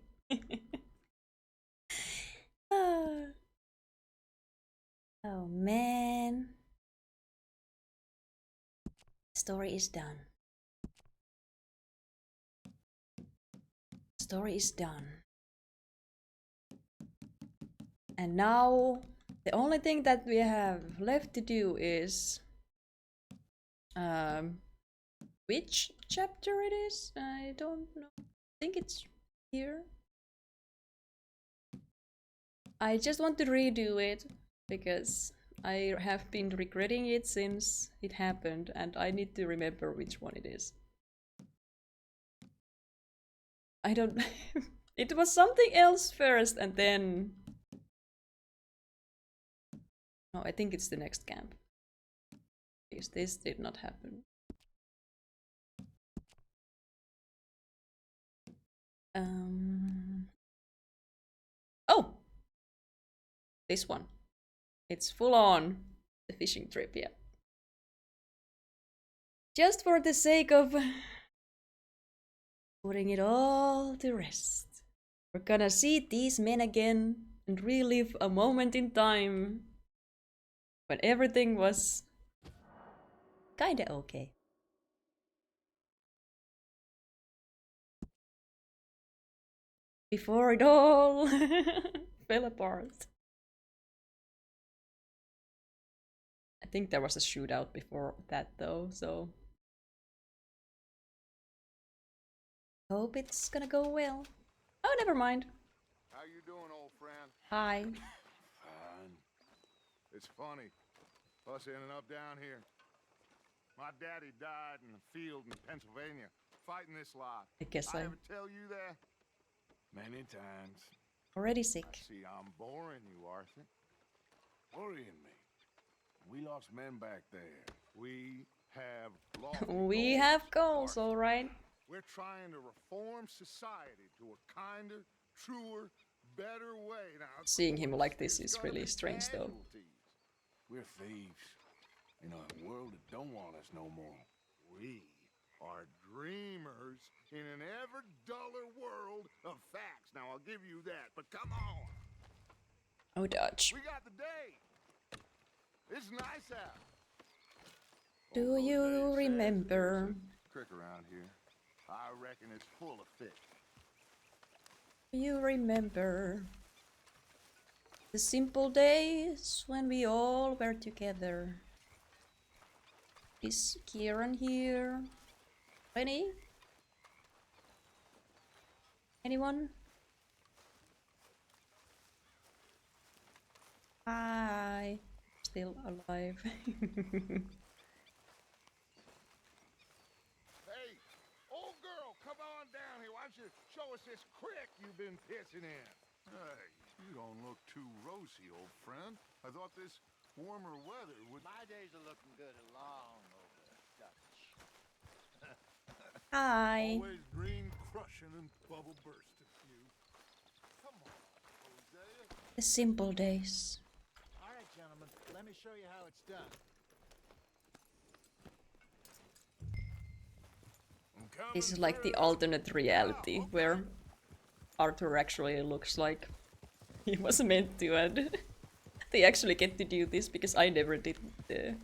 Oh man. Story is done. Story is done. And now the only thing that we have left to do is which chapter it is? I don't know. I think it's here. I just want to redo it because I have been regretting it since it happened and I need to remember which one it is. I don't... It was something else first and then... No, I think it's the next camp. Because this did not happen. Oh! This one. It's full on the fishing trip, yeah. Just for the sake of putting it all to rest. We're gonna see these men again and relive a moment in time when everything was kinda okay. Before it all fell apart. I think there was a shootout before that though, so... Hope it's gonna go well. Oh, never mind. How you doing, old friend? Hi. Fine. It's funny, us ending up down here. My daddy died in the field in Pennsylvania, fighting this lot. I guess I ever tell you that? Many times. Already sick. I see I'm boring you, Arthur. Worrying me. We lost men back there. We have lost. We have goals, alright. We're trying to reform society to a kinder, truer, better way. Now, seeing him like this is really strange though. We're thieves in a world that don't want us no more. We are dreamers in an ever duller world of facts. Now, I'll give you that, but come on. Oh, Dutch. We got the day. It's nice out. Do you remember? Crick around here. I reckon it's full of fish. Do you remember the simple days when we all were together? Is Kieran here? Any? Anyone? Hi. Still alive. Hey, old girl, come on down here. Why don't you show us this creek you've been pissing in? Hey, you don't look too rosy, old friend. I thought this warmer weather would... My days are looking good and long over, Dutch. Hi. Always green crushing and bubble bursting you. Come on, Hosea. The simple days. All right, gentlemen, let me show you how it's done. This is like the alternate reality where Arthur actually looks like he was meant to, and they actually get to do this because I never did the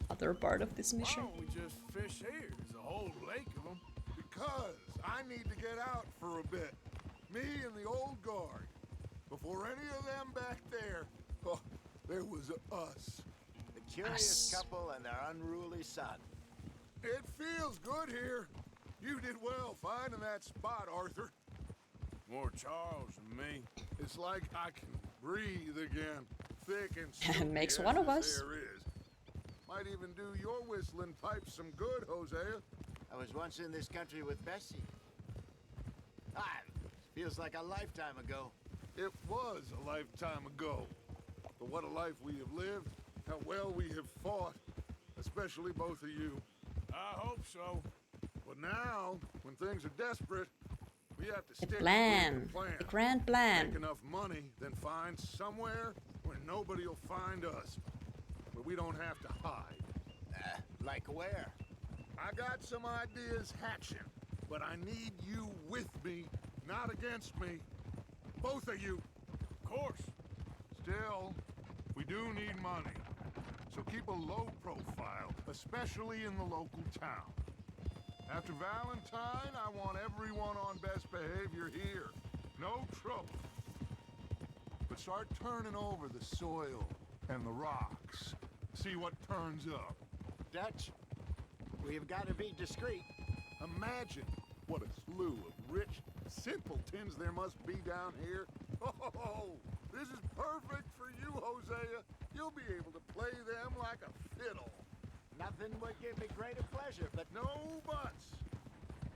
other part of this mission. Why don't we just fish here? There's a whole lake of them. Because I need to get out for a bit. Me and the old guard. Before any of them back there, oh, there was us. curious couple and their unruly son. It feels good here. You did well finding that spot, Arthur. More Charles than me. It's like I can breathe again. Thick and silky Makes as one of this us. air is. Might even do your whistling pipes some good, Hosea. I was once in this country with Bessie. Feels like a lifetime ago. It was a lifetime ago. But what a life we have lived. How well we have fought. Especially both of you. I hope so. But now, when things are desperate, we have to stick with the plan. The grand plan. Make enough money, then find somewhere where nobody will find us. Where we don't have to hide. Like where? I got some ideas hatching, but I need you with me, not against me. Both of you. Of course. Still, we do need money. So keep a low profile, especially in the local town. After Valentine, I want everyone on best behavior here. No trouble. But start turning over the soil and the rocks. See what turns up. Dutch, we've got to be discreet. Imagine what a slew of rich simpletons there must be down here. Oh, this is perfect for you, Hosea. You'll be able to play them like a fiddle. Nothing would give me greater pleasure, but no buts.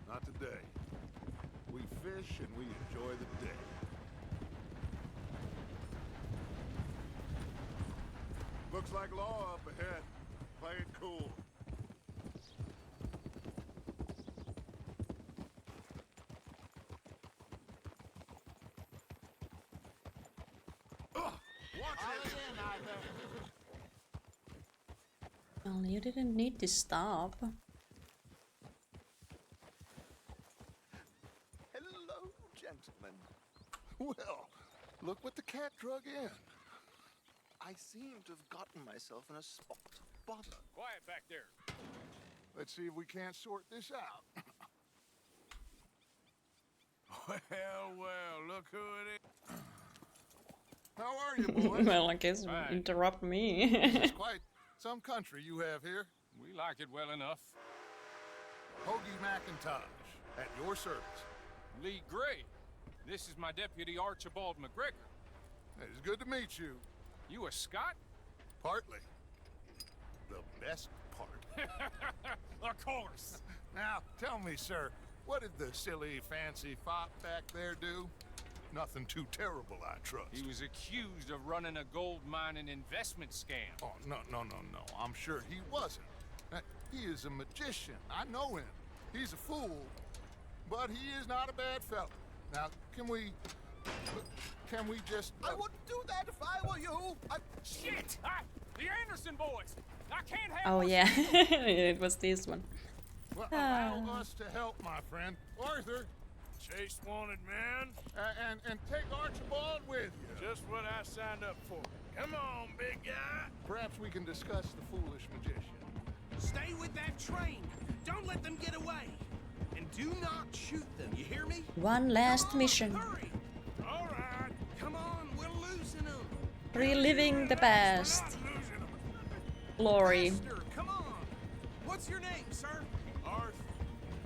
Not today. We fish and we enjoy the day. Looks like law up ahead. Play it cool. Well, you didn't need to stop. Hello, gentlemen. Well, look what the cat drug in. I seem to have gotten myself in a spot of bother. Quiet back there. Let's see if we can't sort this out. Well, look who it is. How are you, boys? Well, I guess interrupt me. This is quite some country you have here. We like it well enough. Hoagie McIntosh, at your service. Lee Gray. This is my deputy Archibald McGregor. It's good to meet you. You a Scot? Partly. The best part. Of course. Now, tell me, sir, what did the silly, fancy fop back there do? Nothing too terrible, I trust. He was accused of running a gold mining investment scam. Oh, no. I'm sure he wasn't. He is a magician. I know him. He's a fool, but he is not a bad fellow. Now, can we just... I wouldn't do that if I were you. Shit! The Anderson boys! I can't have... Oh, yeah. It was this one. Well, allow us to help, my friend. Arthur. Chase wanted man. And take Archibald with you. Just what I signed up for. Come on, big guy. Perhaps we can discuss the foolish magician. Stay with that train. Don't let them get away. And do not shoot them, you hear me? One last mission. Hurry. All right. Come on, we're losing them. Reliving the past. Glory. Faster, come on. What's your name, sir?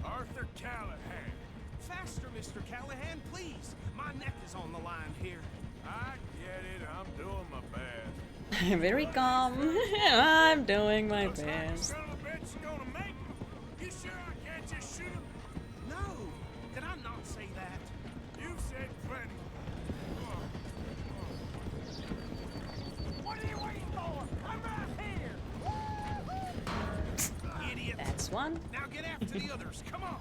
Arthur Callahan. Faster, Mr. Callahan, please. My neck is on the line here. I get it. I'm doing my best. Very calm. I'm doing my best. Son of a bitch gonna make him. You sure I can't just shoot him? No. Did I not say that? You said plenty. What are you waiting for? I'm right here. Idiot. That's one. Now get after the others. Come on.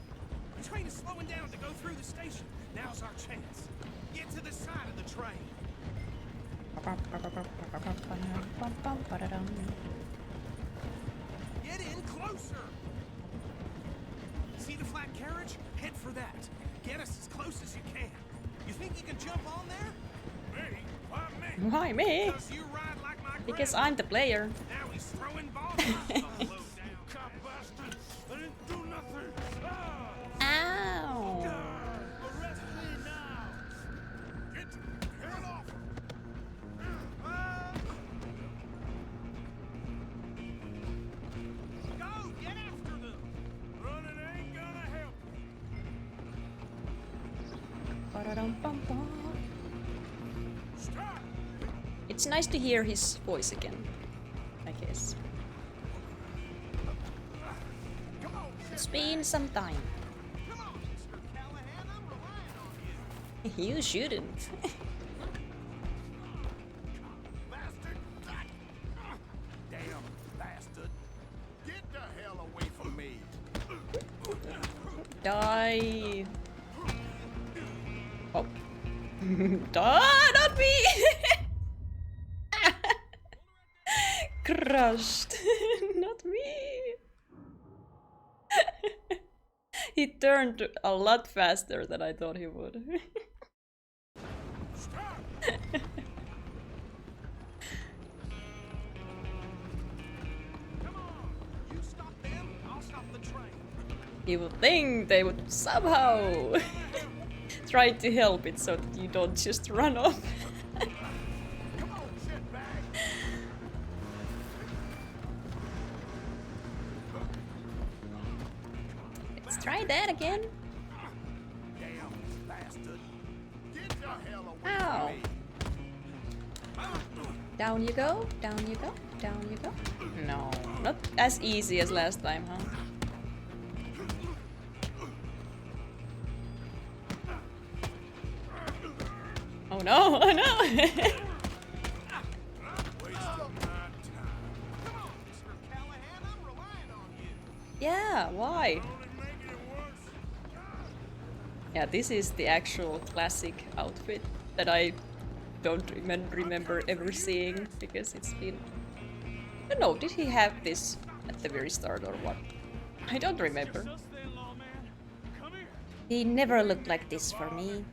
The train is slowing down to go through the station. Now's our chance. Get to the side of the train. Get in closer. See the flat carriage? Head for that. Get us as close as you can. You think you can jump on there? Me? Why me? Why me? Because you ride like my Because I'm the player. Now he's throwing balls. Cop bastard. I didn't do nothing. Ow. Arrest me now. Get off. It's nice to hear his voice again, I guess. It's been some time. You shouldn't. Damn bastard. Get the hell away from me. Die. Oh. Die, not me! Crushed. Not me. He turned a lot faster than I thought he would. You would think they would somehow try to help it so that you don't just run off. Let's try that again. Ow. Down you go, down you go, down you go. No, not as easy as last time, huh? Oh no, oh no! Yeah, why? Yeah, this is the actual classic outfit that I don't remember ever seeing because it's been... I don't know, did he have this at the very start or what? I don't remember. He never looked like this for me.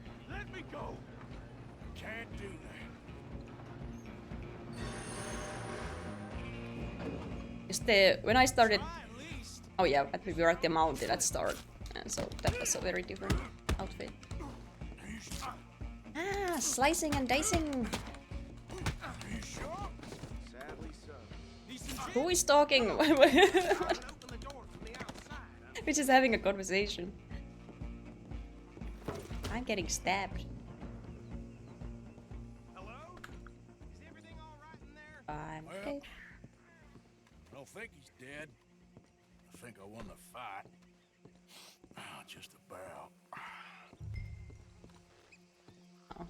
When I started... Oh yeah, we were at the mountain at start, and so that was a very different outfit. Ah, slicing and dicing! Who is talking? We're just having a conversation. I'm getting stabbed. I'm okay. I don't think he's dead. I think I won the fight. Just about. Oh.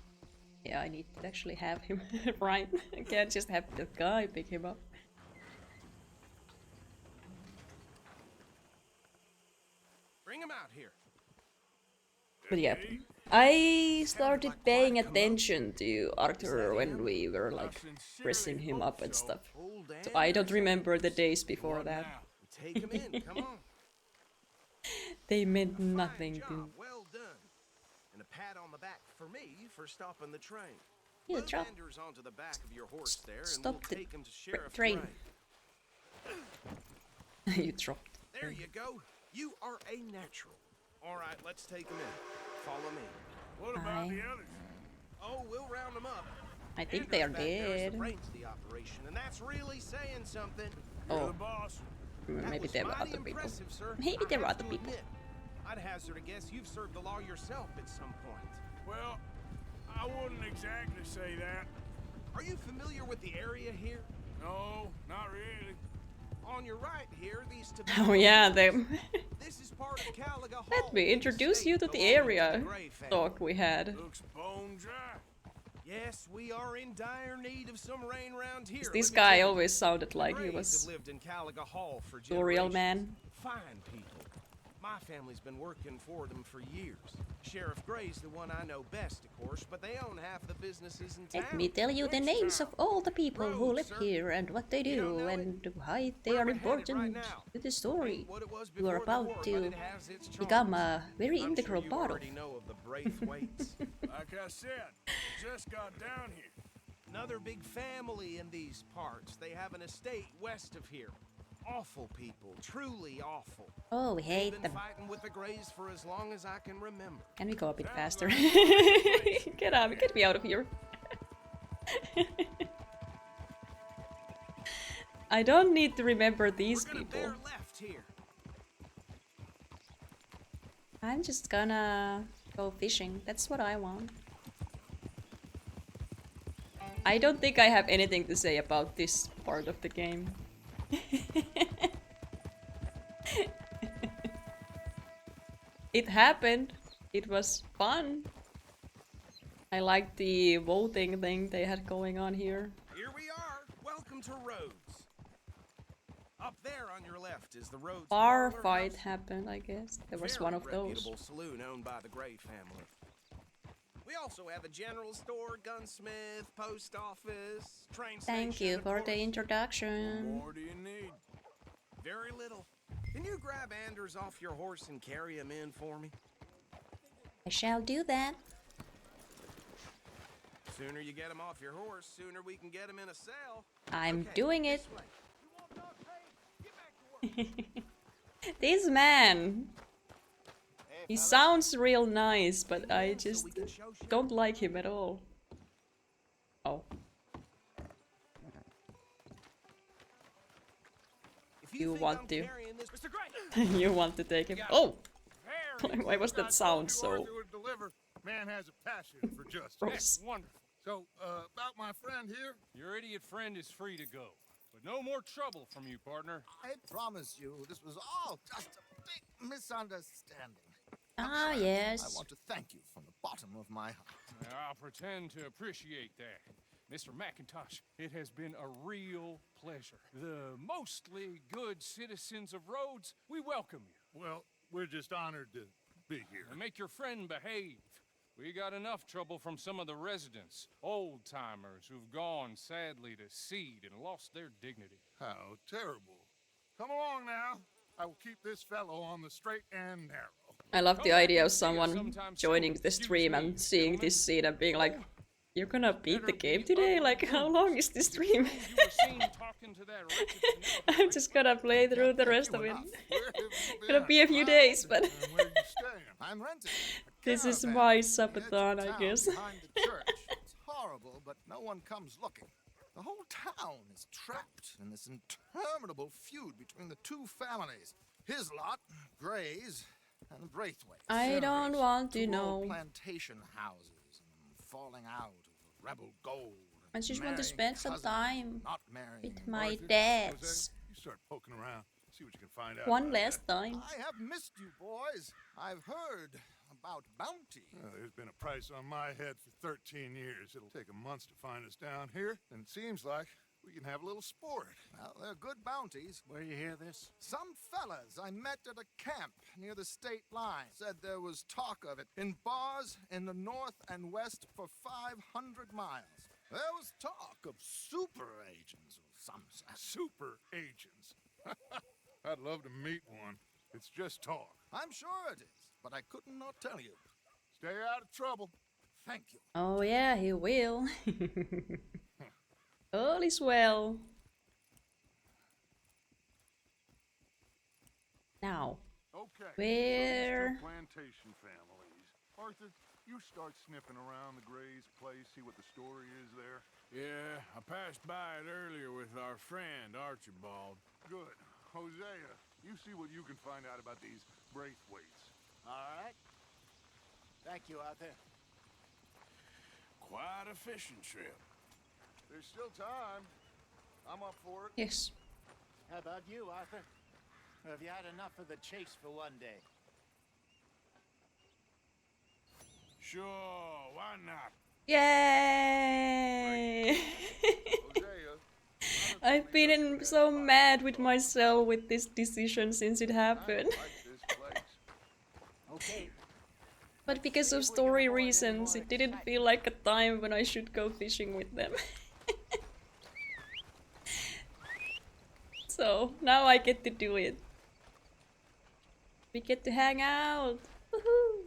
Yeah, I need to actually have him right. I can't just have the guy pick him up. Bring him out here. But yeah, I started paying attention to Arthur when we were like dressing him up and stuff. So I don't remember the days before that. Take him in, come on. They meant nothing to me. Well done. And a pat on the back for me for stopping the train. You Load drop. Anders onto the back of your horse there, and Stop we'll the take him to Sheriff train. Gray. You dropped. There you go. You are a natural. All right, let's take him in. Follow me. What about the others? Oh, we'll round them up. I think they are dead. The operation, and that's really saying something. Oh. The boss. Maybe there were other people. Sir. Maybe there were other people. I'd hazard a guess you've served the law yourself at some point. Well, I wouldn't exactly say that. Are you familiar with the area here? No, not really. On your right here, these Oh yeah, they... This is part of Caliga Hall. Let me introduce you to the area talk we had. Looks bone dry. Yes, we are in dire need of some rain around here. This guy always sounded like he was lived in Caliga Hall for the real man. Fine people. My family's been working for them for years. Sheriff Gray's the one I know best, of course, but they own half the businesses in town. Let me tell you the names of all the people who live here and what they do and why they are important to the story. You are about to become a very integral part of. Like I said, just got down here. Another big family in these parts. They have an estate west of here. Awful people, truly awful. Oh, we hate them. Fighting with the Grays for as long as I can remember. Can we go a bit faster? Get me out of here. I don't need to remember these people. I'm just gonna Go fishing. That's what I want. I don't think I have anything to say about this part of the game. It happened. It was fun. I liked the voting thing they had going on here. Here we are. Welcome to Rhodes. Up there on your left is the Rhodes Bar Parlor fight House. happened, I guess. There was Very one of those. reputable saloon owned by the Gray family. We also have a general store, gunsmith, post office, train station. Thank you of for the course. introduction. What more do you need? Very little. Can you grab Anders off your horse and carry him in for me? I shall do that. Sooner you get him off your horse, sooner we can get him in a cell. I'm Okay, doing it. this way. This man. He sounds real nice, but I just don't like him at all. Oh. You want to. You want to take him. Oh! Why was that sound so... Man has a passion for justice. Gross. Wonderful. So, about my friend here? Your idiot friend is free to go. But no more trouble from you, partner. I promise you, this was all just a big misunderstanding. Ah, yes. I want to thank you from the bottom of my heart. I'll pretend to appreciate that. Mr. McIntosh, it has been a real pleasure. The mostly good citizens of Rhodes, we welcome you. Well, we're just honored to be here. And make your friend behave. We got enough trouble from some of the residents, old-timers who've gone, sadly, to seed and lost their dignity. How terrible. Come along now. I will keep this fellow on the straight and narrow. I love the idea of someone joining the stream and seeing this scene and being like, you're gonna beat the game today? Like, how long is this stream? I'm just gonna play through the rest of it. Gonna be a few days, but... I'm renting. This is my subathon, I guess. Behind the church. It's horrible, but no one comes looking. The whole town is trapped in this interminable feud between the two families. His lot, Gray's, and Braithwaite. I don't want to Two old know. plantation houses and falling out of rebel gold. I just want to marrying spend some cousins, time not marrying with my Arthur. dads. You start poking around, see what you can find out. One about last that. time. I have missed you, boys. I've heard about bounty. There's been a price on my head for 13 years. It'll take a month to find us down here, and it seems like we can have a little sport. Well, they're good bounties. Where you hear this? Some fellas I met at a camp near the state line said there was talk of it in bars in the north and west for 500 miles. There was talk of super agents or some such. Super agents. I'd love to meet one. It's just talk. I'm sure it is, but I couldn't not tell you. Stay out of trouble. Thank you. Oh yeah, he will. All is well. Now, Okay. where... So plantation families. Arthur, you start sniffing around the Gray's place, see what the story is there. Yeah, I passed by it earlier with our friend, Archibald. Good. Hosea, you see what you can find out about these Braithwaites. All right. Thank you, Arthur. Quite a fishing trip. There's still time. I'm up for it. Yes. How about you, Arthur? Or have you had enough of the chase for one day? Sure, why not? Yay! I've been so mad with myself with this decision since it happened. Okay. But because of story reasons, it didn't feel like a time when I should go fishing with them. So, now I get to do it. We get to hang out! Woohoo!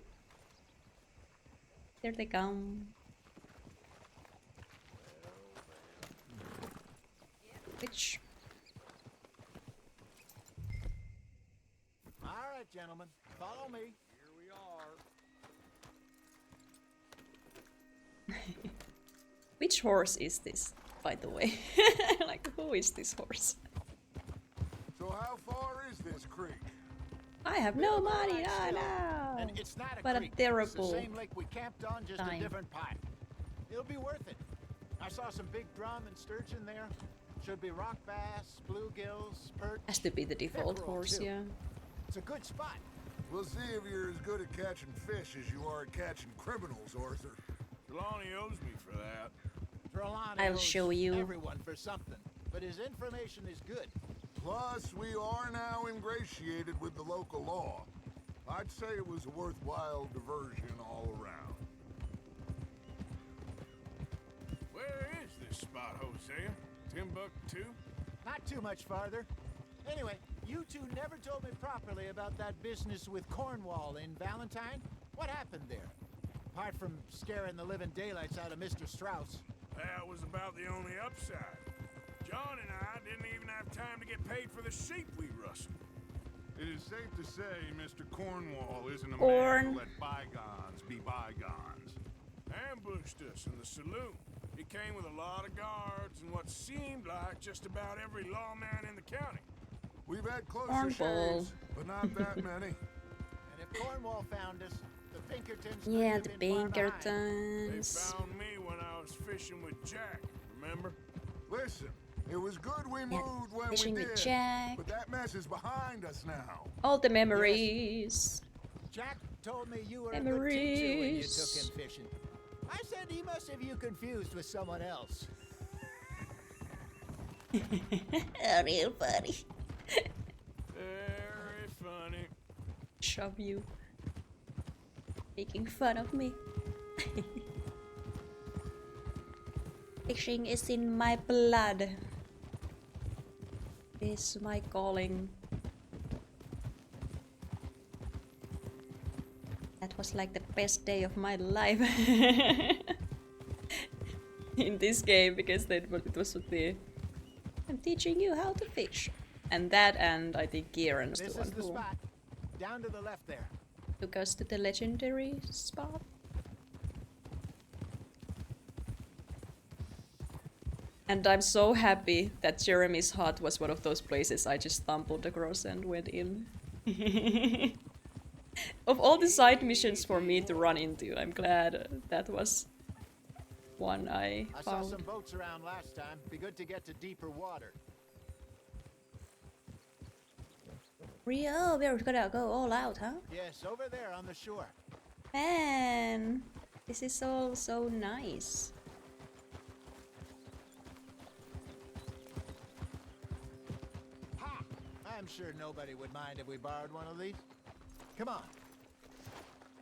There they come. Which? All right, gentlemen. Follow me. Here we are. Which horse is this, by the way? Like, who is this horse? So how far is this creek? I have no money, no. And it's not a what a creek. It's the terrible same lake we camped on, just time. a different pipe. It'll be worth it. I saw some big drum and sturgeon there. Should be rock bass, bluegills, perch. Has to be the default pickerel, course, too. yeah. It's a good spot. We'll see if you're as good at catching fish as you are at catching criminals, Arthur. Trelawney owes me for that. Trelawney I'll owes show you. everyone for something, but his information is good. Plus, we are now ingratiated with the local law. I'd say it was a worthwhile diversion all around. Where is this spot, Hosea? Timbuktu? Not too much farther. Anyway, you two never told me properly about that business with Cornwall in Valentine. What happened there? Apart from scaring the living daylights out of Mr. Strauss. That was about the only upside. John and I didn't even have time to get paid for the sheep we rustled. It is safe to say Mr. Cornwall isn't a Corn. man to let bygones be bygones. Ambushed us in the saloon. He came with a lot of guards and what seemed like just about every lawman in the county. We've had closer Cornball. shaves, but not that many. And if Cornwall found us, the Pinkertons could Yeah, have the been far behind. They Pinkertons. found me when I was fishing with Jack, remember? Listen, it was good we moved when we fishing with did, Jack. but that mess is behind us now. All the memories. Jack told me you were a good teacher when you Memories. took him fishing. I said he must have you confused with someone else. Real funny. Very funny. Shove you. Making fun of me. Fishing is in my blood. It's my calling. That was like the best day of my life. In this game, because it was with the I'm teaching you how to fish. And that, and I think Kieran's This the is one the who spot. Down to the left there. took us to the legendary spot. And I'm so happy that Jeremy's hut was one of those places I just stumbled across and went in. Of all the side missions for me to run into, I'm glad that was one I I saw found. some boats around last time. Be good to get to deeper water. Rio, we're gonna go all out, huh? Yes, over there on the shore. Man, this is all so nice. Ha! I'm sure nobody would mind if we borrowed one of these. Come on.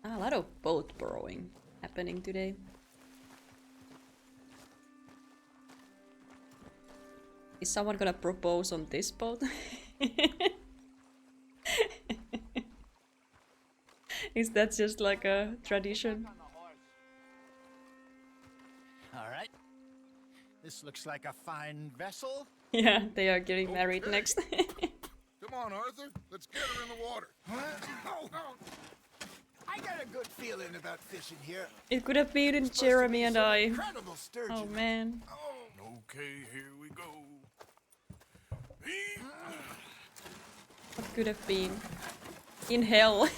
A lot of boat borrowing happening today. Is someone gonna propose on this boat? Is that just like a tradition? All right. This looks like a fine vessel. Yeah, they are getting married next. Come on, Arthur. Let's get her in the water. I got a good feeling about fishing here. It could have been Jeremy and I. Incredible sturgeon. Oh man. Okay, here we go. What could have been? In hell.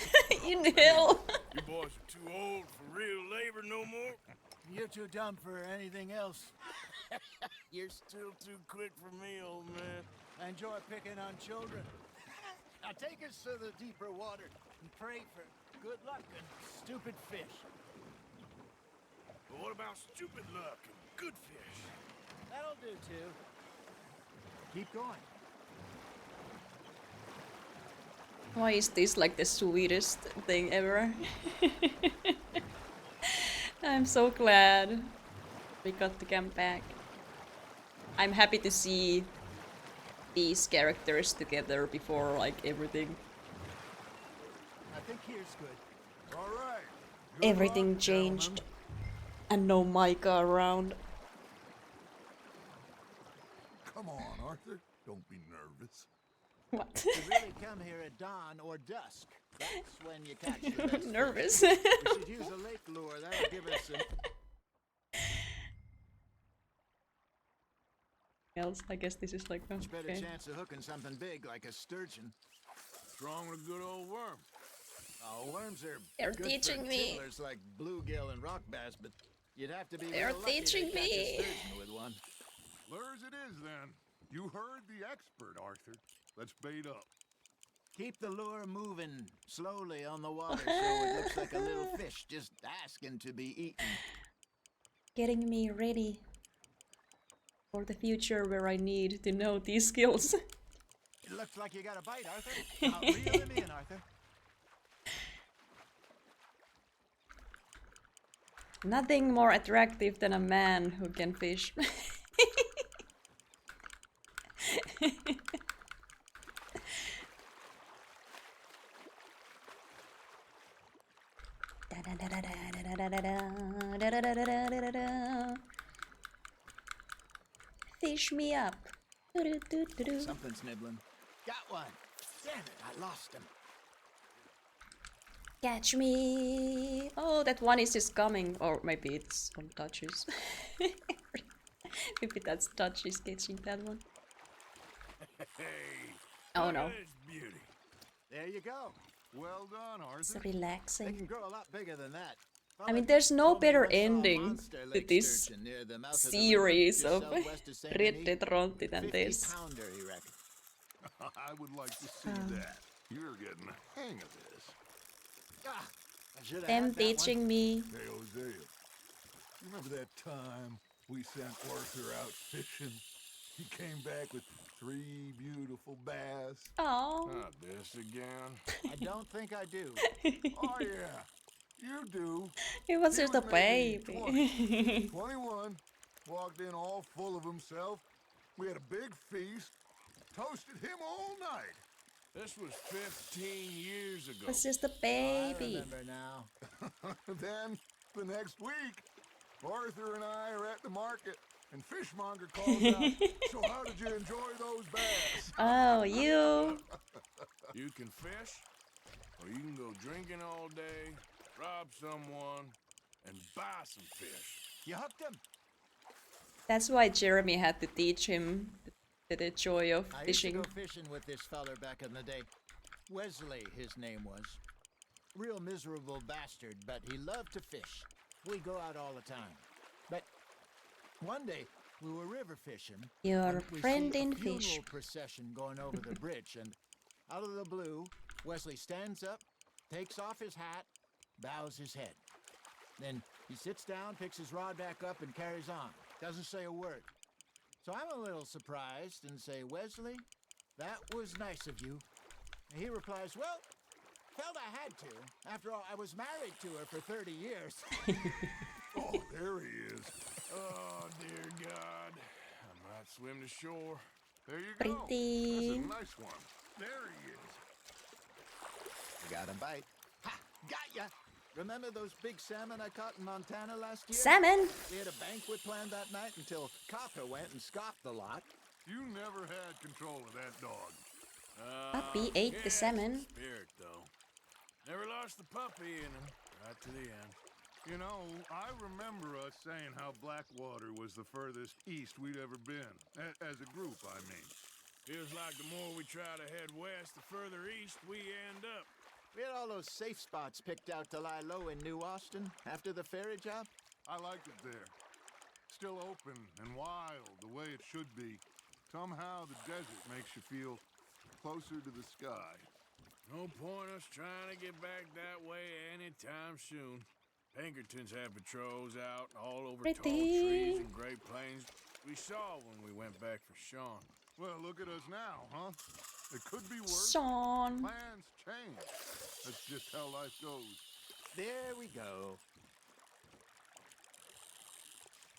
In hell. You boys are too old for real labor no more. You're too dumb for anything else. You're still too quick for me, old man. I enjoy picking on children. Now take us to the deeper water and pray for good luck and stupid fish. But what about stupid luck and good fish? That'll do too. Keep going. Why is this like the sweetest thing ever? I'm so glad we got to come back. I'm happy to see these characters together before like everything. I think here's good. All right. Everything changed. And no Micah around. Come on, Arthur. Don't be nervous. What? You really come here at dawn or dusk. That's when you catch the best fish. Nervous. We should use a lake lure. That'll give us an... Else, I guess this is like much better okay. chance of hooking something big like a sturgeon. What's wrong with a good old worm? Oh, worms are They're good teaching for me. tiddlers like bluegill and rock bass, but you'd have to be They're real lucky to teaching catch a me. sturgeon with one. Lures it is, then. You heard the expert, Arthur. Let's bait up. Keep the lure moving slowly on the water so it looks like a little fish just asking to be eaten. Getting me ready for the future where I need to know these skills. It looks like you got a bite, Arthur. Now reel him in, Arthur. Nothing more attractive than a man who can fish. Fish me up. Something's nibbling. Got one. Damn it, I lost him. Catch me. Oh, that one is just coming. Or maybe it's on touches. Maybe that's touches catching that one. Hey. Oh no. Beauty. There you go. Well done, Arthur. It's They relaxing. can grow a lot bigger than that. I mean, there's no better ending to this series of Red Dead Rontti than this. I would like to see that. You're getting the hang of this. Them teaching me. Hey, Hosea. Remember that time we sent Arthur out fishing? He came back with 3 beautiful bass. Oh. Not this again. I don't think I do. Oh, yeah. You do. He was just a maybe baby. 21. Walked in all full of himself. We had a big feast. Toasted him all night. This was 15 years ago. Was just a baby. I remember now. Then, the next week, Arthur and I are at the market, and Fishmonger calls out, "So how did you enjoy those bass?" Oh, you. You can fish, or you can go drinking all day, rob someone, and buy some fish. You hooked him. That's why Jeremy had to teach him the joy of I fishing. used to go fishing with this feller back in the day. Wesley, his name was. Real miserable bastard, but he loved to fish. We go out all the time. But one day, we were river fishing. Your and we friend see in a funeral fish. procession going over the bridge, and out of the blue, Wesley stands up, takes off his hat, bows his head. Then he sits down, picks his rod back up, and carries on. Doesn't say a word. So I'm a little surprised and say, "Wesley, that was nice of you." And he replies, "Well, felt I had to. After all, I was married to her for 30 years. Oh, there he is. Oh, dear God. I might swim to shore. There you go. Pretty. That's a nice one. There he is. Got a bite. Ha! Got ya! Remember those big salmon I caught in Montana last year? Salmon? We had a banquet planned that night until Copper went and scoffed a lot. You never had control of that dog. Puppy ate the salmon. Spirit, though. Never lost the puppy in him. Right to the end. You know, I remember us saying how Blackwater was the furthest east we'd ever been. As a group, I mean. Feels like the more we try to head west, the further east we end up. We had all those safe spots picked out to lie low in New Austin after the ferry job. I liked it there. Still open and wild, the way it should be. Somehow the desert makes you feel closer to the sky. No point us trying to get back that way anytime soon. Pinkertons have patrols out all over tall trees and Great Plains. We saw when we went back for Sean. Well, look at us now, huh? It could be worse. Sean. Plans change. That's just how life goes. There we go.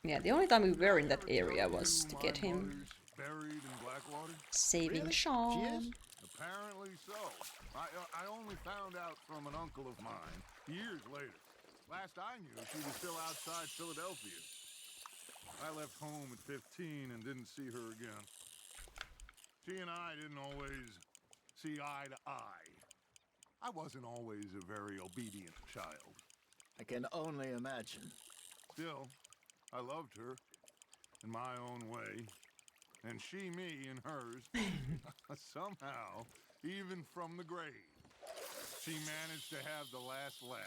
Yeah, the only time we were in that area was to get him Buried in Blackwater? saving Sean. Apparently so. I only found out from an uncle of mine years later. Last I knew, she was still outside Philadelphia. I left home at 15 and didn't see her again. She and I didn't always see eye to eye. I wasn't always a very obedient child. I can only imagine. Still, I loved her in my own way, and she me in hers. Somehow, even from the grave. She managed to have the last laugh.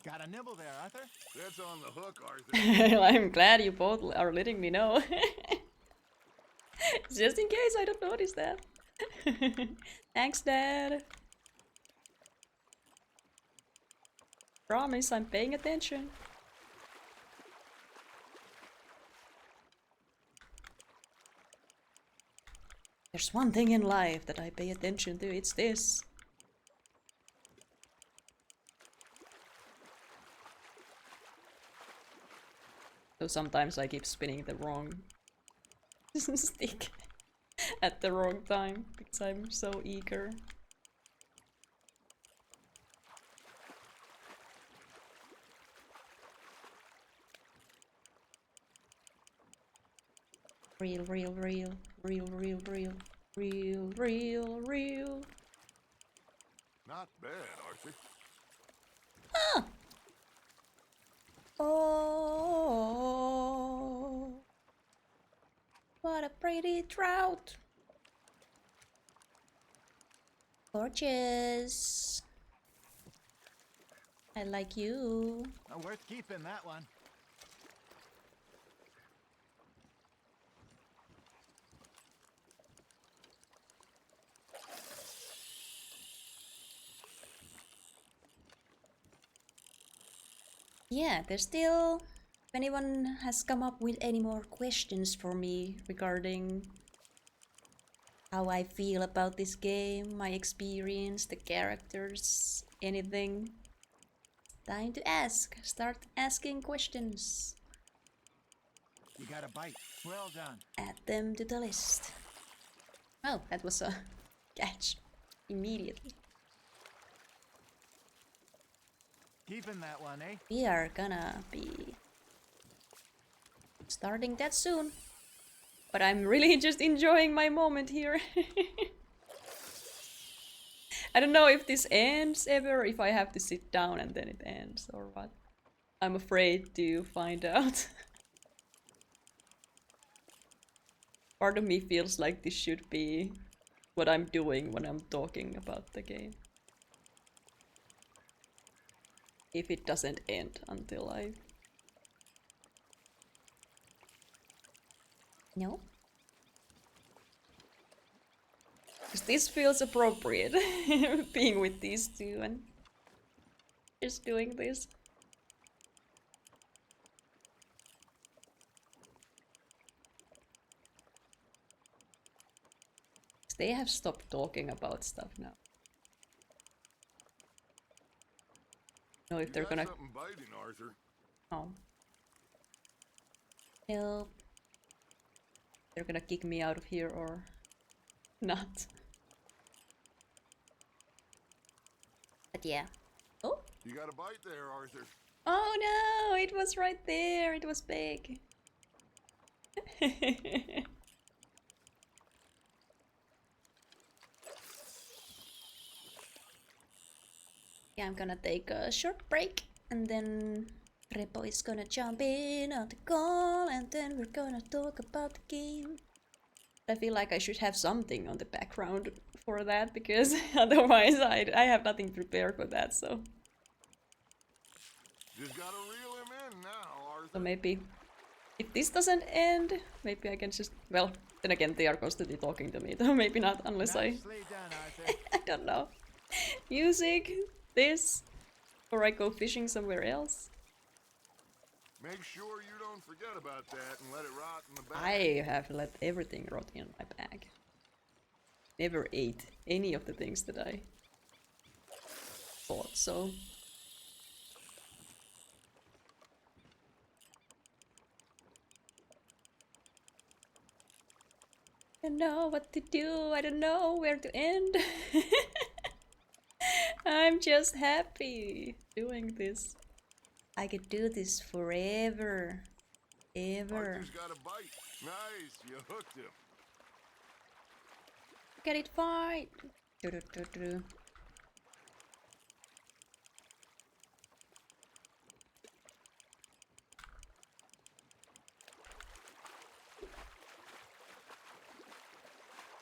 Got a nibble there, Arthur? That's on the hook, Arthur. I'm glad you both are letting me know. Just in case I don't notice that. Thanks, Dad. Promise I'm paying attention. There's one thing in life that I pay attention to, it's this. So sometimes I keep spinning the wrong stick at the wrong time because I'm so eager. Real, real, real, real, real, real, real, real, real. Not bad, Arthur. Ah! Oh, what a pretty trout. Gorgeous. I like you. Oh, worth keeping that one. Yeah, there's still... If anyone has come up with any more questions for me regarding how I feel about this game, my experience, the characters, anything, time to ask. Start asking questions. You got a bite. Well done. Add them to the list. Oh, that was a catch. Immediately. Keeping that one, eh? We are gonna be starting that soon. But I'm really just enjoying my moment here. I don't know if this ends ever, if I have to sit down and then it ends or what. I'm afraid to find out. Part of me feels like this should be what I'm doing when I'm talking about the game. If it doesn't end until I... No? Because this feels appropriate, being with these two and just doing this. They have stopped talking about stuff now. Know if they're gonna... Something biting, Arthur. Oh. Nope. They're gonna kick me out of here or not. But yeah. Oh! You got a bite there, Arthur. Oh no! It was right there! It was big! Yeah, I'm gonna take a short break and then Repo is gonna jump in on the call and then we're gonna talk about the game. I feel like I should have something on the background for that because otherwise I have nothing prepared for that, so... Just gotta reel him in now, Arthur. So maybe if this doesn't end, maybe I can just... Well, then again they are constantly talking to me, though maybe not unless Nicely done, Arthur. I don't know. Music, this, or I go fishing somewhere else. Make sure you don't forget about that and let it rot in the bag. I have let everything rot in my bag. Never ate any of the things that I thought so. I don't know what to do, I don't know where to end. I'm just happy doing this. I could do this forever. Ever. Arthur's got a bite. Nice, you hooked him. Get it fine.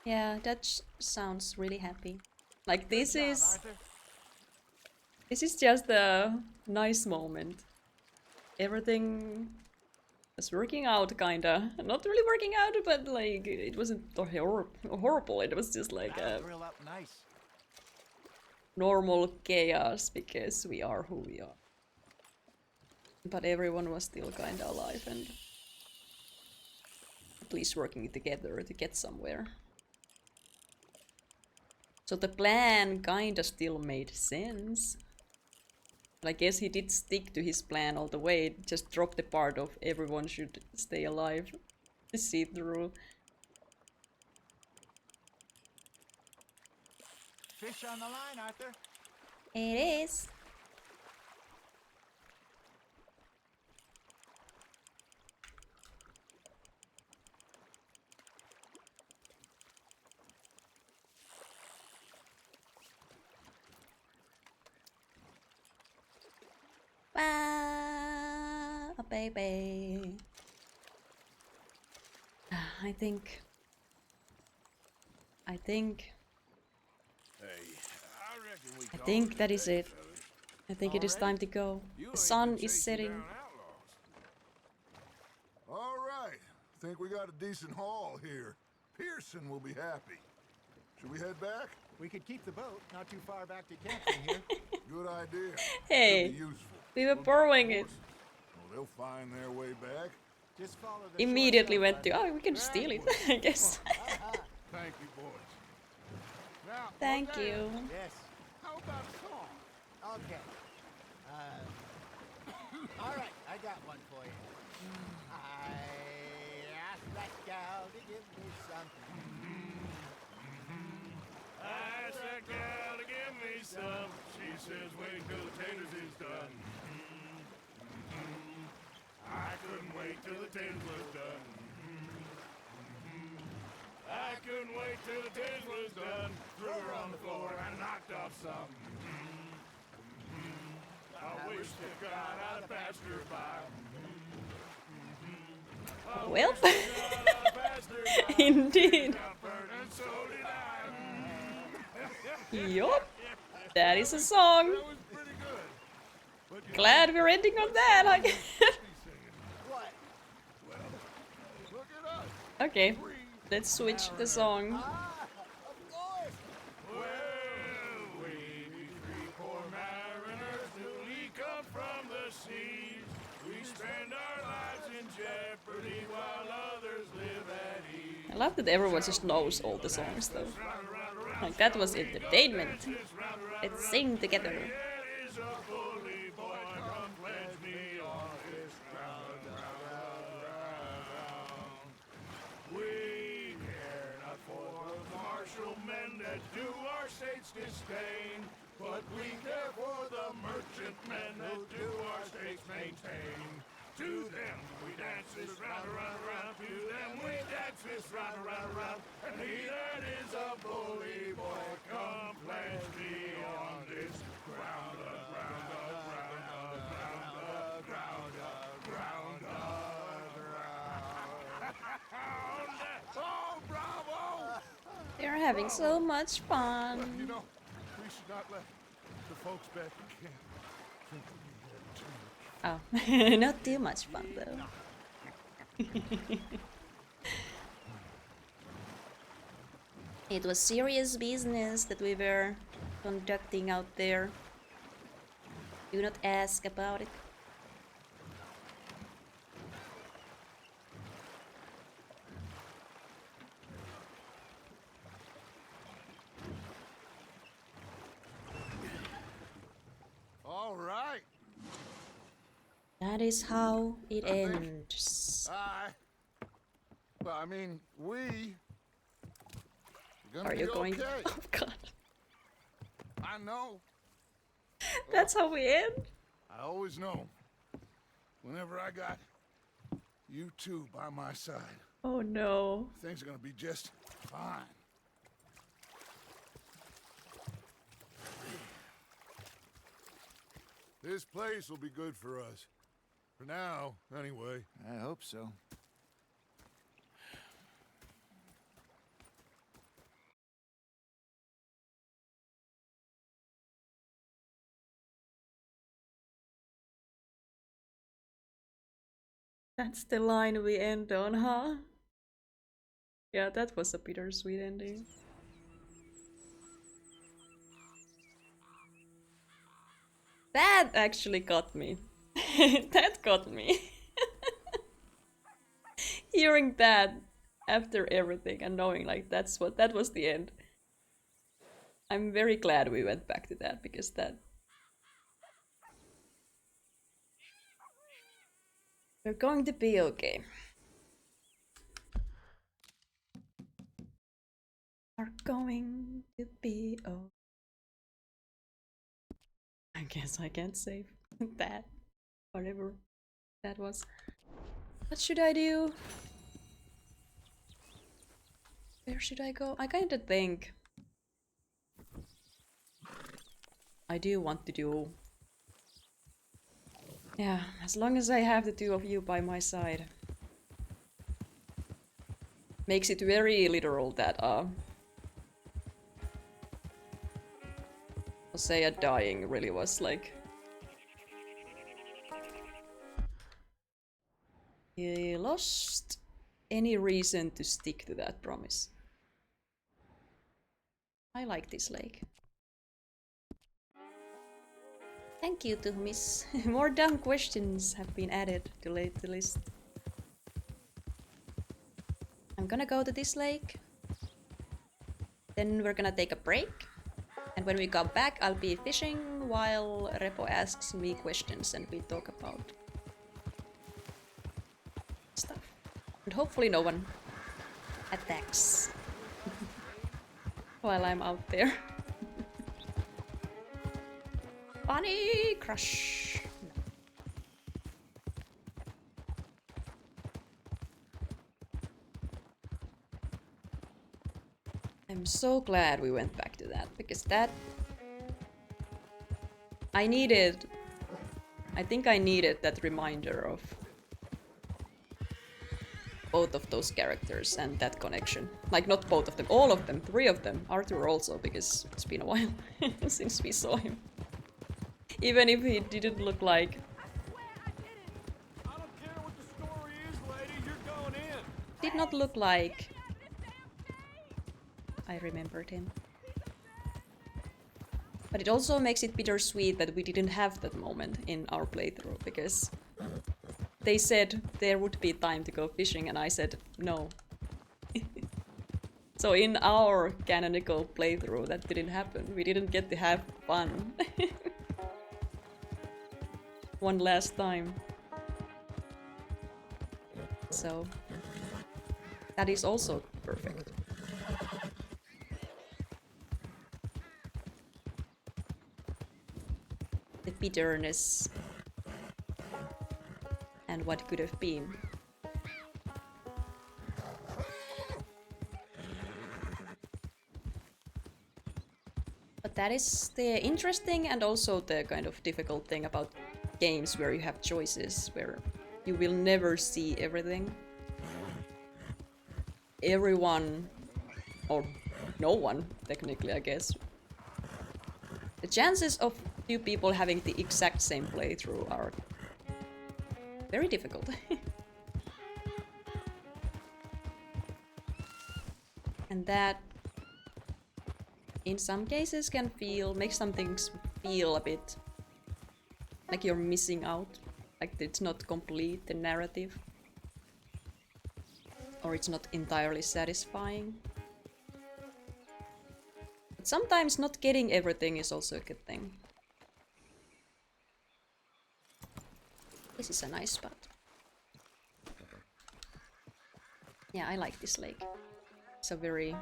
Yeah, that sounds really happy. Like this is just a nice moment. Everything was working out, kinda. Not really working out, but like it wasn't horrible. It was just like a Grill up nice. normal chaos because we are who we are. But everyone was still kinda alive and at least working together to get somewhere. So the plan kinda still made sense. But I guess he did stick to his plan all the way, just drop the part of everyone should stay alive to see through. Fish on the line, Arthur. It is. Ah, baby. I think. Hey, I think that is it. I think it is time to go. The sun is setting. All right. Think we got a decent haul here. Pearson will be happy. Should we head back? We could keep the boat not too far back to camp from here. Good idea. Hey, Could be useful. we were borrowing it. Well, they'll find their way back. Just follow the Immediately went to, oh, we can steal it, I guess. Thank you, boys. Now, Thank Jose, you. Yes. How about a song? Okay. All right, I got one for you. I asked that gal to give me something. I asked that gal to give me some. She says wait till the taters is done. I couldn't wait till the taters was done. I couldn't wait till the taters was done. Threw her on the floor and knocked off some. I wish to God I'd passed her by. Well, indeed. And so did I. Yup, that is a song. Glad we're ending on that, I guess. Okay, let's switch the song. I love that everyone just knows all the songs though. Like that was entertainment. Let's sing together. We care not for the martial men that do our state's disdain, but we care for the merchant men that do our state's maintain. To them we dance this round, around, around. To them we dance this round, around, around. And he that is a bully boy, come pledge me on this ground, ground, ground, ground, ground, ground, ground. Oh, bravo! They're having so much fun. You know, we should not let the folks back in camp think that we had too much. Oh, not too much fun though. It was serious business that we were conducting out there. Do not ask about it. All right. That is how it ends. Well, I mean, we. Are you going? Okay. Oh God. I know. That's how we end? I always know. Whenever I got you two by my side. Oh no. Things are gonna be just fine. This place will be good for us. For now, anyway. I hope so. That's the line we end on, huh? Yeah, that was a bittersweet ending. That actually got me. That got me. Hearing that after everything and knowing like that was the end. I'm very glad we went back to that because that we're going to be okay. Are going to be okay. I guess I can't save that. Whatever that was. What should I do? Where should I go? I kinda think I do want to do. Yeah, as long as I have the two of you by my side. Makes it very literal that Hosea dying really was like he lost any reason to stick to that promise. I like this lake. Thank you, Tuhmis. More dumb questions have been added to the list. I'm gonna go to this lake. Then we're gonna take a break. And when we come back, I'll be fishing while Repo asks me questions and we talk about stuff. And hopefully no one attacks while I'm out there. Bunny Crush! No. I'm so glad we went back to that, because that... I think I needed that reminder of both of those characters and that connection. Like, not both of them, all of them, 3 of them. Arthur also, because it's been a while since we saw him. Even if he didn't look like... I don't care what the story is, lady. You're going in. Did not look like... I remembered him. But it also makes it bittersweet that we didn't have that moment in our playthrough, because they said there would be time to go fishing and I said no. So in our canonical playthrough that didn't happen. We didn't get to have fun. One last time. So that is also perfect. The bitterness and what could have been. But that is the interesting and also the kind of difficult thing about games where you have choices, where you will never see everything. Everyone, or no one, technically, I guess. The chances of 2 people having the exact same playthrough are very difficult. And that, in some cases, can make some things feel a bit like you're missing out. Like it's not complete, the narrative. Or it's not entirely satisfying. But sometimes not getting everything is also a good thing. This is a nice spot. Yeah, I like this lake. It's a very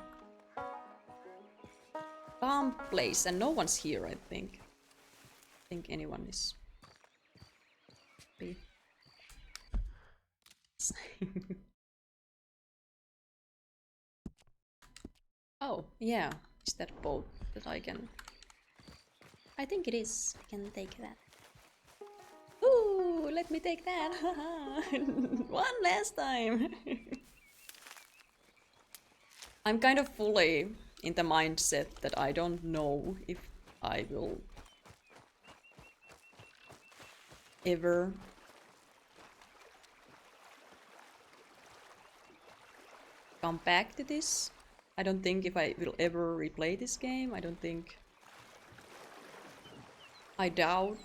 calm place and no one's here, I think. I think anyone is... Oh, yeah. Is that boat that I can... I think it is. I can take that. Ooh, let me take that! One last time! I'm kind of fully in the mindset that I don't know if I will ever come back to this. I don't think if I will ever replay this game. I doubt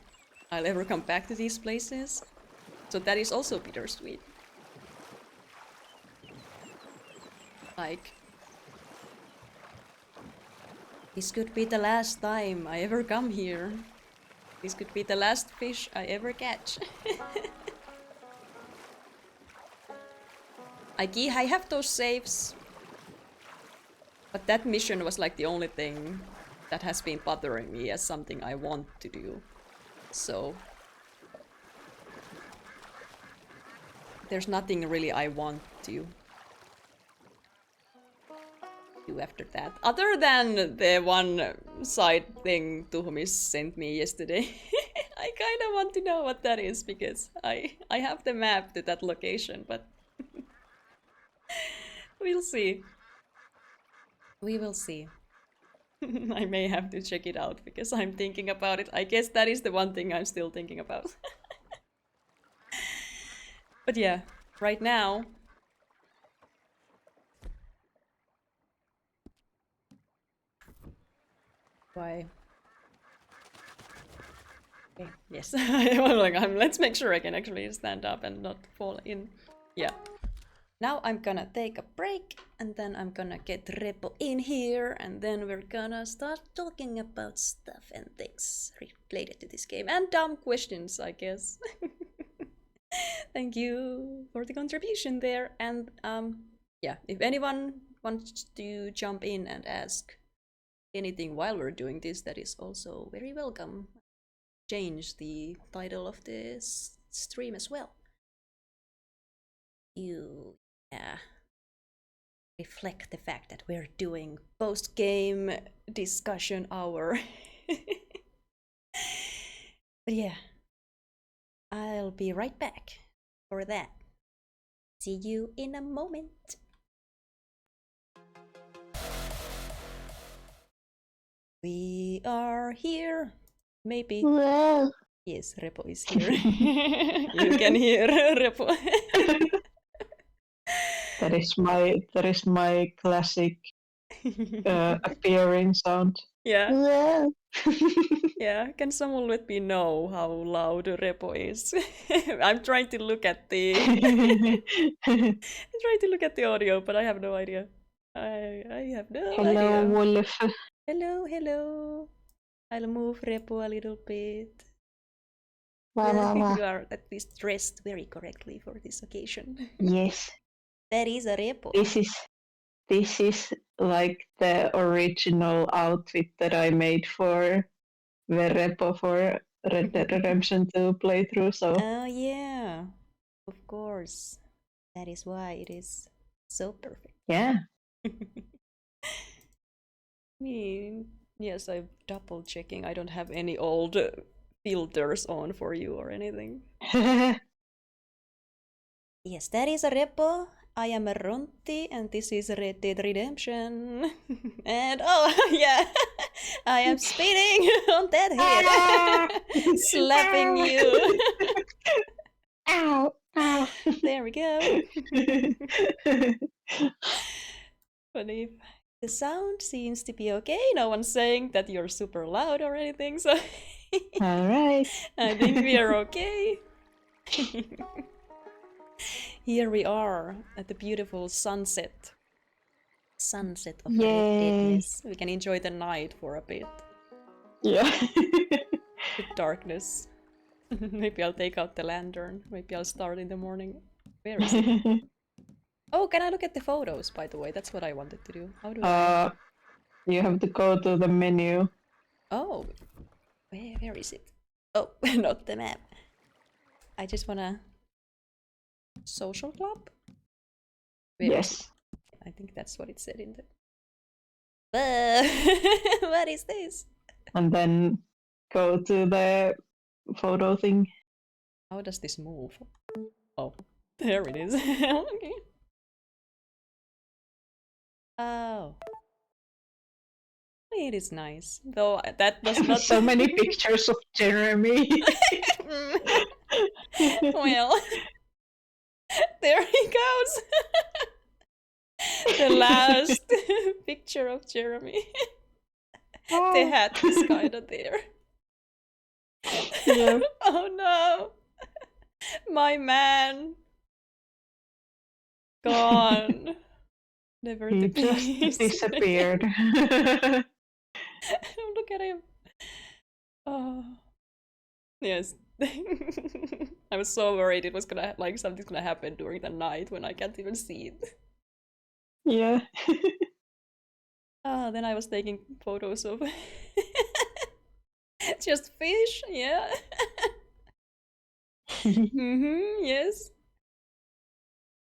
I'll ever come back to these places. So that is also bittersweet. Like, this could be the last time I ever come here. This could be the last fish I ever catch. I have those saves, but that mission was like the only thing that has been bothering me as something I want to do. So there's nothing really I want to do after that, other than the one side thing Tuhmis sent me yesterday. I kind of want to know what that is, because I have the map to that location, but we'll see. We will see. I may have to check it out because I'm thinking about it. I guess that is the one thing I'm still thinking about. But yeah, right now. Why? Okay, yes. Let's make sure I can actually stand up and not fall in. Yeah. Now I'm gonna take a break, and then I'm gonna get Repo in here, and then we're gonna start talking about stuff and things related to this game. And dumb questions, I guess. Thank you for the contribution there. And yeah, if anyone wants to jump in and ask anything while we're doing this, that is also very welcome. Change the title of this stream as well. Yeah, reflect the fact that we're doing post-game discussion hour. But yeah, I'll be right back for that. See you in a moment. We are here. Maybe. Well. Yes, Repo is here. You can hear Repo. That is my classic appearing sound. Yeah. Well. Yeah, can someone let me know how loud Repo is? I'm trying to look at the audio, but I have no idea. I have no idea. Hello, Wolf. Hello. I'll move Repo a little bit. Wow, I think wow. you are at least dressed very correctly for this occasion. Yes. That is a Repo. This is like the original outfit that I made for the Repo for Red Dead Redemption 2 playthrough. So. Oh yeah, of course. That is why it is so perfect. Yeah. Yes, I'm double checking. I don't have any old filters on for you or anything. Yes, that is a Repo. I am a Rontti, and this is Red Dead Redemption. And oh yeah, I am speeding on that head, slapping you. Ow! Ow! There we go. Funny. The sound seems to be okay. No one's saying that you're super loud or anything, so all right. I think we are okay. Here we are at the beautiful sunset. Sunset of Red Deadness. We can enjoy the night for a bit. Yeah. The darkness. Maybe I'll take out the lantern. Maybe I'll start in the morning. Where is it? Oh, can I look at the photos, by the way? That's what I wanted to do. How do I? You have to go to the menu. Oh. Where is it? Oh, not the map. I just wanna... Social club? Yes. I think that's what it said in the... What is this? And then go to the photo thing. How does this move? Oh, there it is. Okay. Oh. It is nice. Though that does not... So many pictures of Jeremy. Well... There he goes! The last picture of Jeremy. The hat is kinda there. Yeah. Oh no! My man! Gone! Never He to be just seen disappeared. again. Look at him. Oh. Yes. I was so worried it was gonna, like, something's gonna happen during the night when I can't even see it. Yeah. Then I was taking photos of just fish, yeah. Yes.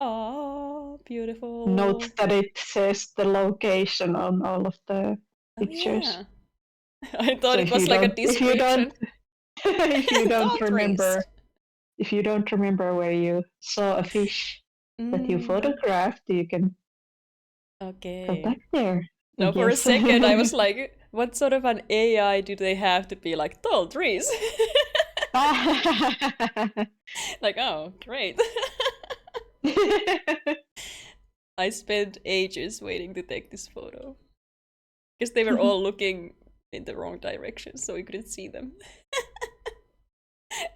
Oh, beautiful. Note that it says the location on all of the Oh, pictures. yeah. I thought So it was like a description. if you don't Tall remember, trees. if you don't remember where you saw a fish that you photographed, you can go Okay. back there. I No, for a guess. second I was like, what sort of an AI do they have to be like tall trees? Like, oh, great. I spent ages waiting to take this photo. Because they were all looking in the wrong direction, so we couldn't see them.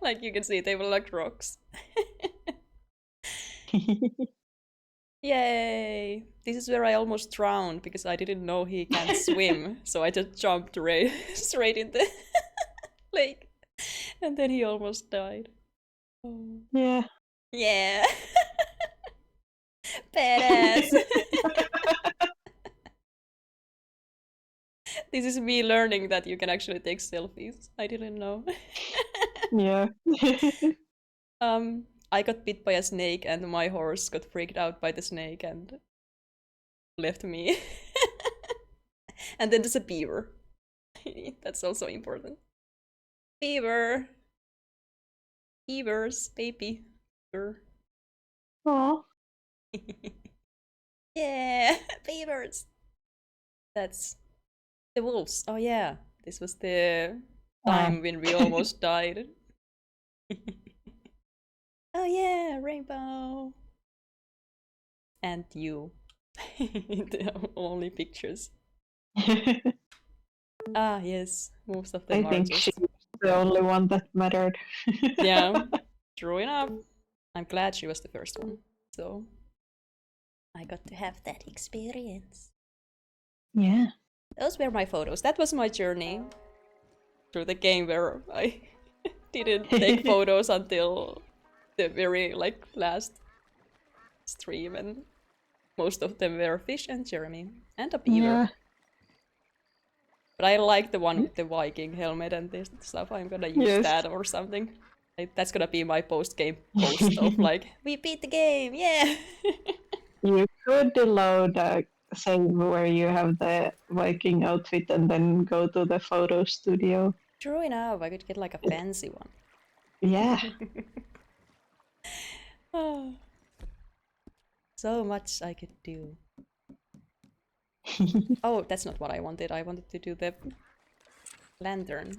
Like you can see, they were like rocks. Yay! This is where I almost drowned because I didn't know he can't swim, so I just jumped straight in the lake, and then he almost died. Oh. Yeah. Yeah. Badass. This is me learning that you can actually take selfies. I didn't know. Yeah. I got bit by a snake and my horse got freaked out by the snake and left me. And then there's a beaver. That's also important. Beaver. Beavers, baby. Beaver. Aww. Yeah, beavers. That's the wolves. Oh yeah, this was the time when we almost died. Oh yeah, rainbow. And you. The only pictures. Ah yes, most of them I are think just... she's the only one that mattered. Yeah, true enough. I'm glad she was the first one, so I got to have that experience. Yeah. Those were my photos. That was my journey through the game where I didn't take photos until the very last stream, and most of them were fish and Jeremy and a beaver. Yeah. But I like the one with the Viking helmet and this stuff. I'm gonna use that or something. That's gonna be my post-game post of like, we beat the game, yeah! You could download a save where you have the Viking outfit and then go to the photo studio. True enough, I could get like a fancy one. Yeah. Oh. So much I could do. Oh, that's not what I wanted. I wanted to do the lantern.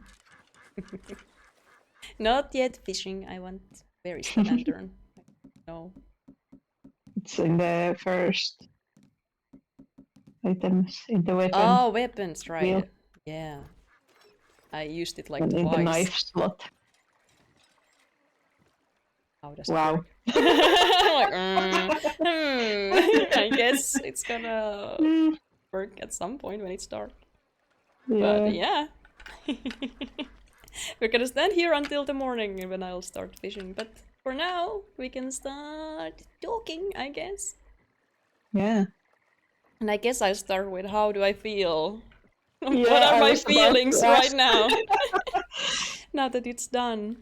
Not yet fishing. I want... Where is the lantern? No. It's in the first items in the weapon. Oh, weapons, right. wheel. Yeah. I used it like And twice. in the knife slot. How does it Wow. work? Like, I guess it's gonna work at some point when it's dark. But yeah. We're gonna stand here until the morning when I'll start fishing. But for now, we can start talking, I guess. Yeah. And I guess I'll start with how do I feel? Yeah, What are I my was about to feelings right ask. now? Now that it's done.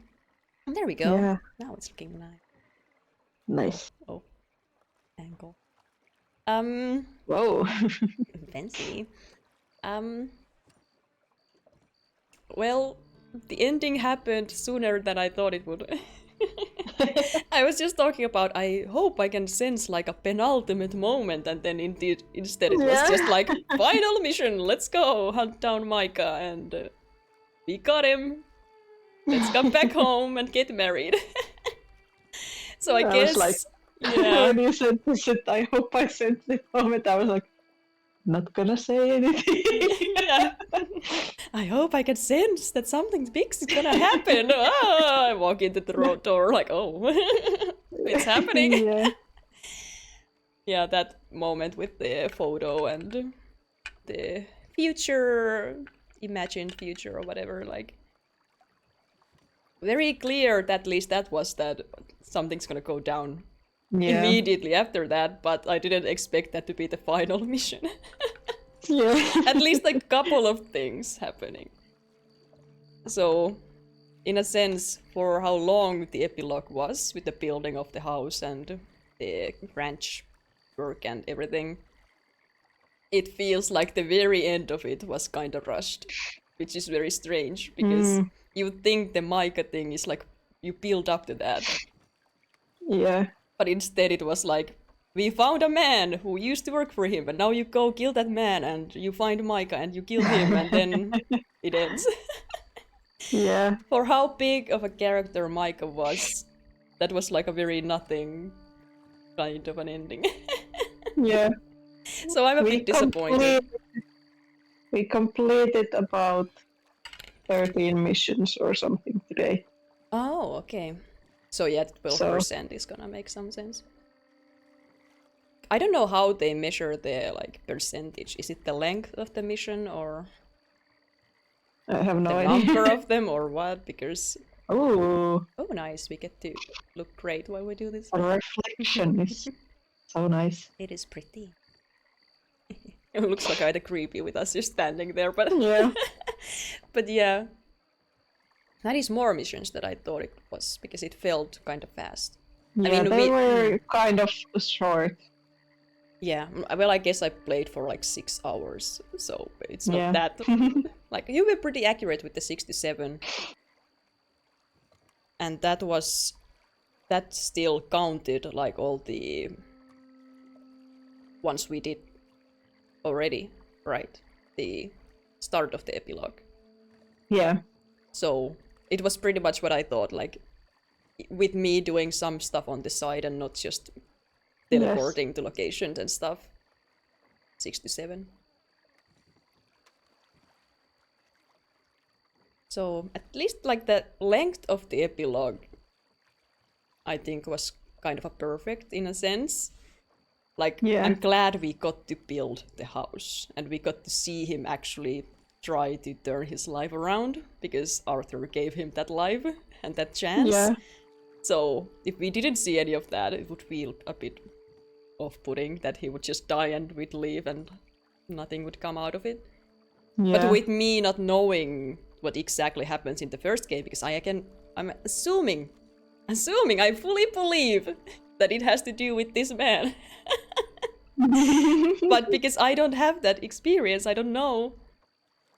And there we go. Yeah. Now it's looking nice. Nice. Oh. Angle. Whoa. Fancy. Well, the ending happened sooner than I thought it would. I was just talking about, I hope I can sense like a penultimate moment, and then instead it was just like, final mission, let's go hunt down Micah, and we got him. Let's come back home and get married. So I guess, was like, Yeah. When you said this, I hope I sent the moment. I was like, not gonna say anything. Yeah. I hope I can sense that something big is gonna happen. Ah, I walk into the door like, oh, it's happening. Yeah. Yeah, that moment with the photo and the future, imagined future or whatever, like, very clear that at least that was that something's gonna go down immediately after that, but I didn't expect that to be the final mission. Yeah. At least a couple of things happening. So, in a sense, for how long the epilogue was with the building of the house and the ranch work and everything, it feels like the very end of it was kind of rushed, which is very strange because you would think the Micah thing is like you build up to that. Yeah. But instead it was like, we found a man who used to work for him, and now you go kill that man and you find Micah and you kill him and then it ends. Yeah. For how big of a character Micah was, that was like a very nothing kind of an ending. Yeah. So I'm a bit disappointed. We completed about 13 missions or something today. Oh, okay. So yeah, 12% is gonna make some sense. I don't know how they measure the like percentage. Is it the length of the mission or I have no the idea. number of them or what? Because oh, nice, we get to look great while we do this. a reflection is so nice. It is pretty. It looks like kind of creepy with us just standing there, but yeah. But yeah, that is more missions than I thought it was because it felt kind of fast. Yeah, I mean, they were kind of short. Yeah, well, I guess I played for like 6 hours, so it's not Yeah. that. Like, you were pretty accurate with the 67. And that still counted like all the ones we did already, right? The start of the epilogue. Yeah. So it was pretty much what I thought, like, with me doing some stuff on the side and not just teleporting to locations and stuff. 67. So at least like the length of the epilogue, I think was kind of a perfect in a sense. Like, I'm glad we got to build the house and we got to see him actually try to turn his life around because Arthur gave him that life and that chance. Yeah. So if we didn't see any of that, it would feel a bit off-putting that he would just die and we'd leave and nothing would come out of it. Yeah. But with me not knowing what exactly happens in the first game, because I'm assuming, I fully believe that it has to do with this man. But because I don't have that experience, I don't know,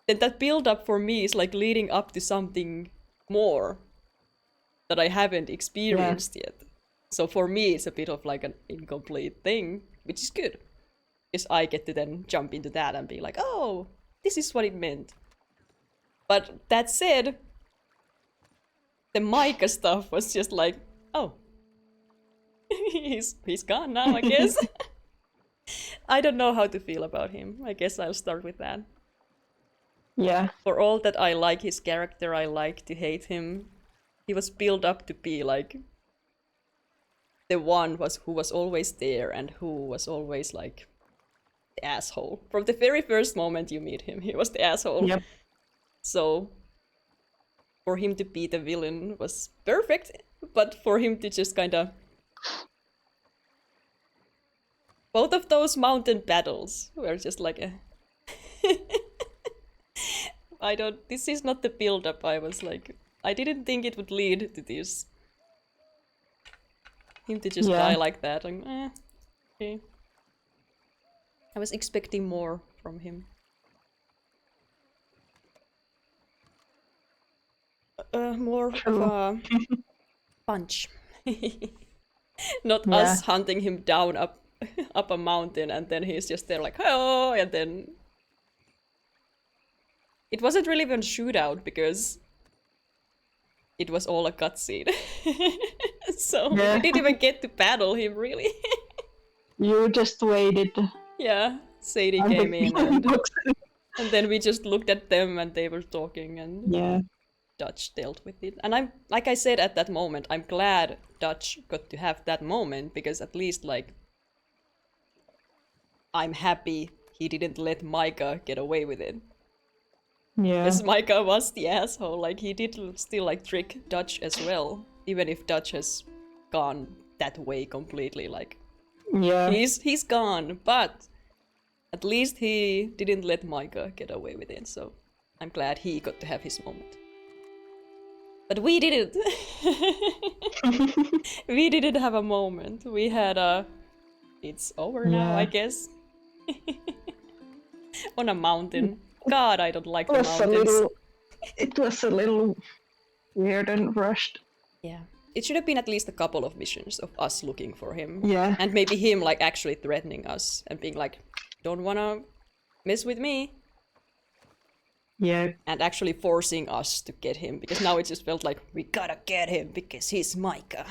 then that build-up for me is like leading up to something more that I haven't experienced yet. So for me, it's a bit of like an incomplete thing, which is good. Because I get to then jump into that and be like, oh, this is what it meant. But that said, the Micah stuff was just like, oh, he's gone now, I guess. I don't know how to feel about him. I guess I'll start with that. Yeah. For all that I like his character, I like to hate him. He was built up to be like the one who was always there and who was always like the asshole. From the very first moment you meet him, he was the asshole. Yep. So for him to be the villain was perfect, but for him to just kind of... Both of those mountain battles were just like a... This is not the build-up. I was like... I didn't think it would lead to this. Him to just die like that. Like, okay. I was expecting more from him. More of a punch. Not us hunting him down up a mountain and then he's just there like, oh, and then... It wasn't really even a shootout because it was all a cutscene. So Yeah. we didn't even get to battle him, really. You just waited. Yeah, Sadie And came the in and then we just looked at them and they were talking and Yeah. Dutch dealt with it. And I'm, like I said at that moment, I'm glad Dutch got to have that moment because at least, like, I'm happy he didn't let Micah get away with it. Yeah. Because Micah was the asshole. Like, he did still, like, trick Dutch as well. Even if Dutch has gone that way completely. Like, Yeah. he's gone. But at least he didn't let Micah get away with it. So I'm glad he got to have his moment. But we didn't. We didn't have a moment. We had a... It's over now, Yeah. I guess. On a mountain. God, I don't like the was mountains. It was a little weird and rushed. Yeah. It should have been at least a couple of missions of us looking for him. Yeah. And maybe him, like, actually threatening us and being like, don't wanna mess with me. Yeah. And actually forcing us to get him. Because now it just felt like, we gotta get him because he's Micah.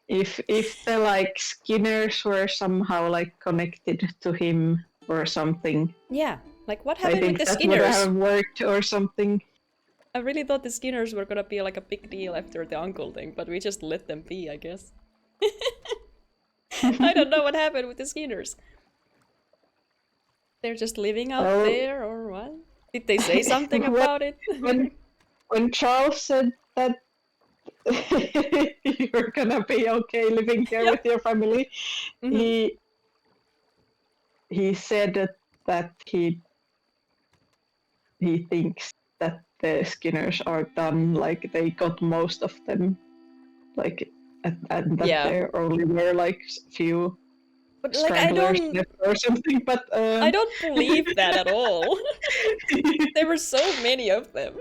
If the like Skinners were somehow like connected to him or something. Yeah. Like, what I happened think with the that would Skinners? have worked or something. I really thought the Skinners were gonna be like a big deal after the uncle thing, but we just let them be, I guess. I don't know what happened with the Skinners. They're just living out Well- there, or what? Did they say something When- about it? When Charles said that you're gonna be okay living here with your family, he said that he thinks that the Skinners are done, like they got most of them, like and that Yeah. there only were like few But like, I stragglers don't... left or something. But I don't believe that at all. There were so many of them.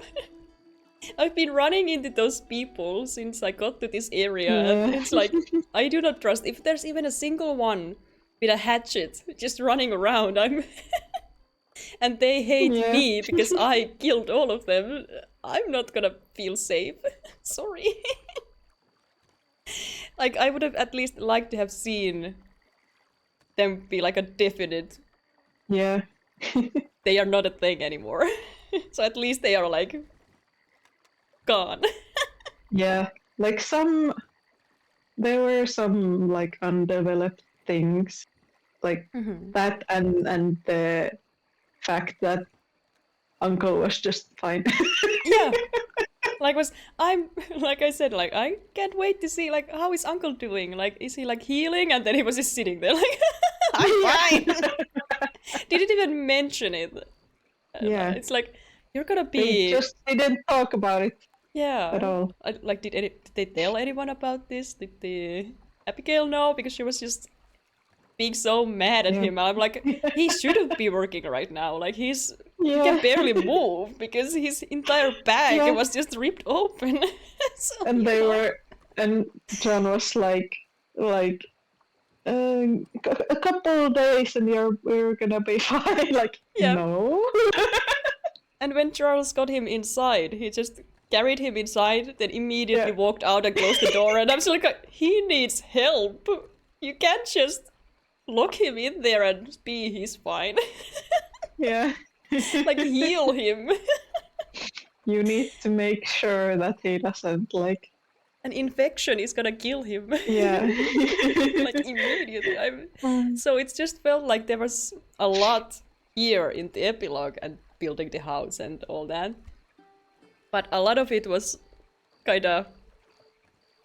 I've been running into those people since I got to this area, and Yeah. it's like, I do not trust. If there's even a single one with a hatchet just running around, I'm... and they hate Yeah. me because I killed all of them, I'm not gonna feel safe. Sorry. Like, I would have at least liked to have seen them be like a definite... Yeah. They are not a thing anymore. So at least they are like... gone. Yeah, like there were some like undeveloped things, like that, and the fact that Uncle was just fine. Yeah. Like, like I said, like, I can't wait to see, like, how is Uncle doing? Like, is he, like, healing? And then he was just sitting there, like, I'm fine. Didn't even mention it. Yeah. It's like, you're gonna be... They just didn't talk about it. Yeah. At all. Like, did they tell anyone about this? Did the Abigail know? Because she was just being so mad at him. I'm like, he shouldn't be working right now. Like, he can barely move because his entire back was just ripped open. So, And they were, and John was like, a couple of days and we're gonna be fine. Like, no. And when Charles got him inside, he just carried him inside, then immediately walked out and closed the door. And I'm still like, he needs help. You can't just lock him in there and he's fine. Yeah. Like, heal him. You need to make sure that he doesn't like... An infection is gonna kill him. Yeah. Like, immediately. So it's just felt like there was a lot here in the epilogue and building the house and all that. But a lot of it was kinda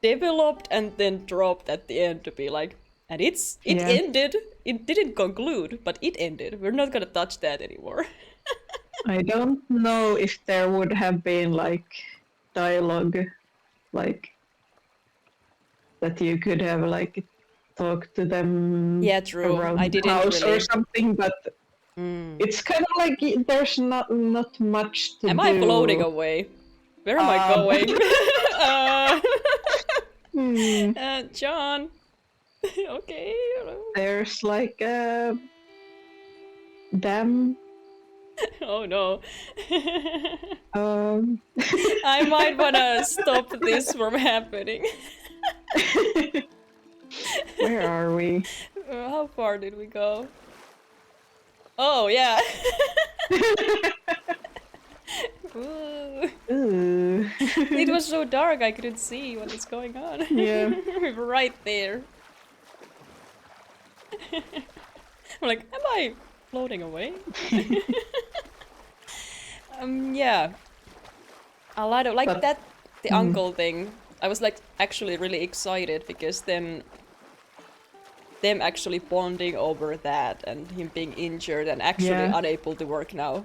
developed and then dropped at the end to be like, and it ended. It didn't conclude, but it ended. We're not gonna touch that anymore. I don't know if there would have been like dialogue, like that you could have like talked to them. Yeah, true. Around I the didn't house really... or something, but it's kind of like there's not much to do. Am I floating away? Where am I going? John. Okay. There's like a dam Oh no. Um, I might wanna stop this from happening. where are we? How far did we go? Oh yeah. Ooh. Ooh. It was so dark I couldn't see what was going on. Yeah. We were right there. I'm like, am I floating away? Yeah. A lot of like But- that the Mm. uncle thing. I was like actually really excited because then them actually bonding over that and him being injured and actually Yeah. unable to work now.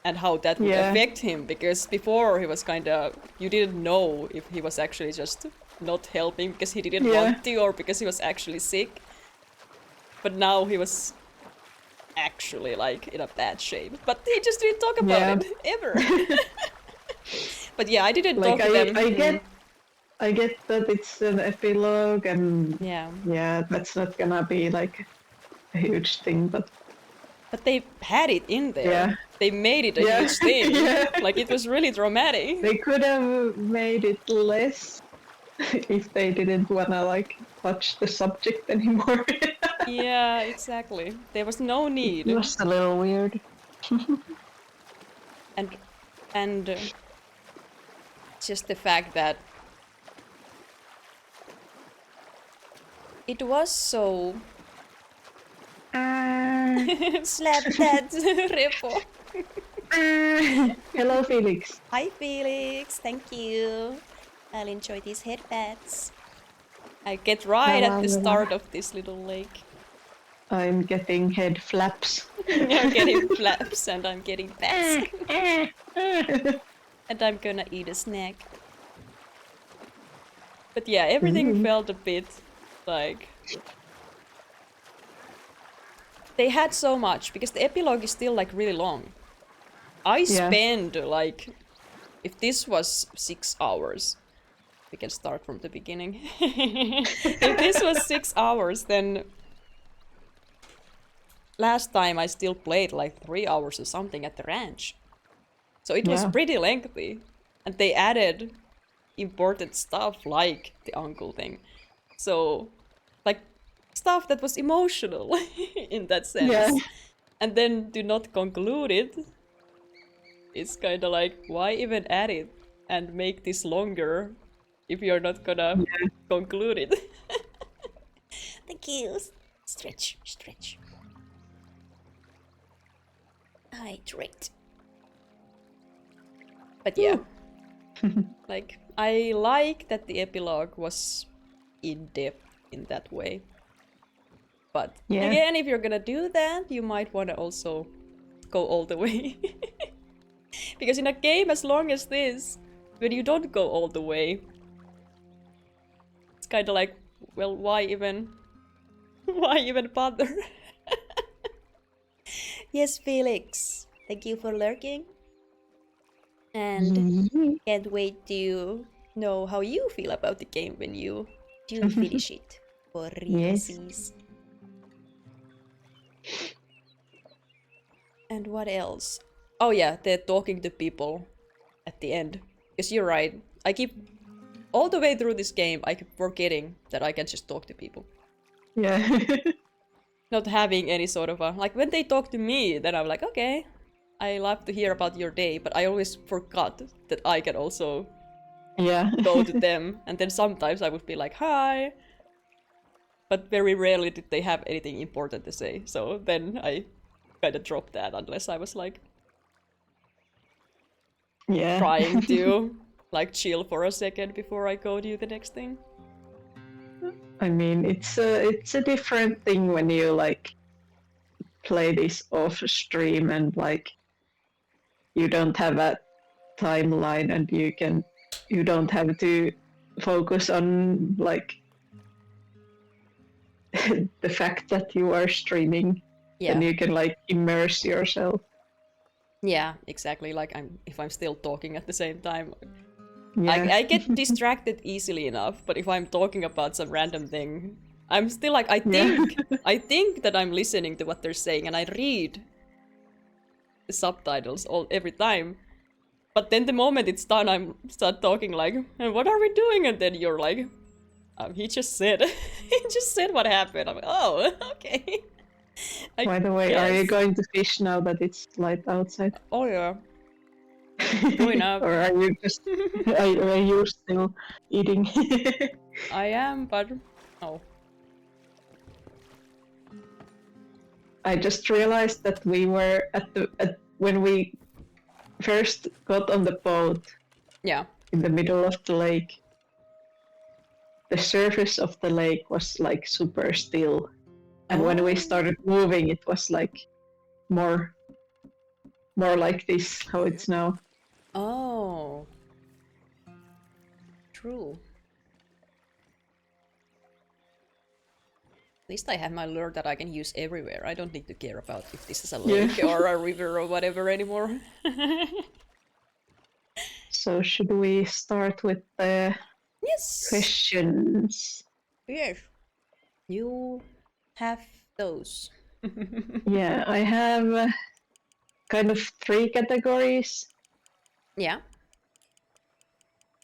And how that would Yeah. affect him, because before he was kinda you didn't know if he was actually just not helping because he didn't Yeah. want to or because he was actually sick. But now he was actually like in a bad shape. But he just didn't talk about Yeah. it ever. But yeah, I didn't Like talk to them. I get that it's an epilogue and Yeah. that's not gonna be like a huge thing, but they had it in there. Yeah. They made it a Yeah. huge thing. Yeah. Like it was really dramatic. They could have made it less if they didn't wanna like touch the subject anymore. Yeah, exactly. There was no need. It was a little weird. and just the fact that it was so slap that repo. Hello, Felix. Hi Felix, thank you. I'll enjoy these headbats. I get right at the start of this little lake. I'm getting head flaps. You're getting flaps and I'm getting bats. And I'm gonna eat a snack. But yeah, everything felt a bit like they had so much because the epilogue is still like really long. I spend like if this was 6 hours, we can start from the beginning. If this was 6 hours, then last time I still played like 3 hours or something at the ranch. So it was pretty lengthy. And they added important stuff like the uncle thing. So, like, stuff that was emotional in that sense. Yeah. And then to not conclude it, it's kind of like, why even add it and make this longer if you're not gonna conclude it? Thank you. Stretch, stretch. Hydrate. But yeah. Like, I like that the epilogue was in depth in that way. But again, if you're gonna do that, you might want to also go all the way. Because in a game as long as this, when you don't go all the way, it's kind of like, well, why even bother? Yes, Felix, thank you for lurking. And can't wait to know how you feel about the game when you do finish it for realsies. And what else? Oh yeah, they're talking to people at the end. Because you're right, I keep all the way through this game, I keep forgetting that I can just talk to people. Yeah. Not having any sort of a... Like, when they talk to me, then I'm like, okay, I love to hear about your day, but I always forgot that I can also go to them. And then sometimes I would be like, hi. But very rarely did they have anything important to say. So then I kind of dropped that unless I was like... trying to like chill for a second before I go do the next thing. I mean, it's a different thing when you like play this off stream and like you don't have a timeline and you don't have to focus on like the fact that you are streaming. And you can like immerse yourself. Yeah, exactly. Like if I'm still talking at the same time. Yeah. I get distracted easily enough, but if I'm talking about some random thing, I'm still like, I think that I'm listening to what they're saying, and I read the subtitles every time. But then the moment it's done, I start talking like, and what are we doing? And then you're like, he just said, he just said what happened. I'm like, oh, okay. By the way, are you guess. going to fish now that it's light outside? Oh yeah. Going up. Or are you just are you still eating? I am, but oh. I just realized that we were when we first got on the boat. Yeah. In the middle of the lake. The surface of the lake was like super still. And when we started moving, it was like more like this, how it's now. Oh. True. At least I have my lure that I can use everywhere. I don't need to care about if this is a lake or a river or whatever anymore. So should we start with the questions? Yes. You have those. Yeah, I have kind of 3 categories. Yeah.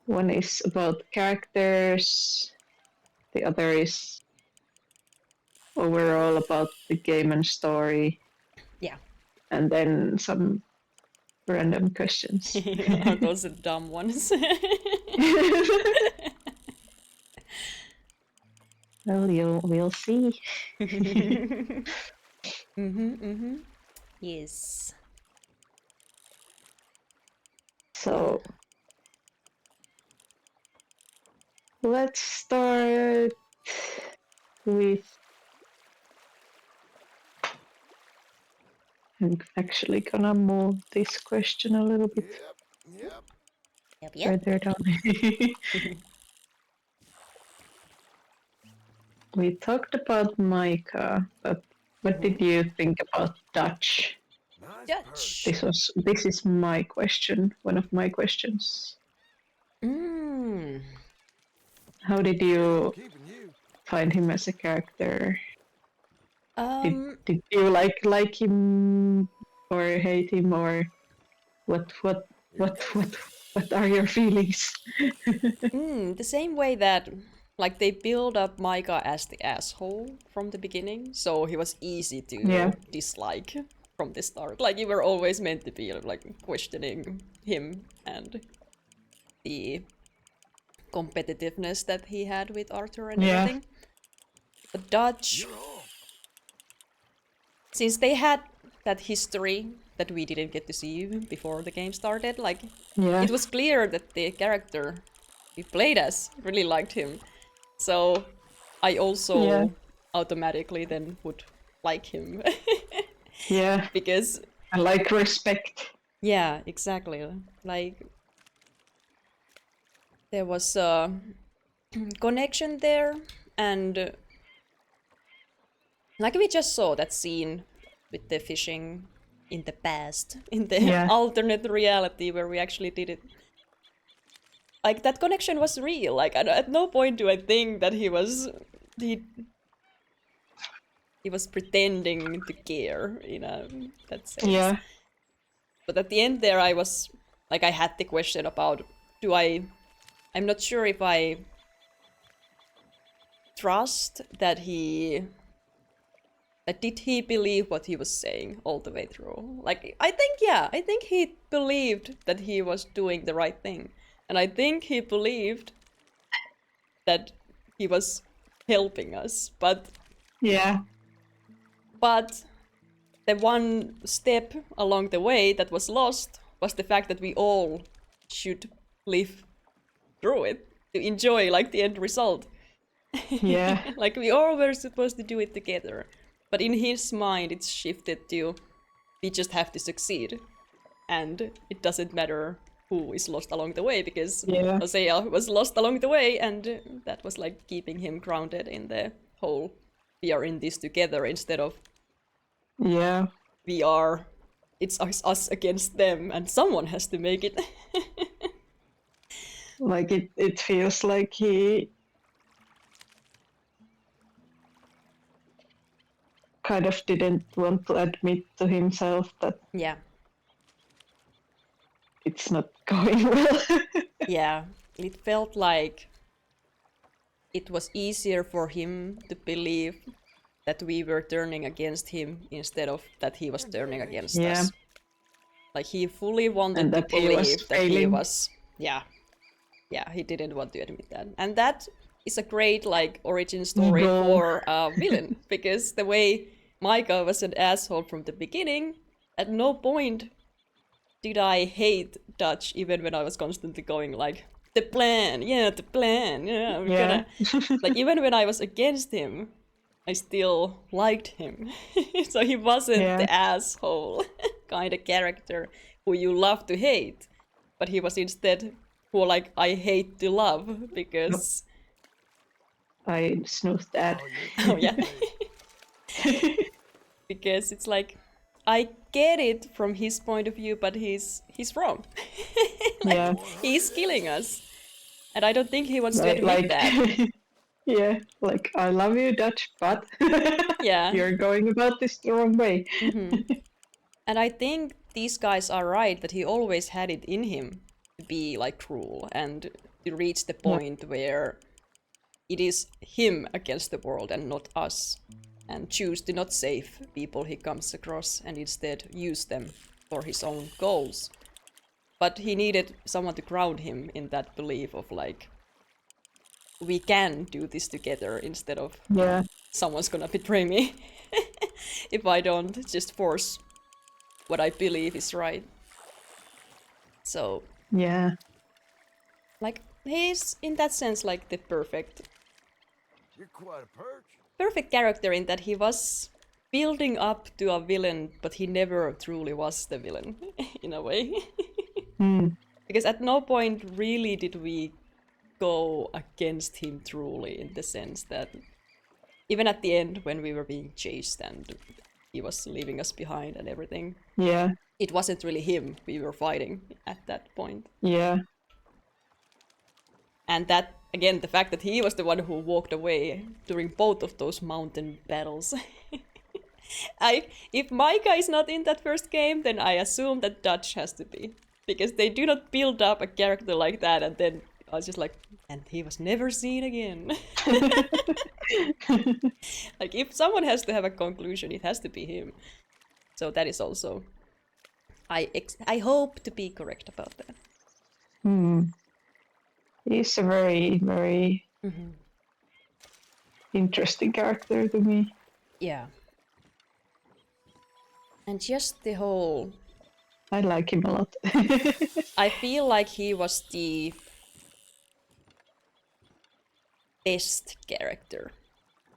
One is about characters, the other is overall about the game and story. Yeah. And then some random questions. Are those the dumb ones? Well, we'll see. Yes. So let's start with. I'm actually gonna move this question a little bit further down. We talked about Micah, but what did you think about Dutch? Dutch. This is my question, one of my questions. How did you find him as a character? Did you like him or hate him, or what are your feelings? The same way that like they build up Micah as the asshole from the beginning, so he was easy to dislike from the start. Like you were always meant to be like questioning him and the competitiveness that he had with Arthur and everything. But Dutch, since they had that history that we didn't get to see before the game started, like it was clear that the character we played as really liked him. So I also automatically then would like him. Yeah. Because I like respect. Yeah, exactly. Like there was a connection there, and like we just saw that scene with the fishing in the past, in the alternate reality where we actually did it. Like that connection was real. Like at no point do I think that he was pretending to care in that sense. Yeah. But at the end there I was like I had the question about I'm not sure if I trust that did he believe what he was saying all the way through? Like I think he believed that he was doing the right thing. And I think he believed that he was helping us, but the one step along the way that was lost was the fact that we all should live through it to enjoy like the end result. Yeah. Like we all were supposed to do it together, but in his mind it's shifted to we just have to succeed, and it doesn't matter who is lost along the way, because Hosea was lost along the way, and that was like keeping him grounded in the whole we are in this together instead of it's us against them and someone has to make it. Like it feels like he kind of didn't want to admit to himself that it's not going well. Yeah, it felt like it was easier for him to believe that we were turning against him instead of that he was turning against us. Like he fully wanted And to that he was believe that he failing. was, yeah, he didn't want to admit that. And that is a great like origin story Ego. for a villain, because the way Micah was an asshole from the beginning, at no point did I hate Dutch, even when I was constantly going like, the plan, yeah, we're Yeah. gonna... Like, even when I was against him, I still liked him. So he wasn't the asshole kind of character who you love to hate, but he was instead who like I hate to love, because... I snoozed that. Oh yeah. Because it's like, I get it from his point of view, but he's wrong. Like, Yeah. he's killing us. And I don't think he wants to admit Like, that. yeah, like I love you, Dutch, but Yeah. you're going about this the wrong way. And I think these guys are right that he always had it in him to be like cruel and to reach the point where it is him against the world and not us, and choose to not save people he comes across and instead use them for his own goals. But he needed someone to ground him in that belief of like, we can do this together, instead of someone's gonna betray me if I don't just force what I believe is right. So Yeah. like, he's in that sense like the You're quite a perch. perfect character, in that he was building up to a villain, but he never truly was the villain in a way. Because at no point really did we go against him truly, in the sense that even at the end when we were being chased and he was leaving us behind and everything, Yeah. it wasn't really him we were fighting at that point. Yeah. And that, again, the fact that he was the one who walked away during both of those mountain battles. If Micah is not in that first game, then I assume that Dutch has to be. Because they do not build up a character like that and then I was just like, and he was never seen again. Like, if someone has to have a conclusion, it has to be him. So that is also... I hope to be correct about that. He's a very, very interesting character to me. Yeah. And just the whole... I like him a lot. I feel like he was the best character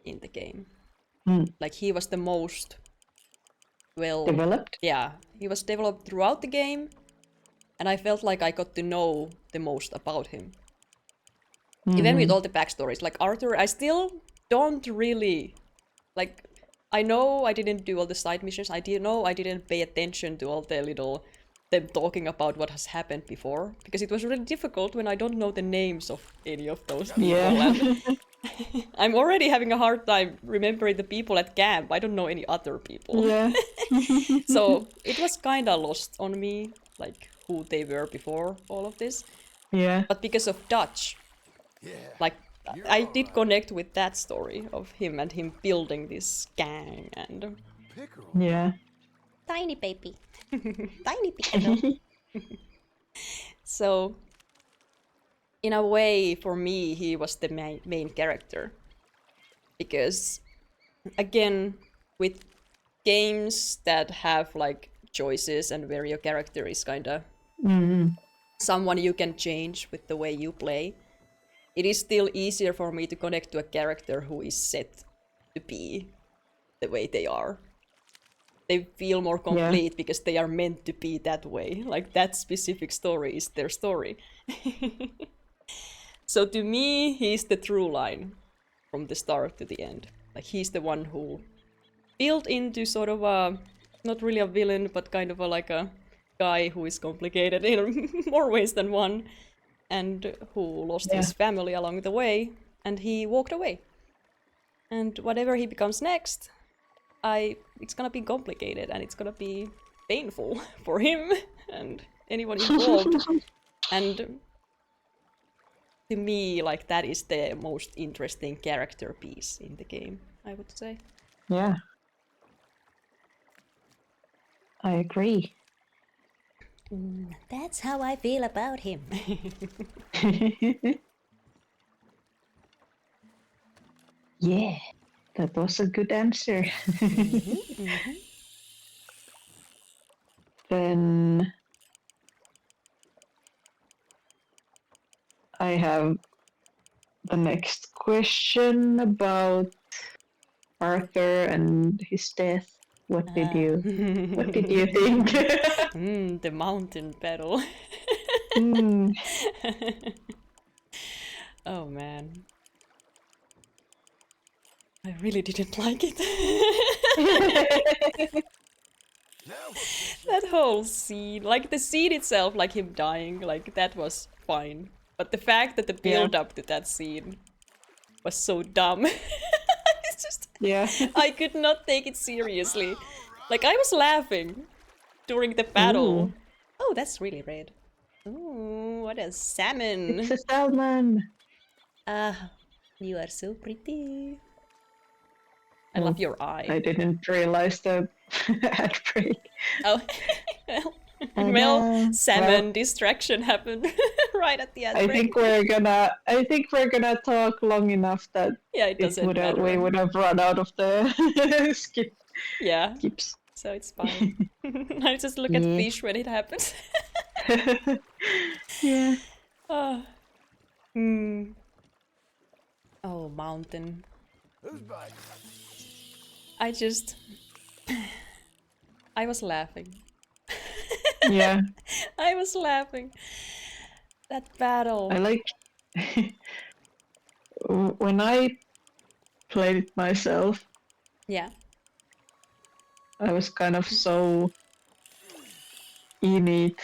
in the game. Like, he was the most well... Developed? Yeah, he was developed throughout the game, and I felt like I got to know the most about him. Even with all the backstories. Like, Arthur, I still don't really... Like, I know I didn't do all the side missions, I didn't pay attention to all the little... them talking about what has happened before, because it was really difficult when I don't know the names of any of those people. Yeah. And I'm already having a hard time remembering the people at camp. I don't know any other people. Yeah. So it was kind of lost on me, like who they were before all of this. Yeah. But because of Dutch, like I did connect with that story of him and him building this gang and... Yeah. Tiny baby. Tiny piccolo. So, in a way, for me, he was the main character. Because, again, with games that have, like, choices and where your character is kinda someone you can change with the way you play, it is still easier for me to connect to a character who is set to be the way they are. They feel more complete because they are meant to be that way. Like, that specific story is their story. So to me, he's the through line from the start to the end. Like, he's the one who built into sort of a, not really a villain, but kind of like a guy who is complicated in more ways than one, and who lost his family along the way, and he walked away. And whatever he becomes next, it's gonna be complicated and it's gonna be painful for him, and anyone involved. And to me, like, that is the most interesting character piece in the game, I would say. Yeah. I agree. That's how I feel about him. Yeah, that was a good answer. Then I have the next question about Arthur and his death. What did you think? The mountain battle. Oh man. I really didn't like it. That whole scene, like the scene itself, like him dying, like that was fine. But the fact that the build up to that scene was so dumb. It's just, I could not take it seriously. Like I was laughing during the battle. Ooh. Oh, that's really red. Ooh, what a salmon. It's a salmon. Ah, you are so pretty. I love your eye. I didn't realize the ad break. Oh, well, salmon distraction happened right at the ad break. I think we're gonna talk long enough that it doesn't matter. We would have run out of the skips. So it's fine. I just look at fish when it happens. Yeah. Oh. Oh, mountain. Who's biting? I was laughing. Yeah. I was laughing. That battle. I like when I played it myself. Yeah. I was kind of so in it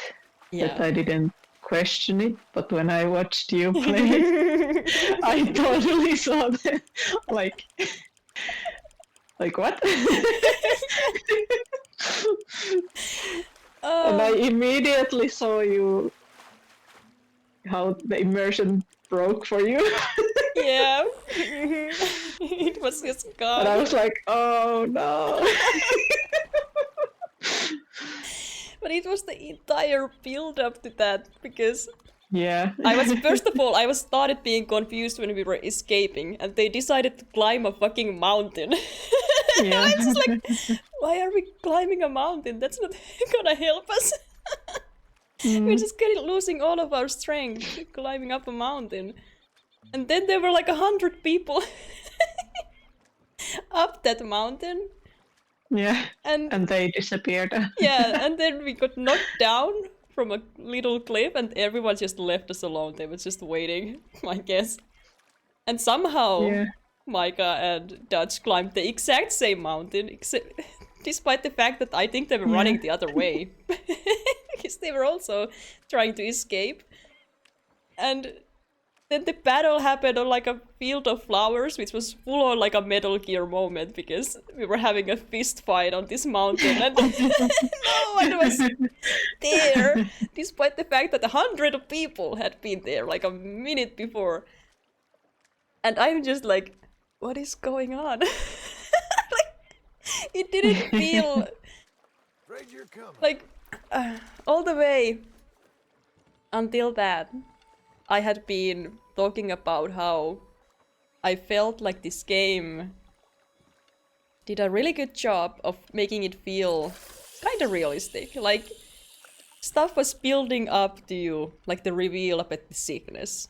that I didn't question it, but when I watched you play it, I totally saw that. Like what? And I immediately saw you how the immersion broke for you. Yeah. It was just gone. And I was like, oh no. But it was the entire build up to that because I was first of all I started being confused when we were escaping and they decided to climb a fucking mountain. I was just like, why are we climbing a mountain? That's not gonna help us. We're just losing all of our strength climbing up a mountain. And then there were like 100 people up that mountain. Yeah, and they disappeared. Yeah, and then we got knocked down from a little cliff and everyone just left us alone. They were just waiting, I guess. And somehow Micah and Dutch climbed the exact same mountain, despite the fact that I think they were running the other way. Because they were also trying to escape. And then the battle happened on like a field of flowers, which was full on like a Metal Gear moment because we were having a fist fight on this mountain and no one was there, despite the fact that 100 people had been there like a minute before. And I'm just like, what is going on? Like, it didn't feel like all the way until that. I had been talking about how I felt like this game did a really good job of making it feel kind of realistic. Like, stuff was building up to you, like the reveal about the sickness.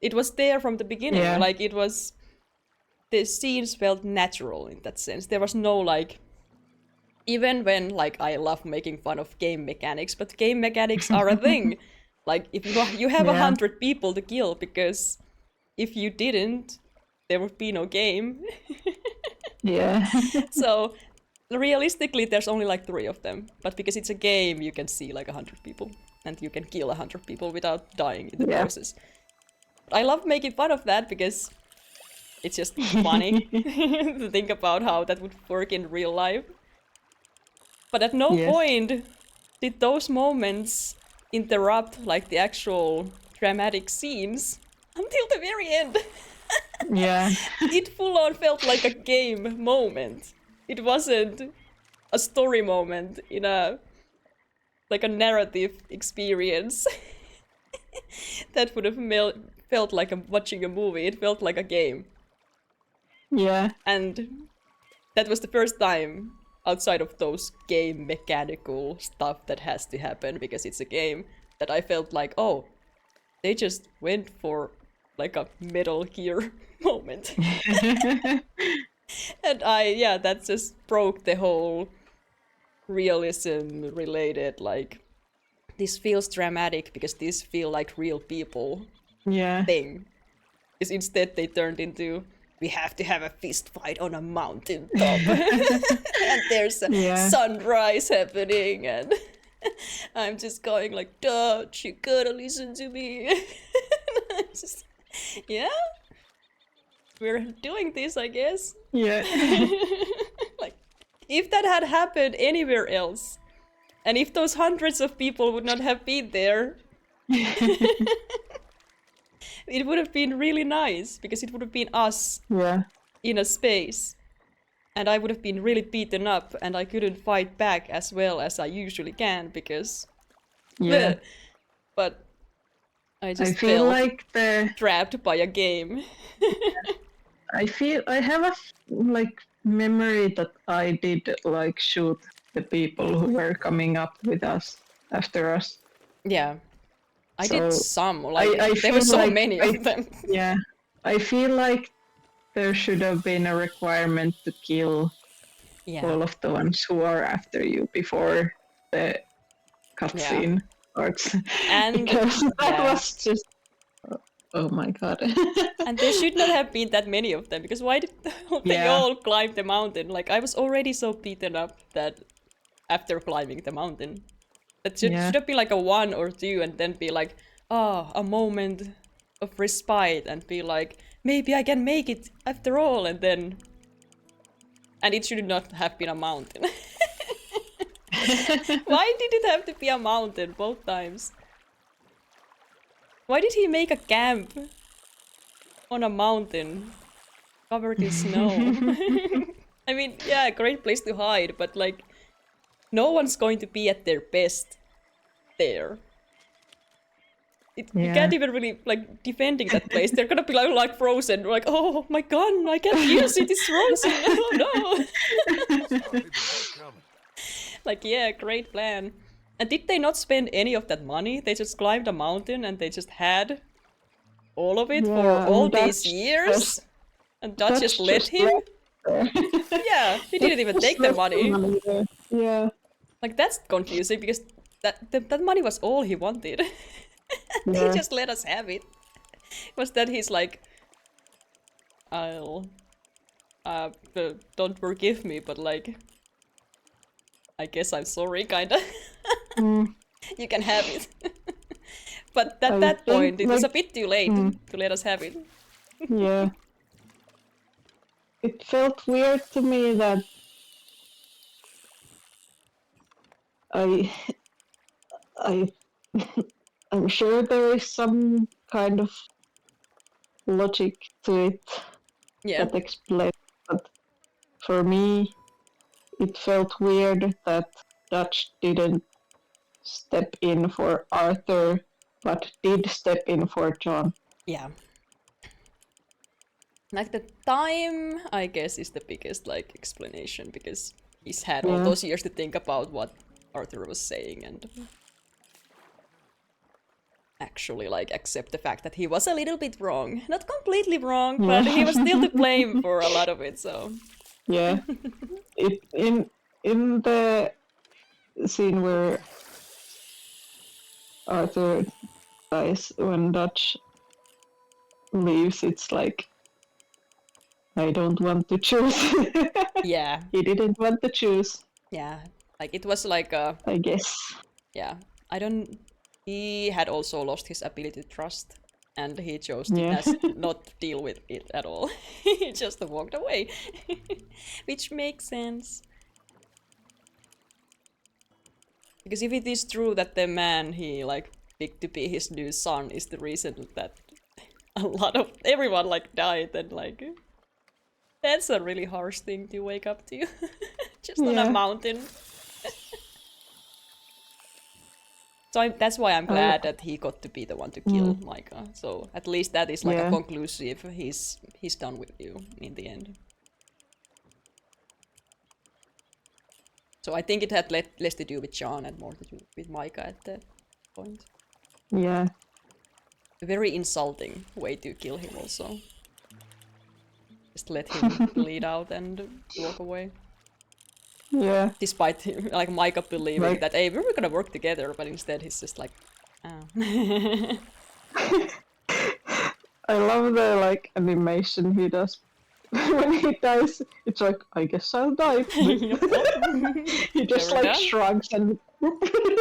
It was there from the beginning, like it was... The scenes felt natural in that sense. There was no like... Even when, like, I love making fun of game mechanics, but game mechanics are a thing. Like, if you have 100 people to kill, because if you didn't, there would be no game. So, realistically, there's only like 3 of them. But because it's a game, you can see like 100 people. And you can kill 100 people without dying in the process. I love making fun of that because it's just funny to think about how that would work in real life. But at no point did those moments interrupt like the actual dramatic scenes until the very end. Yeah. It full on felt like a game moment. It wasn't a story moment in a like a narrative experience that would have felt like watching a movie. It felt like a game. Yeah. And that was the first time outside of those game mechanical stuff that has to happen because it's a game that I felt like, oh, they just went for like a Metal Gear moment. And that just broke the whole realism related, like, this feels dramatic because these feel like real people thing. Because instead they turned into, we have to have a fist fight on a mountain top. And there's a sunrise happening and I'm just going like, Dutch, you gotta listen to me. Just, yeah? We're doing this, I guess. Yeah. Like, if that had happened anywhere else, and if those hundreds of people would not have been there, it would have been really nice, because it would have been us in a space. And I would have been really beaten up, and I couldn't fight back as well as I usually can, because... Yeah. But I just feel felt like trapped by a game. I have a like memory that I did like shoot the people who were coming up with us after us. Yeah. I So did some, like, I there were feel so like many of them. Yeah. I feel like there should have been a requirement to kill all of the ones who are after you before the cutscene starts. And because that was just oh my god. And there should not have been that many of them, because why did they all climb the mountain? Like, I was already so beaten up that after climbing the mountain. That should have been like a 1 or 2 and then be like, a moment of respite and be like, maybe I can make it after all, and then... And it should not have been a mountain. Why did it have to be a mountain both times? Why did he make a camp on a mountain covered in snow? I mean, yeah, great place to hide, but like, no one's going to be at their best there. You can't even really, like, defending that place. They're gonna be like frozen, like, oh my gun, I can't use it, it's frozen, oh no! Like, yeah, great plan. And did they not spend any of that money? They just climbed a mountain and they just had all of it for all these years? And Dutch just let him? Yeah, he didn't even take the money. Yeah. Like, that's confusing, because that money was all he wanted. They just let us have it. Was that he's like, don't forgive me, but like, I guess I'm sorry, kinda. You can have it. But at that point, it was a bit too late to let us have it. Yeah. It felt weird to me that I'm sure there is some kind of logic to it that explains, but for me, it felt weird that Dutch didn't step in for Arthur, but did step in for John. Yeah. Like, the time, I guess, is the biggest, like, explanation, because he's had all those years to think about what Arthur was saying and actually, like, accept the fact that he was a little bit wrong. Not completely wrong, but he was still to blame for a lot of it, so... Yeah. In the scene where Arthur dies, when Dutch leaves, it's like, I don't want to choose. Yeah. He didn't want to choose. Yeah. Like, it was like a... I guess. Yeah. He had also lost his ability to trust, and he chose to not deal with it at all. He just walked away. Which makes sense. Because if it is true that the man he like picked to be his new son is the reason that a lot of everyone like died, then like that's a really harsh thing to wake up to. Just on a mountain. So that's why I'm glad that he got to be the one to kill Micah. So at least that is like a conclusive. He's done with you in the end. So I think it had less to do with John and more to do with Micah at that point. Yeah. A very insulting way to kill him also. Just let him bleed out and walk away. Yeah. Despite him, like Micah believing Like- that, hey, we were gonna work together, but instead he's just like, oh. I love the like animation he does when he dies. It's like, I guess I'll die. He just Never like done. shrugs and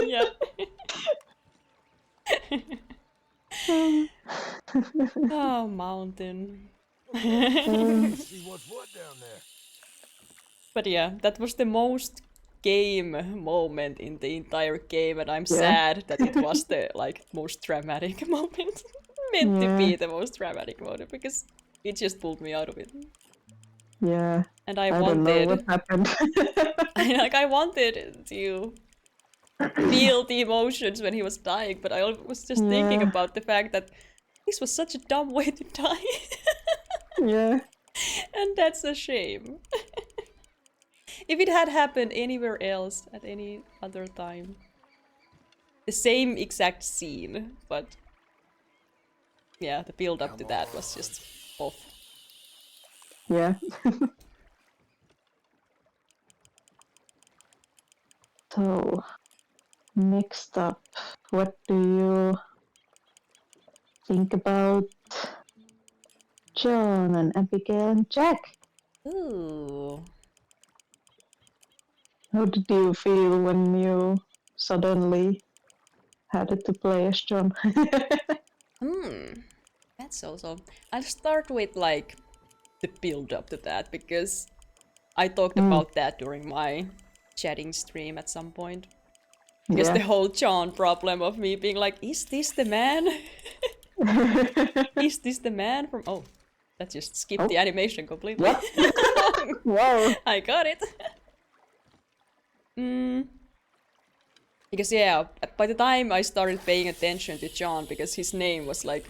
Yeah. Oh, mountain. See what's what down there. But yeah, that was the most game moment in the entire game, and I'm sad that it was the like most dramatic moment. Meant to be the most dramatic moment because it just pulled me out of it. Yeah. And I don't know wanted what happened. I wanted to feel the emotions when he was dying, but I was just thinking Yeah. about the fact that this was such a dumb way to die. Yeah. And that's a shame. If it had happened anywhere else at any other time, the same exact scene, but yeah, the build up to that was just off. Yeah. So, next up, what do you think about John and Abigail and Jack? Ooh. How did you feel when you suddenly had to play as John? That's also. I'll start with like the build up to that because I talked about that during my chatting stream at some point. Because the whole John problem of me being like, is this the man? Is this the man from... Oh, that just skipped the animation completely. What? Wow. I got it. Because yeah, by the time I started paying attention to John, because his name was like,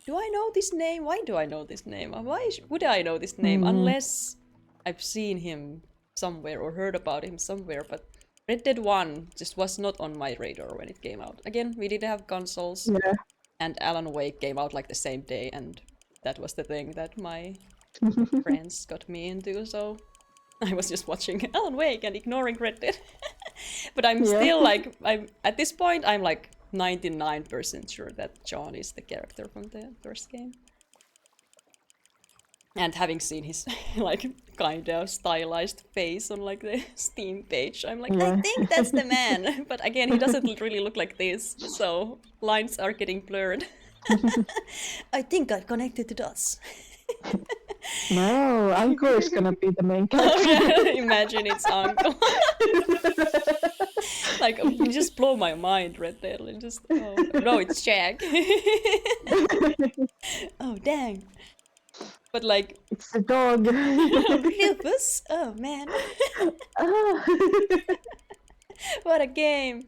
do I know this name? Why do I know this name? Why would I know this name? Unless I've seen him somewhere or heard about him somewhere, but Red Dead 1 just was not on my radar when it came out. Again, we didn't have consoles, and Alan Wake came out like the same day, and that was the thing that my friends got me into, so I was just watching Alan Wake and ignoring Red Dead. But I'm still like, at this point, I'm like 99% sure that John is the character from the first game. And having seen his like kind of stylized face on like the Steam page, I'm like, I think that's the man. But again, he doesn't really look like this, so lines are getting blurred. I think I connected the dots. No, Uncle is gonna be the main character. Imagine it's Uncle. Like, you just blow my mind, Red Dead. Just, oh no, it's Jack. Oh dang. But like, it's a dog. Rufus. Oh man. What a game.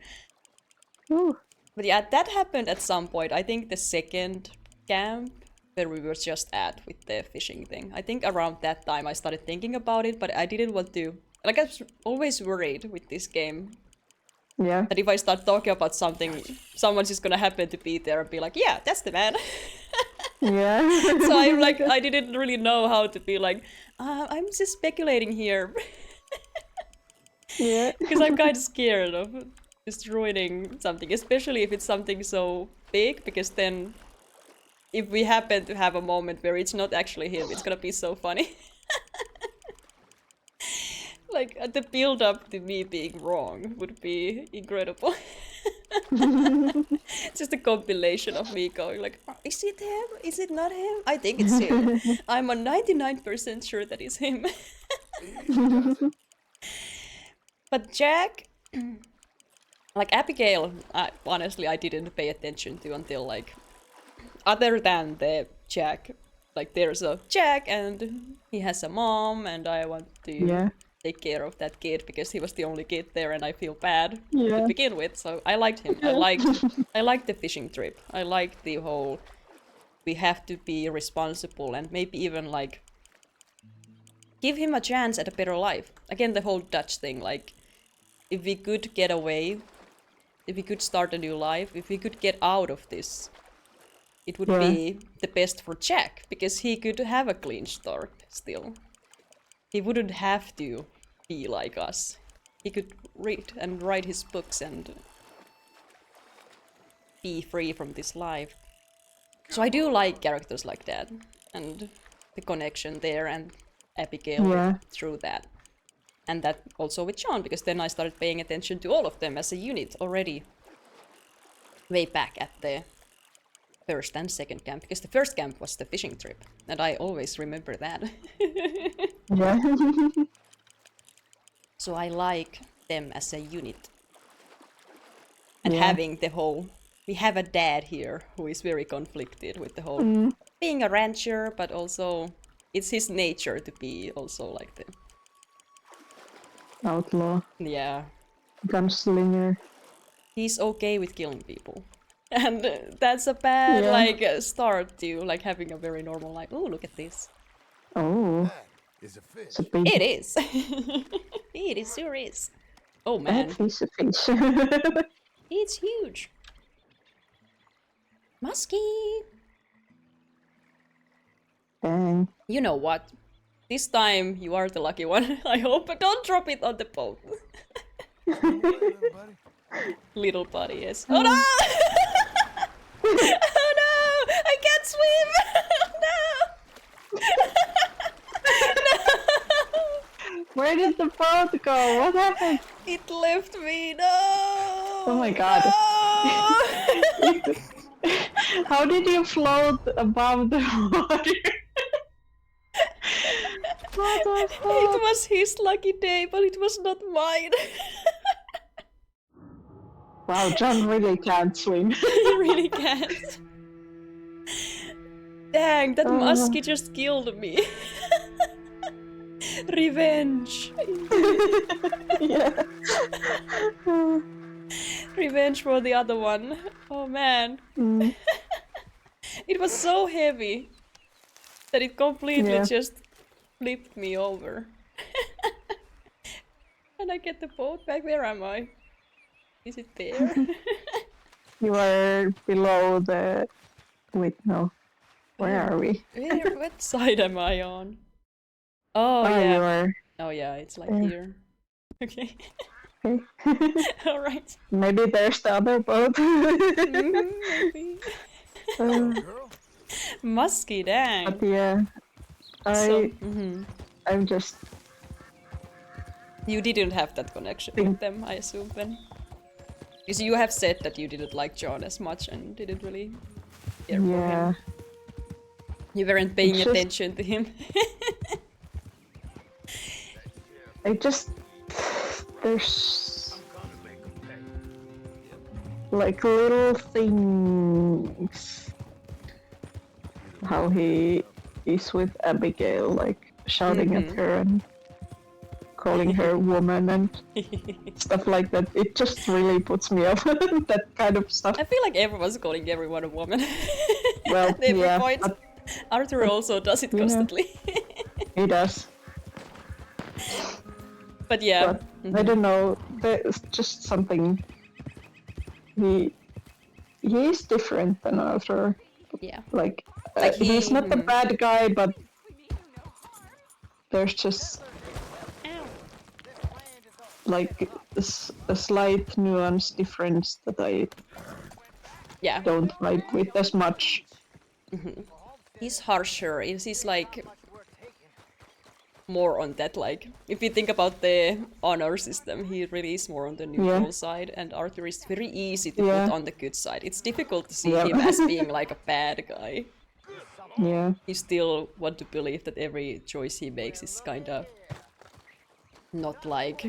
Ooh. But yeah, that happened at some point. I think the second camp where we were just at with the fishing thing. I think around that time I started thinking about it, but I didn't want to. Like, I was always worried with this game. Yeah. That if I start talking about something, someone's just gonna happen to be there and be like, yeah, that's the man. Yeah. So I'm like, I didn't really know how to be like, I'm just speculating here. Yeah. Because I'm kind of scared of just ruining something, especially if it's something so big, because then if we happen to have a moment where it's not actually him, it's gonna be so funny. Like, the build-up to me being wrong would be incredible. Just a compilation of me going like, is it him? Is it not him? I think it's him. I'm 99% sure that it's him. But Jack, like Abigail, honestly, I didn't pay attention to until like, other than the Jack, like there's a Jack and he has a mom and I want to Yeah. take care of that kid because he was the only kid there and I feel bad to Yeah. begin with. So I liked him. Yeah. I liked the fishing trip. I liked the whole, we have to be responsible and maybe even like give him a chance at a better life. Again, the whole Dutch thing, like if we could get away, if we could start a new life, if we could get out of this, it would be the best for Jack, because he could have a clean start still. He wouldn't have to be like us. He could read and write his books and be free from this life. So I do like characters like that, and the connection there, and Abigail through that. And that also with John, because then I started paying attention to all of them as a unit already. Way back at the first and second camp, because the first camp was the fishing trip, and I always remember that. Yeah. So I like them as a unit. And having the whole, we have a dad here who is very conflicted with the whole being a rancher, but also it's his nature to be also like the outlaw. Yeah. Gunslinger. He's okay with killing people. And that's a bad like start to like having a very normal life. Oh, look at this. Oh. Is a fish. It's a big... It is. It sure is. Oh man. That is a fish. It's huge. Muskie. Dang. You know what? This time you are the lucky one. I hope. But don't drop it on the boat. Little buddy, yes. Oh no! Oh no! I can't swim! No! Where did the boat go? What happened? It left me. No! Oh my god. No! How did you float above the water? It was his lucky day, but it was not mine. Wow, John really can't swim. He really can't. Dang, that muskie just killed me. Revenge. Yeah. Revenge for the other one. Oh man. It was so heavy that it completely just flipped me over. And I get the boat back. Where am I? Is it there? You are below the... Wait, no. Where are we? What side am I on? Oh, Oh, yeah. you are... Oh yeah, it's like there. here. Okay. Okay. Alright. Maybe there's the other boat. Maybe. Musky, dang. But yeah, I'm just... You didn't have that connection with them, I assume, then? Because you have said that you didn't like John as much and didn't really care for him. You weren't paying attention to him. I just... There's... like little things... How he is with Abigail, like shouting at her and calling her woman and stuff like that. It just really puts me off, that kind of stuff. I feel like everyone's calling everyone a woman. Well, At every yeah. point. Arthur also does it constantly. He does. But yeah. But I don't know, there's just something... He is different than Arthur. Yeah. Like he- he's not the bad guy, but there's just like a slight nuance difference that I don't vibe with as much. He's harsher. He's like more on that, like, if you think about the honor system, he really is more on the neutral side, and Arthur is very easy to put on the good side. It's difficult to see him as being like a bad guy. Yeah. You still want to believe that every choice he makes is kind of not like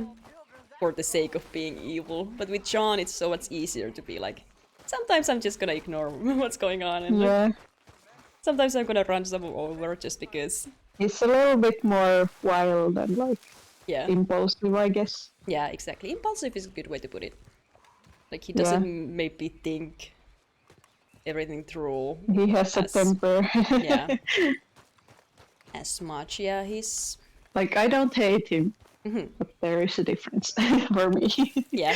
for the sake of being evil. But with John, it's so much easier to be like, sometimes I'm just gonna ignore what's going on, and Yeah. sometimes I'm gonna run someone over just because. He's a little bit more wild and like Yeah. impulsive, I guess. Yeah, exactly. Impulsive is a good way to put it. Like he Yeah. doesn't maybe think everything through. He has a temper. Yeah. As much, yeah. He's like I don't hate him, but there is a difference for me. Yeah.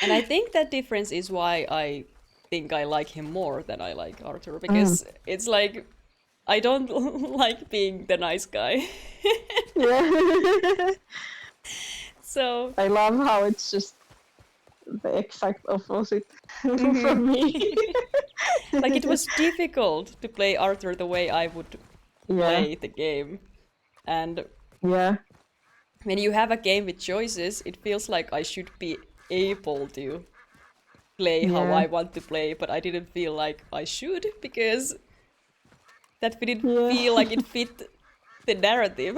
And I think that difference is why I think I like him more than I like Arthur, because it's like I don't like being the nice guy. Yeah. So I love how it's just the exact opposite from me. like it was difficult to play Arthur the way I would play the game. And yeah, when you have a game with choices, it feels like I should be able to play how I want to play, but I didn't feel like I should because that didn't feel like it fit the narrative.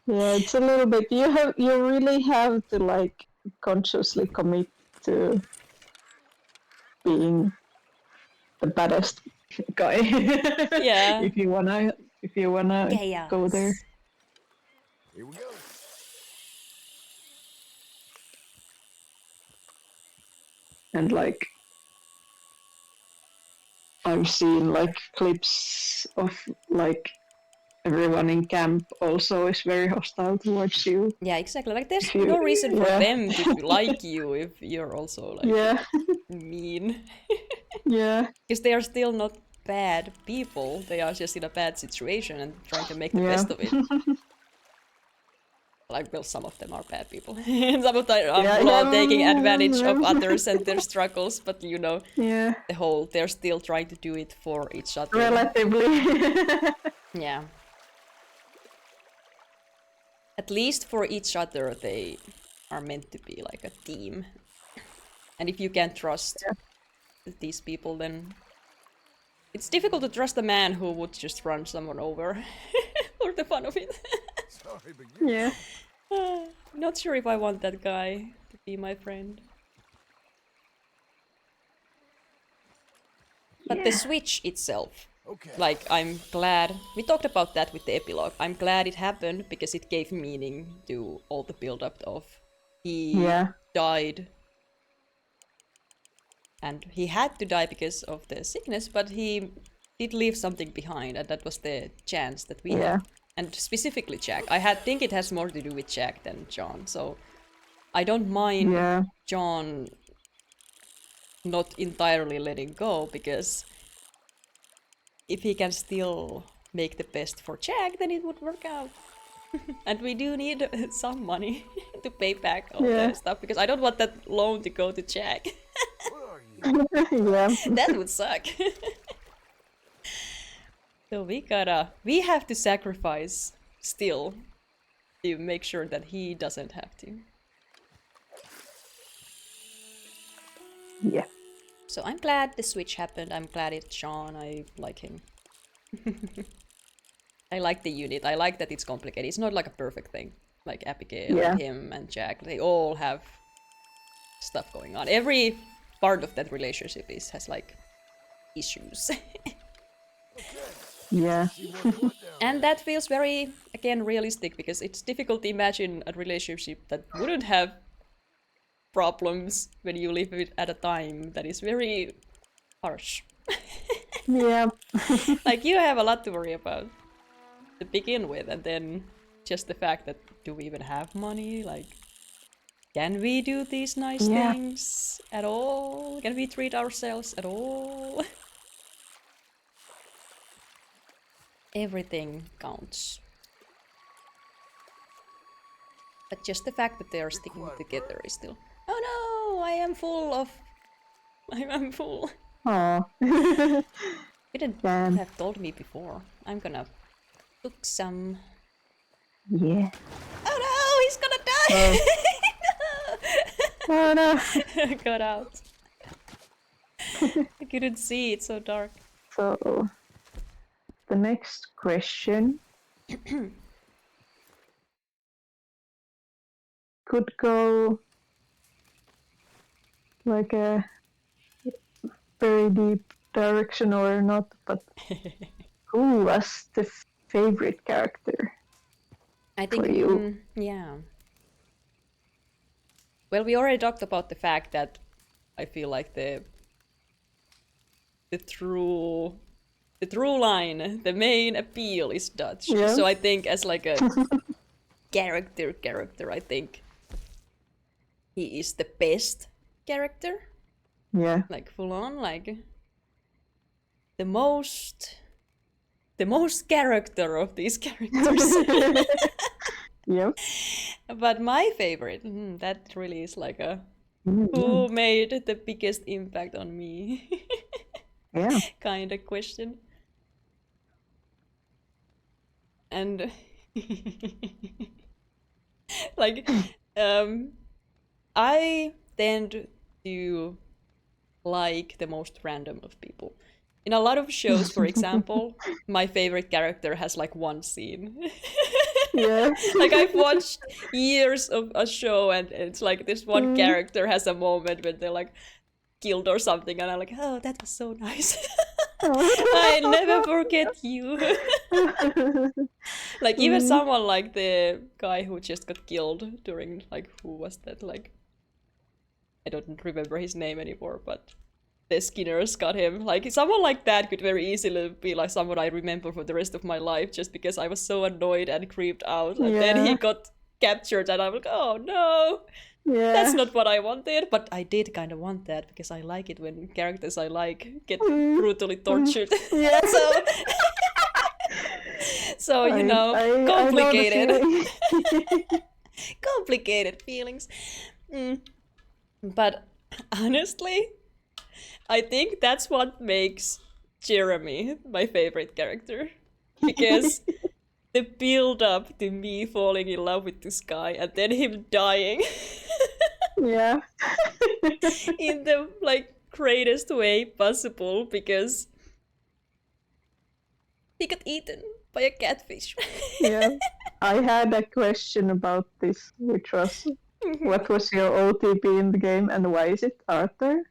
Yeah, it's a little bit. You really have to like consciously commit to being the baddest guy. Yeah. if you wanna go there. Here we go. And like I've seen like clips of like everyone in camp also is very hostile towards you. Yeah, exactly. Like there's no reason for them to like you if you're also like mean. Yeah. Because they are still not bad people. They are just in a bad situation and trying to make the best of it. Like, well, some of them are bad people. Some of them are taking advantage of others and their struggles, but you know, the whole, they're still trying to do it for each other. Relatively. Yeah. At least for each other, they are meant to be like a team. And if you can't trust these people, then it's difficult to trust a man who would just run someone over for the fun of it. Sorry, but yeah. Not sure if I want that guy to be my friend. But the switch itself, like, I'm glad. We talked about that with the epilogue. I'm glad it happened because it gave meaning to all the build-up of he died. And he had to die because of the sickness, but he did leave something behind, and that was the chance that we had. And specifically Jack. I think it has more to do with Jack than John, so I don't mind John not entirely letting go, because if he can still make the best for Jack, then it would work out. And we do need some money to pay back all the stuff, because I don't want that loan to go to Jack. That would suck. So we have to sacrifice still to make sure that he doesn't have to. Yeah. So I'm glad the switch happened. I'm glad it's Sean. I like him. I like the unit. I like that it's complicated. It's not like a perfect thing. Like Abigail and him and Jack. They all have stuff going on. Every part of that relationship has like issues. Yeah. And that feels very, again, realistic, because it's difficult to imagine a relationship that wouldn't have problems when you live it at a time that is very harsh. Yeah. Like, you have a lot to worry about to begin with, and then just the fact that, do we even have money? Like, can we do these nice things at all? Can we treat ourselves at all? Everything counts. But just the fact that they are sticking together is still... Oh no! I am full of... I'm full. Aww. You didn't have told me before. I'm gonna cook some... Yeah. Oh no! He's gonna die! Oh no! Got out. I couldn't see, it's so dark. So... the next question could go like a very deep direction or not, but who was the favorite character I think, for you? yeah. Well, we already talked about the fact that I feel like the true line, the main appeal is Dutch. Yeah. So I think as like a character, I think he is the best character. Yeah. Like full on, like the most character of these characters. Yep. But my favorite, that really is like a who made the biggest impact on me Yeah. kind of question. And like I tend to like the most random of people. In a lot of shows, for example, my favorite character has like one scene. Yeah. Like I've watched years of a show and it's like this one character has a moment when they're like killed or something and I'm like, oh, that was so nice. I never forget you. Like even someone like the guy who just got killed during like who was that, like I don't remember his name anymore, but the Skinners got him. Like someone like that could very easily be like someone I remember for the rest of my life just because I was so annoyed and creeped out. And then he got captured and I'm like, oh no. Yeah. That's not what I wanted, but I did kind of want that because I like it when characters I like get brutally tortured. Yeah. So you know, complicated. Complicated feelings. But honestly, I think that's what makes Jeremy my favorite character. Because the build up to me falling in love with this guy and then him dying. Yeah. In the like greatest way possible because he got eaten by a catfish. Yeah. I had a question about this, which was what was your OTP in the game and why is it Arthur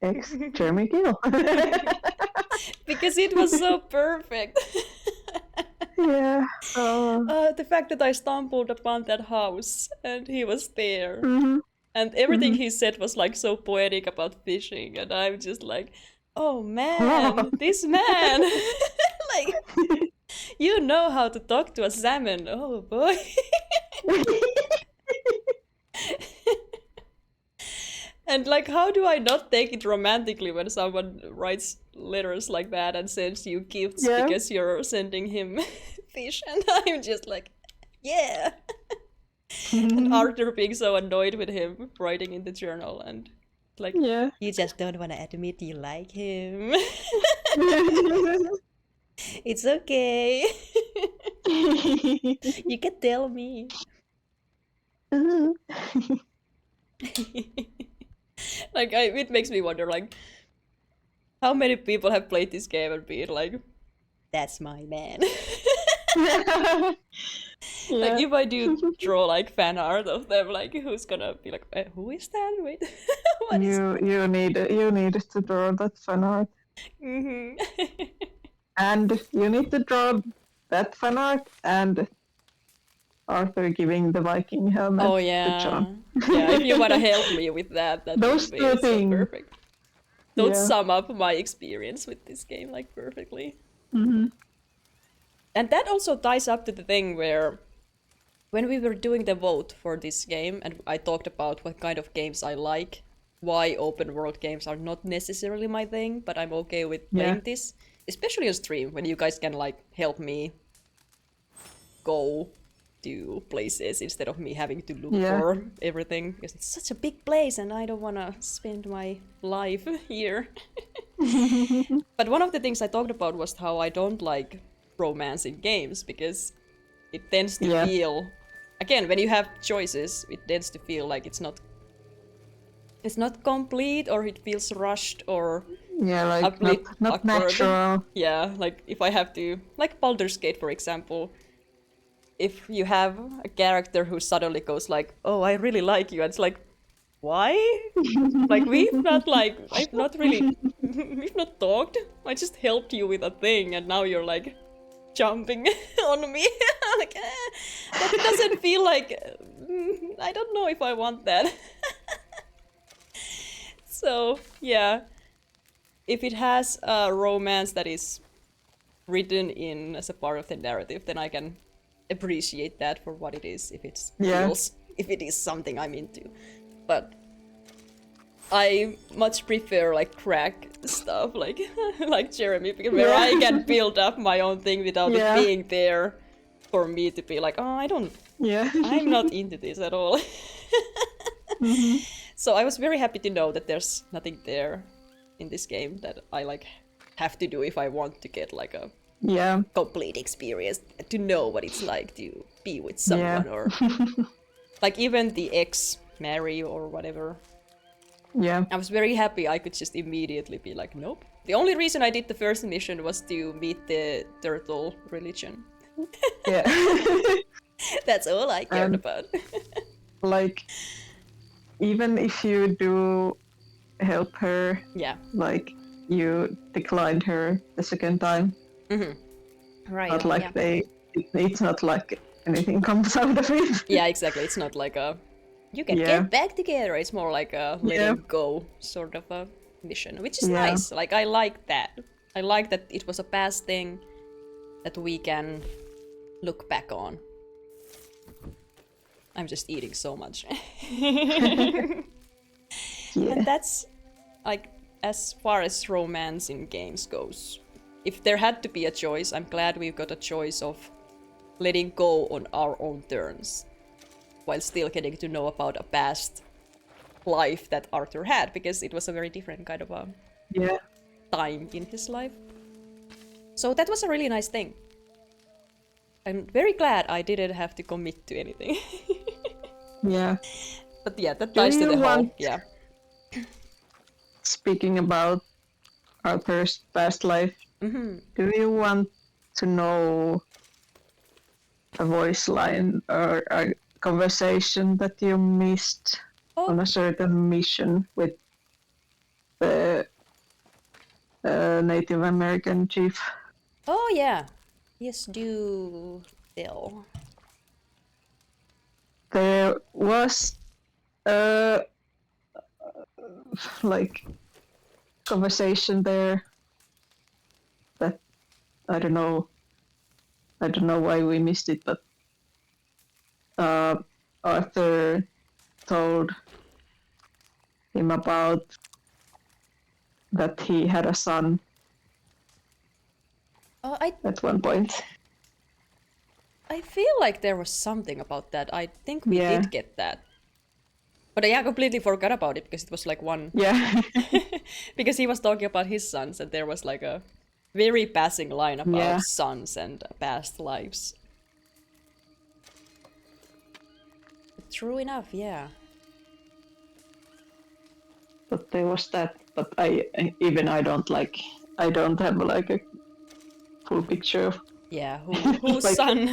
X Jeremy Gill? Because it was so perfect. Yeah. The fact that I stumbled upon that house and he was there. Mhm. And everything he said was like so poetic about fishing and I'm just like, oh man, this man. Like, you know how to talk to a salmon. Oh boy. And like, how do I not take it romantically when someone writes letters like that and sends you gifts because you're sending him fish? And I'm just like, yeah. And Arthur being so annoyed with him writing in the journal and like, you just don't want to admit you like him. It's okay. You can tell me. Like, it makes me wonder, like, how many people have played this game and been like, that's my man. Like, if I do draw, like, fan art of them, like, who's gonna be like, who is that? Wait, what is that? You need to draw that fan art. And you need to draw that fan art and Arthur giving the Viking helmet to John. Yeah, if you want to help me with that, that Those would be two so things. perfect. Don't sum up my experience with this game, like, perfectly. And that also ties up to the thing where when we were doing the vote for this game and I talked about what kind of games I like, why open world games are not necessarily my thing, but I'm okay with playing this, especially on stream when you guys can like help me go to places instead of me having to look for everything because it's such a big place and I don't want to spend my life here. But one of the things I talked about was how I don't like romance in games because it tends to feel, again, when you have choices, it tends to feel like it's not complete or it feels rushed or like not awkward. natural. Yeah, like if I have to, like Baldur's Gate for example, if you have a character who suddenly goes like, "Oh, I really like you," and it's like, why? Like I've not really, we've not talked. I just helped you with a thing, and now you're like jumping on me. Like, that doesn't feel like. I don't know if I want that. So yeah, if it has a romance that is written in as a part of the narrative, then I can appreciate that for what it is. If if it is something I'm into, but I much prefer like crack stuff, like like Jeremy, because where I can build up my own thing without it being there for me to be like, oh, I don't, I'm not into this at all. So I was very happy to know that there's nothing there in this game that I like have to do if I want to get like a complete experience, to know what it's like to be with someone, or like even the ex Mary or whatever. Yeah. I was very happy I could just immediately be like, nope. The only reason I did the first mission was to meet the turtle religion. Yeah. That's all I cared about. Like, even if you do help her, like, you declined her the second time. Right. Not like it's not like anything comes out of it. Yeah, exactly. It's not like a, you can get back together. It's more like a letting go sort of a mission, which is nice. Like, I like that. I like that it was a past thing that we can look back on. I'm just eating so much. And that's, like, as far as romance in games goes. If there had to be a choice, I'm glad we've got a choice of letting go on our own terms, while still getting to know about a past life that Arthur had, because it was a very different kind of a time in his life. So that was a really nice thing. I'm very glad I didn't have to commit to anything. Yeah. But yeah, that ties to the whole, Speaking about Arthur's past life, do you want to know a voice line or a conversation that you missed on a certain mission with the Native American chief? Oh yeah. Yes, do tell. There was a like conversation there that I don't know why we missed it, but Arthur told him about that he had a son at one point. I feel like there was something about that. I think we did get that. But I completely forgot about it because it was like one... Yeah. Because he was talking about his sons and there was like a very passing line about sons and past lives. True enough, yeah. But there was that, but I don't have like a full picture of whose like, son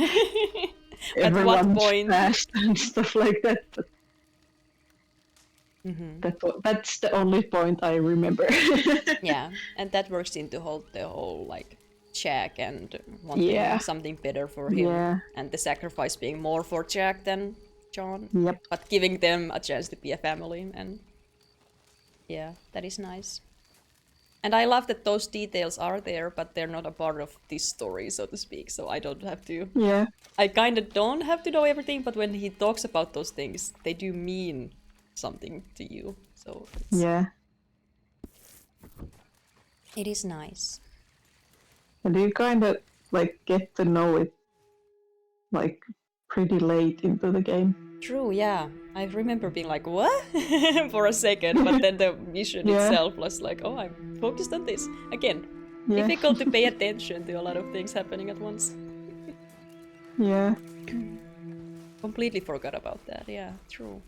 at what point past and stuff like that. But that's the only point I remember. Yeah, and that works into the whole like Jack and wanting something better for him, and the sacrifice being more for Jack than John. Yep. But giving them a chance to be a family, and yeah, that is nice. And I love that those details are there, but they're not a part of this story, so to speak. So I don't have to. Yeah. I kind of don't have to know everything, but when he talks about those things, they do mean something to you. So it is nice. And you kind of like get to know it like pretty late into the game. True, yeah. I remember being like, what? For a second, but then the mission itself was like, oh, I'm focused on this. Again, difficult to pay attention to a lot of things happening at once. Yeah. Completely forgot about that, yeah, true.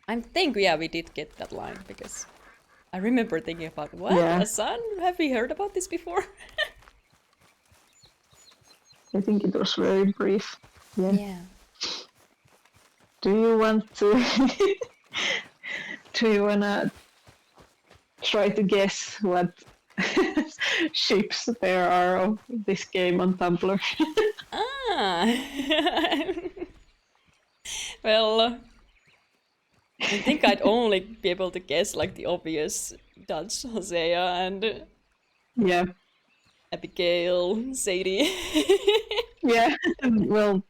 I think, we did get that line, because I remember thinking about, what? A son? Have we heard about this before? I think it was very brief. Yeah. Yeah. Do you want to? Do you wanna try to guess what ships there are of this game on Tumblr? Ah. Well, I think I'd only be able to guess like the obvious Dutch Hosea and Yeah. Abigail, Sadie. Yeah. Well,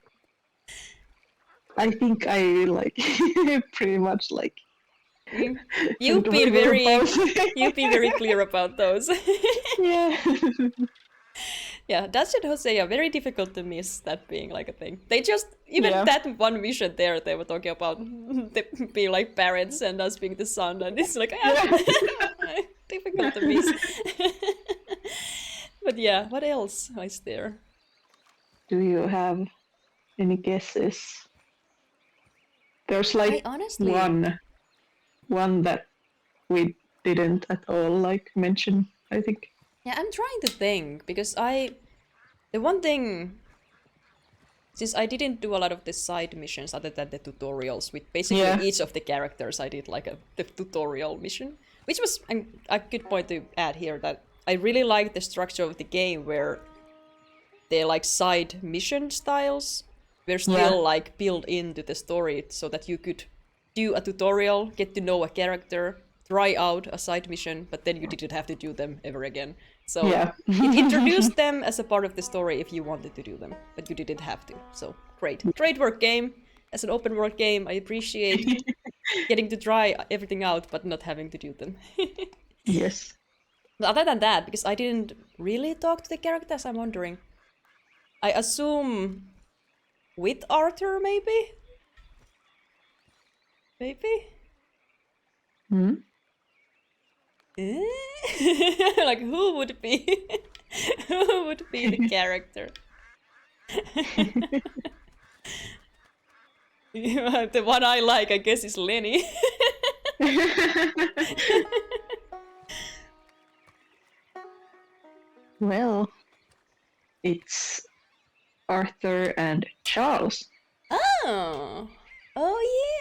I think I like pretty much like. You've been very clear about those. Yeah. Yeah, Dutch and Hosea, very difficult to miss that being like a thing. They just, even Yeah. that one mission there, they were talking about them being like parents and us being the son, and it's like, difficult to miss. But yeah, what else is there? Do you have any guesses? There's like honestly- one that we didn't at all like mention, I think. Yeah, I'm trying to think, because the one thing, since I didn't do a lot of the side missions other than the tutorials, with basically each of the characters I did like the tutorial mission, which was a good point to add here, that I really like the structure of the game where they're like side mission styles were still like built into the story, so that you could do a tutorial, get to know a character, try out a side mission, but then you didn't have to do them ever again. So it introduced them as a part of the story if you wanted to do them, but you didn't have to. So great work, game. As an open world game, I appreciate getting to try everything out, but not having to do them. Yes. But other than that, because I didn't really talk to the characters, I'm wondering. I assume with Arthur, maybe? Maybe? Hmm? Like, who would be who would be the character? The one I like, I guess, is Lenny. Well, it's Arthur and Charles. Oh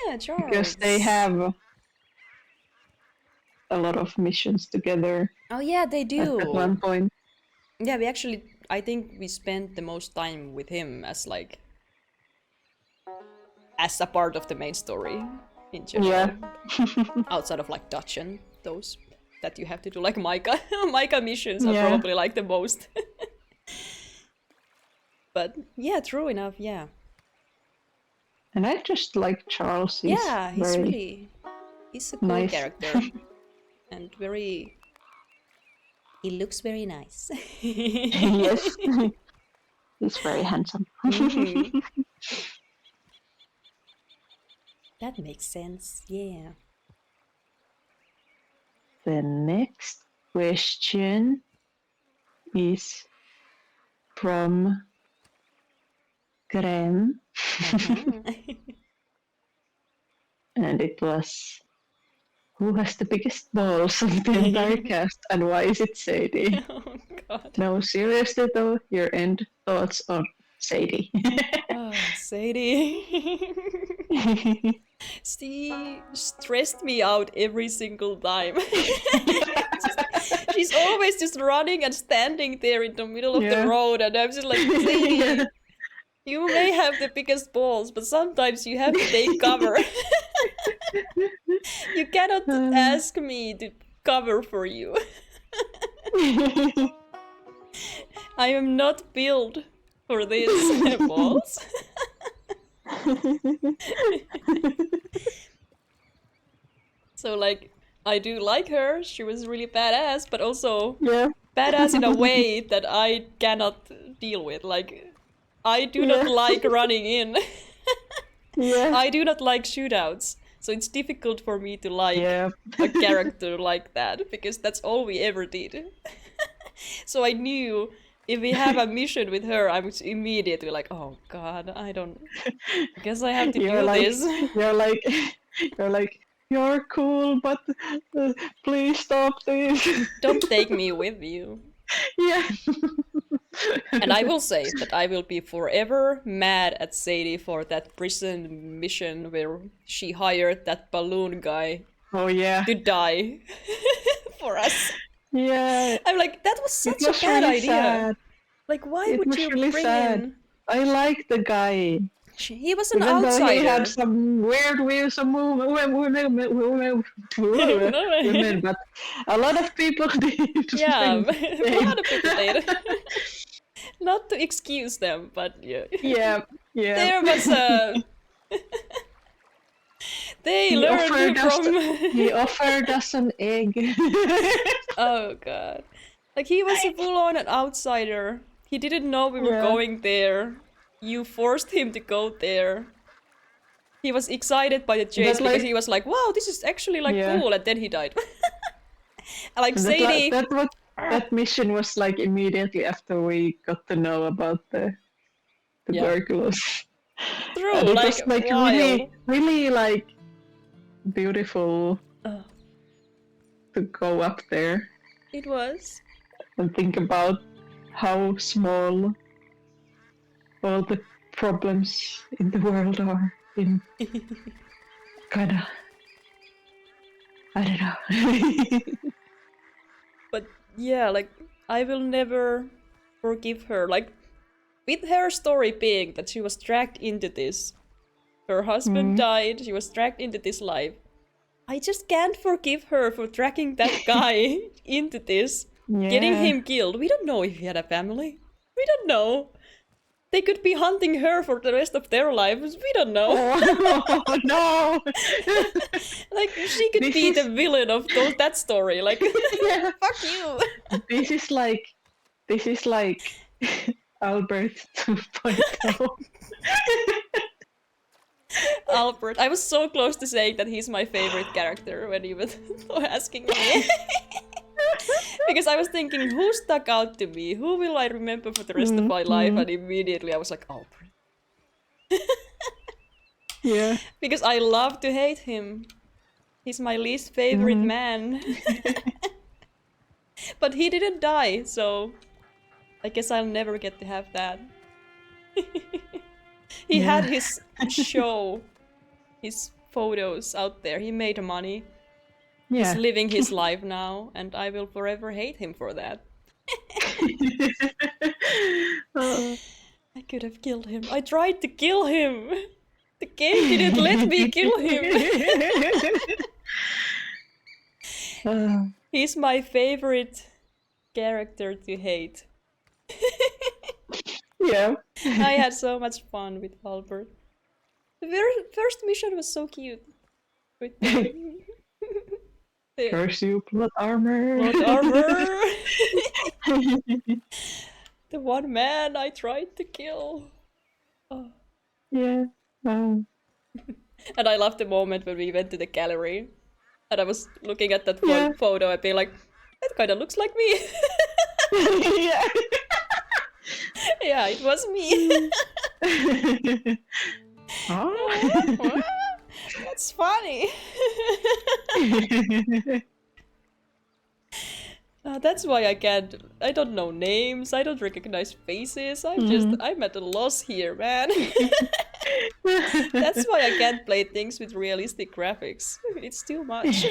yeah, Charles. Because they have a lot of missions together. Oh yeah, they do. At one point. Yeah, I think we spent the most time with him as like as a part of the main story in general. Yeah. Outside of like Dutch and those that you have to do, like Micah. Micah missions are Yeah. probably like the most. But yeah, true enough, yeah. And I just like Charles. Yeah, he's very he's a cool nice. character. And he looks very nice. Yes. He's very handsome. Mhm. That makes sense, yeah. The next question is from Graham. And it was, who has the biggest balls of the entire cast, and why is it Sadie? Oh god. No, seriously though, your end thoughts on Sadie. Oh, Sadie. She stressed me out every single time. She's always just running and standing there in the middle of the road, and I'm just like, Sadie, you may have the biggest balls, but sometimes you have to take cover. You cannot ask me to cover for you. I am not built for these balls. So like, I do like her, she was really badass, but also badass in a way that I cannot deal with. Like, I do not like running in. I do not like shootouts, so it's difficult for me to like a character like that, because that's all we ever did. So I knew if we have a mission with her, I was immediately like, oh god, I guess I have to do this. You're like, you're cool, but please stop this. Don't take me with you. Yeah. And I will say that I will be forever mad at Sadie for that prison mission where she hired that balloon guy Oh yeah. to die for us. Yeah. I'm like, that was It such was a bad really idea. sad. Like, why It would was you really bring sad. in? I like the guy. He was an Even though outsider. he had some weird, some women, but a lot of people did. Yeah, think the a same. lot of people did. Not to excuse them, but yeah. Yeah, yeah. There was a. They He learned from. he offered us an egg. Oh god. Like, he was a full-on an outsider. He didn't know we were Yeah. going there. You forced him to go there. He was excited by the chase because he was like, wow, this is actually like Yeah. cool, and then he died. Like Sadie. That mission was like immediately after we got to know about the tuberculosis. True, And it like, was like wild. really like beautiful to go up there It was. and think about how small all the problems in the world are in kinda, I don't know. But yeah, like, I will never forgive her. Like, with her story being that she was dragged into this, her husband died, she was dragged into this life. I just can't forgive her for dragging that guy into this, getting Yeah. him killed. We don't know if he had a family. We don't know. They could be hunting her for the rest of their lives. We don't know. Oh, no! Like, she could be the villain of that story. Like, fuck you. This is like Albert 2.0. Albert. I was so close to saying that he's my favorite character when you were asking me. Because I was thinking, who stuck out to me? Who will I remember for the rest of my life? And immediately I was like, Albert. Yeah. Because I love to hate him. He's my least favorite man. But he didn't die, so I guess I'll never get to have that. He had his show, his photos out there. He made money. Yeah. He's living his life now, and I will forever hate him for that. I could have killed him. I tried to kill him. The game didn't let me kill him. He's my favorite character to hate. Yeah. I had so much fun with Albert. The very first mission was so cute. With the Curse you, plot armor. plot armor. The one man I tried to kill. Oh. Yeah. And I loved the moment when we went to the gallery. And I was looking at that photo and being like, that kind of looks like me. Yeah. Yeah, it was me. Oh. That's funny. That's why I don't know names, I don't recognize faces, I'm at a loss here, man. That's why I can't play things with realistic graphics. It's too much.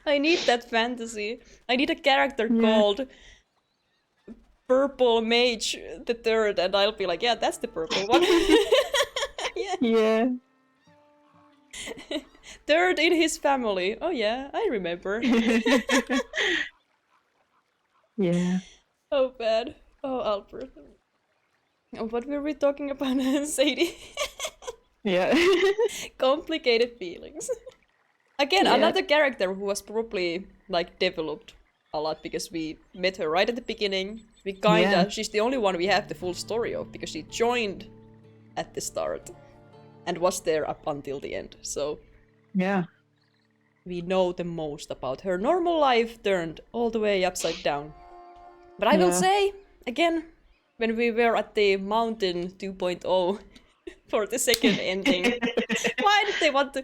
I need that fantasy. I need a character called Purple Mage the Third, and I'll be like, yeah, that's the purple one. Yeah. Third in his family. Oh yeah, I remember. Yeah. Oh bad. Oh Albert. Oh, what were we talking about, Sadie? Yeah. Complicated feelings. Again, another character who was probably like developed a lot because we met her right at the beginning. We kinda, she's the only one we have the full story of because she joined at the start and was there up until the end. So yeah, we know the most about her normal life turned all the way upside down. But I will say, again, when we were at the Mountain 2.0 for the second ending, why did they want to...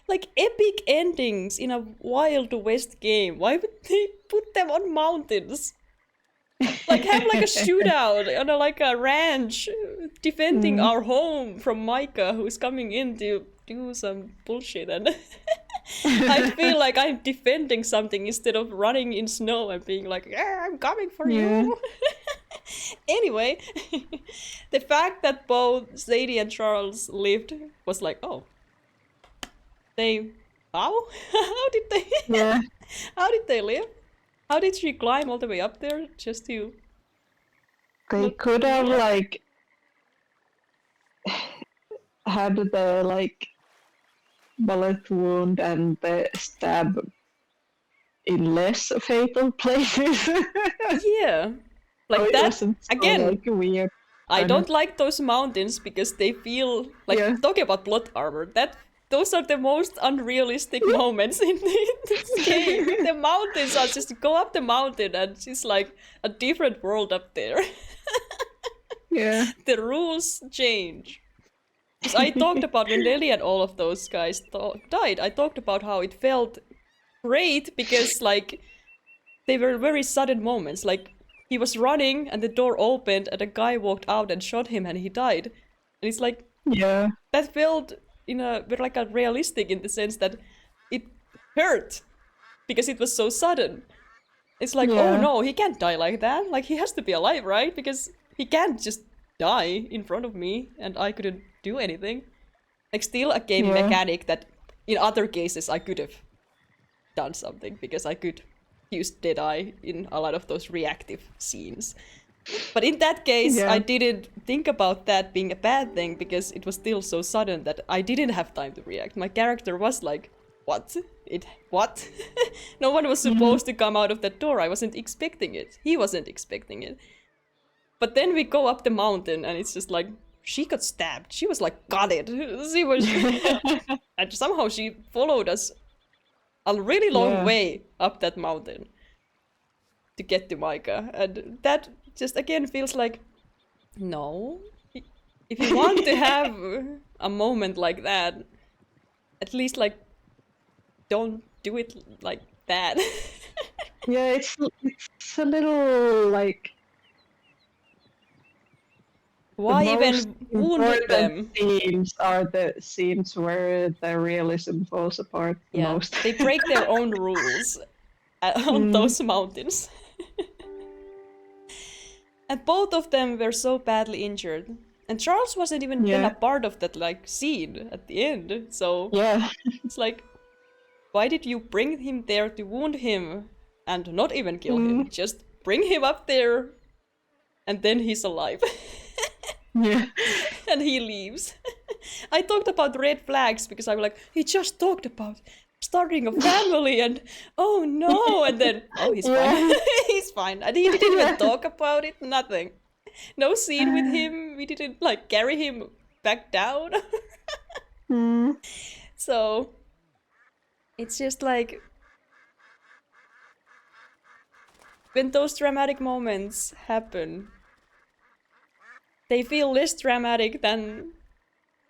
Like, epic endings in a Wild West game, why would they put them on mountains? Like have like a shootout on like a ranch, defending our home from Micah, who's coming in to do some bullshit, and I feel like I'm defending something instead of running in snow and being like, yeah, I'm coming for you. Anyway, the fact that both Sadie and Charles lived was like, oh, how? How did they? How did they live? How did she climb all the way up there just to? They could have like had the like bullet wound and the stab in less fatal places. Yeah, like that again. Like weird. I don't like those mountains because they feel like talking about plot armor. Those are the most unrealistic moments in this game. The mountains are just go up the mountain and it's like a different world up there. Yeah. The rules change. Because I talked about when Lily and all of those guys died, I talked about how it felt great because like they were very sudden moments. Like he was running and the door opened and a guy walked out and shot him and he died. And it's like, that felt like a realistic in the sense that it hurt because it was so sudden. It's like, oh no, he can't die like that. Like he has to be alive, right? Because he can't just die in front of me and I couldn't do anything. Like still a game mechanic that in other cases I could have done something because I could use Deadeye in a lot of those reactive scenes. But in that case, I didn't think about that being a bad thing because it was still so sudden that I didn't have time to react. My character was like, what? What? No one was supposed to come out of that door. I wasn't expecting it. He wasn't expecting it. But then we go up the mountain and it's just like, she got stabbed. She was like, got it. She was... and somehow she followed us a really long way up that mountain to get to Micah. And that just again feels like, no. If you want to have a moment like that, at least like, don't do it like that. Yeah, it's a little like... Why even wound them? Scenes are the scenes where the realism falls apart the most. They break their own rules on those mountains. And both of them were so badly injured. And Charles wasn't even been a part of that like scene at the end. So it's like, why did you bring him there to wound him and not even kill him? Just bring him up there and then he's alive. And he leaves. I talked about red flags because I'm like, he just talked about starting a family and oh no, and then oh he's fine. He's fine. And he didn't even talk about it, nothing. No scene with him. We didn't like carry him back down. So it's just like when those dramatic moments happen, they feel less dramatic than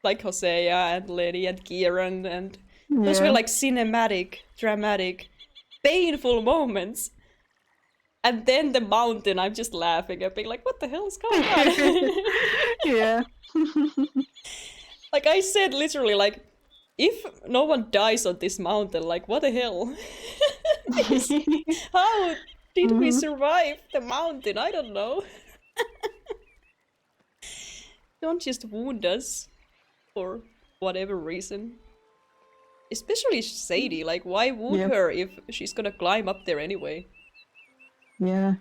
like Hosea and Lady and Kieran, and those were like cinematic, dramatic, painful moments. And then the mountain, I'm just laughing and being like, what the hell is going on? Like I said literally, like, if no one dies on this mountain, like what the hell? How did we survive the mountain? I don't know. Don't just wound us for whatever reason. Especially Sadie, like why wound her if she's gonna climb up there anyway? Yeah.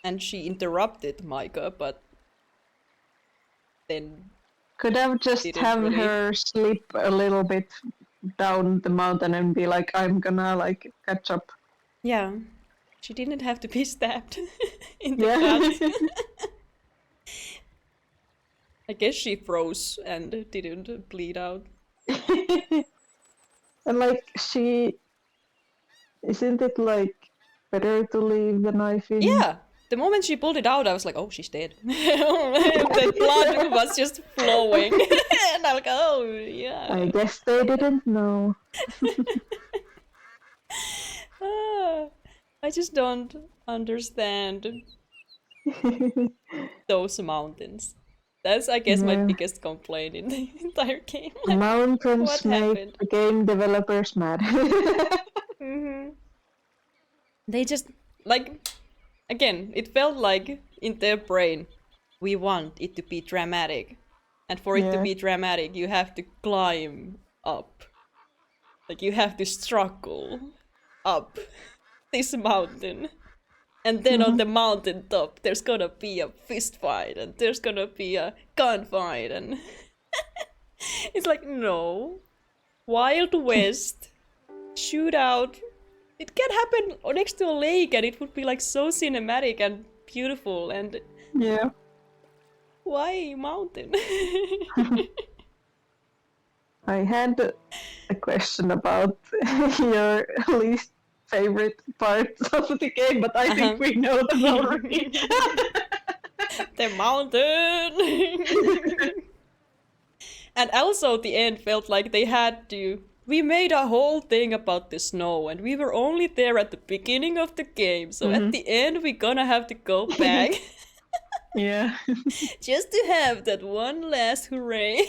And she interrupted Micah, but then... Could have just have her slip a little bit down the mountain and be like, I'm gonna like catch up. Yeah. She didn't have to be stabbed in the butt. I guess she froze and didn't bleed out. And like isn't it like better to leave the knife in? Yeah, the moment she pulled it out, I was like, oh, she's dead. The blood was just flowing. And I'm like, oh, yeah. I guess they didn't know. I just don't understand Those mountains. That's, I guess, my Yeah. biggest complaint in the entire game. Mountains What make happened? the game developers mad. Hmm. They just, like, again, it felt like in their brain, we want it to be dramatic. And for it to Yeah. be dramatic, you have to climb up. Like, you have to struggle up this mountain. And then on the mountain top, there's gonna be a fist fight, and there's gonna be a gunfight, and it's like, no. Wild West, shootout. It can happen next to a lake, and it would be like so cinematic and beautiful. And Yeah. why mountain? I had a question about your least favorite part of the game, but I think we know them already. The mountain. And also the end felt like they had to. We made a whole thing about the snow, and we were only there at the beginning of the game, so at the end we're gonna have to go back. Yeah. Just to have that one last hooray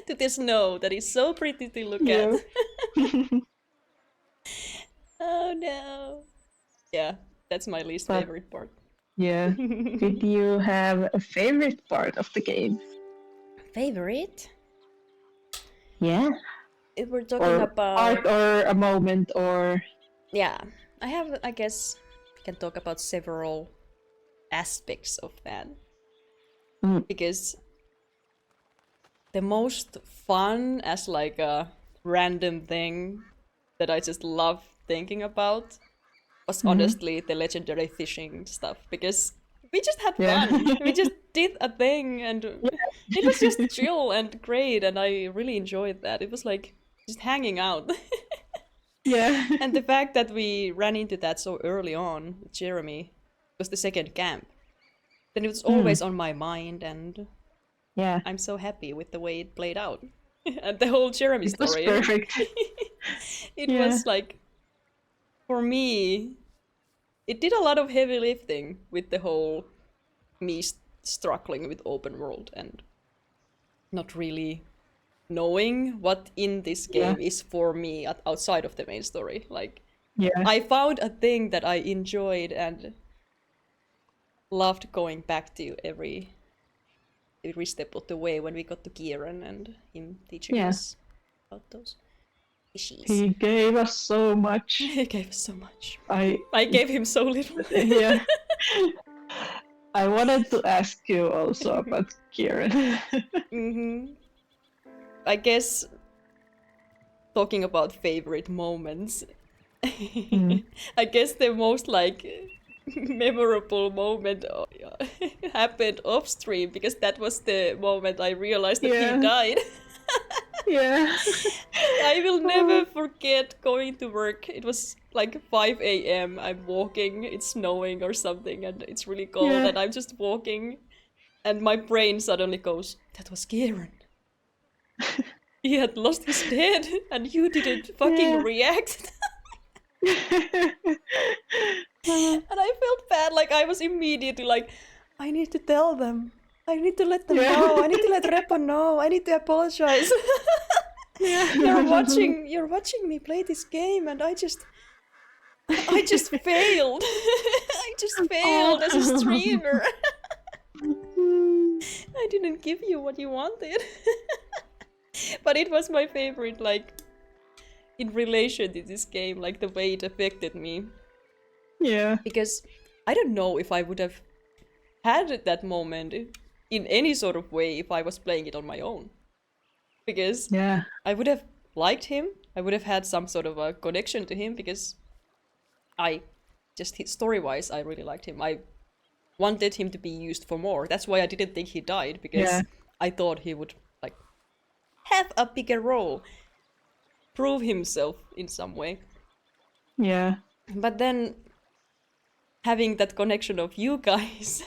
to the snow that is so pretty to look at. Oh no. Yeah, that's my least But- favorite part. Yeah. Did you have a favorite part of the game? Favorite? Yeah. If we're talking Or about part or a moment or yeah, I guess we can talk about several aspects of that. Because the most fun as like a random thing that I just love thinking about was honestly the legendary fishing stuff, because we just had fun. We just did a thing, and it was just chill and great, and I really enjoyed that. It was like just hanging out. Yeah. And the fact that we ran into that so early on with Jeremy was the second camp. Then it was always on my mind, and yeah, I'm so happy with the way it played out. And the whole Jeremy it was story. perfect. It Yeah. was like, for me, it did a lot of heavy lifting with the whole me struggling with open world and not really knowing what in this game is for me outside of the main story. Like, Yeah. I found a thing that I enjoyed and loved going back to every step of the way when we got to Kieran and him teaching Yeah. us about those issues. He gave us so much. He gave us so much. I gave him so little. Yeah. I wanted to ask you also about Kieran. I guess talking about favorite moments, I guess the most like memorable moment happened off stream, because that was the moment I realized that he died. Yeah. I will never forget going to work. It was like 5 a.m. I'm walking, it's snowing or something, and it's really cold, Yeah. and I'm just walking, and my brain suddenly goes, that was Kieran. He had lost his head, and you didn't fucking react. And I felt bad, like I was immediately like, I need to tell them. I need to let them know. I need to let Repo know. I need to apologize. You're watching me play this game, and I just failed. I just failed as a streamer. I didn't give you what you wanted. But it was my favorite, like, in relation to this game, like the way it affected me. Yeah. Because I don't know if I would have had that moment in any sort of way if I was playing it on my own. Because I would have liked him, I would have had some sort of a connection to him, because story-wise, I really liked him. I wanted him to be used for more. That's why I didn't think he died, because I thought he would, like, have a bigger role. Prove himself in some way. Yeah. But then, having that connection of you guys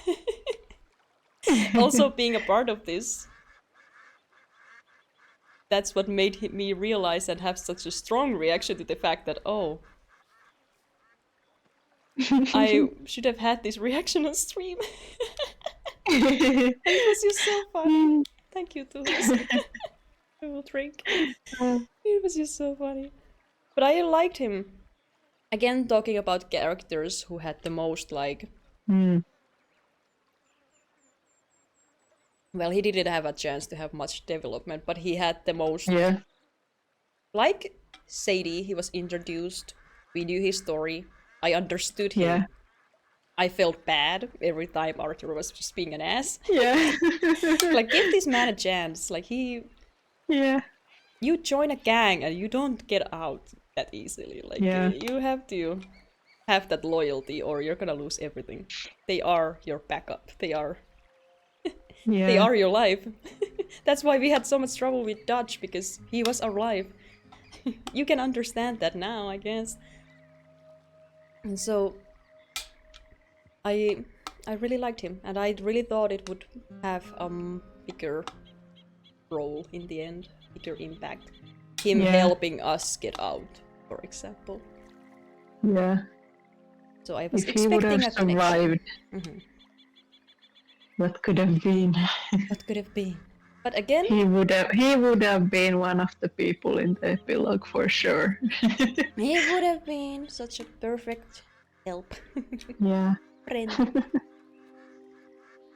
also being a part of this, that's what made me realize and have such a strong reaction to the fact that, oh, I should have had this reaction on stream. It was just so funny. Thank you, Tuhus. I will drink. It was just so funny. But I liked him. Again, talking about characters who had the most, like... Well, he didn't have a chance to have much development, but he had the most... Yeah. Like Sadie, he was introduced. We knew his story. I understood him. Yeah. I felt bad every time Arthur was just being an ass. Yeah. Like, give this man a chance. Like, he... Yeah. You join a gang and you don't get out that easily. Like, Yeah. you have to have that loyalty or you're gonna lose everything. They are your backup. They are... Yeah. They are your life. That's why we had so much trouble with Dutch, because he was our life. You can understand that now, I guess. And so... I really liked him, and I really thought it would have bigger role in the end, bigger impact. Him helping us get out, for example. Yeah. So I was if he would expecting have a connection. survived, what could have been? What could have been? But again, he would have been one of the people in the epilogue for sure. He would have been such a perfect help. Yeah. Friend.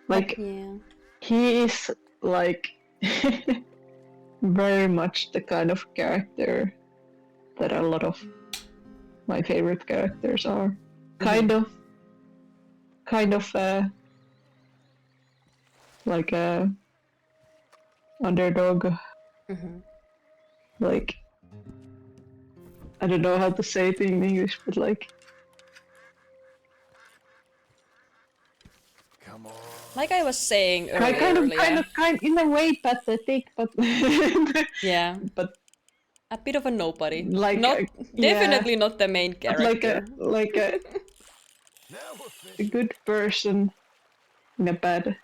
Like, yeah. He is like very much the kind of character that a lot of my favorite characters are. Kind of like a underdog. Like, I don't know how to say it in English, but like, like I was saying earlier, kind in a way pathetic, but yeah, but a bit of a nobody. Like not definitely not the main character. Like a good person in a bad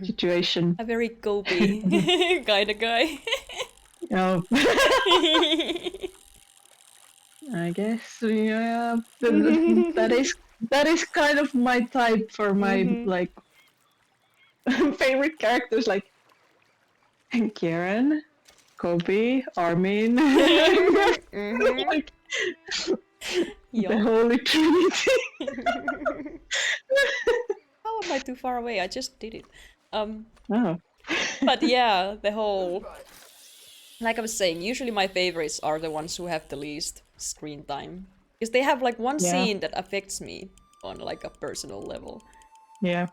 situation. A very Gobi kind of guy. Oh. I guess yeah. That is kind of my type for my like favorite characters, like Karen, Kobe, Armin, like the Holy Trinity. How am I too far away? I just did it. Oh. But yeah, the whole... Like I was saying, usually my favorites are the ones who have the least screen time. Because they have like one scene that affects me on like a personal level. Yeah.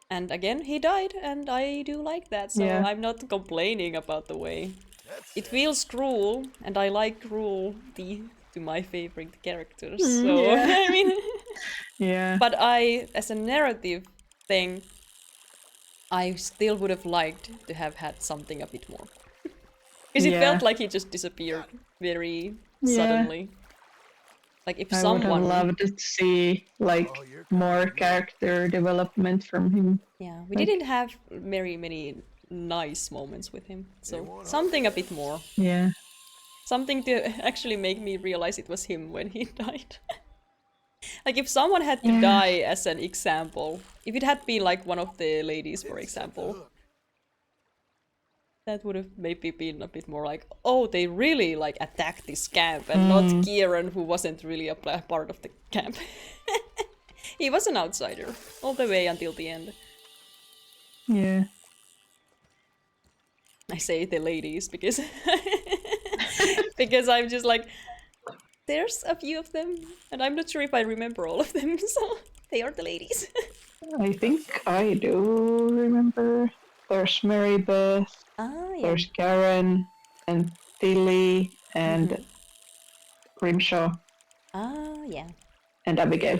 And again, he died, and I do like that, so I'm not complaining about the way. It feels cruel, and I like cruelty to my favorite characters, so I mean... Yeah. But as a narrative thing, I still would have liked to have had something a bit more. Because it felt like he just disappeared very suddenly. Like if someone... I would have loved to see like more character development from him. Yeah, we didn't have very many nice moments with him, so something a bit more. Yeah. Something to actually make me realize it was him when he died. Like if someone had to die as an example, if it had been like one of the ladies, for example, that would have maybe been a bit more like, oh, they really like attacked this camp, and not Kieran, who wasn't really a part of the camp. He was an outsider all the way until the end. Yeah. I say the ladies because because I'm just like, there's a few of them, and I'm not sure if I remember all of them, so they are the ladies. I think I do remember. There's Mary Beth, there's Karen, and Tilly, and Grimshaw. Ah, yeah. And Abigail.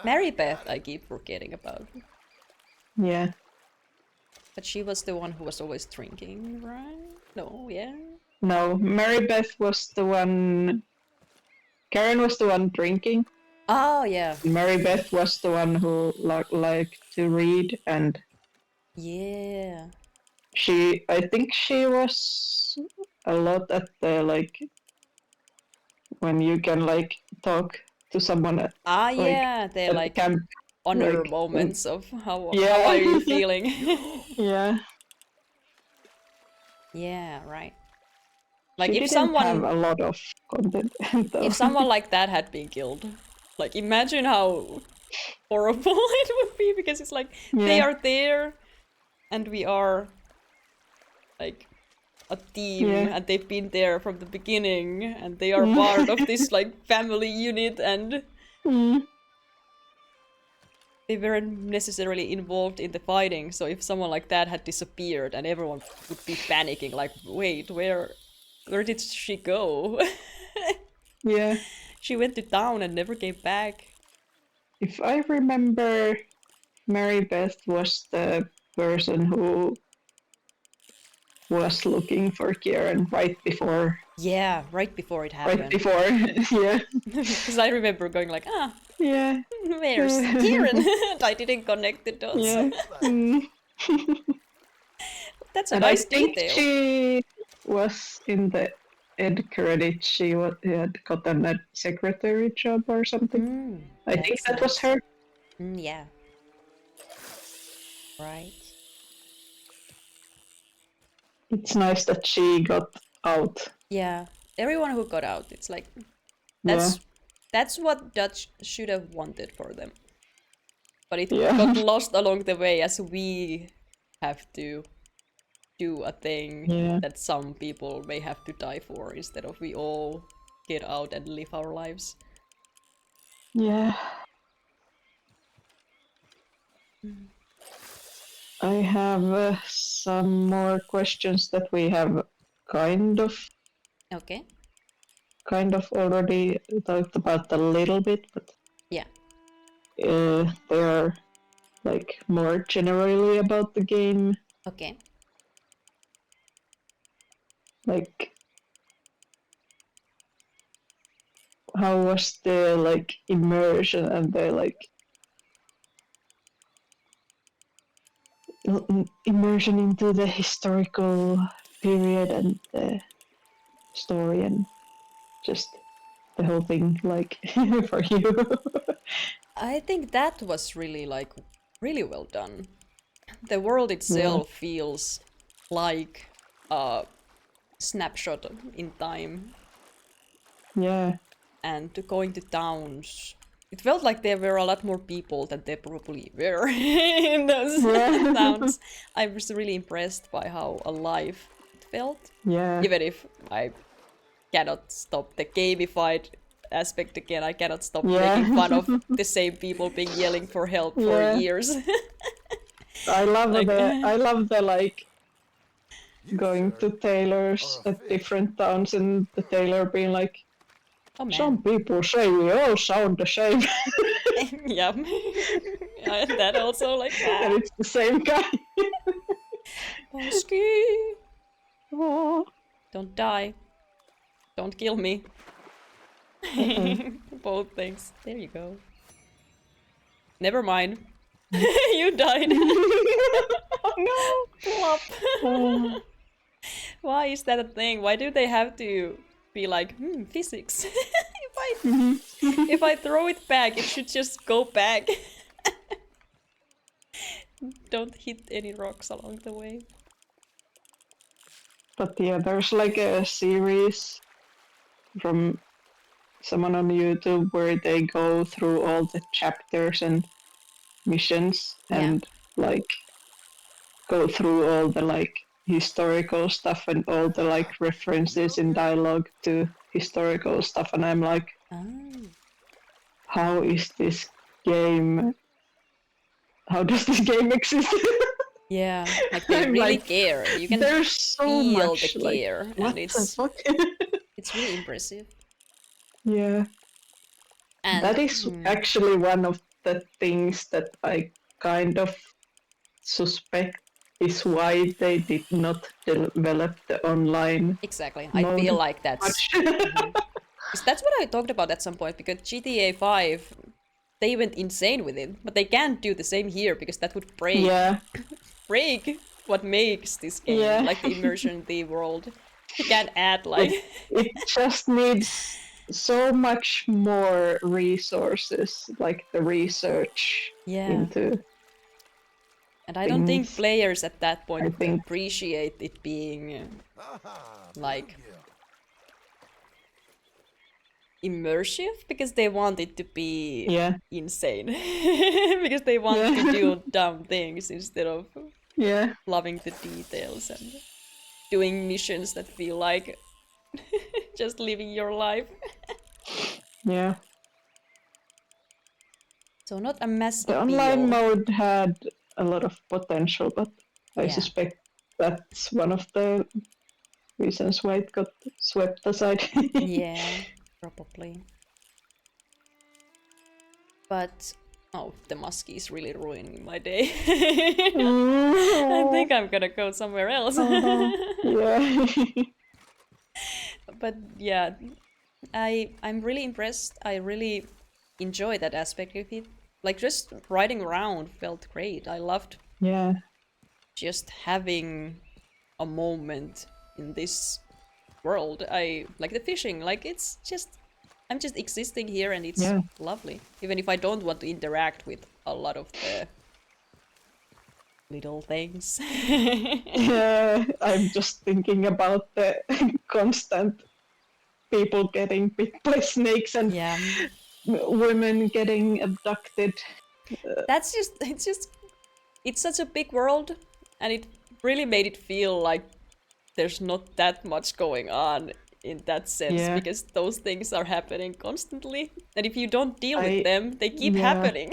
Mary Beth I keep forgetting about. Yeah. But she was the one who was always drinking, right? No, yeah? No, Mary Beth was the one... Karen was the one drinking. Oh, yeah. Mary Beth was the one who liked to read, and... Yeah. I think she was a lot at the, like... when you can like talk to someone at, Ah, like, yeah, they're at the like camp. honor like, moments of how yeah. are you feeling? Yeah. Yeah, right. Like She if didn't have someone a lot of content though. if someone like that had been killed, like imagine how horrible it would be, because it's like they Yeah. are there and we are like a team Yeah. and they've been there from the beginning and they are Mm. part of this like family unit and Mm. they weren't necessarily involved in the fighting. So if someone like that had disappeared and everyone would be panicking like, wait, where did she go? Yeah. She went to town and never came back. If I remember, Mary Beth was the person who was looking for Kieran right before. Yeah, right before it happened. Right before, yeah. Because I remember going like, Yeah. where's Kieran? And I didn't connect the dots. Yeah. Mm. That's a And nice I think detail. she was in the end credit. She had gotten a secretary job or something. I think that was her. Yeah. Right. It's nice that she got out. Yeah. Everyone who got out, it's like Yeah. that's what Dutch should have wanted for them. But it Yeah. got lost along the way as we have to do a thing Yeah. that some people may have to die for instead of we all get out and live our lives. Yeah. I have some more questions that we have kind of Okay. already talked about a little bit, but Yeah. they are like more generally about the game. Okay. Like, how was the like immersion and the like immersion into the historical period and the story and just the whole thing, like for you? I think that was really like really well done. The world itself feels like a snapshot in time. Yeah. And going to towns, it felt like there were a lot more people than there probably were in those towns. I was really impressed by how alive it felt. Yeah. Even if I cannot stop the gamified aspect again, I cannot stop making fun of the same people being yelling for help for years. I love Like- I love the like going to tailors at different towns and the tailor being like, Oh man. some people say we all sound the same. Yeah. That also like that. And it's the same guy. Oski. Oh. Don't die. Don't kill me. Both things. There you go. Never mind. You died. Oh no. Plop. Why is that a thing? Why do they have to be like, physics? If I throw it back, it should just go back. Don't hit any rocks along the way. But yeah, there's like a series from someone on YouTube where they go through all the chapters and missions and like go through all the like historical stuff and all the like references in dialogue to historical stuff, and I'm like, how is this game? How does this game exist? Yeah, like they I'm really like, care. You can there's so feel much, the like, care, what and the it's fuck? it's really impressive. Yeah. And That is actually one of the things that I kind of suspect is why they did not develop the online. Exactly. mode I feel like that's much. because that's what I talked about at some point, because GTA 5 they went insane with it, but they can't do the same here because that would break break what makes this game, like the immersion, the world. You can't add like it just needs so much more resources, like the research into. And I don't think things. players at that point I would think- appreciate it being like immersive because they want it to be insane because they want to do dumb things instead of loving the details and doing missions that feel like just living your life. Yeah. So not a mass The appeal. online mode had a lot of potential, but I Yeah. suspect that's one of the reasons why it got swept aside. Yeah, probably. But oh, the muskie is really ruining my day. I think I'm gonna go somewhere else. Yeah. But yeah, I'm really impressed. I really enjoy that aspect of it. Like just riding around felt great. I loved Yeah. just having a moment in this world. I like the fishing. Like it's just I'm just existing here and it's lovely. Even if I don't want to interact with a lot of the little things. Yeah, I'm just thinking about the constant people getting bit by snakes and women getting abducted. That's it's such a big world and it really made it feel like there's not that much going on in that sense because those things are happening constantly and if you don't deal with them they keep happening.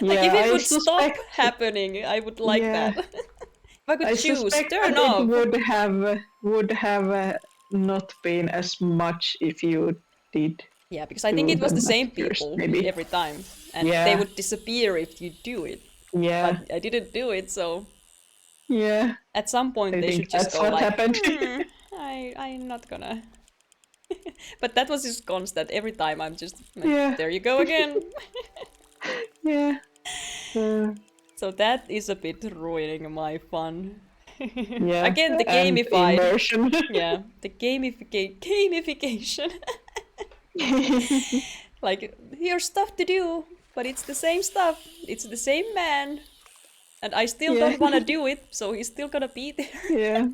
Like if it would stop happening I would like that. If I could choose, turn off. It would have not been as much if you did. Yeah, because I think it was the same people every time, and they would disappear if you do it. Yeah. But I didn't do it, so. Yeah. At some point they should just go like, I'm not gonna. But that was just constant. Every time I'm just like, there you go again. Yeah. So that is a bit ruining my fun. Yeah. Again, the and gamified. Immersion. Yeah, the gamification. Like, here's stuff to do, but it's the same stuff. It's the same man. And I still don't want to do it, so he's still gonna be there. Yeah.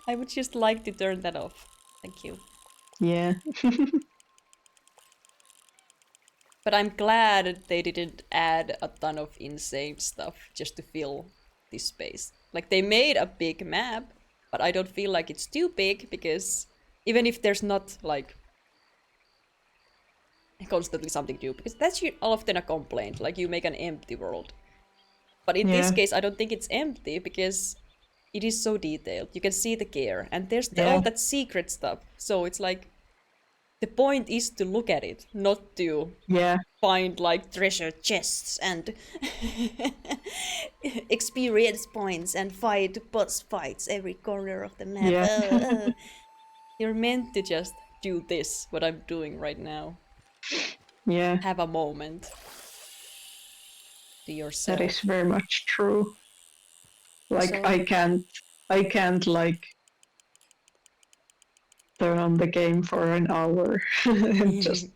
I would just like to turn that off. Thank you. Yeah. But I'm glad they didn't add a ton of insane stuff just to fill this space. Like, they made a big map, but I don't feel like it's too big because even if there's not, like, constantly something to do, because that's often a complaint, like you make an empty world. But in this case, I don't think it's empty because it is so detailed. You can see the care, and there's all that secret stuff. So it's like, the point is to look at it, not to find like treasure chests and experience points and fight boss fights every corner of the map. You're meant to just do this, what I'm doing right now. Yeah. Have a moment to yourself. That is very much true. Like So- I can't like turn on the game for an hour and just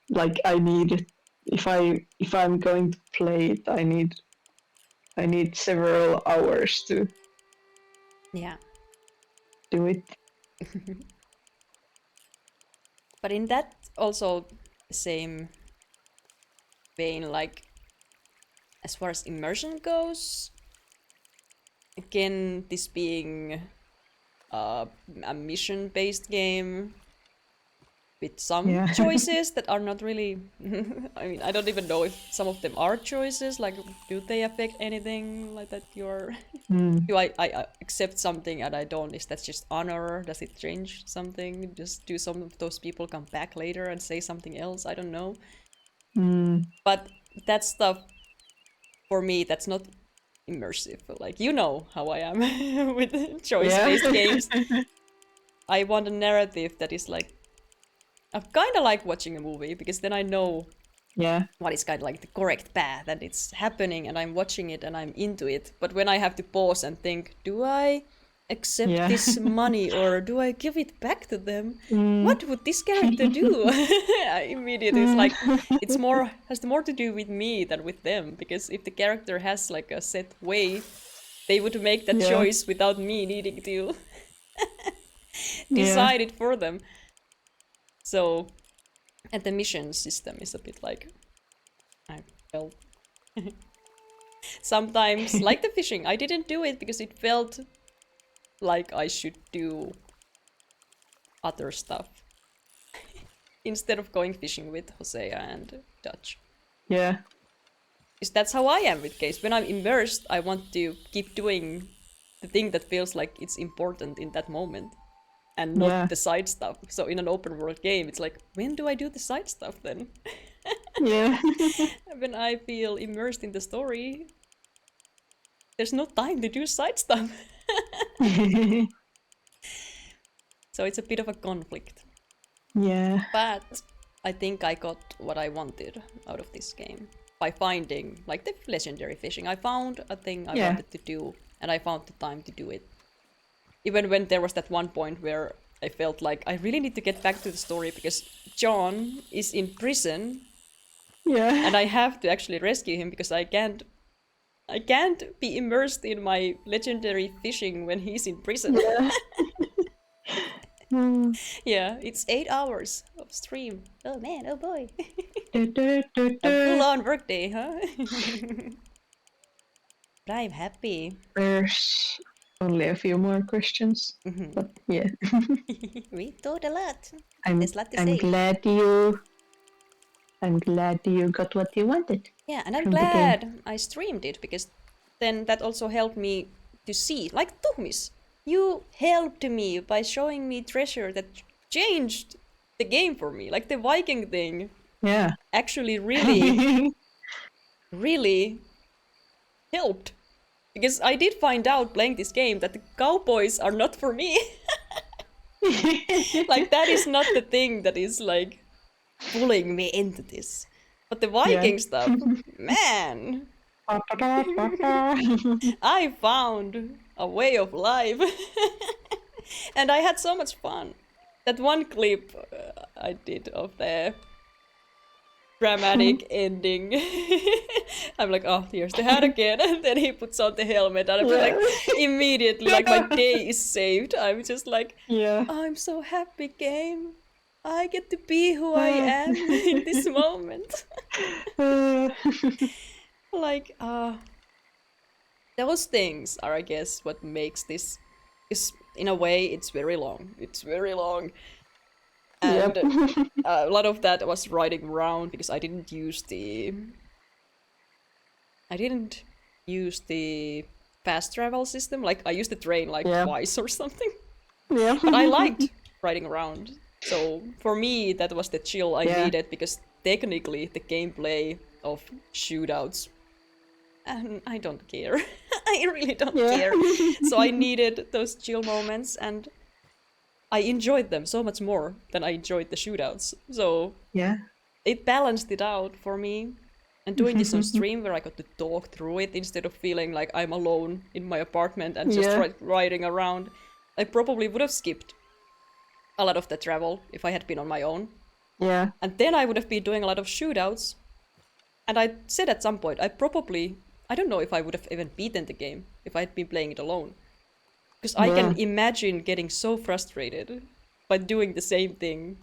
like I need if I'm going to play it I need several hours to do it. But in that also same vein, like as far as immersion goes, again, this being a mission-based game with some choices that are not really. I mean, I don't even know if some of them are choices. Like, do they affect anything like that? Do I accept something and I don't? Is that just honor? Does it change something? Just do some of those people come back later and say something else? I don't know. But that stuff, for me, that's not immersive. Like, you know how I am with choice-based games. I want a narrative that is like, I kind of like watching a movie because then I know what is kind of like the correct path and it's happening and I'm watching it and I'm into it. But when I have to pause and think, do I accept Yeah. this money or do I give it back to them? Mm. What would this character do? I immediately it's like it's more has more to do with me than with them, because if the character has like a set way, they would make that Yeah. choice without me needing to Yeah. decide it for them. So, and the mission system is a bit like I felt sometimes like the fishing. I didn't do it because it felt like I should do other stuff instead of going fishing with Hosea and Dutch. Yeah. Because that's how I am with games. When I'm immersed, I want to keep doing the thing that feels like it's important in that moment and not Yeah. the side stuff. So in an open world game, it's like, when do I do the side stuff then? Yeah. When I feel immersed in the story, there's no time to do side stuff. So it's a bit of a conflict. Yeah. But I think I got what I wanted out of this game by finding like the legendary fishing. I found a thing I Yeah. wanted to do, and I found the time to do it. Even when there was that one point where I felt like I really need to get back to the story because John is in prison. Yeah. And I have to actually rescue him because I can't be immersed in my legendary fishing when he's in prison. Yeah. Yeah, it's 8 hours of stream. Oh man, oh boy. Du, du, du, A du. full-on workday, huh? But I'm happy. There's only a few more questions, but yeah. We thought a lot. I'm There's a lot to I'm say. glad you got what you wanted. Yeah, and I'm from the game. glad I streamed it because then that also helped me to see, like Tuhmis, you helped me by showing me treasure that changed the game for me. Like the Viking thing Yeah. actually really, really helped. Because I did find out playing this game that the cowboys are not for me. Like that is not the thing that is like pulling me into this. But the Viking stuff, man, I found a way of life. And I had so much fun. That one clip I did of the dramatic ending. I'm like, oh, here's the hat again. And then he puts on the helmet and I'm just like, immediately, like my day is saved. I'm just like, yeah. I'm so happy, game. I get to be who I am in this moment. Like, those things are, I guess, what makes this. Is in a way, it's very long. It's very long, and a lot of that was riding around because I didn't use the fast travel system. Like I used the train like twice or something. Yeah. But I liked riding around. So for me, that was the chill I needed because technically the gameplay of shootouts, and I don't care. I really don't care. So I needed those chill moments, and I enjoyed them so much more than I enjoyed the shootouts. So yeah, it balanced it out for me. And doing this on stream where I got to talk through it instead of feeling like I'm alone in my apartment and just riding around, I probably would have skipped a lot of the travel if I had been on my own. Yeah. And then I would have been doing a lot of shootouts. And I said at some point, I don't know if I would have even beaten the game if I had been playing it alone. Because I can imagine getting so frustrated by doing the same thing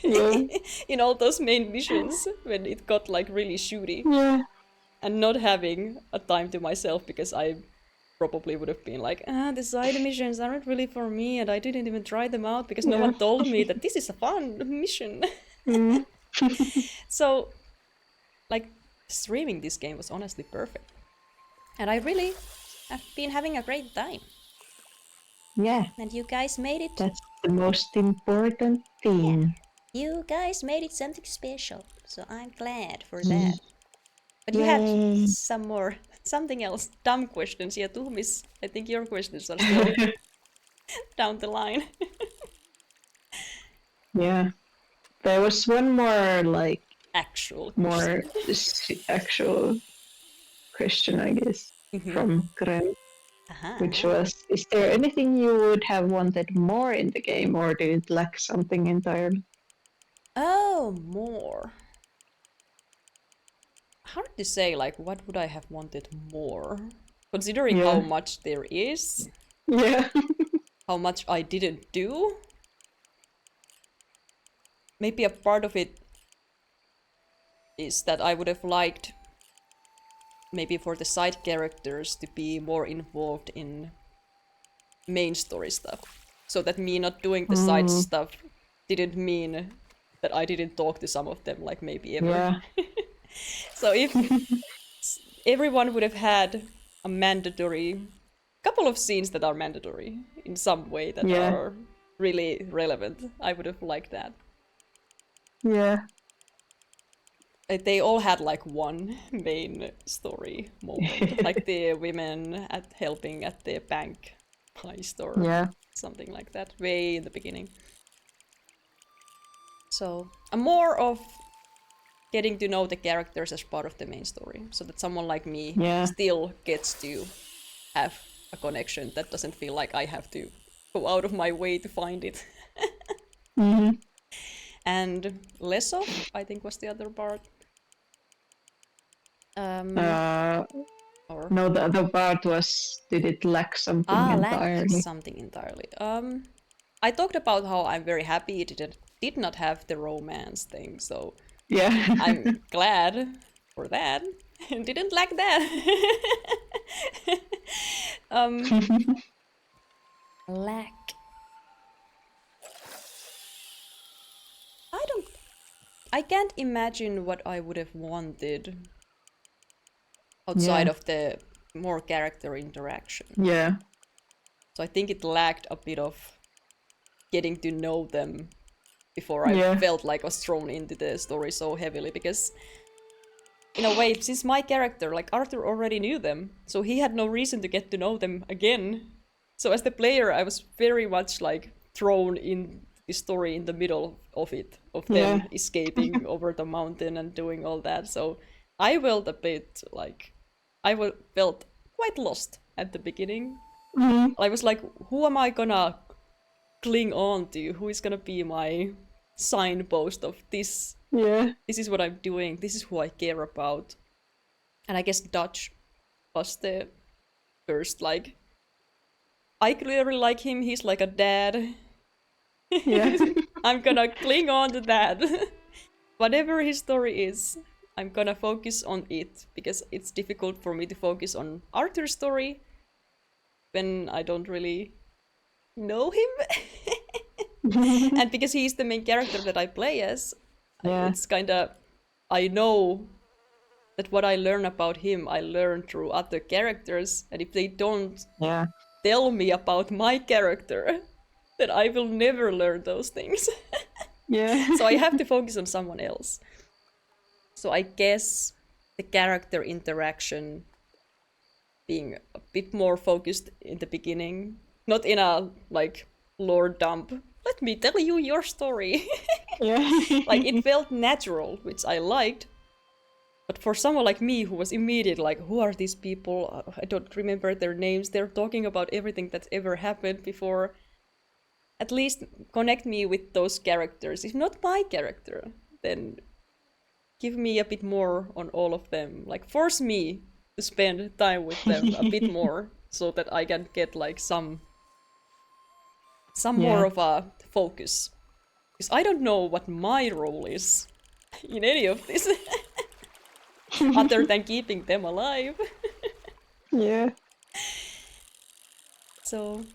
in all those main missions when it got like really shooty. Yeah. And not having a time to myself because I probably would have been like, the side missions aren't really for me and I didn't even try them out because no one told me that this is a fun mission. So, like, streaming this game was honestly perfect. And I really have been having a great time. Yeah. And you guys made it. That's the most important thing. You guys made it something special. So I'm glad for that. But you had something else. Dumb questions. Yeah, Tuhmis, I think your questions are still down the line. Yeah. There was one more, like, actual question, I guess, from Graham. which was, is there anything you would have wanted more in the game, or did it lack something entirely? Oh, more. Hard to say, like, what would I have wanted more? Considering how much there is. Yeah. How much I didn't do. Maybe a part of it is that I would have liked maybe for the side characters to be more involved in main story stuff. So that me not doing the side stuff didn't mean that I didn't talk to some of them, like maybe ever. Yeah. So if everyone would have had a mandatory couple of scenes that are mandatory in some way that are really relevant, I would have liked that. Yeah. They all had like one main story moment, like the women at helping at the bank heist or something like that, way in the beginning. So I'm more of getting to know the characters as part of the main story, so that someone like me still gets to have a connection that doesn't feel like I have to go out of my way to find it. And less of, I think, was the other part. No, the other part was, did it lack something entirely? Lack something entirely. I talked about how I'm very happy it did not have the romance thing, so I'm glad for that. Didn't lack that. Lack. I can't imagine what I would have wanted outside of the more character interaction. Yeah. So I think it lacked a bit of getting to know them before I felt like I was thrown into the story so heavily, because in a way, since my character, like Arthur, already knew them, so he had no reason to get to know them again. So as the player, I was very much like thrown in the story in the middle of it, of them escaping over the mountain and doing all that. So I felt a bit like, felt quite lost at the beginning. I was like, who am I gonna cling on to? Who is gonna be my signpost of this? This is what I'm doing. This is who I care about. And I guess Dutch was the first, like, I clearly like him. He's like a dad. I'm gonna cling on to that. Whatever his story is, I'm gonna focus on it, because it's difficult for me to focus on Arthur's story when I don't really know him. And because he's the main character that I play as, it's kind of, I know that what I learn about him, I learn through other characters, and if they don't tell me about my character, then I will never learn those things. So I have to focus on someone else. So I guess the character interaction being a bit more focused in the beginning, not in a like lore dump, let me tell you your story. Like, it felt natural, which I liked. But for someone like me who was immediate, like, who are these people? I don't remember their names. They're talking about everything that's ever happened before. At least connect me with those characters. If not my character, then give me a bit more on all of them. Like, force me to spend time with them a bit more, so that I can get like some more of a focus. Because I don't know what my role is in any of this. Other than keeping them alive. So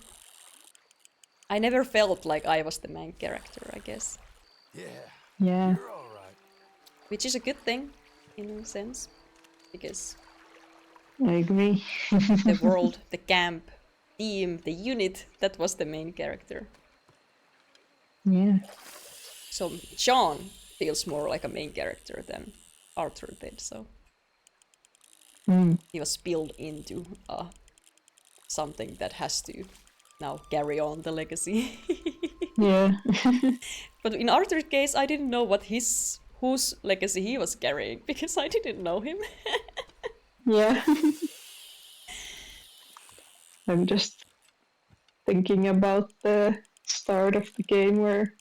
I never felt like I was the main character, I guess. Yeah. Which is a good thing, in a sense. Because I agree. the world, the camp, team, the unit, that was the main character. So Sean feels more like a main character than Arthur did, so he was spilled into something that has to now carry on the legacy. But in Arthur's case, I didn't know whose legacy he was carrying, because I didn't know him. I'm just thinking about the start of the game where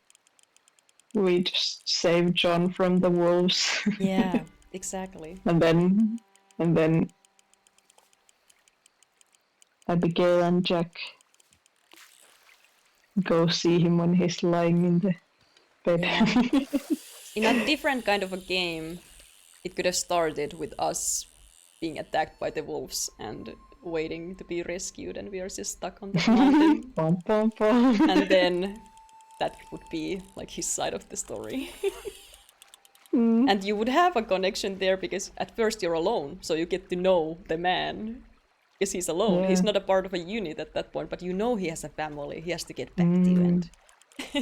we just saved John from the wolves. Yeah, exactly. and then Abigail and Jack go see him when he's lying in the bed. Yeah. In a different kind of a game, it could have started with us being attacked by the wolves and waiting to be rescued, and we are just stuck on that mountain. Pom, pom, pom. And then that would be like his side of the story. And you would have a connection there because at first you're alone, so you get to know the man. Because he's alone. Yeah. He's not a part of a unit at that point, but you know he has a family. He has to get back to you and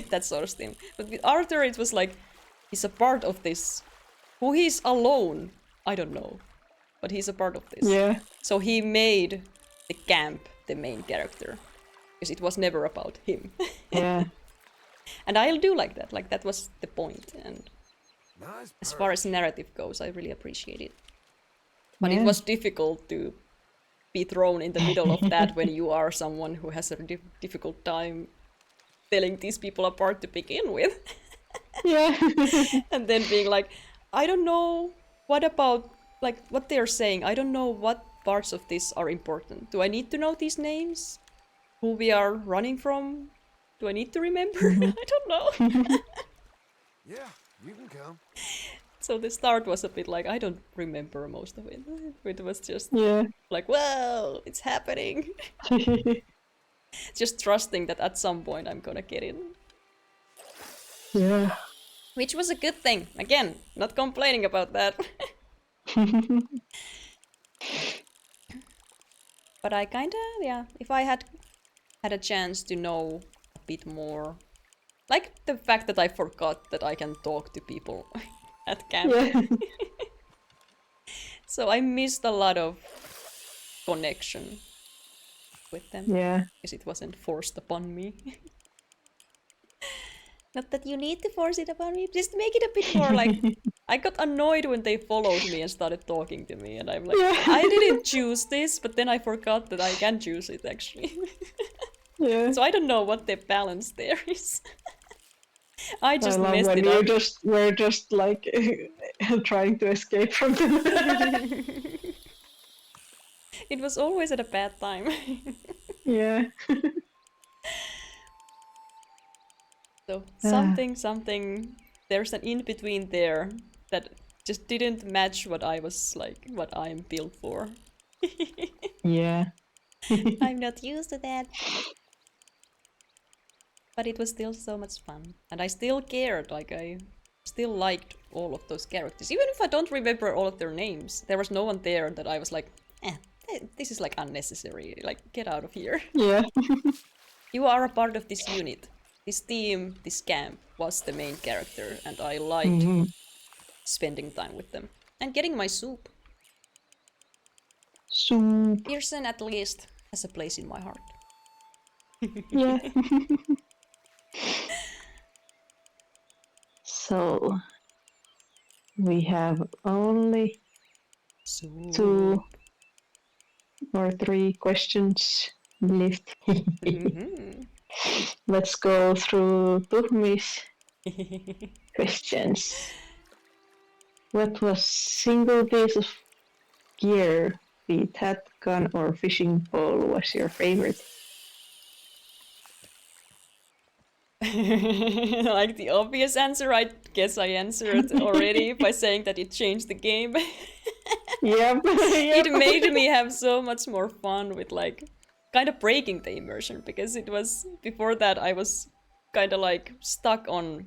that sort of thing. But with Arthur, it was like he's a part of this. Who he's alone, I don't know. But he's a part of this. Yeah. So he made the camp the main character. Because it was never about him. Yeah. And I'll do like that. Like that was the point. And Nice as far as narrative goes, I really appreciate it. But Yeah. it was difficult to be thrown in the middle of that when you are someone who has a difficult time telling these people apart to begin with. Yeah. And then being like, I don't know what about like what they're saying. I don't know what parts of this are important. Do I need to know these names? Who we are running from? Do I need to remember? I don't know. Yeah, you can come. So the start was a bit like, I don't remember most of it. It was just Yeah. like, whoa, it's happening. Just trusting that at some point I'm gonna get in. Yeah. Which was a good thing. Again, not complaining about that. But I kinda, yeah, if I had a chance to know a bit more. Like the fact that I forgot that I can talk to people at camp. Yeah. So I missed a lot of connection with them. Yeah. Because it wasn't forced upon me. Not that you need to force it upon me, just make it a bit more like... I got annoyed when they followed me and started talking to me, and I'm like, Yeah. I didn't choose this, but then I forgot that I can choose it, actually. Yeah. So I don't know what the balance there is. I just love messed when it you up. just were just like trying to escape from them. It was always at a bad time. Yeah. So something, there's an in-between there that just didn't match what I was like, what I'm built for. Yeah. I'm not used to that. But it was still so much fun. And I still cared, like I still liked all of those characters. Even if I don't remember all of their names, there was no one there that I was like, this is like unnecessary, like get out of here. Yeah. You are a part of this unit. This team, this camp was the main character, and I liked spending time with them. And getting my soup. Soup. Pearson at least has a place in my heart. Yeah. So we have only Soup. 2 or 3 questions left. Let's go through Tuhmi's questions. What was single piece of gear, be it hat, gun, or fishing pole, was your favorite? Like the obvious answer, I guess I answered already by saying that it changed the game. Yep. It made me have so much more fun with like kind of breaking the immersion, because it was before that I was kind of like stuck on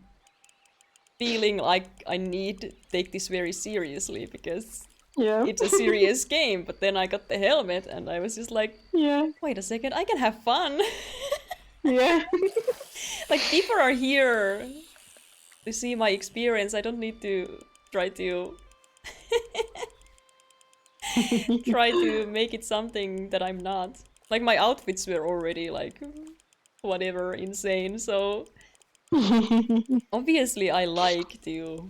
feeling like I need to take this very seriously because it's a serious game. But then I got the helmet and I was just like, wait a second, I can have fun. Yeah. Like people are here to see my experience. I don't need to try to make it something that I'm not. Like my outfits were already like whatever insane, so obviously I like to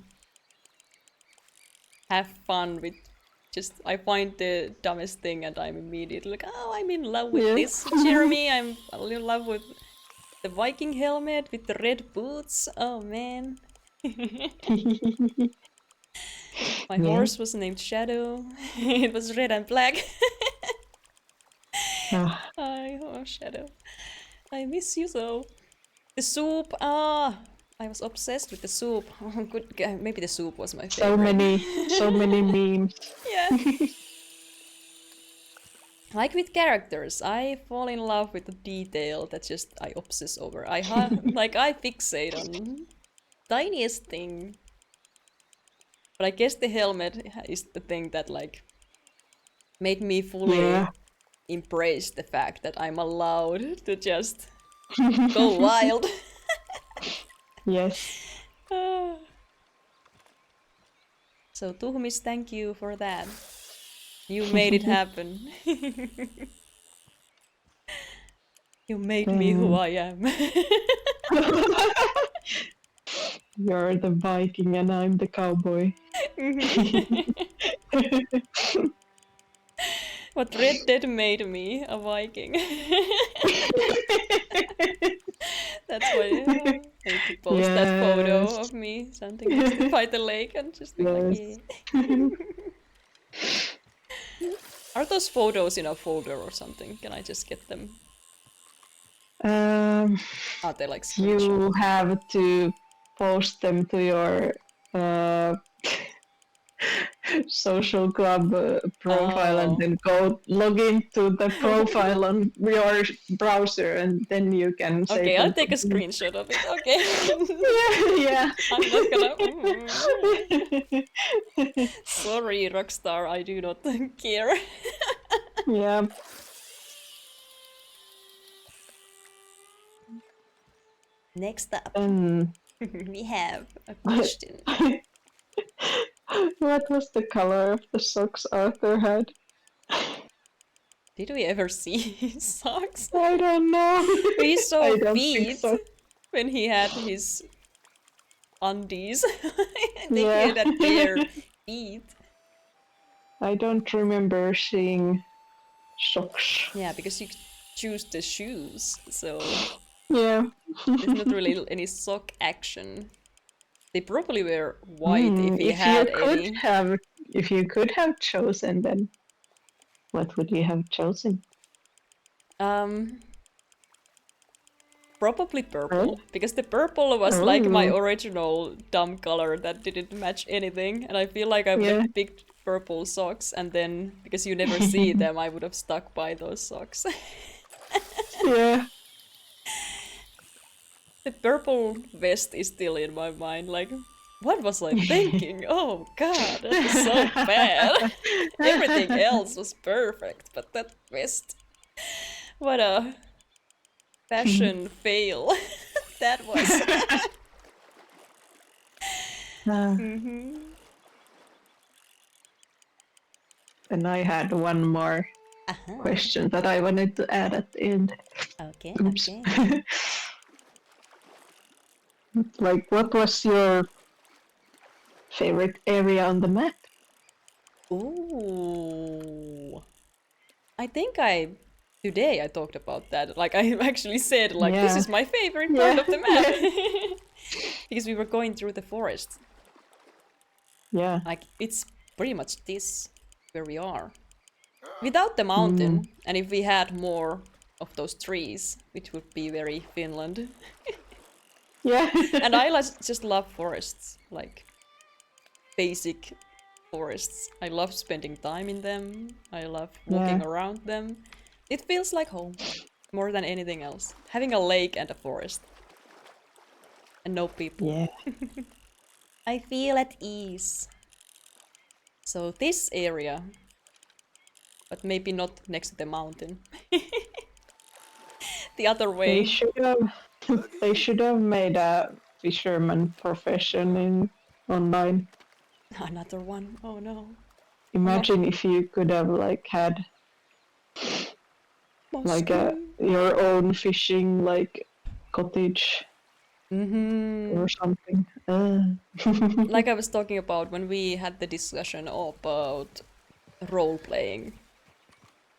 have fun with just I find the dumbest thing and I'm immediately like, oh, I'm in love with Yeah. this Jeremy. I'm in love with the Viking helmet with the red boots. Oh man. My Yeah. horse was named Shadow. It was red and black. Ah, Oh, Shadow. I miss you so. The soup. I was obsessed with the soup. Oh, good. Maybe the soup was my so favorite. so many memes. Yeah. Like with characters, I fall in love with the detail that just I obsess over. Like I fixate on tiniest thing. But I guess the helmet is the thing that like made me fully Yeah. embrace the fact that I'm allowed to just go wild. Yes. So Tuhmis, thank you for that. You made it happen. You made me who I am. You're the Viking and I'm the cowboy. What Red Dead made me, a Viking. That's why I need to post that photo Yes. of me standing next to by the lake and just be like, Yes. yeah. Are those photos in a folder or something? Can I just get them? Are they like screenshots? You have to post them to your social club profile and then go log into the profile on your browser and then you can save Okay, I'll them. take a screenshot of it. Okay. Yeah. I'm not gonna. Sorry, Rockstar, I do not care. Yeah. Next up, we have a question. What was the color of the socks Arthur had? Did we ever see his socks? I don't know. We saw I don't think feet so. when he had his undies. They Yeah. had that bare feet. I don't remember seeing socks. Yeah, because you choose the shoes, so Yeah. there's not really any sock action. They probably were white if he had any. If you could have chosen, then what would you have chosen? Probably purple, because the purple was like my original dumb color that didn't match anything, and I feel like I would have picked purple socks, and then because you never see them, I would have stuck by those socks. Yeah. The purple vest is still in my mind, like, what was I thinking? Oh god, that was so bad. Everything else was perfect, but that vest, what a fashion fail that was. And I had one more question that I wanted to add at the end. Okay, Oops. okay. Like, what was your favorite area on the map? Ooh. I think today I talked about that. Like I actually said, like, this is my favorite part of the map. Because we were going through the forest. Yeah. Like, it's pretty much this where we are. Without the mountain, and if we had more of those trees, which would be very Finland. Yeah. And I just love forests, like basic forests. I love spending time in them. I love walking around them. It feels like home, more than anything else. Having a lake and a forest. And no people. Yeah. I feel at ease. So this area, but maybe not next to the mountain. The other way. They should have made a fisherman profession online. Another one. Oh no. Imagine if you could have like had like your own fishing like cottage or something. Like I was talking about when we had the discussion about role playing.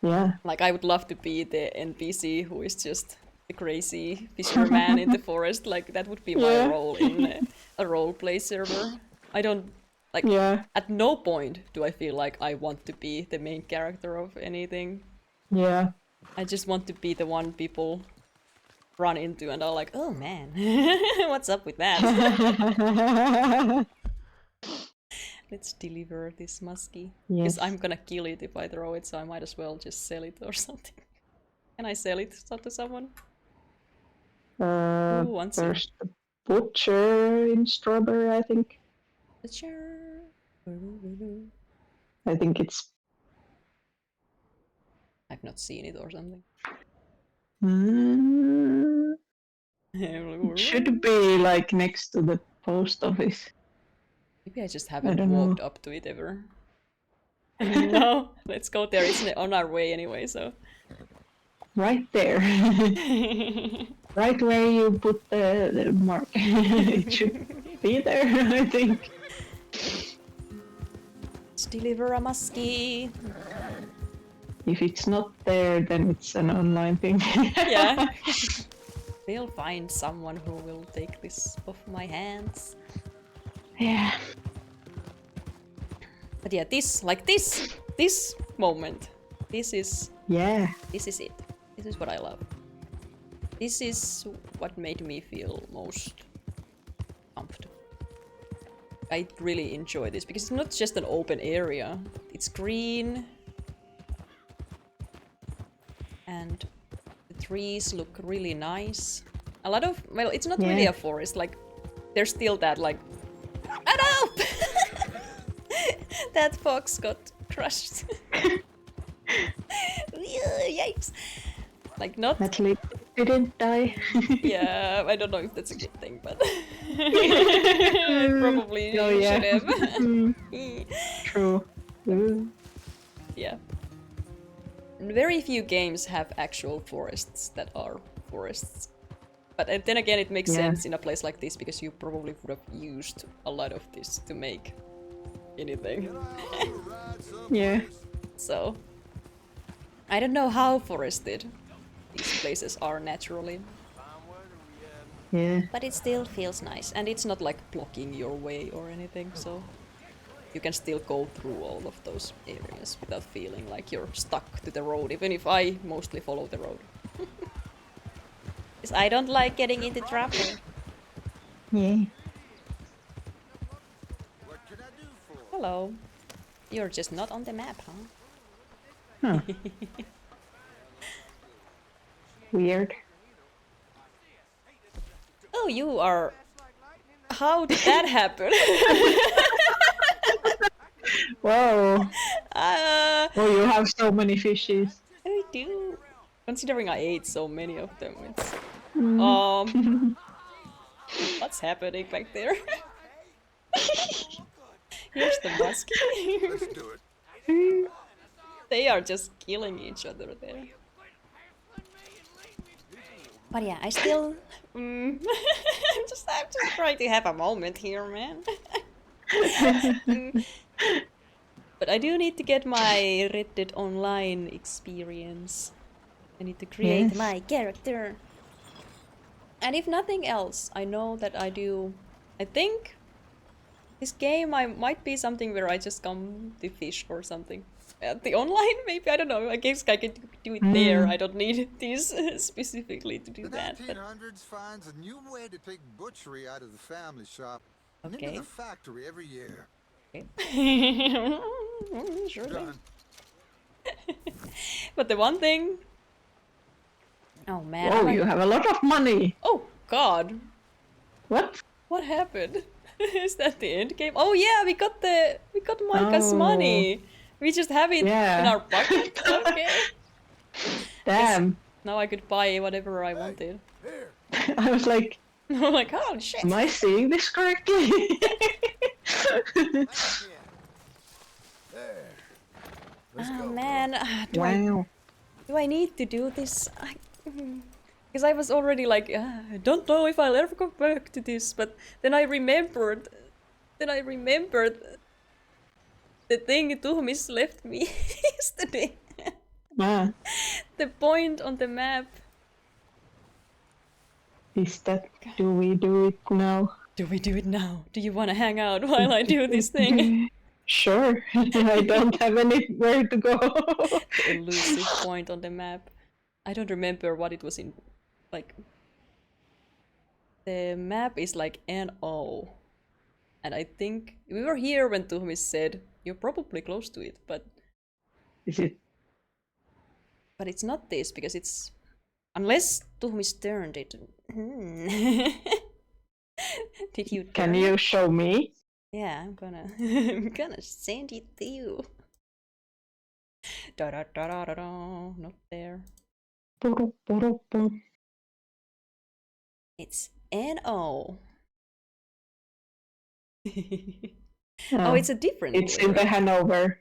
Yeah. Like I would love to be the NPC who is just the crazy fisherman in the forest. Like that would be my Yeah. role in a role play server. I don't like. Yeah. At no point do I feel like I want to be the main character of anything. Yeah. I just want to be the one people run into and are like, oh man, what's up with that? Let's deliver this muskie. Because Yes. I'm gonna kill it if I throw it, so I might as well just sell it or something. Can I sell it to someone? Who wants it? There's the butcher in Strawberry, I think. Butcher. I think it's. I've not seen it or something. It should be like next to the post office. Maybe I just haven't don't walked know. up to it ever. No, let's go there. It's on our way anyway, so. Right there. Right where you put the mark. It should be there, I think. Let's deliver a muskie. If it's not there, then it's an online thing. Yeah. We'll find someone who will take this off my hands. Yeah. But yeah, this moment, this is Yeah. This is it. This is what I love. This is what made me feel most comfortable. I really enjoy this because it's not just an open area. It's green. And the trees look really nice. A lot of, well, it's not really a forest. Like, there's still that, like, oh no! That fox got crushed. Yikes. Like, not... At least it didn't die. Yeah, I don't know if that's a good thing, but... Probably Oh, yeah. should have. True. Yeah. Very few games have actual forests that are forests. But then again, it makes sense in a place like this because you probably would have used a lot of this to make anything. Yeah. So, I don't know how forested these places are naturally. Yeah. But it still feels nice, and it's not like blocking your way or anything, so you can still go through all of those areas without feeling like you're stuck to the road, even if I mostly follow the road. Because I don't like getting into trouble. Yeah. Hello. You're just not on the map, huh? Huh. Weird. Oh, you are... How did that happen? Whoa. Oh, you have so many fishes. I do. Considering I ate so many of them, it's... What's happening back there? Here's the muskie. Let's do it. They are just killing each other there. But yeah, I still... I'm just trying to have a moment here, man. But I do need to get my Red Dead Online experience. I need to create my character. And if nothing else, I know that I do... I think this game might be something where I just come to fish or something. The online, maybe? I don't know. I guess I can do it there. I don't need this specifically to do that. The 1900s finds a new way to take butchery out of the family shop and Okay. into the factory every year. Okay. Sure thing. Done. But the one thing... Oh man. Oh, you have a lot of money. Oh god. What? What happened? Is that the end game? Oh yeah, we got Micah's money. We just have it in our pocket. Okay. Damn. Now I could buy whatever I wanted. I was like... I'm like, oh shit. Am I seeing this correctly? Oh man, do I need to do this? Because I was already like, I don't know if I'll ever go back to this, but then I remembered. The the thing Tuhmis left me yesterday. Ah, The point on the map. is that, do we do it now? Do we do it now? Do you want to hang out while I do this thing? Sure, I don't have anywhere to go. The elusive point on the map. I don't remember what it was in, like... The map is like NO. And I think we were here when Tuhmis said, you're probably close to it, but... Is it? But it's not this, because it's... Unless Tuhmis turned it. Did you turn Can you show me? Yeah, I'm gonna send it to you. Da da da da da da. Not there. It's NO. Oh, it's a different. It's in the Hanover.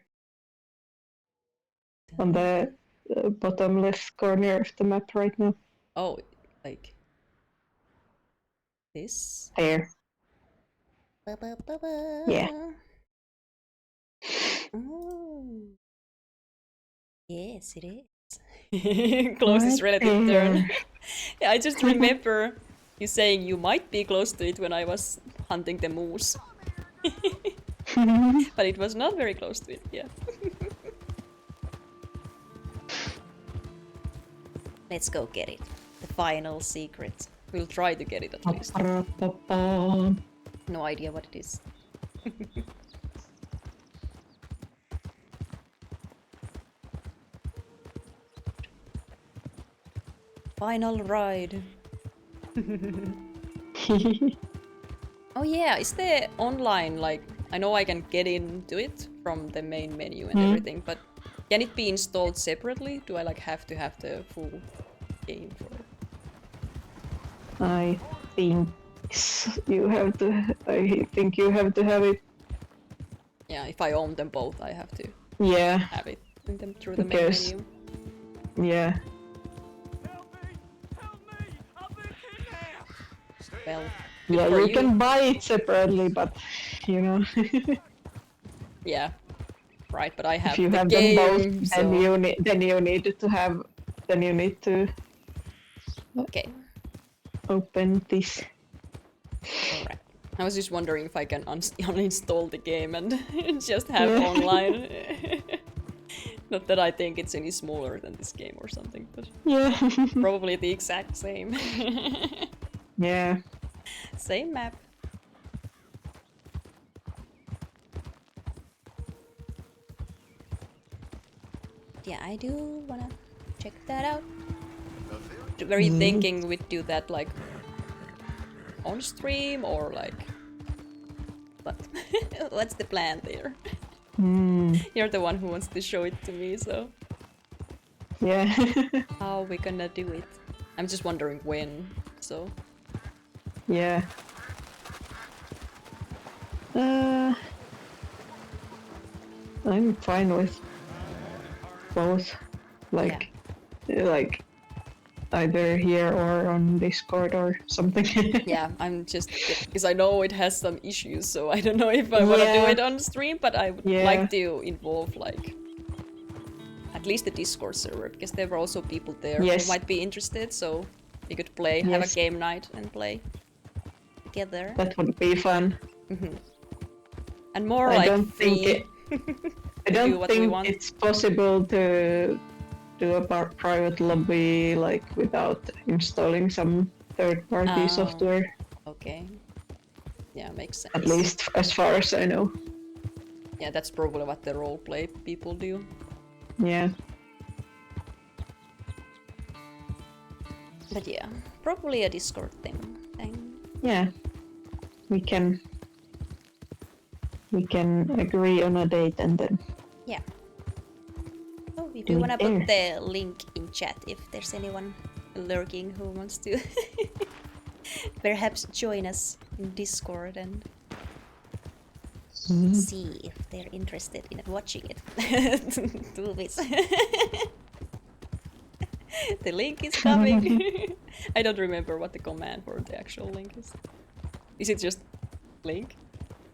On the bottom left corner of the map right now. Oh, like this? There. Yeah. Oh. Yes, it is. Closest relative turn. Yeah, I just remember you saying you might be close to it when I was hunting the moose. But it was not very close to it, yeah. Let's go get it. The final secret. We'll try to get it at least. No idea what it is. Final ride. Oh yeah, is there online, like, I know I can get into it from the main menu and everything, but can it be installed separately? Do I like have to have the full game for it? I think you have to. I think you have to have it. Yeah, if I own them both, I have to. Yeah. Have it in them through the main menu. Yeah. Well. Yeah, you can buy it separately, but you know. Yeah. Right, but I have if you the have game, them both, so... then you need to have. Then you need to. Okay. Open this. Alright. I was just wondering if I can uninstall the game and just have online. Not that I think it's any smaller than this game or something, but yeah, probably the exact same. Yeah. Same map. Yeah, I do wanna check that out. Were you thinking we'd do that like on stream or like what? What's the plan there? You're the one who wants to show it to me, so yeah. how are we gonna do it? I'm just wondering when, so yeah. I'm fine with both, like either here or on Discord or something. yeah, I'm just because I know it has some issues, so I don't know if I want to do it on stream, but I would like to involve like at least the Discord server, because there were also people there who might be interested, so we could play, have a game night and play together. That would be fun. And more I like don't free. I don't think it's possible to do a private lobby like without installing some third-party software. Okay. Yeah, makes sense. At least as far as I know. Yeah, that's probably what the roleplay people do. Yeah. But yeah, probably a Discord thing. Yeah. We can agree on a date and then. Yeah. Oh, we do wanna put the link in chat if there's anyone lurking who wants to perhaps join us in Discord and see if they're interested in watching it. Do this. The link is coming. I don't remember what the command for the actual link is. Is it just link?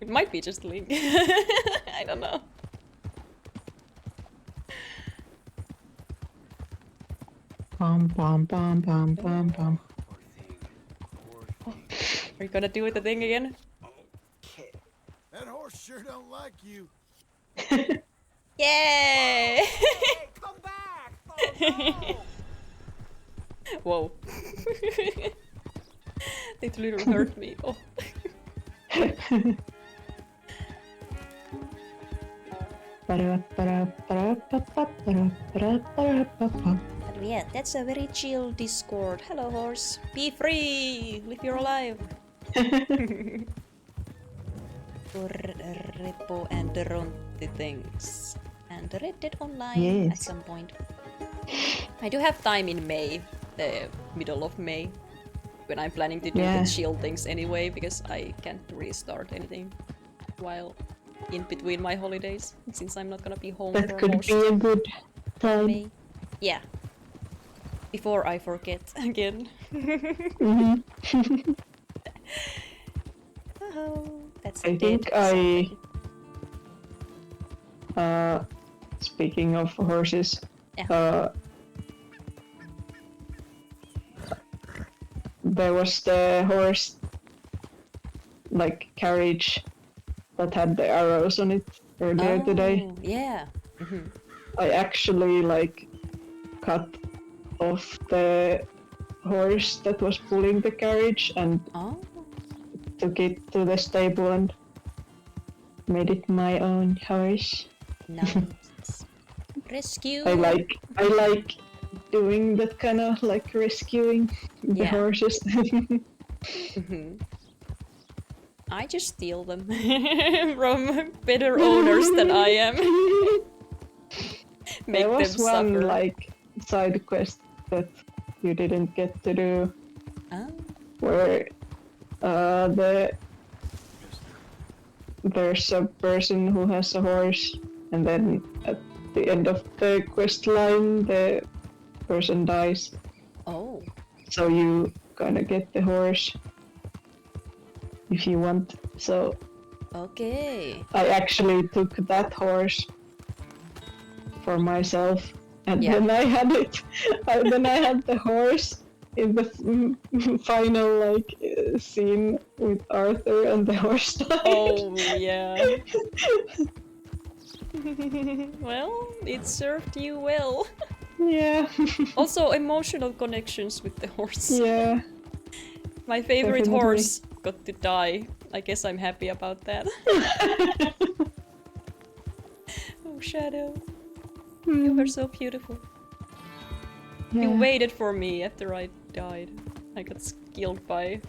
It might be just link. I don't know. Bum bum bum bum bum bum. Are you gonna do the thing again? That horse sure don't like you. Yay! Come back! Oh, Whoa. It literally hurt me. Oh. But yeah, that's a very chill Discord. Hello, horse. Be free if you're alive. Repo and Rontti things. And Red Dead Online at Yes. some point. I do have time in May, the middle of May, when I'm planning to do Yeah. the chill things anyway, because I can't restart anything while in between my holidays, since I'm not gonna be home That for could most be a good time. May. Yeah. Before I forget again. Mhm. Oh, that's I dead think something. speaking of horses, Yeah. there was the horse like carriage that had the arrows on it earlier today. Oh, yeah. Mhm. I actually like cut off the horse that was pulling the carriage and Oh. took it to the stable and made it my own horse. Nice. Rescue. I like doing that kind of like rescuing the Yeah. horses. Mhm. I just steal them from better owners than I am. Make There was them one suffer. like side quest that you didn't get to do, Oh. where there's a person who has a horse, and then at the end of the quest line, the person dies. Oh. So you kind of get the horse if you want. So Okay. I actually took that horse for myself, and Yeah. then I had it. Then I had the horse in the final like scene with Arthur, and the horse died. Oh, yeah. Well, it served you well. Yeah. Also, emotional connections with the horse. Yeah. My favorite Definitely. horse got to die. I guess I'm happy about that. Oh, Shadow. You were so beautiful. You Yeah. waited for me after I died. I got killed by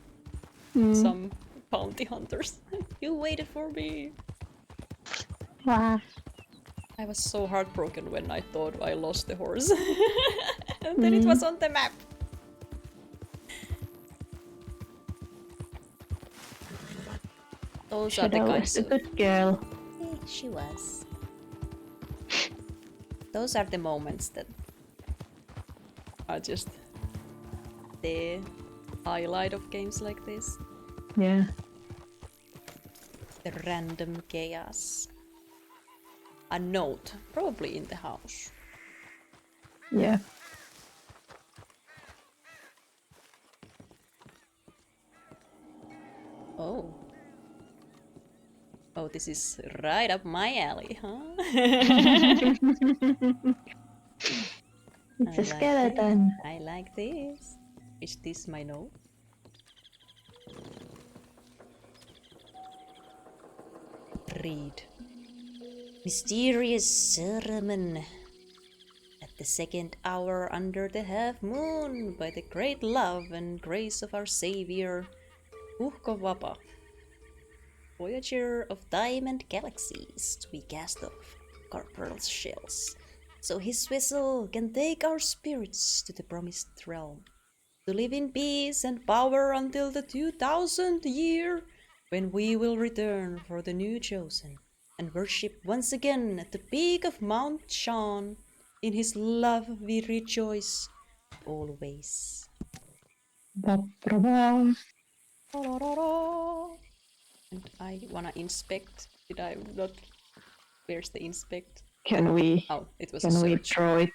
some bounty hunters. You waited for me. Wow. I was so heartbroken when I thought I lost the horse. And then it was on the map. Those are the Shadow kinds was a of... good girl. She was. Those are the moments that are just the highlight of games like this. Yeah. The random chaos. A note, probably in the house. Yeah. Oh. Oh, this is right up my alley, huh? It's a skeleton. I like this. Is this my note? Read. Mysterious sermon. At the second hour under the half moon, by the great love and grace of our Savior, Uhkovapa. Voyager of time and galaxies, to be cast off Corporal's shells, so his vessel can take our spirits to the promised realm, to live in peace and power until the 2000th year, when we will return for the new chosen, and worship once again at the peak of Mount Shan. In his love we rejoice always. Ba-ba-ba. And I wanna inspect. Did I not? Where's the inspect? Can we? Oh, it was Can a we search. draw it?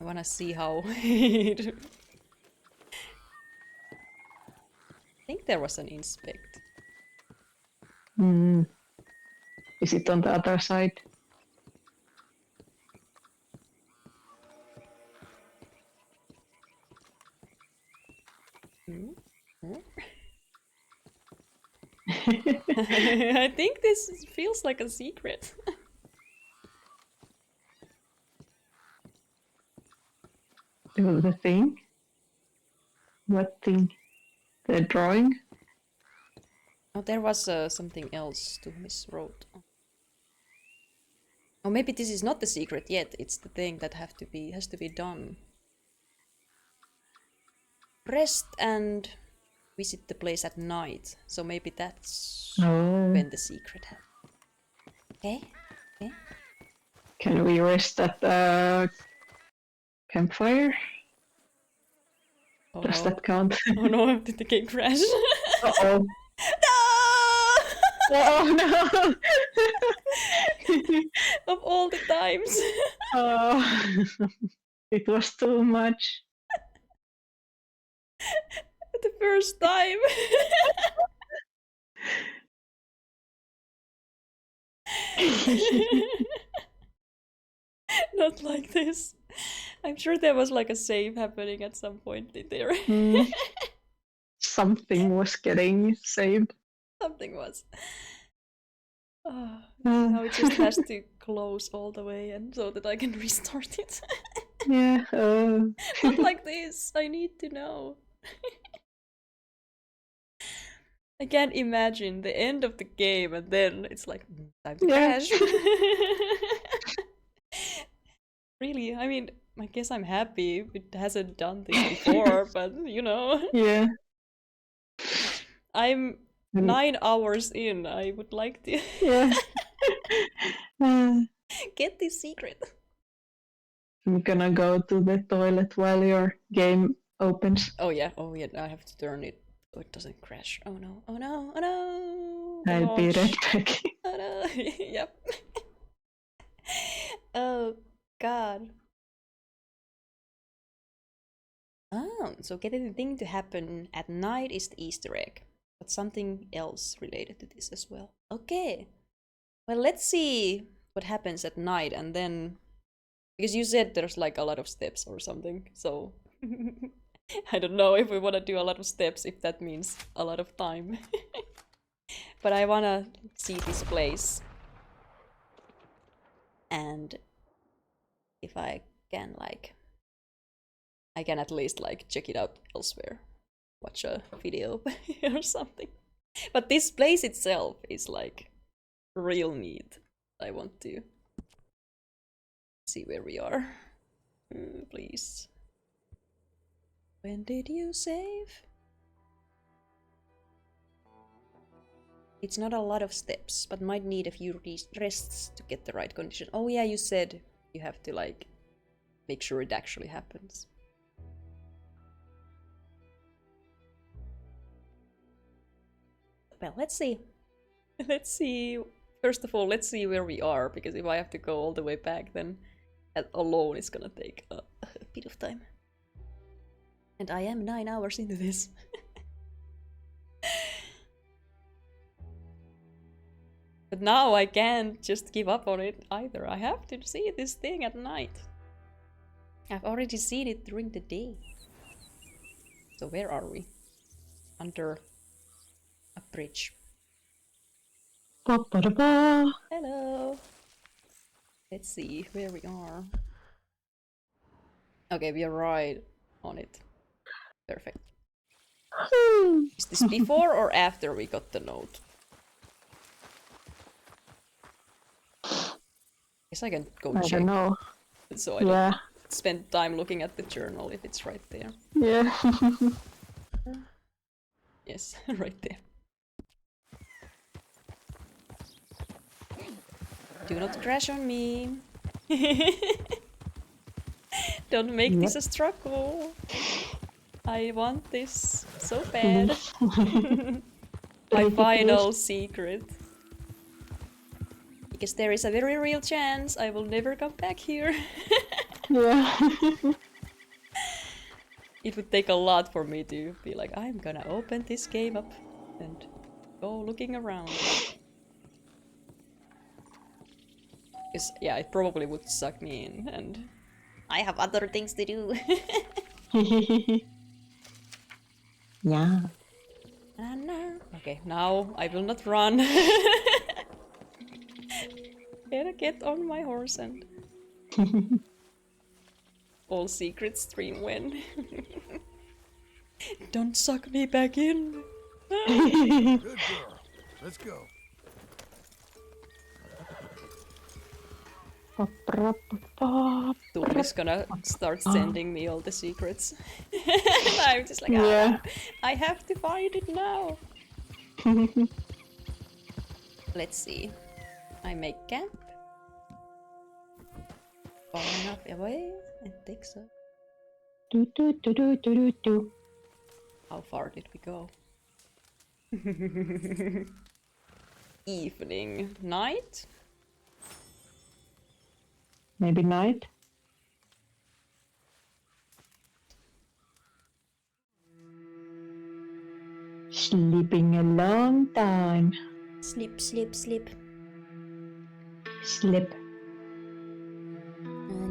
I wanna see how it... I think there was an inspect. Hmm. Is it on the other side? Hmm? Hmm? I think this feels like a secret. Oh, the thing? What thing? The drawing? Oh, there was something else to Miss Road. Oh, maybe this is not the secret yet. It's the thing that has to be done. Rest and visit the place at night. So maybe that's when the secret happens. Okay? Okay? Can we rest at the campfire? Oh Does no. that count? Oh no, did the game crash? Uh-oh. Oh no! Of all the times. Oh, it was too much. The first time. Not like this. I'm sure there was like a save happening at some point in there. Something was getting saved. Something was. Now it just has to close all the way and so that I can restart it. Yeah. Not like this. I need to know. I can't imagine the end of the game and then it's like time to crash. Really, I mean, I guess I'm happy it hasn't done this before, but you know. Yeah. I'm 9 hours in. I would like to Yeah. get this secret. I'm gonna go to the toilet while your game opens. Oh yeah, I have to turn it so it doesn't crash. Oh no, oh no, oh no! The I'll be launch. right back. Oh no, yep. Oh god. Oh, so getting the thing to happen at night is the Easter egg. But something else related to this as well. Okay. Well, let's see what happens at night and then... Because you said there's like a lot of steps or something, so... I don't know if we want to do a lot of steps, if that means a lot of time. But I want to see this place. And if I can like... I can at least like check it out elsewhere. Watch a video or something. But this place itself is like real neat. I want to see where we are. Please. When did you save? It's not a lot of steps, but might need a few rests to get the right condition. Oh yeah, you said you have to like make sure it actually happens. Well, let's see. Let's see. First of all, let's see where we are, because if I have to go all the way back, then that alone is gonna take a bit of time. And I am 9 hours into this. But now I can't just give up on it either. I have to see this thing at night. I've already seen it during the day. So where are we? Under a bridge. Hello. Let's see where we are. Okay, we are right on it. Perfect. Is this before or after we got the note? Guess I can go check. I don't know. So I don't spend time looking at the journal if it's right there. Yeah. Yes, right there. Do not crash on me. Don't make this a struggle. I want this so bad. My final secret. Because there is a very real chance I will never come back here. Yeah. It would take a lot for me to be like, I'm gonna open this game up and go looking around. Because, yeah, it probably would suck me in, and I have other things to do. Yeah. Okay, now I will not run. Better get on my horse and all secret stream when. Don't suck me back in. Good girl. Let's go. Tuuli's gonna start sending me all the secrets. I'm just like, Yeah. I have to find it now. Let's see. I make camp. Far enough away. I think so. How far did we go? Evening. Night? Maybe night. Sleeping a long time. Sleep, sleep, sleep. Sleep.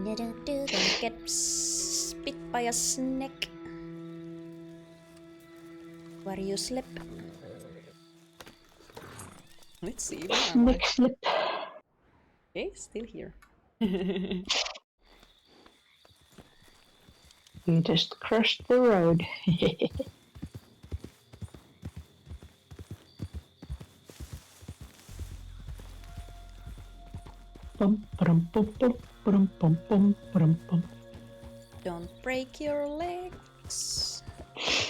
Don't get bit by a snake. Where you sleep? Let's see. Where am I? Snake slip. Okay, still here. We just crossed the road. Bum, bum, bum, bum, bum, bum, bum, bum, bum. Don't break your legs.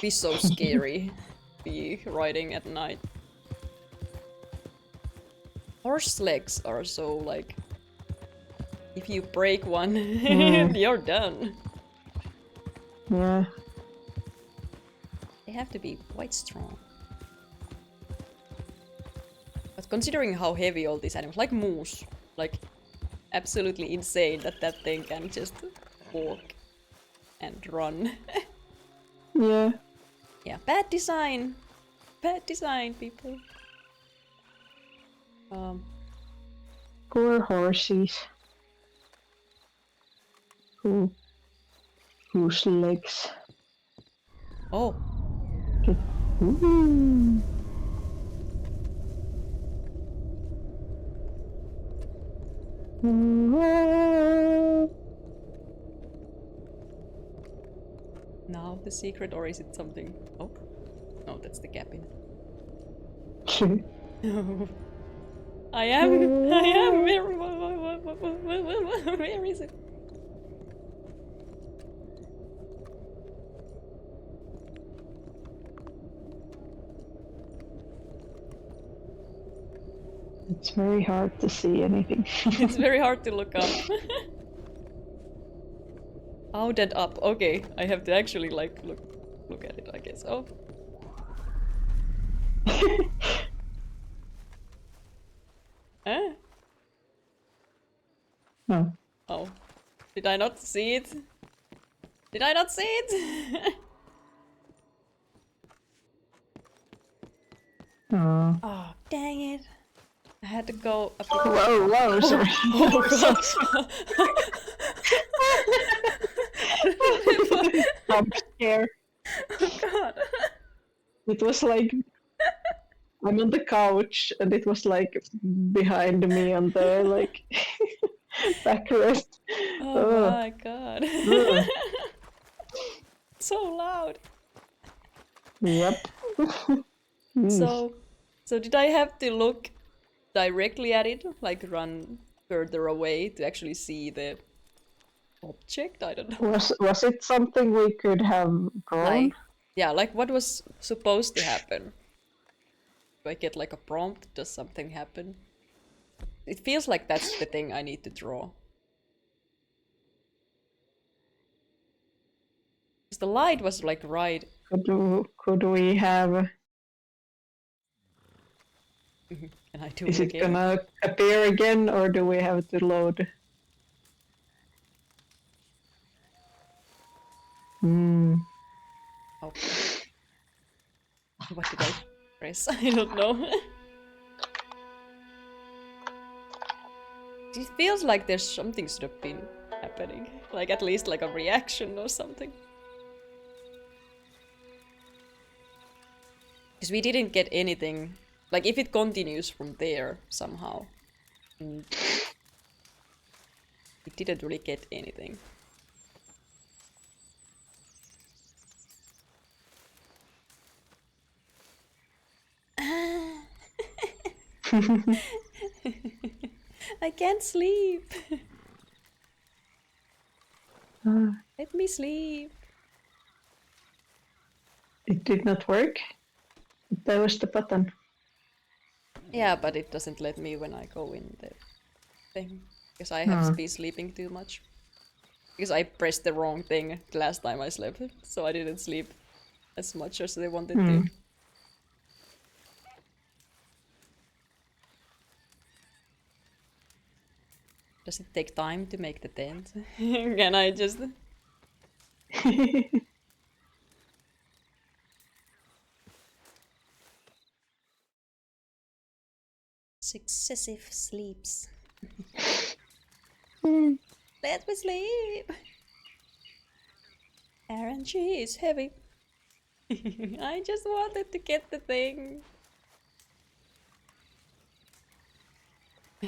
Be so scary. Be riding at night. Horse legs are so like, if you break one, you're done. Yeah. They have to be quite strong. But considering how heavy all these animals, like moose, like absolutely insane that that thing can just walk and run. Yeah. Yeah, bad design. Bad design, people. Poor horses. Whose legs? Oh. Ooh. Now the secret, or is it something? Oh, no, that's the cabin. I am. Where is it? It's very hard to see anything. It's very hard to look up. Out and up. Okay, I have to actually like look at it, I guess. Oh. Huh? No. Oh. Did I not see it? Did I not see it? Oh. Oh, dang it. I had to go up. Whoa, sorry. Oh, God. I'm scared. Oh, God. It was like I'm on the couch and it was like behind me on the like backrest. Oh my God. So loud. Yep. So did I have to look directly at it, like run further away to actually see the object? I don't know. Was it something we could have drawn? Like, yeah, like what was supposed to happen? Do I get like a prompt? Does something happen? It feels like that's the thing I need to draw. Because the light was like right. Could we have? Can I do Is it it again? gonna appear again, or do we have to load? Hmm. Oh. What did I press? I don't know. It feels like there's something should have been happening. Like at least like a reaction or something. Because we didn't get anything. Like if it continues from there somehow. We didn't really get anything. I can't sleep. Let me sleep. It did not work. That was the button. Yeah, but it doesn't let me when I go in the thing. Because I have been sleeping too much. Because I pressed the wrong thing the last time I slept. So I didn't sleep as much as they wanted to. Does it take time to make the tent? Can I just... Successive sleeps. Let me sleep! RNG is heavy. I just wanted to get the thing.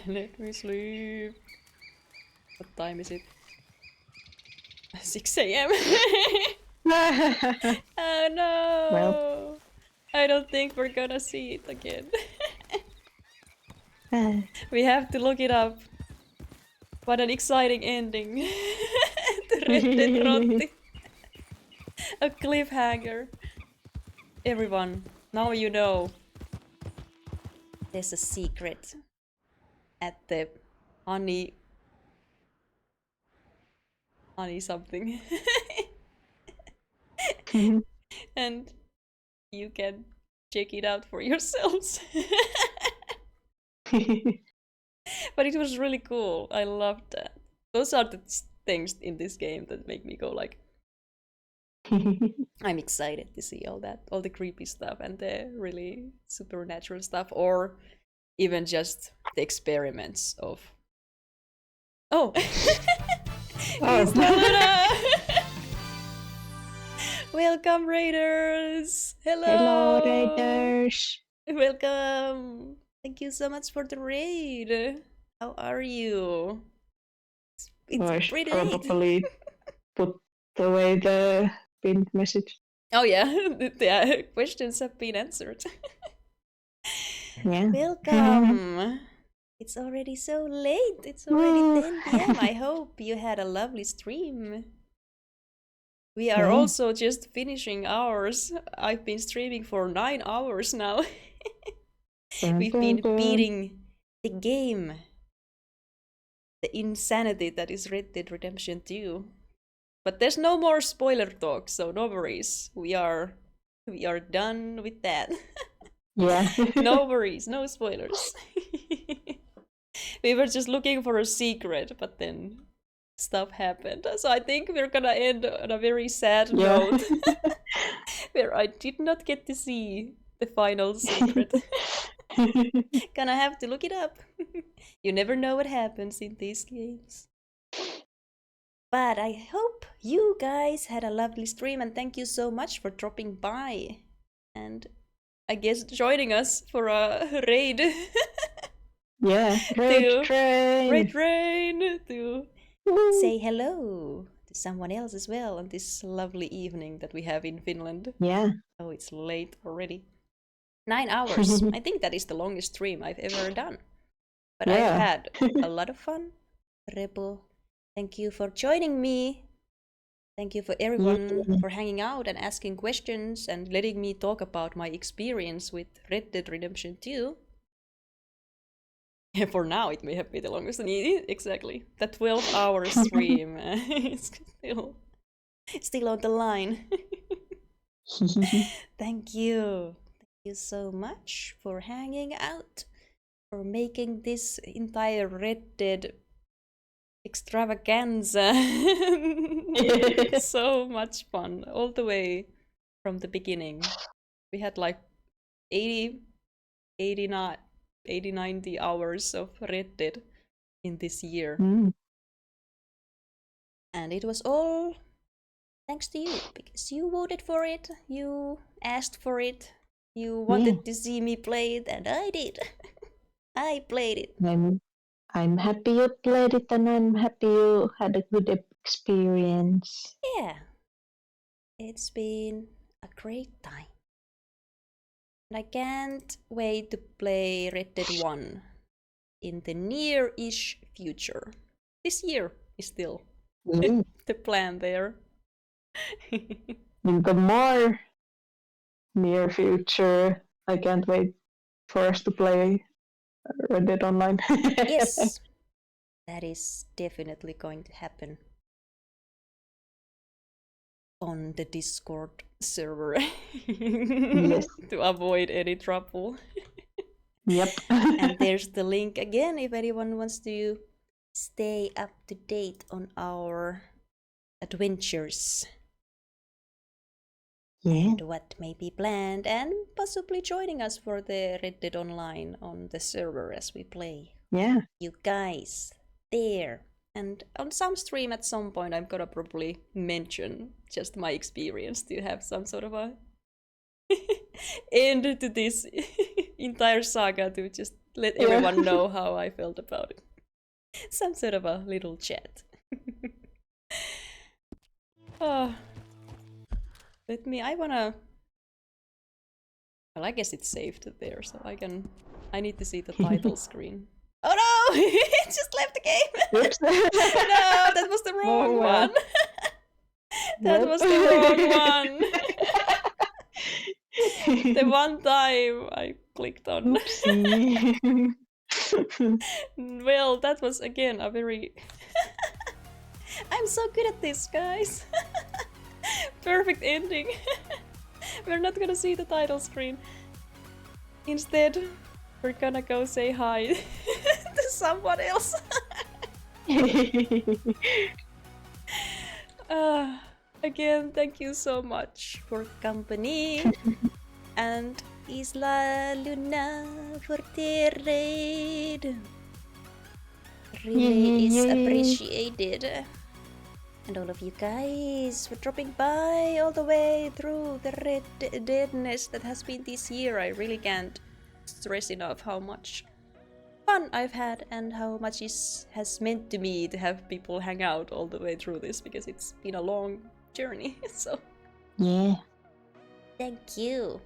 Let me sleep. What time is it? 6 AM. Oh no! Well. I don't think we're gonna see it again. We have to look it up. What an exciting ending. To Red Dead Rontti. A cliffhanger. Everyone, now you know. There's a secret at the honey something. And you can check it out for yourselves. But it was really cool. I loved that. Those are the things in this game that make me go like... I'm excited to see all that. All the creepy stuff and the really supernatural stuff. Or even just the experiments of... Oh! It's Luna! Welcome, Raiders! Hello! Hello, Raiders! Welcome! Thank you so much for the raid! How are you? It's pretty late! Probably put away the pinned message. Oh yeah, the questions have been answered. Yeah. Welcome! It's already so late. It's already 10 PM. I hope you had a lovely stream. We are also just finishing ours. I've been streaming for 9 hours now. We've been beating the game. The insanity that is Red Dead Redemption 2. But there's no more spoiler talk, so no worries. We are done with that. Yeah. No worries, no spoilers. We were just looking for a secret, but then stuff happened. So I think we're gonna end on a very sad note. Where I did not get to see the final secret. Gonna have to look it up. You never know what happens in these games. But I hope you guys had a lovely stream, and thank you so much for dropping by. And I guess joining us for a raid. Yeah, Raid Train! Raid Train! To say hello to someone else as well on this lovely evening that we have in Finland. Yeah. Oh, it's late already. 9 hours. I think that is the longest stream I've ever done. But Yeah. I've had a lot of fun. Rebel, thank you for joining me. Thank you for everyone for hanging out and asking questions and letting me talk about my experience with Red Dead Redemption 2. For now, it may have been the longest. Exactly. The 12-hour stream is still on the line. Thank you. Thank you so much for hanging out, for making this entire Red Dead extravaganza. So much fun all the way from the beginning. We had like 80, 90 hours of Red Dead in this year. And it was all thanks to you, because you voted for it, you asked for it, you wanted to see me play it, and I did. I played it. I'm happy you played it, and I'm happy you had a good experience. Yeah. It's been a great time. And I can't wait to play Red Dead 1 in the near-ish future. This year is still the plan there. In the more near future, I can't wait for us to play Red Dead Online. Yes, that is definitely going to happen on the Discord server. Yes. To avoid any trouble. Yep. And there's the link again if anyone wants to stay up to date on our adventures. Yeah. And what may be planned, and possibly joining us for the Red Dead Online on the server as we play. Yeah. You guys there. And on some stream at some point I'm gonna probably mention just my experience to have some sort of a end to this entire saga, to just let everyone know how I felt about it. Some sort of a little chat. I wanna... Well, I guess it's saved there, so I need to see the title screen. Oh no! It just left the game! No, that was the wrong one! That was the wrong one! The one time I clicked on. Well, that was again a very... I'm so good at this, guys! Perfect ending! We're not gonna see the title screen. Instead, we're gonna go say hi to someone else. Again, thank you so much for company. And Isla Luna for the raid. Really is appreciated. And all of you guys for dropping by all the way through the Red Deadness that has been this year. I really can't stress enough how much fun I've had and how much it has meant to me to have people hang out all the way through this, because it's been a long journey. So yeah. Thank you.